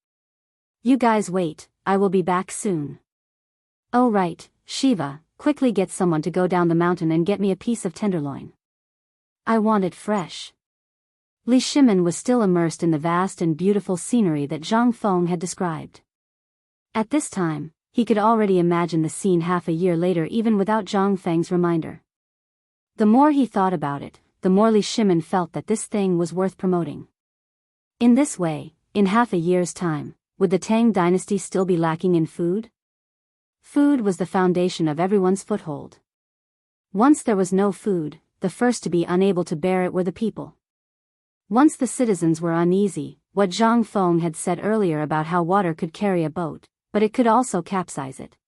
You guys wait, I will be back soon. Oh right, Shiva, quickly get someone to go down the mountain and get me a piece of tenderloin. I want it fresh. Li Shimin was still immersed in the vast and beautiful scenery that Zhang Feng had described. At this time, he could already imagine the scene half a year later even without Zhang Feng's reminder. The more he thought about it, the more Li Shimin felt that this thing was worth promoting. In this way, in half a year's time, would the Tang dynasty still be lacking in food? Food was the foundation of everyone's foothold. Once there was no food, the first to be unable to bear it were the people. Once the citizens were uneasy, what Zhang Feng had said earlier about how water could carry a boat, but it could also capsize it.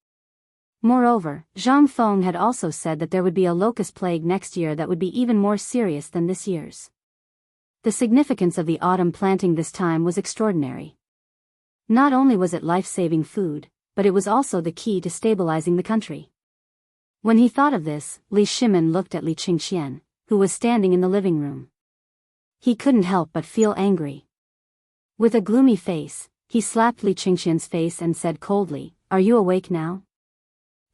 Moreover, Zhang Feng had also said that there would be a locust plague next year that would be even more serious than this year's. The significance of the autumn planting this time was extraordinary. Not only was it life-saving food, but it was also the key to stabilizing the country. When he thought of this, Li Shimin looked at Li Qingxian, who was standing in the living room. He couldn't help but feel angry. With a gloomy face, he slapped Li Qingxian's face and said coldly, "Are you awake now?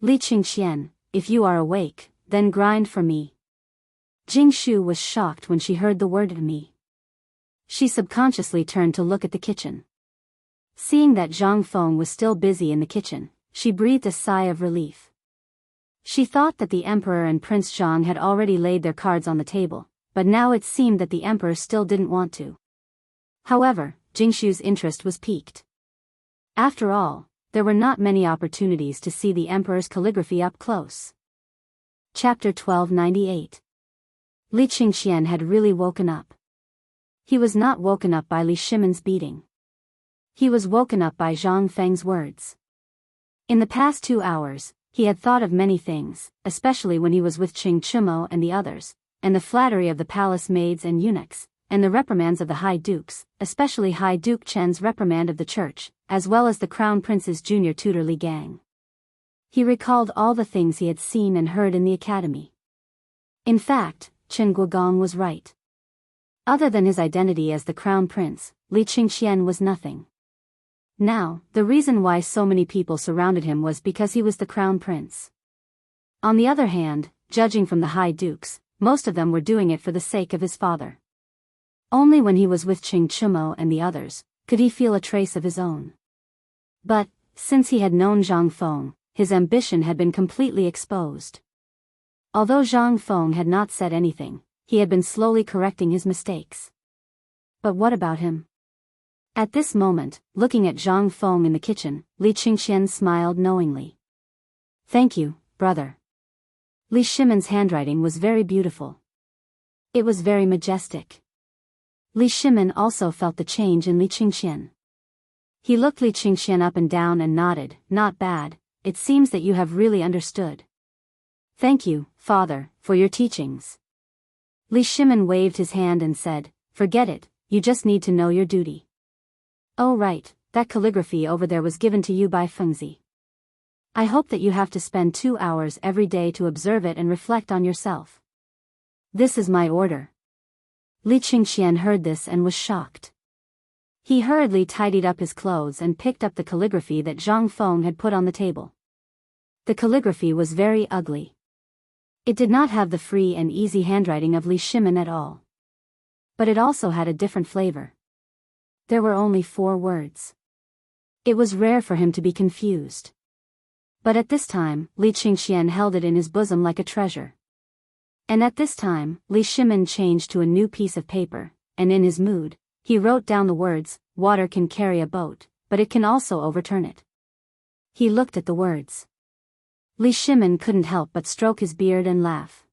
Li Qingxian, if you are awake, then grind for me." Jingshu was shocked when she heard the word "me." She subconsciously turned to look at the kitchen. Seeing that Zhang Feng was still busy in the kitchen, she breathed a sigh of relief. She thought that the Emperor and Prince Zhang had already laid their cards on the table, but now it seemed that the Emperor still didn't want to. However, Jingshu's interest was piqued. After all, there were not many opportunities to see the Emperor's calligraphy up close. Chapter 1298. Li Qingxian had really woken up. He was not woken up by Li Shimin's beating. He was woken up by Zhang Feng's words. In the past 2 hours, he had thought of many things, especially when he was with Qing Chumo and the others, and the flattery of the palace maids and eunuchs, and the reprimands of the High Dukes, especially High Duke Chen's reprimand of the church, as well as the Crown Prince's junior tutor Li Gang. He recalled all the things he had seen and heard in the academy. In fact, Chen Guogong was right. Other than his identity as the Crown Prince, Li Qingxian was nothing. Now, the reason why so many people surrounded him was because he was the Crown Prince. On the other hand, judging from the High Dukes, most of them were doing it for the sake of his father. Only when he was with Qing Chumo and the others, could he feel a trace of his own. But, since he had known Zhang Feng, his ambition had been completely exposed. Although Zhang Feng had not said anything, he had been slowly correcting his mistakes. But what about him? At this moment, looking at Zhang Feng in the kitchen, Li Qingxian smiled knowingly. "Thank you, brother." Li Shimin's handwriting was very beautiful. It was very majestic. Li Shimin also felt the change in Li Qingxian. He looked Li Qingxian up and down and nodded. "Not bad, it seems that you have really understood. Thank you, father, for your teachings." Li Shimin waved his hand and said, "Forget it, you just need to know your duty." "Oh right, that calligraphy over there was given to you by Fengzi. I hope that you have to spend 2 hours every day to observe it and reflect on yourself. This is my order." Li Qingxian heard this and was shocked. He hurriedly tidied up his clothes and picked up the calligraphy that Zhang Feng had put on the table. The calligraphy was very ugly. It did not have the free and easy handwriting of Li Shimin at all. But it also had a different flavor. There were only 4 words. It was rare for him to be confused. But at this time, Li Qingxian held it in his bosom like a treasure. And at this time, Li Shimin changed to a new piece of paper, and in his mood, he wrote down the words, "Water can carry a boat, but it can also overturn it." He looked at the words. Li Shimin couldn't help but stroke his beard and laugh.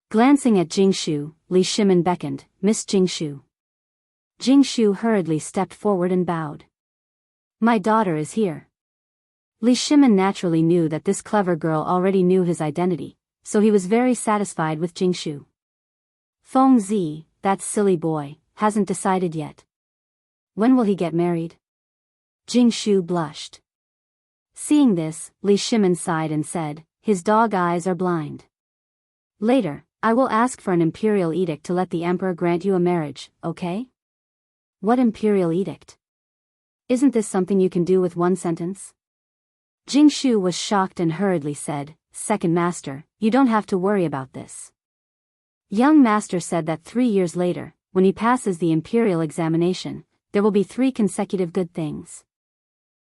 Glancing at Jingshu, Li Shimin beckoned, "Miss Jingshu." Jingshu hurriedly stepped forward and bowed. "My daughter is here." Li Shimin naturally knew that this clever girl already knew his identity, so he was very satisfied with Jingshu. Feng Zi, that silly boy, hasn't decided yet. When will he get married? Jingshu blushed. Seeing this, Li Shimin sighed and said, "His dog eyes are blind. Later, I will ask for an imperial edict to let the emperor grant you a marriage, okay?" "What imperial edict? Isn't this something you can do with one sentence?" Jingshu was shocked and hurriedly said, "Second master, you don't have to worry about this. Young master said that 3 years later, when he passes the imperial examination, there will be 3 consecutive good things."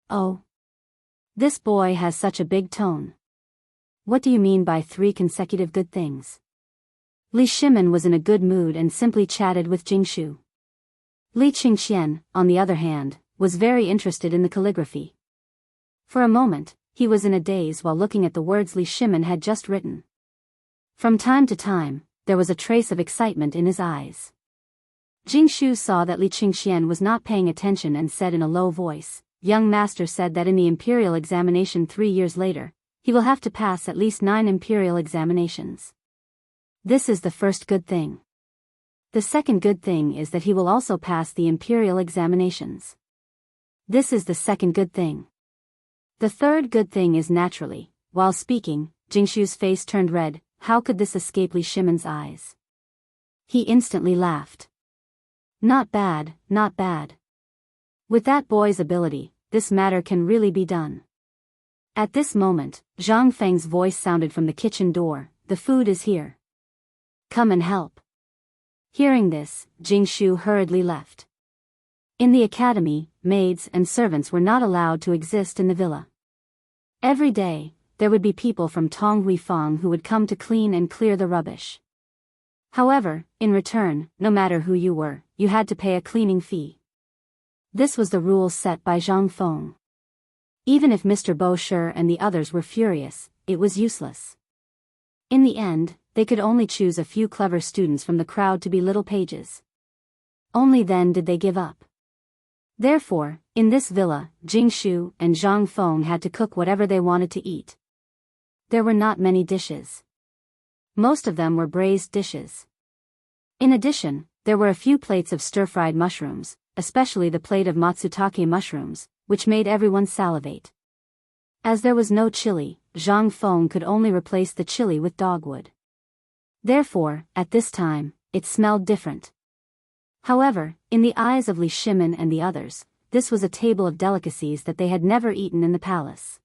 "Oh. This boy has such a big tone. What do you mean by 3 consecutive good things? Li Shimin was in a good mood and simply chatted with Jingshu. Li Qingxian, on the other hand, was very interested in the calligraphy. For a moment, he was in a daze while looking at the words Li Shimin had just written. From time to time, there was a trace of excitement in his eyes. Jingshu saw that Li Qingxian was not paying attention and said in a low voice, "Young master said that in the imperial examination 3 years later, he will have to pass at least 9 imperial examinations. This is the first good thing. The second good thing is that he will also pass the imperial examinations. This is the second good thing. The third good thing is naturally." While speaking, Jingshu's face turned red. How could this escape Li Shimin's eyes? He instantly laughed. Not bad, not bad. With that boy's ability, this matter can really be done. At this moment, Zhang Feng's voice sounded from the kitchen door, "The food is here. Come and help." Hearing this, Jingshu hurriedly left. In the academy, maids and servants were not allowed to exist in the villa. Every day, there would be people from Tonghuifang who would come to clean and clear the rubbish. However, in return, no matter who you were, you had to pay a cleaning fee. This was the rule set by Zhang Feng. Even if Mr. Bo Shi and the others were furious, it was useless. In the end, they could only choose a few clever students from the crowd to be little pages. Only then did they give up. Therefore, in this villa, Jingshu and Zhang Feng had to cook whatever they wanted to eat. There were not many dishes. Most of them were braised dishes. In addition, there were a few plates of stir-fried mushrooms, especially the plate of matsutake mushrooms, which made everyone salivate. As there was no chili, Zhang Feng could only replace the chili with dogwood. Therefore, at this time, it smelled different. However, in the eyes of Li Shimin and the others, this was a table of delicacies that they had never eaten in the palace.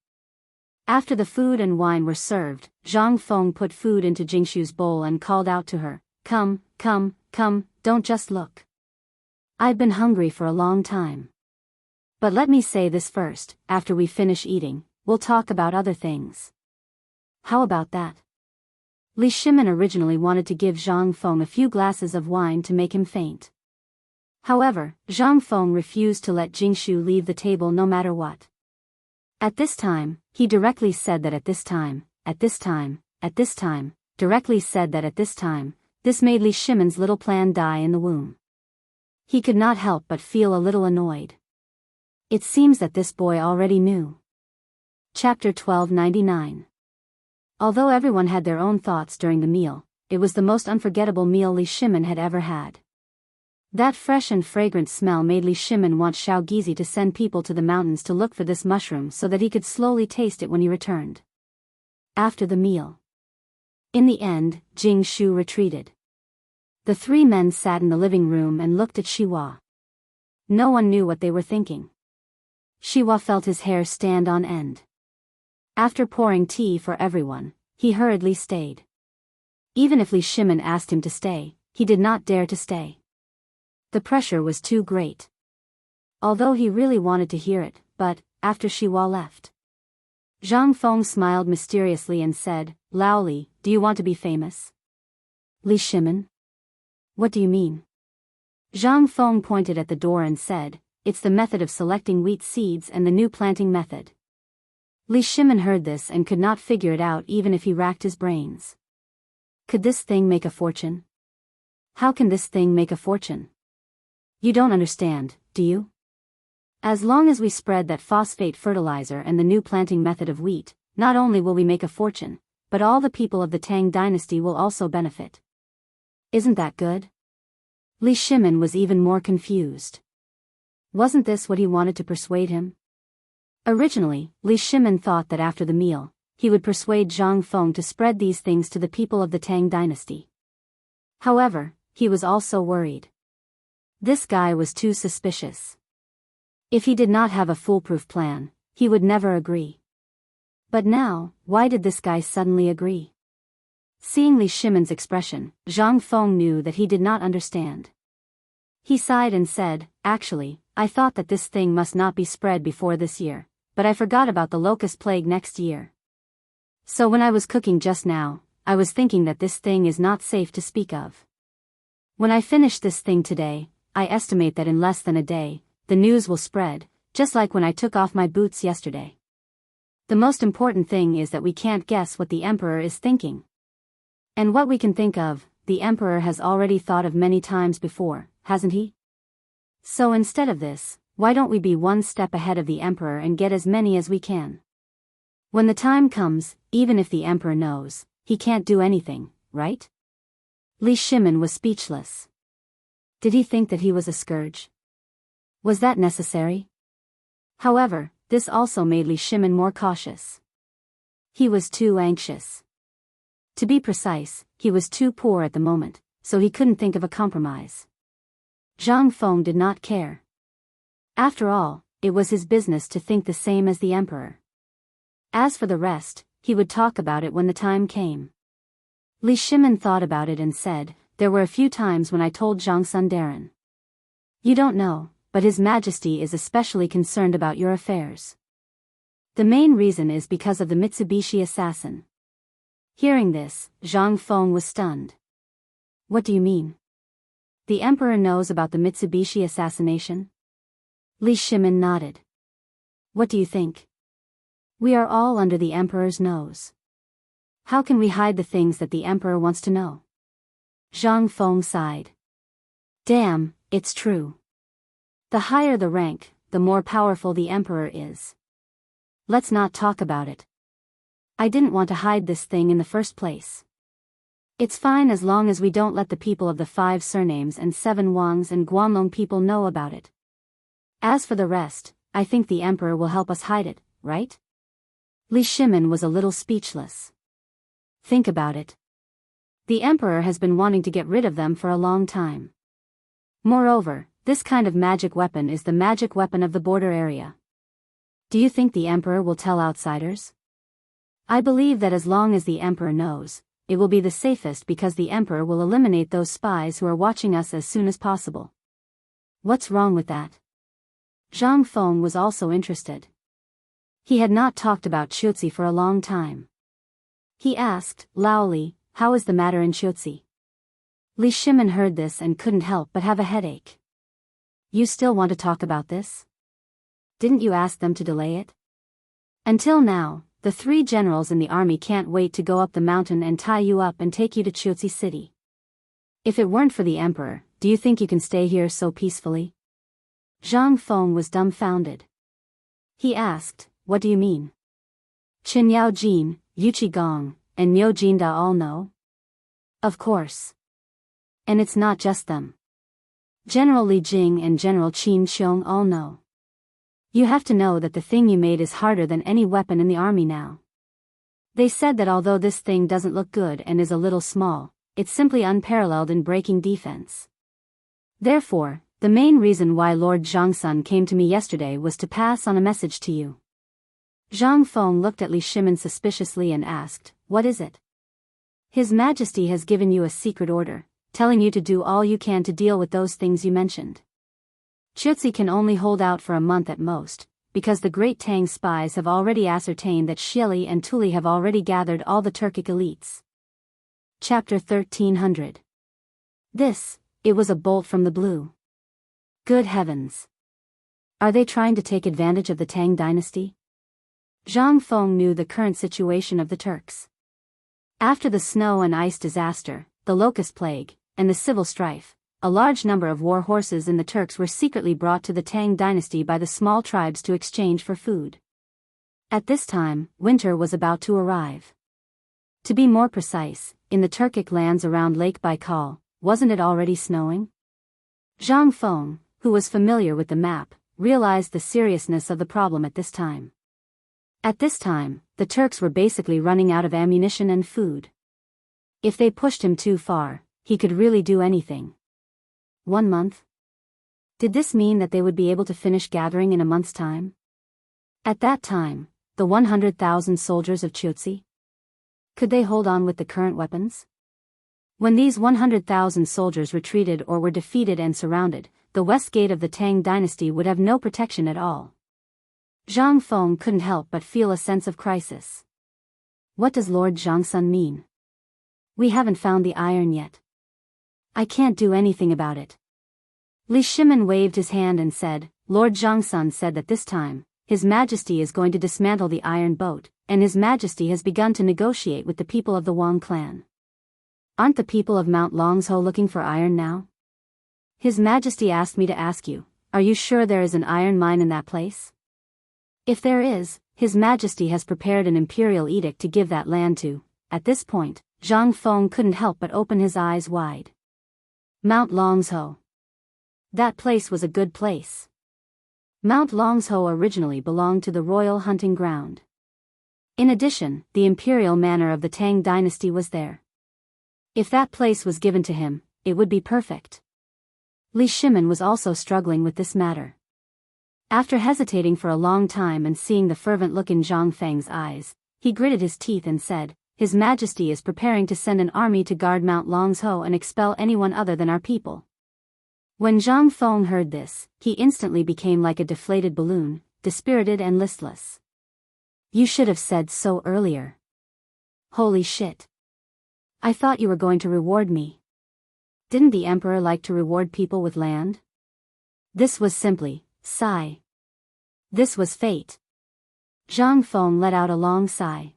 After the food and wine were served, Zhang Feng put food into Jingshu's bowl and called out to her, "Come, come, come, don't just look. I've been hungry for a long time. But let me say this first, after we finish eating, we'll talk about other things. How about that?" Li Shimin originally wanted to give Zhang Feng a few glasses of wine to make him faint. However, Zhang Feng refused to let Jingshu leave the table no matter what. At this time, he directly said that at this time, directly said that at this time, this made Li Shimin's little plan die in the womb. He could not help but feel a little annoyed. It seems that this boy already knew. Chapter 1299. Although everyone had their own thoughts during the meal, it was the most unforgettable meal Li Shimin had ever had. That fresh and fragrant smell made Li Shimin want Xiao Gizi to send people to the mountains to look for this mushroom so that he could slowly taste it when he returned. After the meal. In the end, Jingshu retreated. The 3 men sat in the living room and looked at Shiwa. No one knew what they were thinking. Shiwa felt his hair stand on end. After pouring tea for everyone, he hurriedly stayed. Even if Li Shimin asked him to stay, he did not dare to stay. The pressure was too great. Although he really wanted to hear it, but, after Shiwa left, Zhang Feng smiled mysteriously and said, "Lao Li, do you want to be famous?" Li Shimin? What do you mean? Zhang Feng pointed at the door and said, "It's the method of selecting wheat seeds and the new planting method." Li Shimin heard this and could not figure it out even if he racked his brains. Could this thing make a fortune? How can this thing make a fortune? You don't understand, do you? As long as we spread that phosphate fertilizer and the new planting method of wheat, not only will we make a fortune, but all the people of the Tang dynasty will also benefit. Isn't that good? Li Shimin was even more confused. Wasn't this what he wanted to persuade him? Originally, Li Shimin thought that after the meal, he would persuade Zhang Feng to spread these things to the people of the Tang dynasty. However, he was also worried. This guy was too suspicious. If he did not have a foolproof plan, he would never agree. But now, why did this guy suddenly agree? Seeing Li Shimin's expression, Zhang Feng knew that he did not understand. He sighed and said, "Actually, I thought that this thing must not be spread before this year, but I forgot about the locust plague next year. So when I was cooking just now, I was thinking that this thing is not safe to speak of. When I finish this thing today, I estimate that in less than a day, the news will spread, just like when I took off my boots yesterday. The most important thing is that we can't guess what the Emperor is thinking. And what we can think of, the Emperor has already thought of many times before, hasn't he? So instead of this, why don't we be one step ahead of the Emperor and get as many as we can? When the time comes, even if the Emperor knows, he can't do anything, right? Li Shimin was speechless. Did he think that he was a scourge? Was that necessary? However, this also made Li Shimin more cautious. He was too anxious. To be precise, he was too poor at the moment, so he couldn't think of a compromise. Zhang Feng did not care. After all, it was his business to think the same as the Emperor. As for the rest, he would talk about it when the time came. Li Shimin thought about it and said, "There were a few times when I told Zhang Sundarin. You don't know, but His Majesty is especially concerned about your affairs. The main reason is because of the Mitsubishi assassin." Hearing this, Zhang Feng was stunned. What do you mean? The Emperor knows about the Mitsubishi assassination? Li Shimin nodded. What do you think? We are all under the Emperor's nose. How can we hide the things that the Emperor wants to know? Zhang Feng sighed. Damn, it's true. The higher the rank, the more powerful the Emperor is. Let's not talk about it. I didn't want to hide this thing in the first place. It's fine as long as we don't let the people of the 5 surnames and 7 Wangs and Guanlong people know about it. As for the rest, I think the Emperor will help us hide it, right? Li Shimin was a little speechless. Think about it. The Emperor has been wanting to get rid of them for a long time. Moreover, this kind of magic weapon is the magic weapon of the border area. Do you think the Emperor will tell outsiders? I believe that as long as the Emperor knows, it will be the safest because the Emperor will eliminate those spies who are watching us as soon as possible. What's wrong with that? Zhang Feng was also interested. He had not talked about Chuzi for a long time. He asked, Laoli, how is the matter in Chuzi? Li Shimin heard this and couldn't help but have a headache. You still want to talk about this? Didn't you ask them to delay it? Until now, the 3 generals in the army can't wait to go up the mountain and tie you up and take you to Chuzi City. If it weren't for the Emperor, do you think you can stay here so peacefully? Zhang Feng was dumbfounded. He asked, what do you mean? Qin Yao Jin, Yu Qigong, and Niu Jinda all know? Of course. And it's not just them. General Li Jing and General Qin Xiong all know. You have to know that the thing you made is harder than any weapon in the army now. They said that although this thing doesn't look good and is a little small, it's simply unparalleled in breaking defense. Therefore, the main reason why Lord Zhangsun came to me yesterday was to pass on a message to you. Zhang Feng looked at Li Shimin suspiciously and asked, what is it? His Majesty has given you a secret order, telling you to do all you can to deal with those things you mentioned. Chuzi can only hold out for a month at most, because the Great Tang spies have already ascertained that Shili and Tuli have already gathered all the Turkic elites. Chapter 1300. It was a bolt from the blue. Good heavens! Are they trying to take advantage of the Tang dynasty? Zhang Feng knew the current situation of the Turks. After the snow and ice disaster, the locust plague, and the civil strife, a large number of war horses in the Turks were secretly brought to the Tang dynasty by the small tribes to exchange for food. At this time, winter was about to arrive. To be more precise, in the Turkic lands around Lake Baikal, wasn't it already snowing? Zhang Feng, who was familiar with the map, realized the seriousness of the problem at this time. At this time, the Turks were basically running out of ammunition and food. If they pushed him too far, he could really do anything. 1 month? Did this mean that they would be able to finish gathering in a month's time? At that time, the 100,000 soldiers of Chuzi? Could they hold on with the current weapons? When these 100,000 soldiers retreated or were defeated and surrounded, the west gate of the Tang dynasty would have no protection at all. Zhang Feng couldn't help but feel a sense of crisis. What does Lord Zhangsun mean? We haven't found the iron yet. I can't do anything about it. Li Shimin waved his hand and said, Lord Zhangsun said that this time, His Majesty is going to dismantle the iron boat, and His Majesty has begun to negotiate with the people of the Wang clan. Aren't the people of Mount Longzhou looking for iron now? His Majesty asked me to ask you, are you sure there is an iron mine in that place? If there is, His Majesty has prepared an imperial edict to give that land to. At this point, Zhang Feng couldn't help but open his eyes wide. Mount Longzhou. That place was a good place. Mount Longzhou originally belonged to the royal hunting ground. In addition, the imperial manor of the Tang dynasty was there. If that place was given to him, it would be perfect. Li Shimin was also struggling with this matter. After hesitating for a long time and seeing the fervent look in Zhang Feng's eyes, he gritted his teeth and said, His Majesty is preparing to send an army to guard Mount Longzhou and expel anyone other than our people. When Zhang Feng heard this, he instantly became like a deflated balloon, dispirited and listless. You should have said so earlier. Holy shit. I thought you were going to reward me. Didn't the emperor like to reward people with land? This was simply, sigh. This was fate. Zhang Feng let out a long sigh.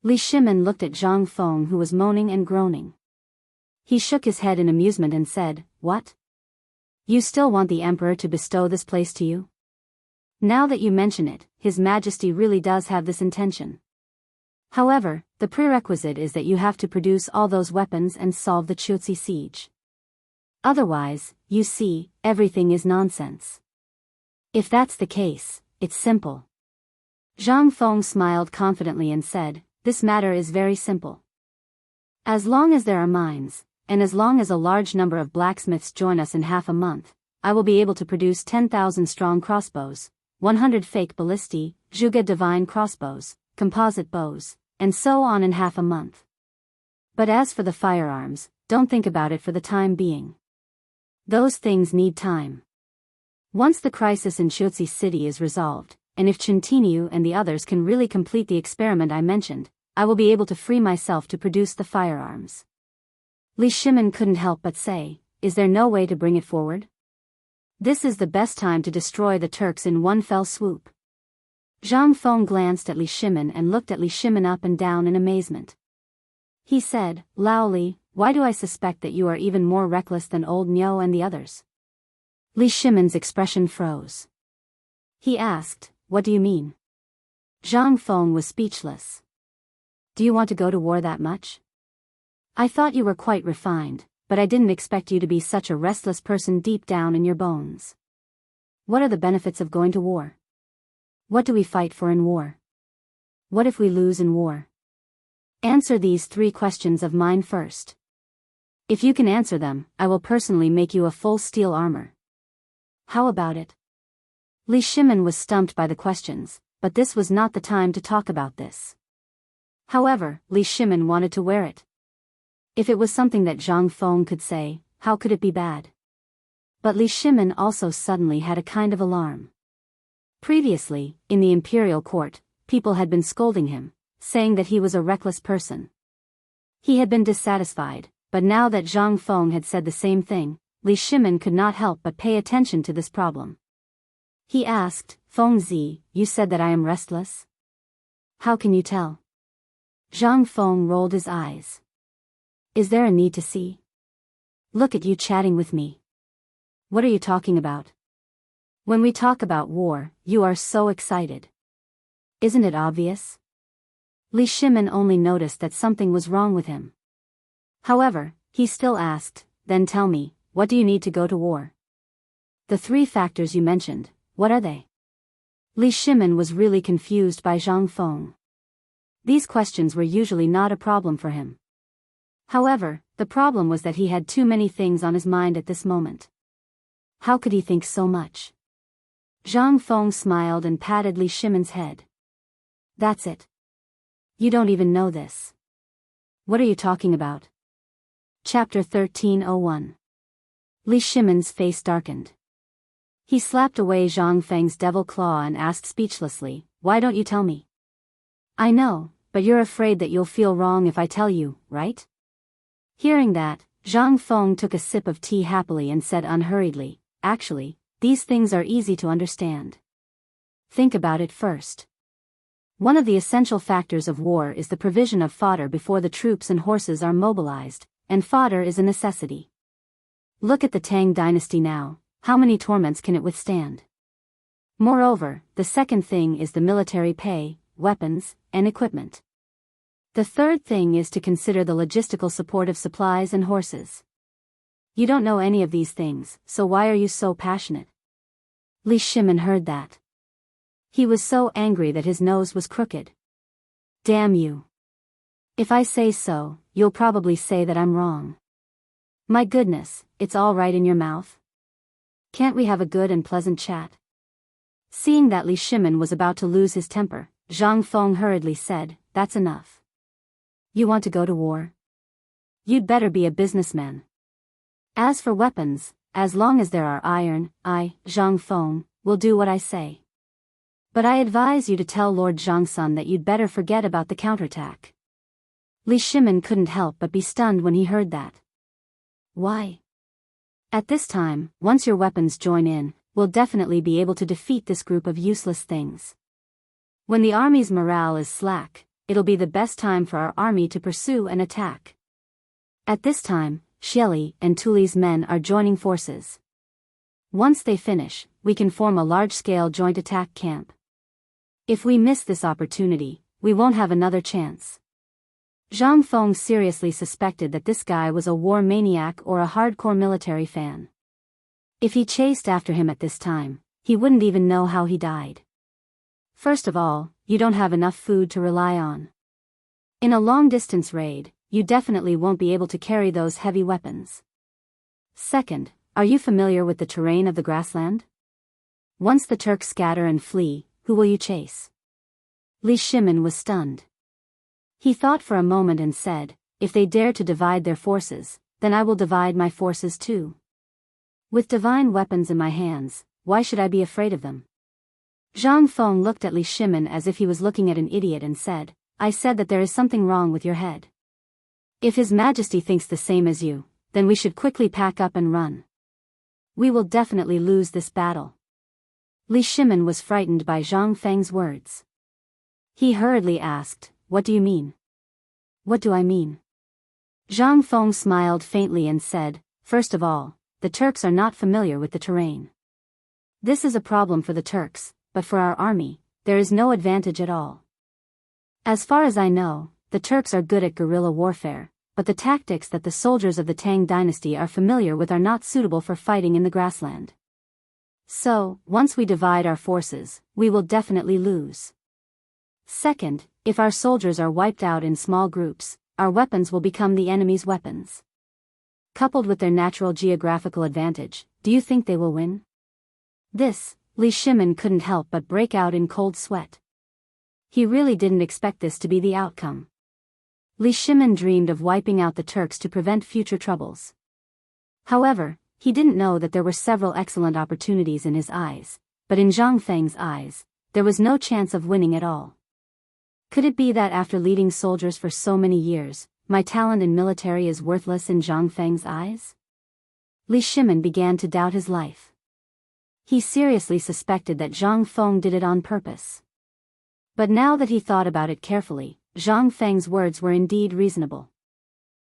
Li Shimin looked at Zhang Feng, who was moaning and groaning. He shook his head in amusement and said, What? You still want the emperor to bestow this place to you? Now that you mention it, His Majesty really does have this intention. However, the prerequisite is that you have to produce all those weapons and solve the Chuzi siege. Otherwise, you see, everything is nonsense. If that's the case, it's simple. Zhang Feng smiled confidently and said, This matter is very simple. As long as there are mines, and as long as a large number of blacksmiths join us in half a month, I will be able to produce 10,000 strong crossbows, 100 fake ballistae, Zhuge divine crossbows, composite bows, and so on in half a month. But as for the firearms, don't think about it for the time being. Those things need time. Once the crisis in Chuzi City is resolved, and if Chintiniu and the others can really complete the experiment I mentioned, I will be able to free myself to produce the firearms. Li Shimin couldn't help but say, Is there no way to bring it forward? This is the best time to destroy the Turks in one fell swoop. Zhang Feng glanced at Li Shimin and looked at Li Shimin up and down in amazement. He said, Lao Li, why do I suspect that you are even more reckless than old Niu and the others? Li Shimin's expression froze. He asked, What do you mean? Zhang Feng was speechless. Do you want to go to war that much? I thought you were quite refined, but I didn't expect you to be such a restless person deep down in your bones. What are the benefits of going to war? What do we fight for in war? What if we lose in war? Answer these 3 questions of mine first. If you can answer them, I will personally make you a full steel armor. How about it? Li Shimin was stumped by the questions, but this was not the time to talk about this. However, Li Shimin wanted to wear it. If it was something that Zhang Feng could say, how could it be bad? But Li Shimin also suddenly had a kind of alarm. Previously, in the imperial court, people had been scolding him, saying that he was a reckless person. He had been dissatisfied, but now that Zhang Feng had said the same thing, Li Shimin could not help but pay attention to this problem. He asked, Feng Zi, you said that I am restless? How can you tell? Zhang Feng rolled his eyes. Is there a need to see? Look at you chatting with me. What are you talking about? When we talk about war, you are so excited. Isn't it obvious? Li Shimin only noticed that something was wrong with him. However, he still asked, Then tell me, what do you need to go to war? The 3 factors you mentioned, what are they? Li Shimin was really confused by Zhang Feng. These questions were usually not a problem for him. However, the problem was that he had too many things on his mind at this moment. How could he think so much? Zhang Feng smiled and patted Li Shimin's head. That's it. You don't even know this. What are you talking about? Chapter 1301. Li Shimin's face darkened. He slapped away Zhang Feng's devil claw and asked speechlessly, "Why don't you tell me?" "I know, but you're afraid that you'll feel wrong if I tell you, right?" Hearing that, Zhang Feng took a sip of tea happily and said unhurriedly, "Actually, these things are easy to understand. Think about it first. One of the essential factors of war is the provision of fodder before the troops and horses are mobilized, and fodder is a necessity. Look at the Tang dynasty now, how many torments can it withstand? Moreover, the second thing is the military pay, weapons, and equipment. The third thing is to consider the logistical support of supplies and horses. You don't know any of these things, so why are you so passionate?" Li Shimin heard that. He was so angry that his nose was crooked. "Damn you. If I say so, you'll probably say that I'm wrong. My goodness, it's all right in your mouth. Can't we have a good and pleasant chat?" Seeing that Li Shimin was about to lose his temper, Zhang Feng hurriedly said, "That's enough. You want to go to war? You'd better be a businessman. As for weapons, as long as there are iron, I, Zhang Feng, will do what I say. But I advise you to tell Lord Zhangsun that you'd better forget about the counterattack." Li Shimin couldn't help but be stunned when he heard that. "Why?" "At this time, once your weapons join in, we'll definitely be able to defeat this group of useless things. When the army's morale is slack, it'll be the best time for our army to pursue and attack. At this time, Xieli and Tuli's men are joining forces. Once they finish, we can form a large-scale joint attack camp. If we miss this opportunity, we won't have another chance." Zhang Feng seriously suspected that this guy was a war maniac or a hardcore military fan. If he chased after him at this time, he wouldn't even know how he died. First of all, you don't have enough food to rely on. In a long-distance raid, you definitely won't be able to carry those heavy weapons. Second, are you familiar with the terrain of the grassland? Once the Turks scatter and flee, who will you chase? Li Shimin was stunned. He thought for a moment and said, "If they dare to divide their forces, then I will divide my forces too. With divine weapons in my hands, why should I be afraid of them?" Zhang Feng looked at Li Shimin as if he was looking at an idiot and said, "I said that there is something wrong with your head. If His Majesty thinks the same as you, then we should quickly pack up and run. We will definitely lose this battle." Li Shimin was frightened by Zhang Feng's words. He hurriedly asked, "What do you mean?" "What do I mean?" Zhang Feng smiled faintly and said, "First of all, the Turks are not familiar with the terrain. This is a problem for the Turks, but for our army, there is no advantage at all. As far as I know, the Turks are good at guerrilla warfare, but the tactics that the soldiers of the Tang dynasty are familiar with are not suitable for fighting in the grassland. So, once we divide our forces, we will definitely lose. Second, if our soldiers are wiped out in small groups, our weapons will become the enemy's weapons. Coupled with their natural geographical advantage, do you think they will win?" This, Li Shimin couldn't help but break out in cold sweat. He really didn't expect this to be the outcome. Li Shimin dreamed of wiping out the Turks to prevent future troubles. However, he didn't know that there were several excellent opportunities in his eyes, but in Zhang Feng's eyes, there was no chance of winning at all. Could it be that after leading soldiers for so many years, my talent in military is worthless in Zhang Feng's eyes? Li Shimin began to doubt his life. He seriously suspected that Zhang Feng did it on purpose. But now that he thought about it carefully, Zhang Feng's words were indeed reasonable.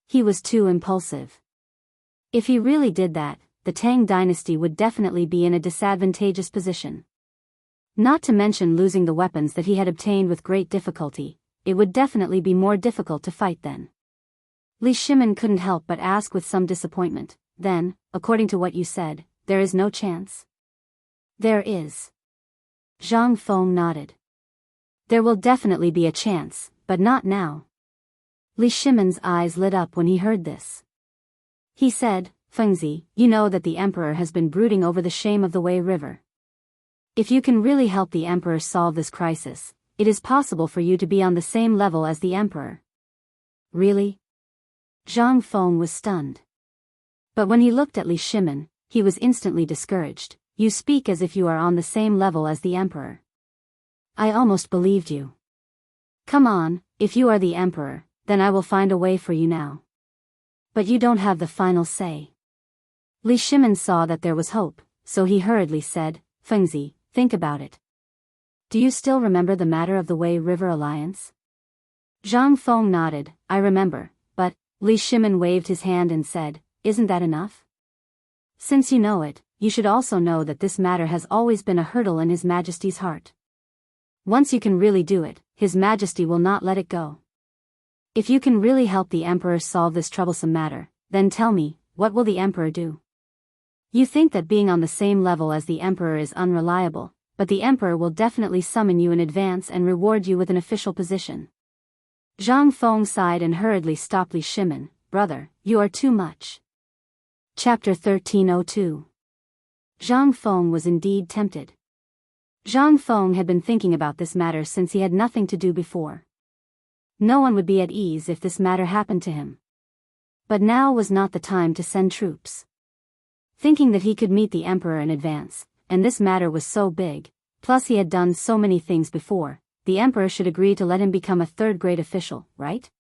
He was too impulsive. If he really did that, the Tang dynasty would definitely be in a disadvantageous position. Not to mention losing the weapons that he had obtained with great difficulty, it would definitely be more difficult to fight then. Li Shimin couldn't help but ask with some disappointment, "Then, according to what you said, there is no chance?" "There is." Zhang Feng nodded. "There will definitely be a chance, but not now." Li Shimin's eyes lit up when he heard this. He said, "Fengzi, you know that the emperor has been brooding over the shame of the Wei River. If you can really help the emperor solve this crisis, it is possible for you to be on the same level as the emperor." "Really?" Zhang Feng was stunned. But when he looked at Li Shimin, he was instantly discouraged. you speak as if you are on the same level as the emperor. I almost believed you. Come on, if you are the emperor, then I will find a way for you now. But you don't have the final say. Li Shimin saw that there was hope, so he hurriedly said, Fengzi, think about it. Do you still remember the matter of the Wei River Alliance? Zhang Feng nodded, I remember, but, Li Shimin waved his hand and said, isn't that enough? Since you know it, you should also know that this matter has always been a hurdle in His Majesty's heart. Once you can really do it, His Majesty will not let it go. If you can really help the Emperor solve this troublesome matter, then tell me, what will the Emperor do? You think that being on the same level as the Emperor is unreliable, but the Emperor will definitely summon you in advance and reward you with an official position. Zhang Feng sighed and hurriedly stopped Li Shimin, brother, you are too much. Chapter 1302. Zhang Feng was indeed tempted. Zhang Feng had been thinking about this matter since he had nothing to do before. No one would be at ease if this matter happened to him. But now was not the time to send troops. Thinking that he could meet the Emperor in advance, and this matter was so big, plus he had done so many things before, the Emperor should agree to let him become a third-grade official, right?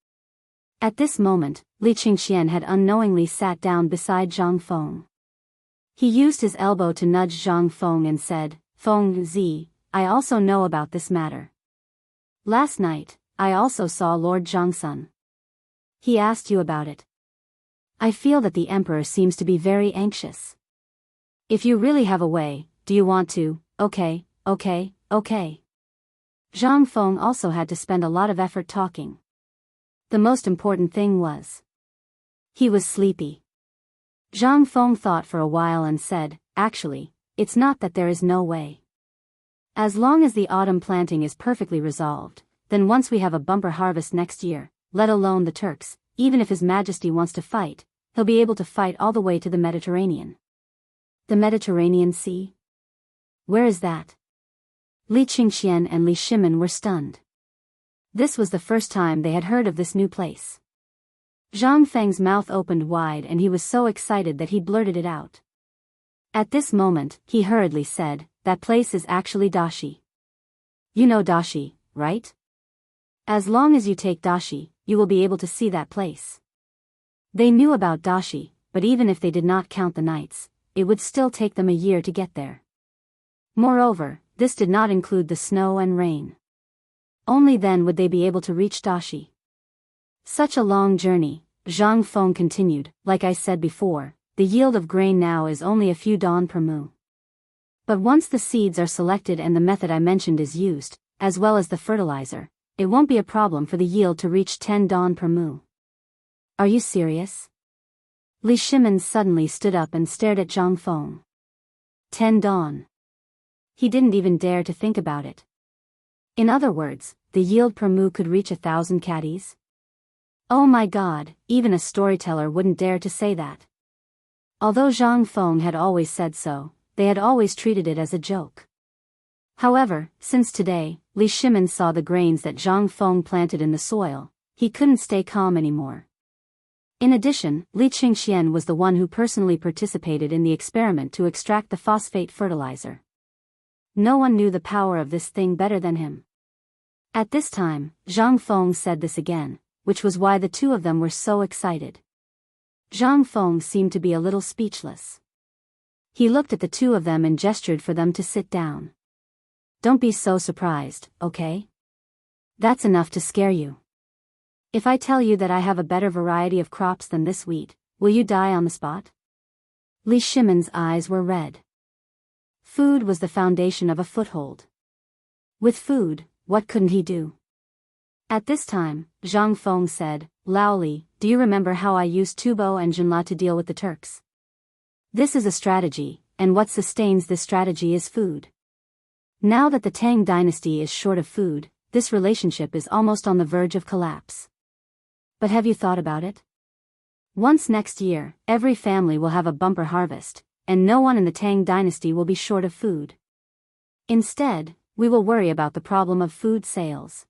At this moment, Li Qingxian had unknowingly sat down beside Zhang Feng. He used his elbow to nudge Zhang Feng and said, Feng Zi, I also know about this matter. Last night, I also saw Lord Zhangsun. He asked you about it. I feel that the Emperor seems to be very anxious. If you really have a way, do you want to? Okay. Zhang Feng also had to spend a lot of effort talking. The most important thing was, he was sleepy. Zhang Feng thought for a while and said, actually, it's not that there is no way. As long as the autumn planting is perfectly resolved, then once we have a bumper harvest next year, let alone the Turks, even if His Majesty wants to fight, he'll be able to fight all the way to the Mediterranean. The Mediterranean Sea? Where is that? Li Qingxian and Li Shimin were stunned. This was the first time they had heard of this new place. Zhang Feng's mouth opened wide and he was so excited that he blurted it out. At this moment, he hurriedly said, that place is actually Dashi. You know Dashi, right? As long as you take Dashi, you will be able to see that place. They knew about Dashi, but even if they did not count the nights, it would still take them a year to get there. Moreover, this did not include the snow and rain. Only then would they be able to reach Dashi. Such a long journey, Zhang Feng continued, like I said before, the yield of grain now is only a few dawn per mu. But once the seeds are selected and the method I mentioned is used, as well as the fertilizer, it won't be a problem for the yield to reach 10 dawn per mu. Are you serious? Li Shimin suddenly stood up and stared at Zhang Feng. 10 dawn. He didn't even dare to think about it. In other words, the yield per mu could reach 1,000 caddies? Oh my god, even a storyteller wouldn't dare to say that. Although Zhang Feng had always said so, they had always treated it as a joke. However, since today, Li Shimin saw the grains that Zhang Feng planted in the soil, he couldn't stay calm anymore. In addition, Li Qingxian was the one who personally participated in the experiment to extract the phosphate fertilizer. No one knew the power of this thing better than him. At this time, Zhang Feng said this again, which was why the two of them were so excited. Zhang Feng seemed to be a little speechless. He looked at the two of them and gestured for them to sit down. Don't be so surprised, okay? That's enough to scare you. If I tell you that I have a better variety of crops than this wheat, will you die on the spot? Li Shimin's eyes were red. Food was the foundation of a foothold. With food, what couldn't he do? At this time, Zhang Feng said, Laoli, do you remember how I used Tubo and Junla to deal with the Turks? This is a strategy, and what sustains this strategy is food. Now that the Tang dynasty is short of food, this relationship is almost on the verge of collapse. But have you thought about it? Once next year, every family will have a bumper harvest, and no one in the Tang dynasty will be short of food. Instead, we will worry about the problem of food sales.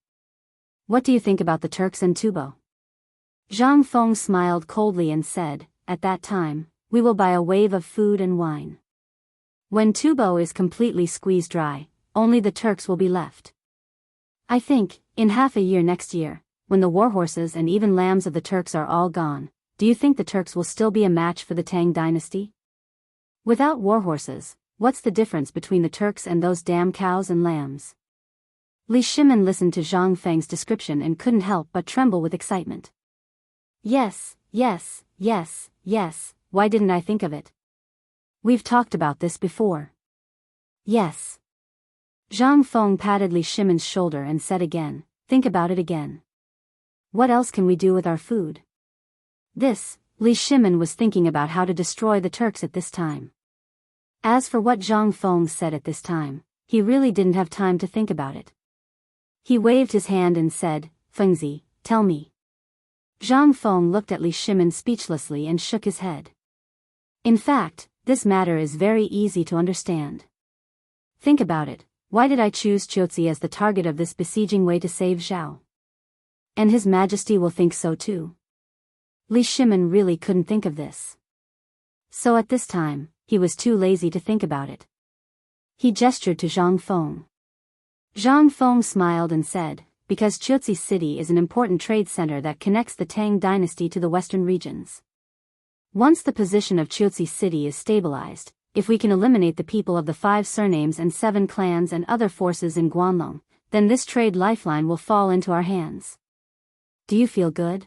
What do you think about the Turks and Tubo? Zhang Feng smiled coldly and said, at that time, we will buy a wave of food and wine. When Tubo is completely squeezed dry, only the Turks will be left. I think, in half a year next year, when the warhorses and even lambs of the Turks are all gone, do you think the Turks will still be a match for the Tang dynasty? Without warhorses, what's the difference between the Turks and those damn cows and lambs? Li Shimin listened to Zhang Feng's description and couldn't help but tremble with excitement. Yes, yes, yes, yes, why didn't I think of it? We've talked about this before. Yes. Zhang Feng patted Li Shimin's shoulder and said again, think about it again. What else can we do with our food? Li Shimin was thinking about how to destroy the Turks at this time. As for what Zhang Feng said at this time, he really didn't have time to think about it. He waved his hand and said, Fengzi, tell me. Zhang Feng looked at Li Shimin speechlessly and shook his head. In fact, this matter is very easy to understand. Think about it, why did I choose Qiuzi as the target of this besieging way to save Zhao? And His Majesty will think so too. Li Shimin really couldn't think of this. So at this time, he was too lazy to think about it. He gestured to Zhang Feng. Zhang Feng smiled and said, because Qiuzi city is an important trade center that connects the Tang dynasty to the western regions. Once the position of Qiuzi city is stabilized, if we can eliminate the people of the 5 surnames and 7 clans and other forces in Guanlong, then this trade lifeline will fall into our hands. Do you feel good?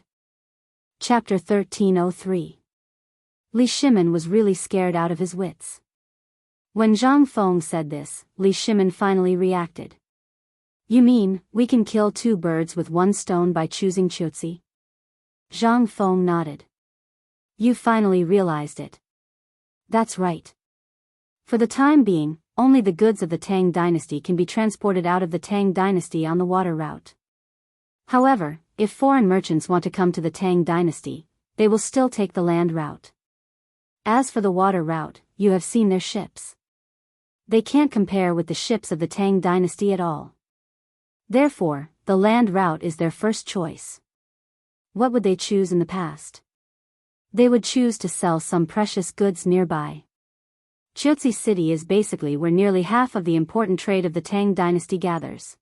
Chapter 1303. Li Shimin was really scared out of his wits. When Zhang Feng said this, Li Shimin finally reacted. You mean, we can kill 2 birds with 1 stone by choosing Qiuzi? Zhang Feng nodded. You finally realized it. That's right. For the time being, only the goods of the Tang dynasty can be transported out of the Tang dynasty on the water route. However, if foreign merchants want to come to the Tang dynasty, they will still take the land route. As for the water route, you have seen their ships. They can't compare with the ships of the Tang dynasty at all. Therefore, the land route is their first choice. What would they choose in the past? They would choose to sell some precious goods nearby. Qiuzi city is basically where nearly half of the important trade of the Tang dynasty gathers.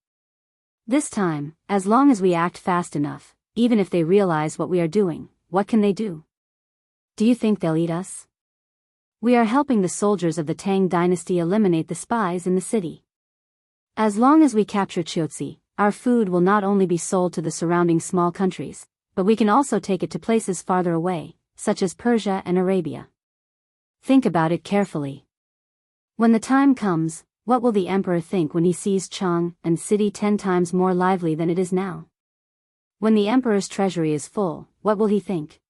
This time, as long as we act fast enough, even if they realize what we are doing, what can they do? Do you think they'll eat us? We are helping the soldiers of the Tang dynasty eliminate the spies in the city. As long as we capture Qiuzi, our food will not only be sold to the surrounding small countries, but we can also take it to places farther away, such as Persia and Arabia. Think about it carefully. When the time comes, what will the emperor think when he sees Chang'an city 10 times more lively than it is now? When the emperor's treasury is full, what will he think?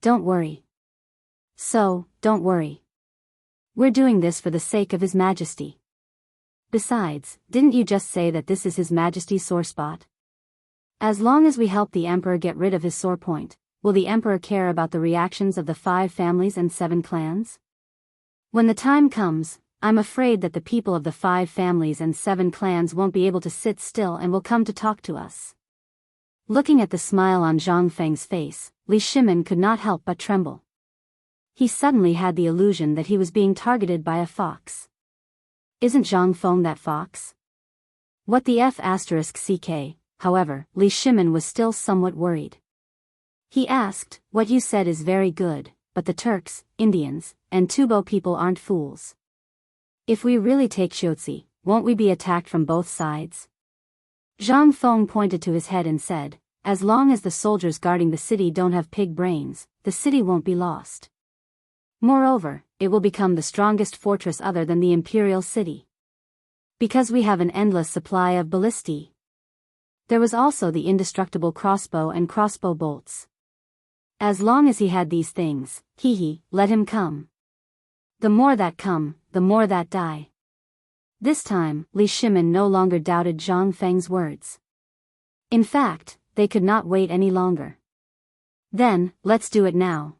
Don't worry. Don't worry. We're doing this for the sake of His Majesty. Besides, didn't you just say that this is His Majesty's sore spot? As long as we help the emperor get rid of his sore point, will the emperor care about the reactions of the 5 families and 7 clans? When the time comes, I'm afraid that the people of the 5 families and 7 clans won't be able to sit still and will come to talk to us. Looking at the smile on Zhang Feng's face, Li Shimin could not help but tremble. He suddenly had the illusion that he was being targeted by a fox. Isn't Zhang Feng that fox? What the F***ck, however, Li Shimin was still somewhat worried. He asked, what you said is very good, but the Turks, Indians, and Tubo people aren't fools. If we really take Qiuzi, won't we be attacked from both sides? Zhang Feng pointed to his head and said, as long as the soldiers guarding the city don't have pig brains, the city won't be lost. Moreover, it will become the strongest fortress other than the imperial city. Because we have an endless supply of ballistae. There was also the indestructible crossbow and crossbow bolts. As long as he had these things, let him come. The more that come, the more that die. This time, Li Shimin no longer doubted Zhang Feng's words. In fact, they could not wait any longer. Then, let's do it now.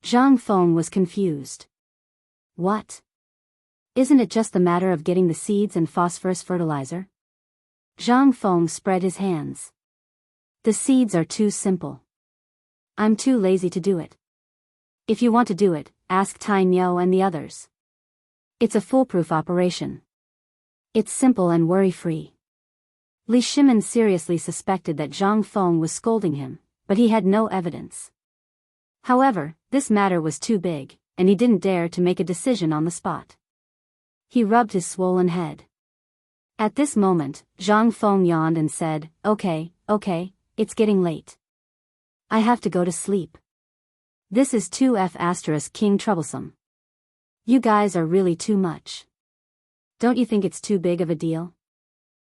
Zhang Feng was confused. What? Isn't it just the matter of getting the seeds and phosphorus fertilizer? Zhang Feng spread his hands. The seeds are too simple. I'm too lazy to do it. If you want to do it, ask Tai Niu and the others. It's a foolproof operation. It's simple and worry-free. Li Shimin seriously suspected that Zhang Feng was scolding him, but he had no evidence. However, this matter was too big, and he didn't dare to make a decision on the spot. He rubbed his swollen head. At this moment, Zhang Feng yawned and said, Okay, it's getting late. I have to go to sleep. This is 2F** King troublesome. You guys are really too much. Don't you think it's too big of a deal?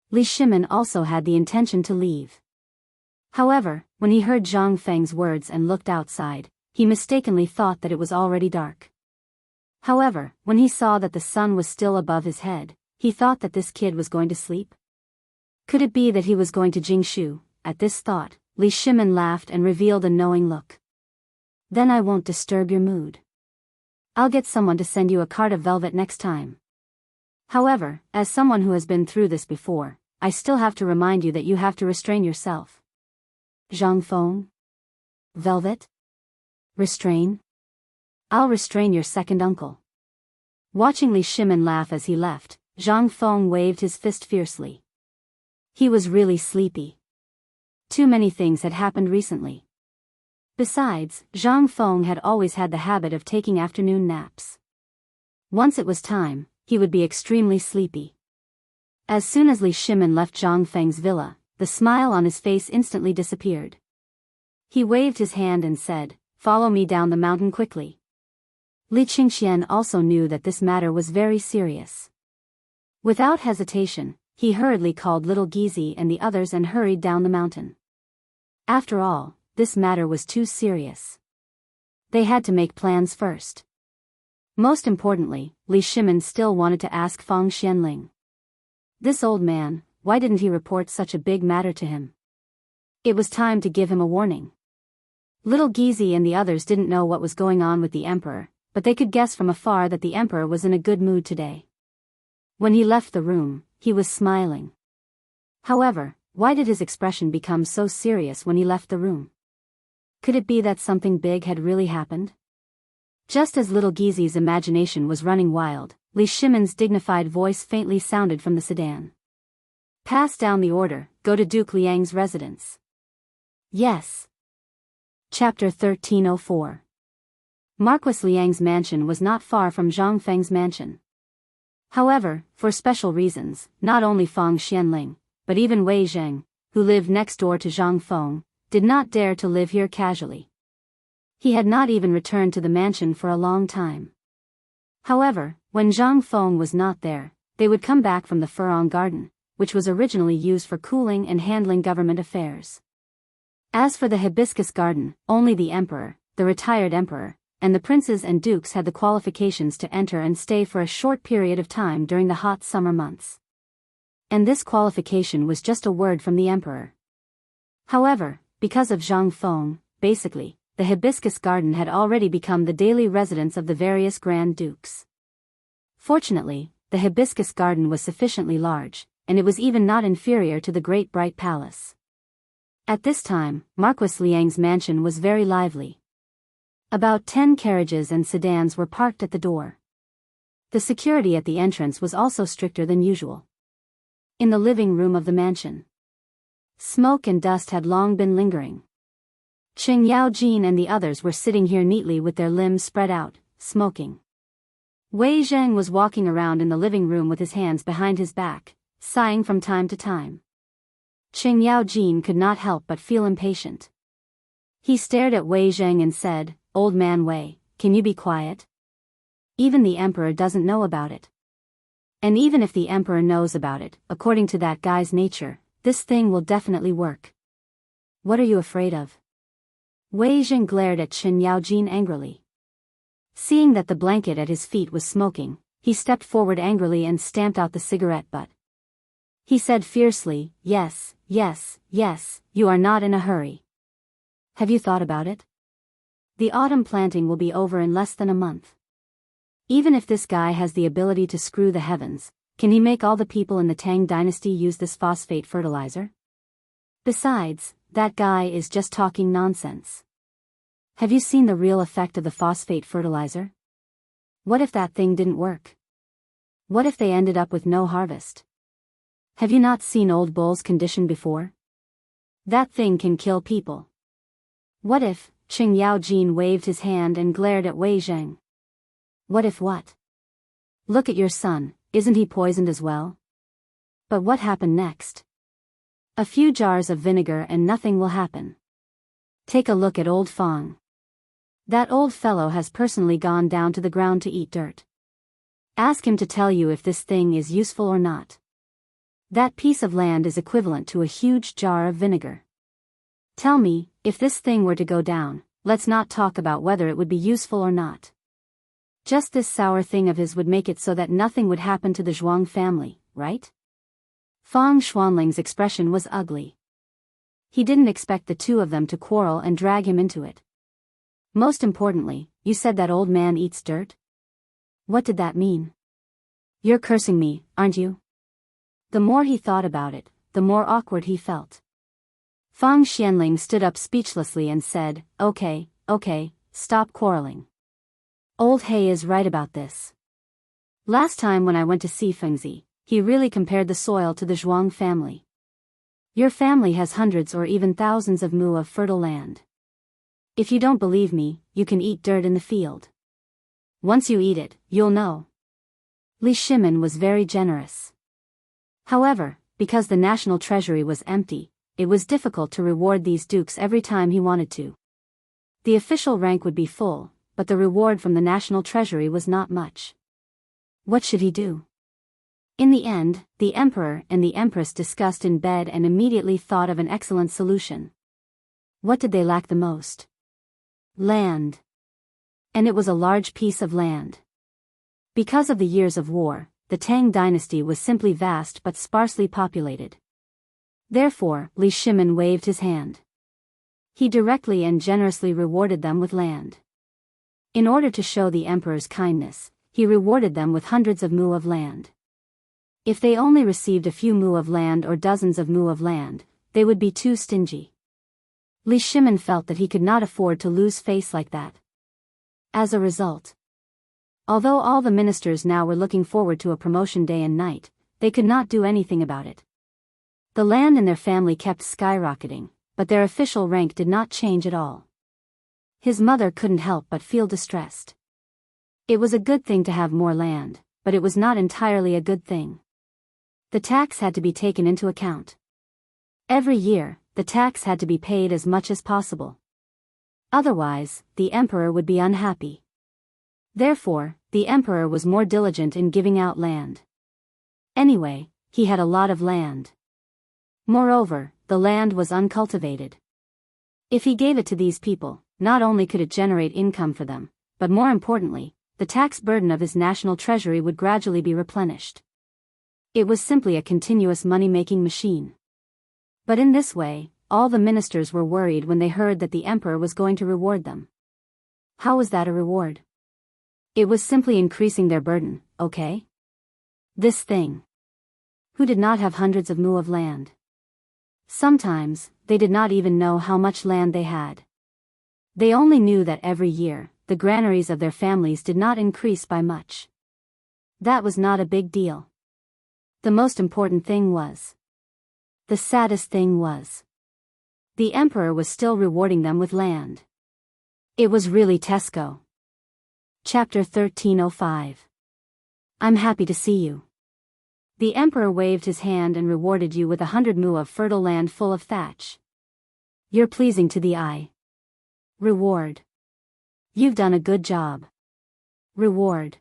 Li Shimin also had the intention to leave. However, when he heard Zhang Feng's words and looked outside, he mistakenly thought that it was already dark. However, when he saw that the sun was still above his head, he thought that this kid was going to sleep. Could it be that he was going to Jingshu? At this thought, Li Shimin laughed and revealed a knowing look. Then I won't disturb your mood. I'll get someone to send you a cart of velvet next time. However, as someone who has been through this before, I still have to remind you that you have to restrain yourself. Zhang Feng? Velvet? Restrain? I'll restrain your second uncle. Watching Li Shimin laugh as he left, Zhang Feng waved his fist fiercely. He was really sleepy. Too many things had happened recently. Besides, Zhang Feng had always had the habit of taking afternoon naps. Once it was time, he would be extremely sleepy. As soon as Li Shimin left Zhang Feng's villa, the smile on his face instantly disappeared. He waved his hand and said, Follow me down the mountain quickly. Li Qingxian also knew that this matter was very serious. Without hesitation, he hurriedly called little Gizi and the others and hurried down the mountain. After all, this matter was too serious. They had to make plans first. Most importantly, Li Shimin still wanted to ask Fang Xianling. This old man, why didn't he report such a big matter to him? It was time to give him a warning. Little Gizi and the others didn't know what was going on with the emperor, but they could guess from afar that the emperor was in a good mood today. When he left the room, he was smiling. However, why did his expression become so serious when he left the room? Could it be that something big had really happened? Just as little Gizi's imagination was running wild, Li Shimin's dignified voice faintly sounded from the sedan. Pass down the order, go to Duke Liang's residence. Yes. Chapter 1304. Marquis Liang's mansion was not far from Zhang Feng's mansion. However, for special reasons, not only Fang Xianling, but even Wei Zheng, who lived next door to Zhang Feng, did not dare to live here casually. He had not even returned to the mansion for a long time. However, when Zhang Feng was not there, they would come back from the Furong Garden, which was originally used for cooling and handling government affairs. As for the Hibiscus Garden, only the emperor, the retired emperor, and the princes and dukes had the qualifications to enter and stay for a short period of time during the hot summer months. And this qualification was just a word from the emperor. However, because of Zhang Feng, basically, the Hibiscus Garden had already become the daily residence of the various Grand Dukes. Fortunately, the Hibiscus Garden was sufficiently large, and it was even not inferior to the Great Bright Palace. At this time, Marquis Liang's mansion was very lively. About 10 carriages and sedans were parked at the door. The security at the entrance was also stricter than usual. In the living room of the mansion, smoke and dust had long been lingering. Qing Yaojin and the others were sitting here neatly with their limbs spread out, smoking. Wei Zheng was walking around in the living room with his hands behind his back, sighing from time to time. Qing Yaojin could not help but feel impatient. He stared at Wei Zheng and said, Old man Wei, can you be quiet? Even the emperor doesn't know about it. And even if the emperor knows about it, according to that guy's nature, this thing will definitely work. What are you afraid of? Wei Zheng glared at Qin Yaojin angrily. Seeing that the blanket at his feet was smoking, he stepped forward angrily and stamped out the cigarette butt. He said fiercely, Yes, you are not in a hurry. Have you thought about it? The autumn planting will be over in less than a month. Even if this guy has the ability to screw the heavens, can he make all the people in the Tang dynasty use this phosphate fertilizer? Besides, that guy is just talking nonsense. Have you seen the real effect of the phosphate fertilizer? What if that thing didn't work? What if they ended up with no harvest? Have you not seen old bull's condition before? That thing can kill people. What if? Qing Yaojin waved his hand and glared at Wei Zheng. What if what? Look at your son, isn't he poisoned as well? But what happened next? A few jars of vinegar and nothing will happen. Take a look at old Fong. That old fellow has personally gone down to the ground to eat dirt. Ask him to tell you if this thing is useful or not. That piece of land is equivalent to a huge jar of vinegar. Tell me, if this thing were to go down, let's not talk about whether it would be useful or not. Just this sour thing of his would make it so that nothing would happen to the Zhuang family, right? Fong Xuanling's expression was ugly. He didn't expect the two of them to quarrel and drag him into it. Most importantly, you said that old man eats dirt? What did that mean? You're cursing me, aren't you? The more he thought about it, the more awkward he felt. Fong Xianling stood up speechlessly and said, Okay, stop quarreling. Old He is right about this. Last time when I went to see Fengzi, he really compared the soil to the Zhuang family. Your family has hundreds or even thousands of mu of fertile land. If you don't believe me, you can eat dirt in the field. Once you eat it, you'll know. Li Shimin was very generous. However, because the national treasury was empty, it was difficult to reward these dukes every time he wanted to. The official rank would be full, but the reward from the national treasury was not much. What should he do? In the end, the emperor and the empress discussed in bed and immediately thought of an excellent solution. What did they lack the most? Land. And it was a large piece of land. Because of the years of war, the Tang dynasty was simply vast but sparsely populated. Therefore, Li Shimin waved his hand. He directly and generously rewarded them with land. In order to show the emperor's kindness, he rewarded them with hundreds of mu of land. If they only received a few mu of land or dozens of mu of land, they would be too stingy. Li Shimin felt that he could not afford to lose face like that. As a result, although all the ministers now were looking forward to a promotion day and night, they could not do anything about it. The land in their family kept skyrocketing, but their official rank did not change at all. His mother couldn't help but feel distressed. It was a good thing to have more land, but it was not entirely a good thing. The tax had to be taken into account. Every year, the tax had to be paid as much as possible. Otherwise, the emperor would be unhappy. Therefore, the emperor was more diligent in giving out land. Anyway, he had a lot of land. Moreover, the land was uncultivated. If he gave it to these people, not only could it generate income for them, but more importantly, the tax burden of his national treasury would gradually be replenished. It was simply a continuous money-making machine. But in this way, all the ministers were worried when they heard that the emperor was going to reward them. How was that a reward? It was simply increasing their burden, okay? This thing. Who did not have hundreds of mu of land? Sometimes, they did not even know how much land they had. They only knew that every year, the granaries of their families did not increase by much. That was not a big deal. The most important thing was. The saddest thing was. The emperor was still rewarding them with land. It was really Tesco. Chapter 1305. I'm happy to see you. The emperor waved his hand and rewarded you with 100 mu of fertile land full of thatch. You're pleasing to the eye. Reward. You've done a good job. Reward.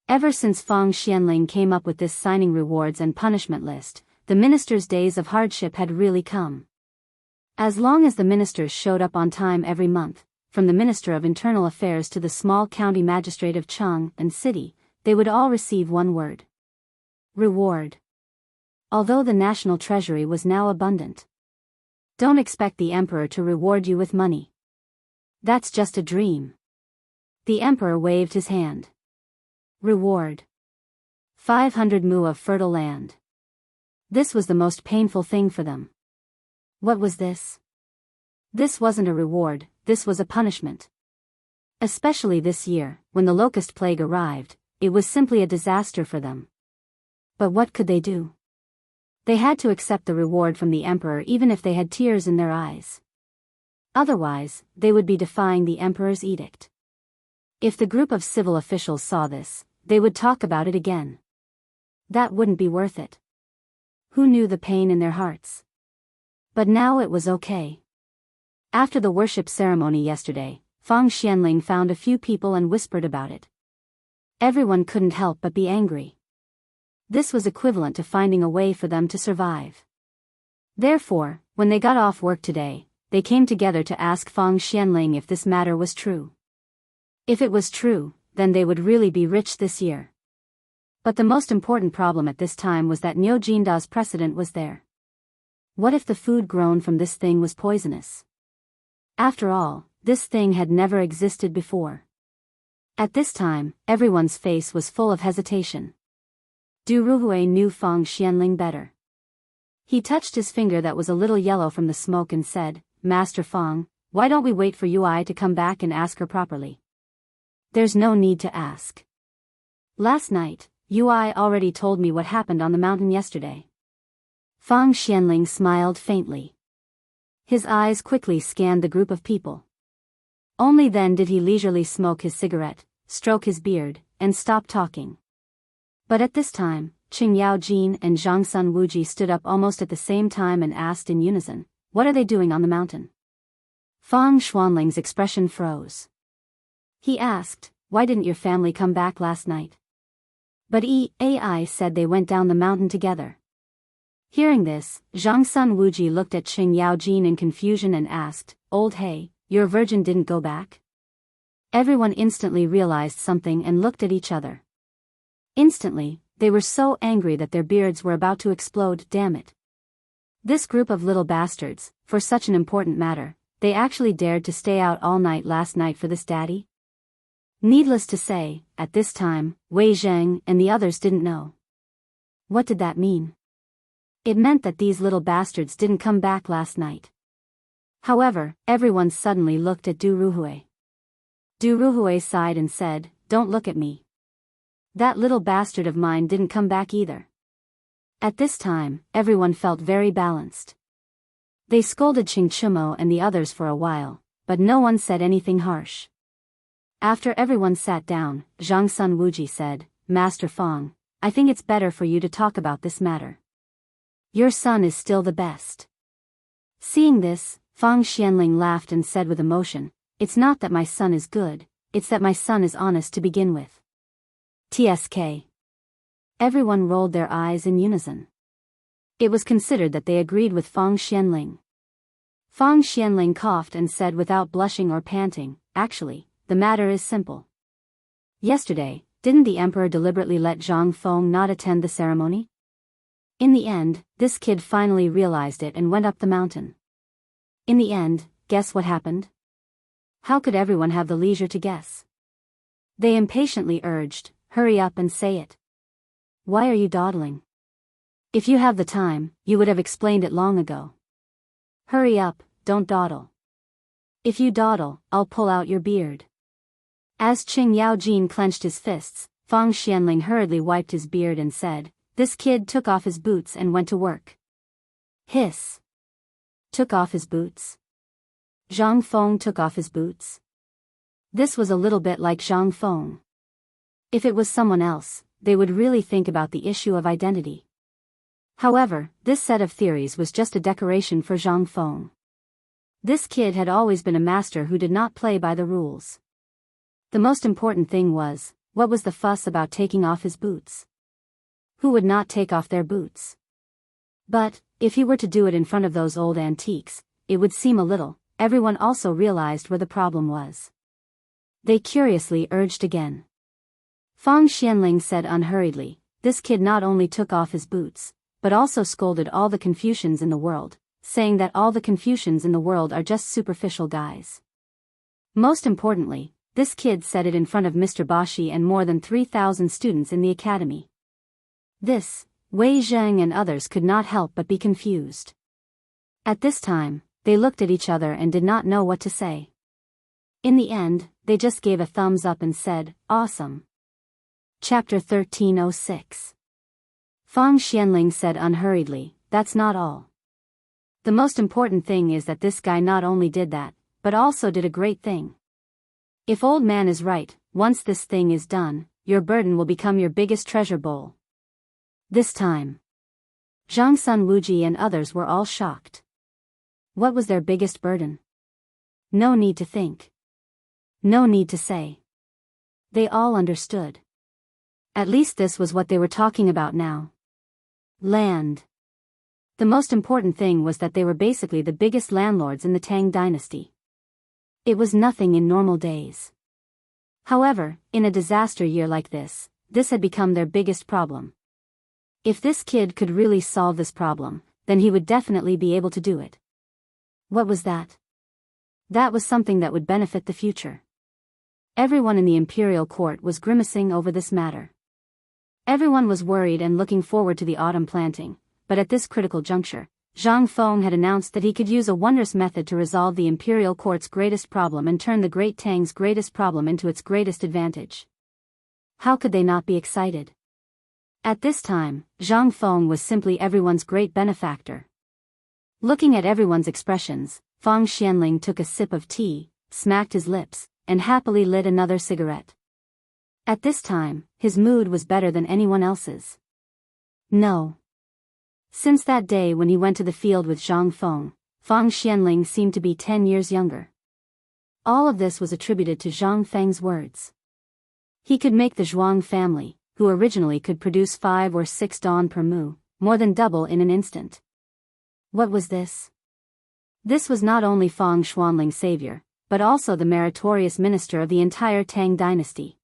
Ever since Fong Xianling came up with this signing rewards and punishment list, the minister's days of hardship had really come. As long as the ministers showed up on time every month, from the Minister of Internal Affairs to the small county magistrate of Chang'an City, they would all receive one word. Reward. Although the national treasury was now abundant. Don't expect the emperor to reward you with money. That's just a dream. The emperor waved his hand. Reward. 500 mu of fertile land. This was the most painful thing for them. What was this? This wasn't a reward, this was a punishment. Especially this year, when the locust plague arrived, it was simply a disaster for them. But what could they do? They had to accept the reward from the emperor even if they had tears in their eyes. Otherwise, they would be defying the emperor's edict. If the group of civil officials saw this, they would talk about it again. That wouldn't be worth it. Who knew the pain in their hearts? But now it was okay. After the worship ceremony yesterday, Fang Xianling found a few people and whispered about it. Everyone couldn't help but be angry. This was equivalent to finding a way for them to survive. Therefore, when they got off work today, they came together to ask Fang Xianling if this matter was true. If it was true, then they would really be rich this year. But the most important problem at this time was that Niu Jinda's precedent was there. What if the food grown from this thing was poisonous? After all, this thing had never existed before. At this time, everyone's face was full of hesitation. Du Ruhui knew Fang Xianling better. He touched his finger that was a little yellow from the smoke and said, "Master Fang, why don't we wait for Yui to come back and ask her properly?" "There's no need to ask. Last night, Yui already told me what happened on the mountain yesterday." Fang Xianling smiled faintly. His eyes quickly scanned the group of people. Only then did he leisurely smoke his cigarette, stroke his beard, and stop talking. But at this time, Qing Yaojin and Zhang Sun Wuji stood up almost at the same time and asked in unison, "What are they doing on the mountain?" Fang Xuanling's expression froze. He asked, "Why didn't your family come back last night?" But AI said they went down the mountain together. Hearing this, Zhang Sun Wuji looked at Qing Yaojin in confusion and asked, "Old He, your virgin didn't go back?" Everyone instantly realized something and looked at each other. Instantly, they were so angry that their beards were about to explode. Damn it. This group of little bastards, for such an important matter, they actually dared to stay out all night last night for this daddy? Needless to say, at this time, Wei Zheng and the others didn't know. What did that mean? It meant that these little bastards didn't come back last night. However, everyone suddenly looked at Du Ruhui. Du Ruhui sighed and said, "Don't look at me. That little bastard of mine didn't come back either." At this time, everyone felt very balanced. They scolded Qing Chumo and the others for a while, but no one said anything harsh. After everyone sat down, Zhang Sun Wuji said, "Master Fang, I think it's better for you to talk about this matter. Your son is still the best." Seeing this, Fang Xianling laughed and said with emotion, "It's not that my son is good, it's that my son is honest to begin with." TSK. Everyone rolled their eyes in unison. It was considered that they agreed with Fang Xianling. Fang Xianling coughed and said without blushing or panting, "Actually, the matter is simple. Yesterday, didn't the emperor deliberately let Zhang Feng not attend the ceremony? In the end, this kid finally realized it and went up the mountain. In the end, guess what happened?" How could everyone have the leisure to guess? They impatiently urged, "Hurry up and say it. Why are you dawdling? If you have the time, you would have explained it long ago. Hurry up, don't dawdle. If you dawdle, I'll pull out your beard." As Qing Yaojin clenched his fists, Fang Xianling hurriedly wiped his beard and said, "This kid took off his boots and went to work." Hiss. Took off his boots? Zhang Feng took off his boots? This was a little bit like Zhang Feng. If it was someone else, they would really think about the issue of identity. However, this set of theories was just a decoration for Zhang Feng. This kid had always been a master who did not play by the rules. The most important thing was, what was the fuss about taking off his boots? Who would not take off their boots? But, if he were to do it in front of those old antiques, it would seem a little. Everyone also realized where the problem was. They curiously urged again. Fang Xianling said unhurriedly, "This kid not only took off his boots, but also scolded all the Confucians in the world, saying that all the Confucians in the world are just superficial guys. Most importantly, this kid said it in front of Mr. Bashi and more than 3,000 students in the academy." This, Wei Zheng and others could not help but be confused. At this time, they looked at each other and did not know what to say. In the end, they just gave a thumbs up and said, "Awesome." Chapter 1306. Fang Xianling said unhurriedly, "That's not all. The most important thing is that this guy not only did that, but also did a great thing. If old man is right, once this thing is done, your burden will become your biggest treasure bowl." This time, Zhang Sun Wuji and others were all shocked. What was their biggest burden? No need to think. No need to say. They all understood. At least this was what they were talking about now. Land. The most important thing was that they were basically the biggest landlords in the Tang dynasty. It was nothing in normal days. However, in a disaster year like this had become their biggest problem. If this kid could really solve this problem, then he would definitely be able to do it. What was that? That was something that would benefit the future. Everyone in the imperial court was grimacing over this matter. Everyone was worried and looking forward to the autumn planting, but at this critical juncture, Zhang Feng had announced that he could use a wondrous method to resolve the imperial court's greatest problem and turn the Great Tang's greatest problem into its greatest advantage. How could they not be excited? At this time, Zhang Feng was simply everyone's great benefactor. Looking at everyone's expressions, Fang Xianling took a sip of tea, smacked his lips, and happily lit another cigarette. At this time, his mood was better than anyone else's. No. Since that day when he went to the field with Zhang Feng, Fang Xianling seemed to be 10 years younger. All of this was attributed to Zhang Feng's words. He could make the Zhuang family, who originally could produce 5 or 6 dawn per mu, more than double in an instant. What was this? This was not only Fang Xuanling's savior, but also the meritorious minister of the entire Tang dynasty.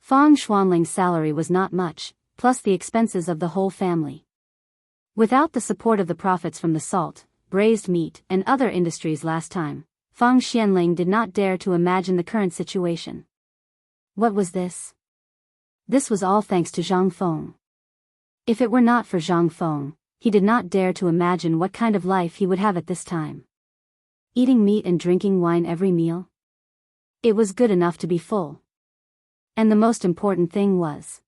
Fang Xuanling's salary was not much, plus the expenses of the whole family. Without the support of the profits from the salt, braised meat, and other industries last time, Fang Xianling did not dare to imagine the current situation. What was this? This was all thanks to Zhang Feng. If it were not for Zhang Feng, he did not dare to imagine what kind of life he would have at this time. Eating meat and drinking wine every meal? It was good enough to be full. And the most important thing was,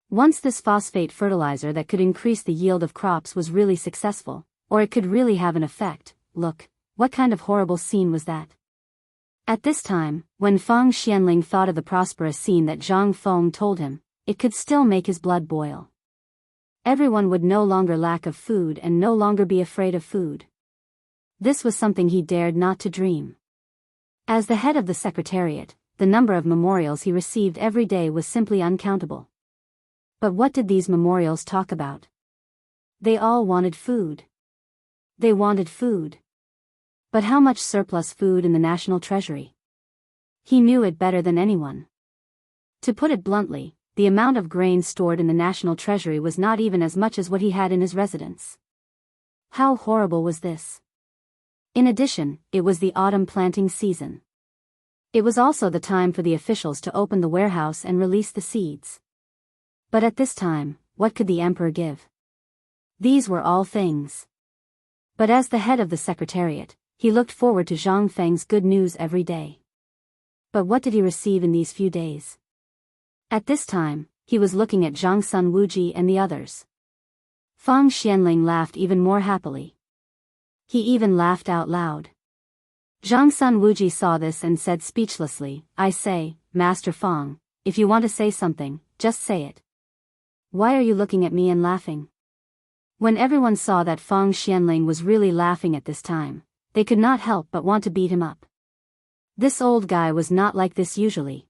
once this phosphate fertilizer that could increase the yield of crops was really successful, or it could really have an effect, look, what kind of horrible scene was that? At this time, when Fang Xianling thought of the prosperous scene that Zhang Feng told him, it could still make his blood boil. Everyone would no longer lack of food and no longer be afraid of food. This was something he dared not to dream. As the head of the secretariat, the number of memorials he received every day was simply uncountable. But what did these memorials talk about? They all wanted food. They wanted food. But how much surplus food in the national treasury? He knew it better than anyone. To put it bluntly, the amount of grain stored in the national treasury was not even as much as what he had in his residence. How horrible was this? In addition, it was the autumn planting season. It was also the time for the officials to open the warehouse and release the seeds. But at this time, what could the emperor give? These were all things. But as the head of the secretariat, he looked forward to Zhang Feng's good news every day. But what did he receive in these few days? At this time, he was looking at Zhang Sun Wuji and the others. Fang Xianling laughed even more happily. He even laughed out loud. Zhang Sun Wuji saw this and said speechlessly, "I say, Master Fang, if you want to say something, just say it. Why are you looking at me and laughing?" When everyone saw that Fang Xianling was really laughing at this time, they could not help but want to beat him up. This old guy was not like this usually.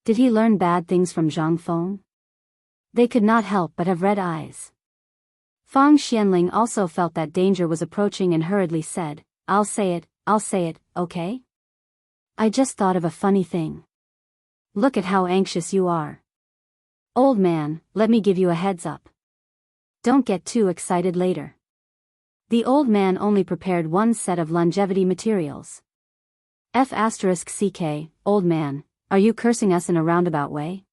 Did he learn bad things from Zhang Feng? They could not help but have red eyes. Fang Xianling also felt that danger was approaching and hurriedly said, I'll say it, okay? I just thought of a funny thing. Look at how anxious you are. Old man, let me give you a heads up. Don't get too excited later. The old man only prepared one set of longevity materials. F***ck, old man, are you cursing us in a roundabout way?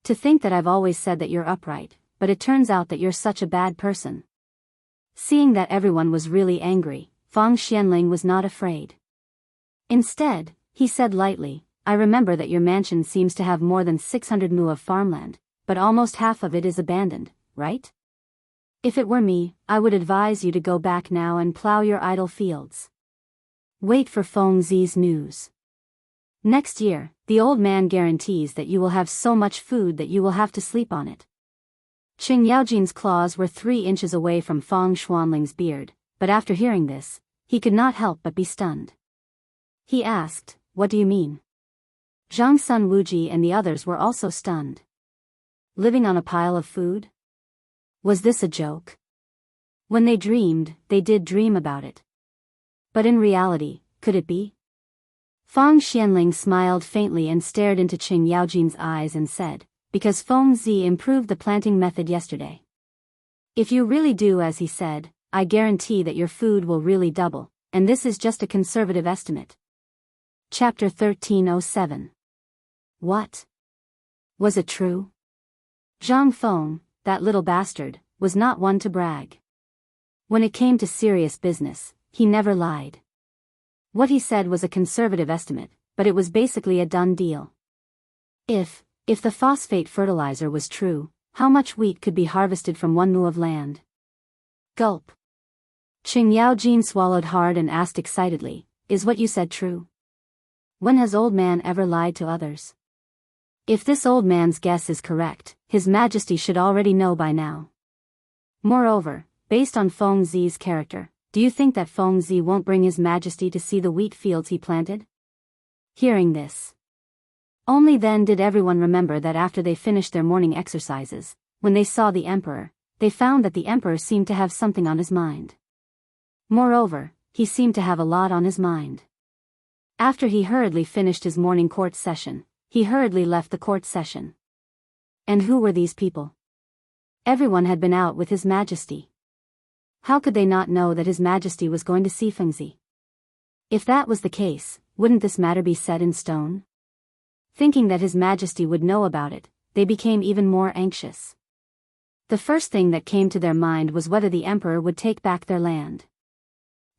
To think that I've always said that you're upright, but it turns out that you're such a bad person. Seeing that everyone was really angry, Fang Xianling was not afraid. Instead, he said lightly, I remember that your mansion seems to have more than 600 mu of farmland, but almost half of it is abandoned, right? If it were me, I would advise you to go back now and plow your idle fields. Wait for Feng Zi's news. Next year, the old man guarantees that you will have so much food that you will have to sleep on it. Qing Yaojin's claws were 3 inches away from Feng Xuanling's beard, but after hearing this, he could not help but be stunned. He asked, "What do you mean?" Zhang Sun Wuji and the others were also stunned. Living on a pile of food? Was this a joke? When they dreamed, they did dream about it. But in reality, could it be? Feng Xianling smiled faintly and stared into Qing Yaojin's eyes and said, "Because Feng Zi improved the planting method yesterday. If you really do as he said, I guarantee that your food will really double, and this is just a conservative estimate." Chapter 1307. What? Was it true? Zhang Feng, that little bastard, was not one to brag. When it came to serious business, he never lied. What he said was a conservative estimate, but it was basically a done deal. If the phosphate fertilizer was true, how much wheat could be harvested from 1 mu of land? Gulp. Qing Yaojin swallowed hard and asked excitedly, "Is what you said true? When has old man ever lied to others?" If this old man's guess is correct, His Majesty should already know by now. Moreover, based on Feng Zi's character, do you think that Feng Zi won't bring His Majesty to see the wheat fields he planted? Hearing this, only then did everyone remember that after they finished their morning exercises, when they saw the emperor, they found that the emperor seemed to have something on his mind. Moreover, he seemed to have a lot on his mind. After he hurriedly finished his morning court session, he hurriedly left the court session. And who were these people? Everyone had been out with His Majesty. How could they not know that His Majesty was going to see Feng Zi? If that was the case, wouldn't this matter be set in stone? Thinking that His Majesty would know about it, they became even more anxious. The first thing that came to their mind was whether the emperor would take back their land.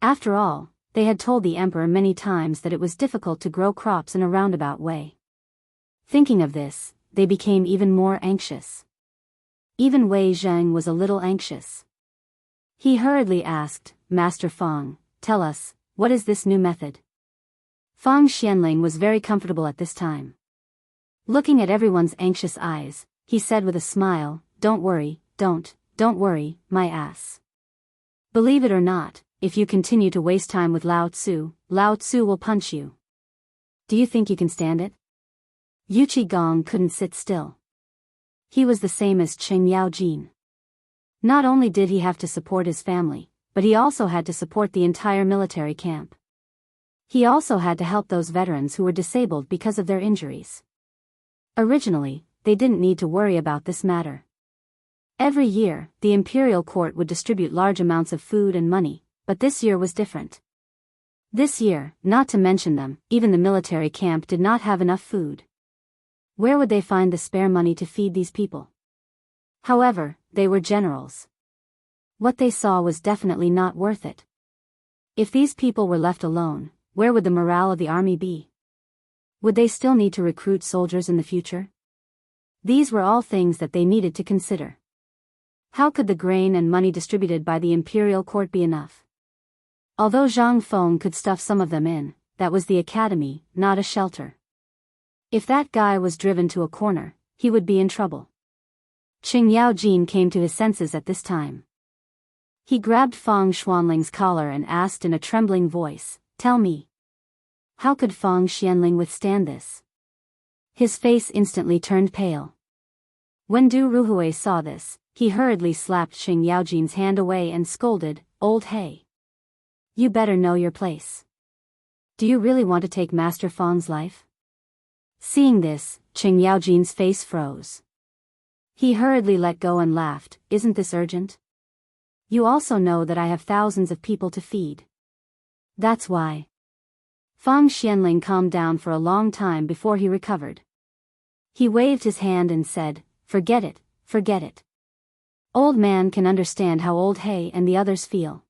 After all, they had told the emperor many times that it was difficult to grow crops in a roundabout way. Thinking of this, they became even more anxious. Even Wei Zheng was a little anxious. He hurriedly asked, "Master Feng, tell us, what is this new method?" Feng Xianling was very comfortable at this time. Looking at everyone's anxious eyes, he said with a smile, "Don't worry, don't worry, my ass. Believe it or not, if you continue to waste time with Lao Tzu will punch you. Do you think you can stand it?" Yu Qigong couldn't sit still. He was the same as Qing Yaojin. Not only did he have to support his family, but he also had to support the entire military camp. He also had to help those veterans who were disabled because of their injuries. Originally, they didn't need to worry about this matter. Every year, the imperial court would distribute large amounts of food and money, but this year was different. This year, not to mention them, even the military camp did not have enough food. Where would they find the spare money to feed these people? However, they were generals. What they saw was definitely not worth it. If these people were left alone, where would the morale of the army be? Would they still need to recruit soldiers in the future? These were all things that they needed to consider. How could the grain and money distributed by the imperial court be enough? Although Zhang Feng could stuff some of them in, that was the academy, not a shelter. If that guy was driven to a corner, he would be in trouble. Qing Yaojin came to his senses at this time. He grabbed Feng Xuanling's collar and asked in a trembling voice, "Tell me. How could Feng Xianling withstand this?" His face instantly turned pale. When Du Ruhui saw this, he hurriedly slapped Qing Yaojin's hand away and scolded, "Old Hay. You better know your place. Do you really want to take Master Feng's life?" Seeing this, Qing Yaojin's face froze. He hurriedly let go and laughed, "Isn't this urgent? You also know that I have thousands of people to feed. That's why." Feng Xianling calmed down for a long time before he recovered. He waved his hand and said, Forget it. Old man can understand how Old Hay and the others feel.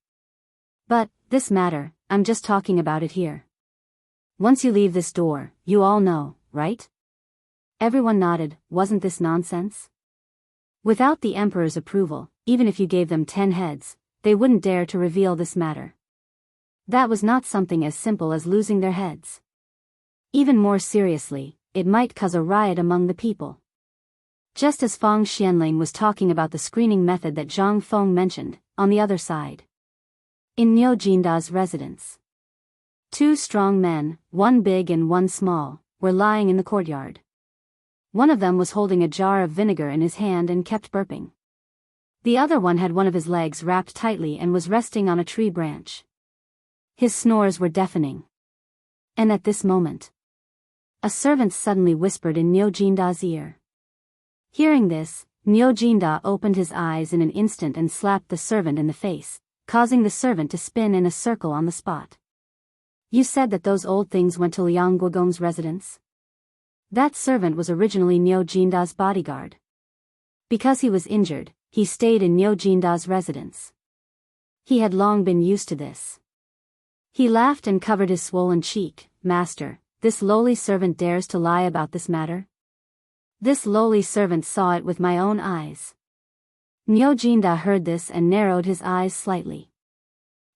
But, this matter, I'm just talking about it here. Once you leave this door, you all know, right? Everyone nodded. Wasn't this nonsense? Without the emperor's approval, even if you gave them 10 heads, they wouldn't dare to reveal this matter. That was not something as simple as losing their heads. Even more seriously, it might cause a riot among the people. Just as Feng Xianling was talking about the screening method that Zhang Feng mentioned, on the other side, in Niu Jinda's residence, 2 strong men, one big and one small, were lying in the courtyard. One of them was holding a jar of vinegar in his hand and kept burping. The other one had one of his legs wrapped tightly and was resting on a tree branch. His snores were deafening. And at this moment, a servant suddenly whispered in Niu Jinda's ear. Hearing this, Niu Jinda opened his eyes in an instant and slapped the servant in the face, causing the servant to spin in a circle on the spot. You said that those old things went to Liang Guogong's residence? That servant was originally Niu Jinda's bodyguard. Because he was injured, he stayed in Niu Jinda's residence. He had long been used to this. He laughed and covered his swollen cheek. Master, this lowly servant dares to lie about this matter? This lowly servant saw it with my own eyes. Niu Jinda heard this and narrowed his eyes slightly.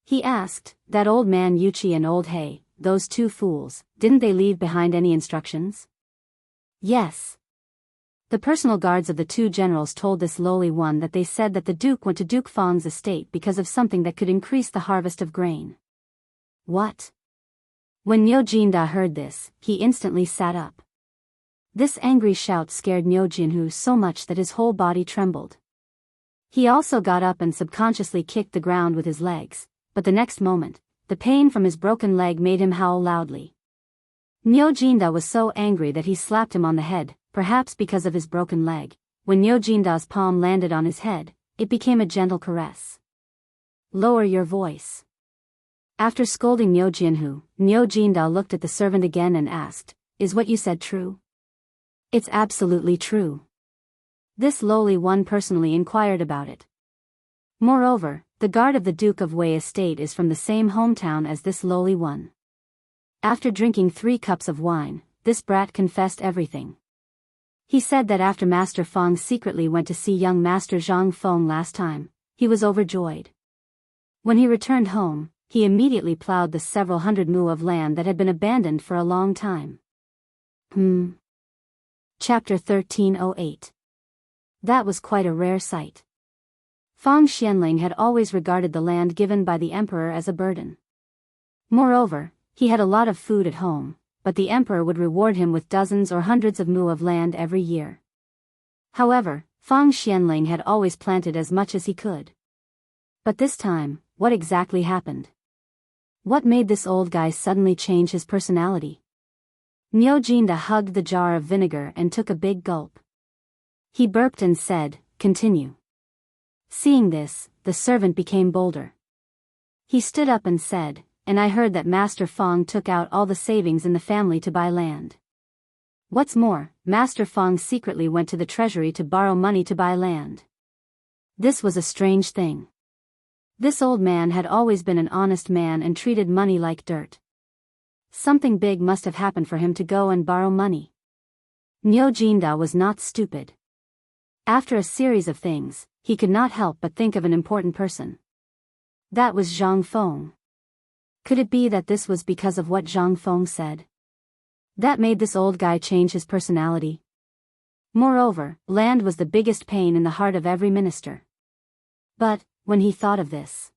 He asked, that old man Yuchi and old He, those 2 fools, didn't they leave behind any instructions? Yes. The personal guards of the 2 generals told this lowly one that they said that the Duke went to Duke Fang's estate because of something that could increase the harvest of grain. What? When Niu Jinda heard this, he instantly sat up. This angry shout scared Niu Jinhu so much that his whole body trembled. He also got up and subconsciously kicked the ground with his legs, but the next moment, the pain from his broken leg made him howl loudly. Niu Jinda was so angry that he slapped him on the head, perhaps because of his broken leg. When Niu Jinda's palm landed on his head, it became a gentle caress. Lower your voice. After scolding Niu Jinhu, Niu Jinda looked at the servant again and asked, is what you said true? It's absolutely true. This lowly one personally inquired about it. Moreover, the guard of the Duke of Wei estate is from the same hometown as this lowly one. After drinking 3 cups of wine, this brat confessed everything. He said that after Master Feng secretly went to see young Master Zhang Feng last time, he was overjoyed. When he returned home, he immediately plowed the several hundred mu of land that had been abandoned for a long time. Chapter 1308. That was quite a rare sight. Feng Xianling had always regarded the land given by the emperor as a burden. Moreover, he had a lot of food at home, but the emperor would reward him with dozens or hundreds of mu of land every year. However, Feng Xianling had always planted as much as he could. But this time, what exactly happened? What made this old guy suddenly change his personality? Niu Jinda hugged the jar of vinegar and took a big gulp. He burped and said, continue. Seeing this, the servant became bolder. He stood up and said, and I heard that Master Feng took out all the savings in the family to buy land. What's more, Master Feng secretly went to the treasury to borrow money to buy land. This was a strange thing. This old man had always been an honest man and treated money like dirt. Something big must have happened for him to go and borrow money. Niu Jinda was not stupid. After a series of things, he could not help but think of an important person. That was Zhang Feng. Could it be that this was because of what Zhang Feng said? That made this old guy change his personality? Moreover, land was the biggest pain in the heart of every minister. But, when he thought of this,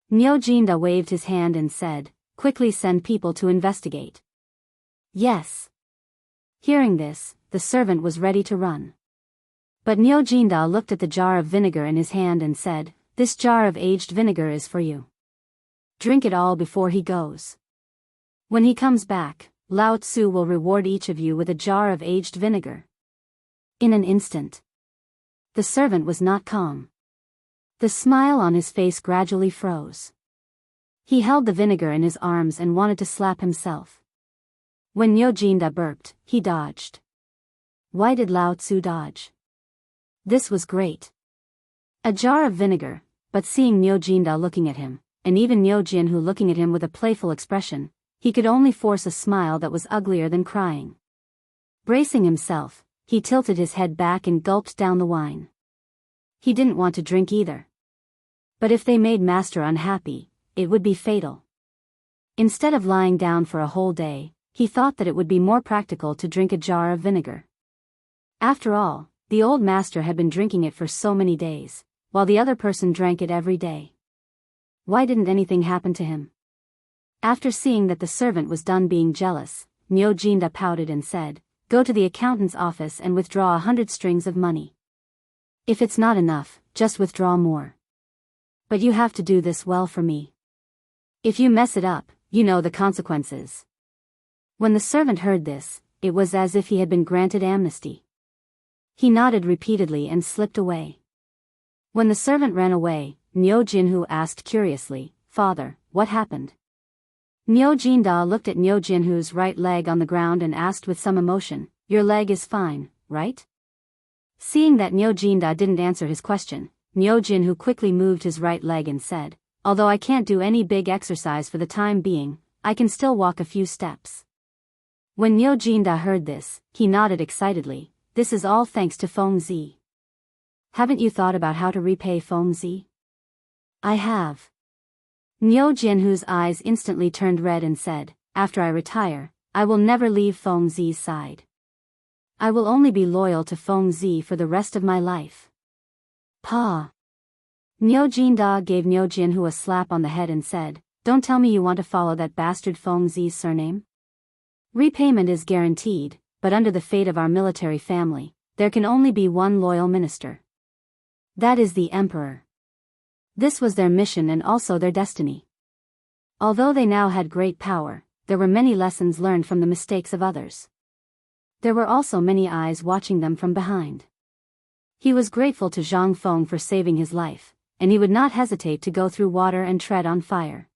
Niu Jinda waved his hand and said, quickly send people to investigate. Yes. Hearing this, the servant was ready to run. But Niu Jinda looked at the jar of vinegar in his hand and said, this jar of aged vinegar is for you. Drink it all before he goes. When he comes back, Lao Tzu will reward each of you with a jar of aged vinegar. In an instant, the servant was not calm. The smile on his face gradually froze. He held the vinegar in his arms and wanted to slap himself. When Niu Jinda burped, he dodged. Why did Lao Tzu dodge? This was great. A jar of vinegar, but seeing Niu Jinda looking at him, and even Niu Jinhu looking at him with a playful expression, he could only force a smile that was uglier than crying. Bracing himself, he tilted his head back and gulped down the wine. He didn't want to drink either. But if they made Master unhappy, it would be fatal. Instead of lying down for a whole day, he thought that it would be more practical to drink a jar of vinegar. After all, the old master had been drinking it for so many days, while the other person drank it every day. Why didn't anything happen to him? After seeing that the servant was done being jealous, Nyojinda pouted and said, "Go to the accountant's office and withdraw 100 strings of money. If it's not enough, just withdraw more. But you have to do this well for me. If you mess it up, you know the consequences." When the servant heard this, it was as if he had been granted amnesty. He nodded repeatedly and slipped away. When the servant ran away, Nyojinhu asked curiously, "Father, what happened?" Nyojinda looked at Nyojinhu's right leg on the ground and asked with some emotion, "Your leg is fine, right?" Seeing that Nyojinda didn't answer his question, Nyojinhu quickly moved his right leg and said, "Although I can't do any big exercise for the time being, I can still walk a few steps." When Nyojinda heard this, he nodded excitedly, "This is all thanks to Feng Zi. Haven't you thought about how to repay Feng Zi?" "I have." Nyojinhu's eyes instantly turned red and said, "After I retire, I will never leave Feng Zi's side. I will only be loyal to Feng Zi for the rest of my life." "Pa." Nyojinda gave Nyojinhu a slap on the head and said, "Don't tell me you want to follow that bastard Feng Zi's surname. Repayment is guaranteed, but under the fate of our military family, there can only be one loyal minister. That is the emperor." This was their mission and also their destiny. Although they now had great power, there were many lessons learned from the mistakes of others. There were also many eyes watching them from behind. He was grateful to Zhang Feng for saving his life, and he would not hesitate to go through water and tread on fire.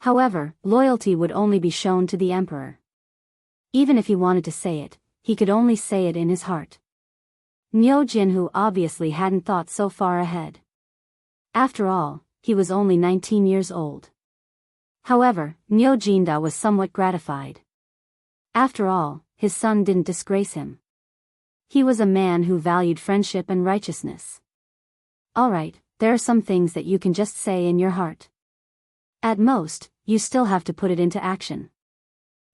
However, loyalty would only be shown to the emperor. Even if he wanted to say it, he could only say it in his heart. Nyojinhu obviously hadn't thought so far ahead. After all, he was only 19 years old. However, Nyojinda was somewhat gratified. After all, his son didn't disgrace him. He was a man who valued friendship and righteousness. Alright, there are some things that you can just say in your heart. At most, you still have to put it into action.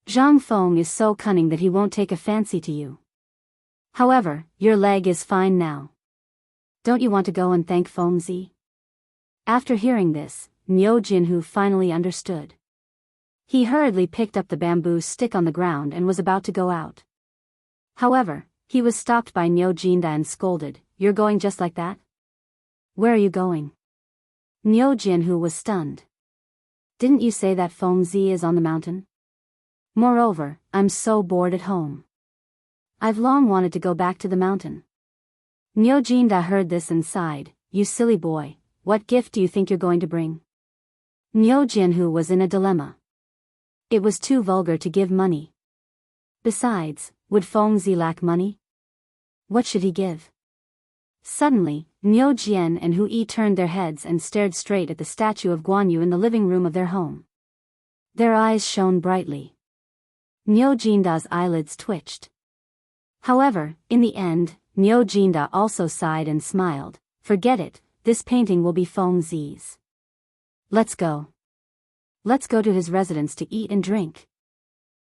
Zhang Feng is so cunning that he won't take a fancy to you. However, your leg is fine now. Don't you want to go and thank Feng Zi? After hearing this, Nyojinhu finally understood. He hurriedly picked up the bamboo stick on the ground and was about to go out. However, he was stopped by Nyojinda and scolded, "You're going just like that? Where are you going?" Nyojinhu was stunned. "Didn't you say that Feng Zi is on the mountain? Moreover, I'm so bored at home. I've long wanted to go back to the mountain." Nyojinda heard this and sighed, "You silly boy, what gift do you think you're going to bring?" Nyojinhu was in a dilemma. It was too vulgar to give money. Besides, would Feng Zi lack money? What should he give? Suddenly, Nyojin and Hui turned their heads and stared straight at the statue of Guanyu in the living room of their home. Their eyes shone brightly. Nyojinda's eyelids twitched. However, in the end, Nyojinda also sighed and smiled, "Forget it, this painting will be Feng Zi's. Let's go. Let's go to his residence to eat and drink."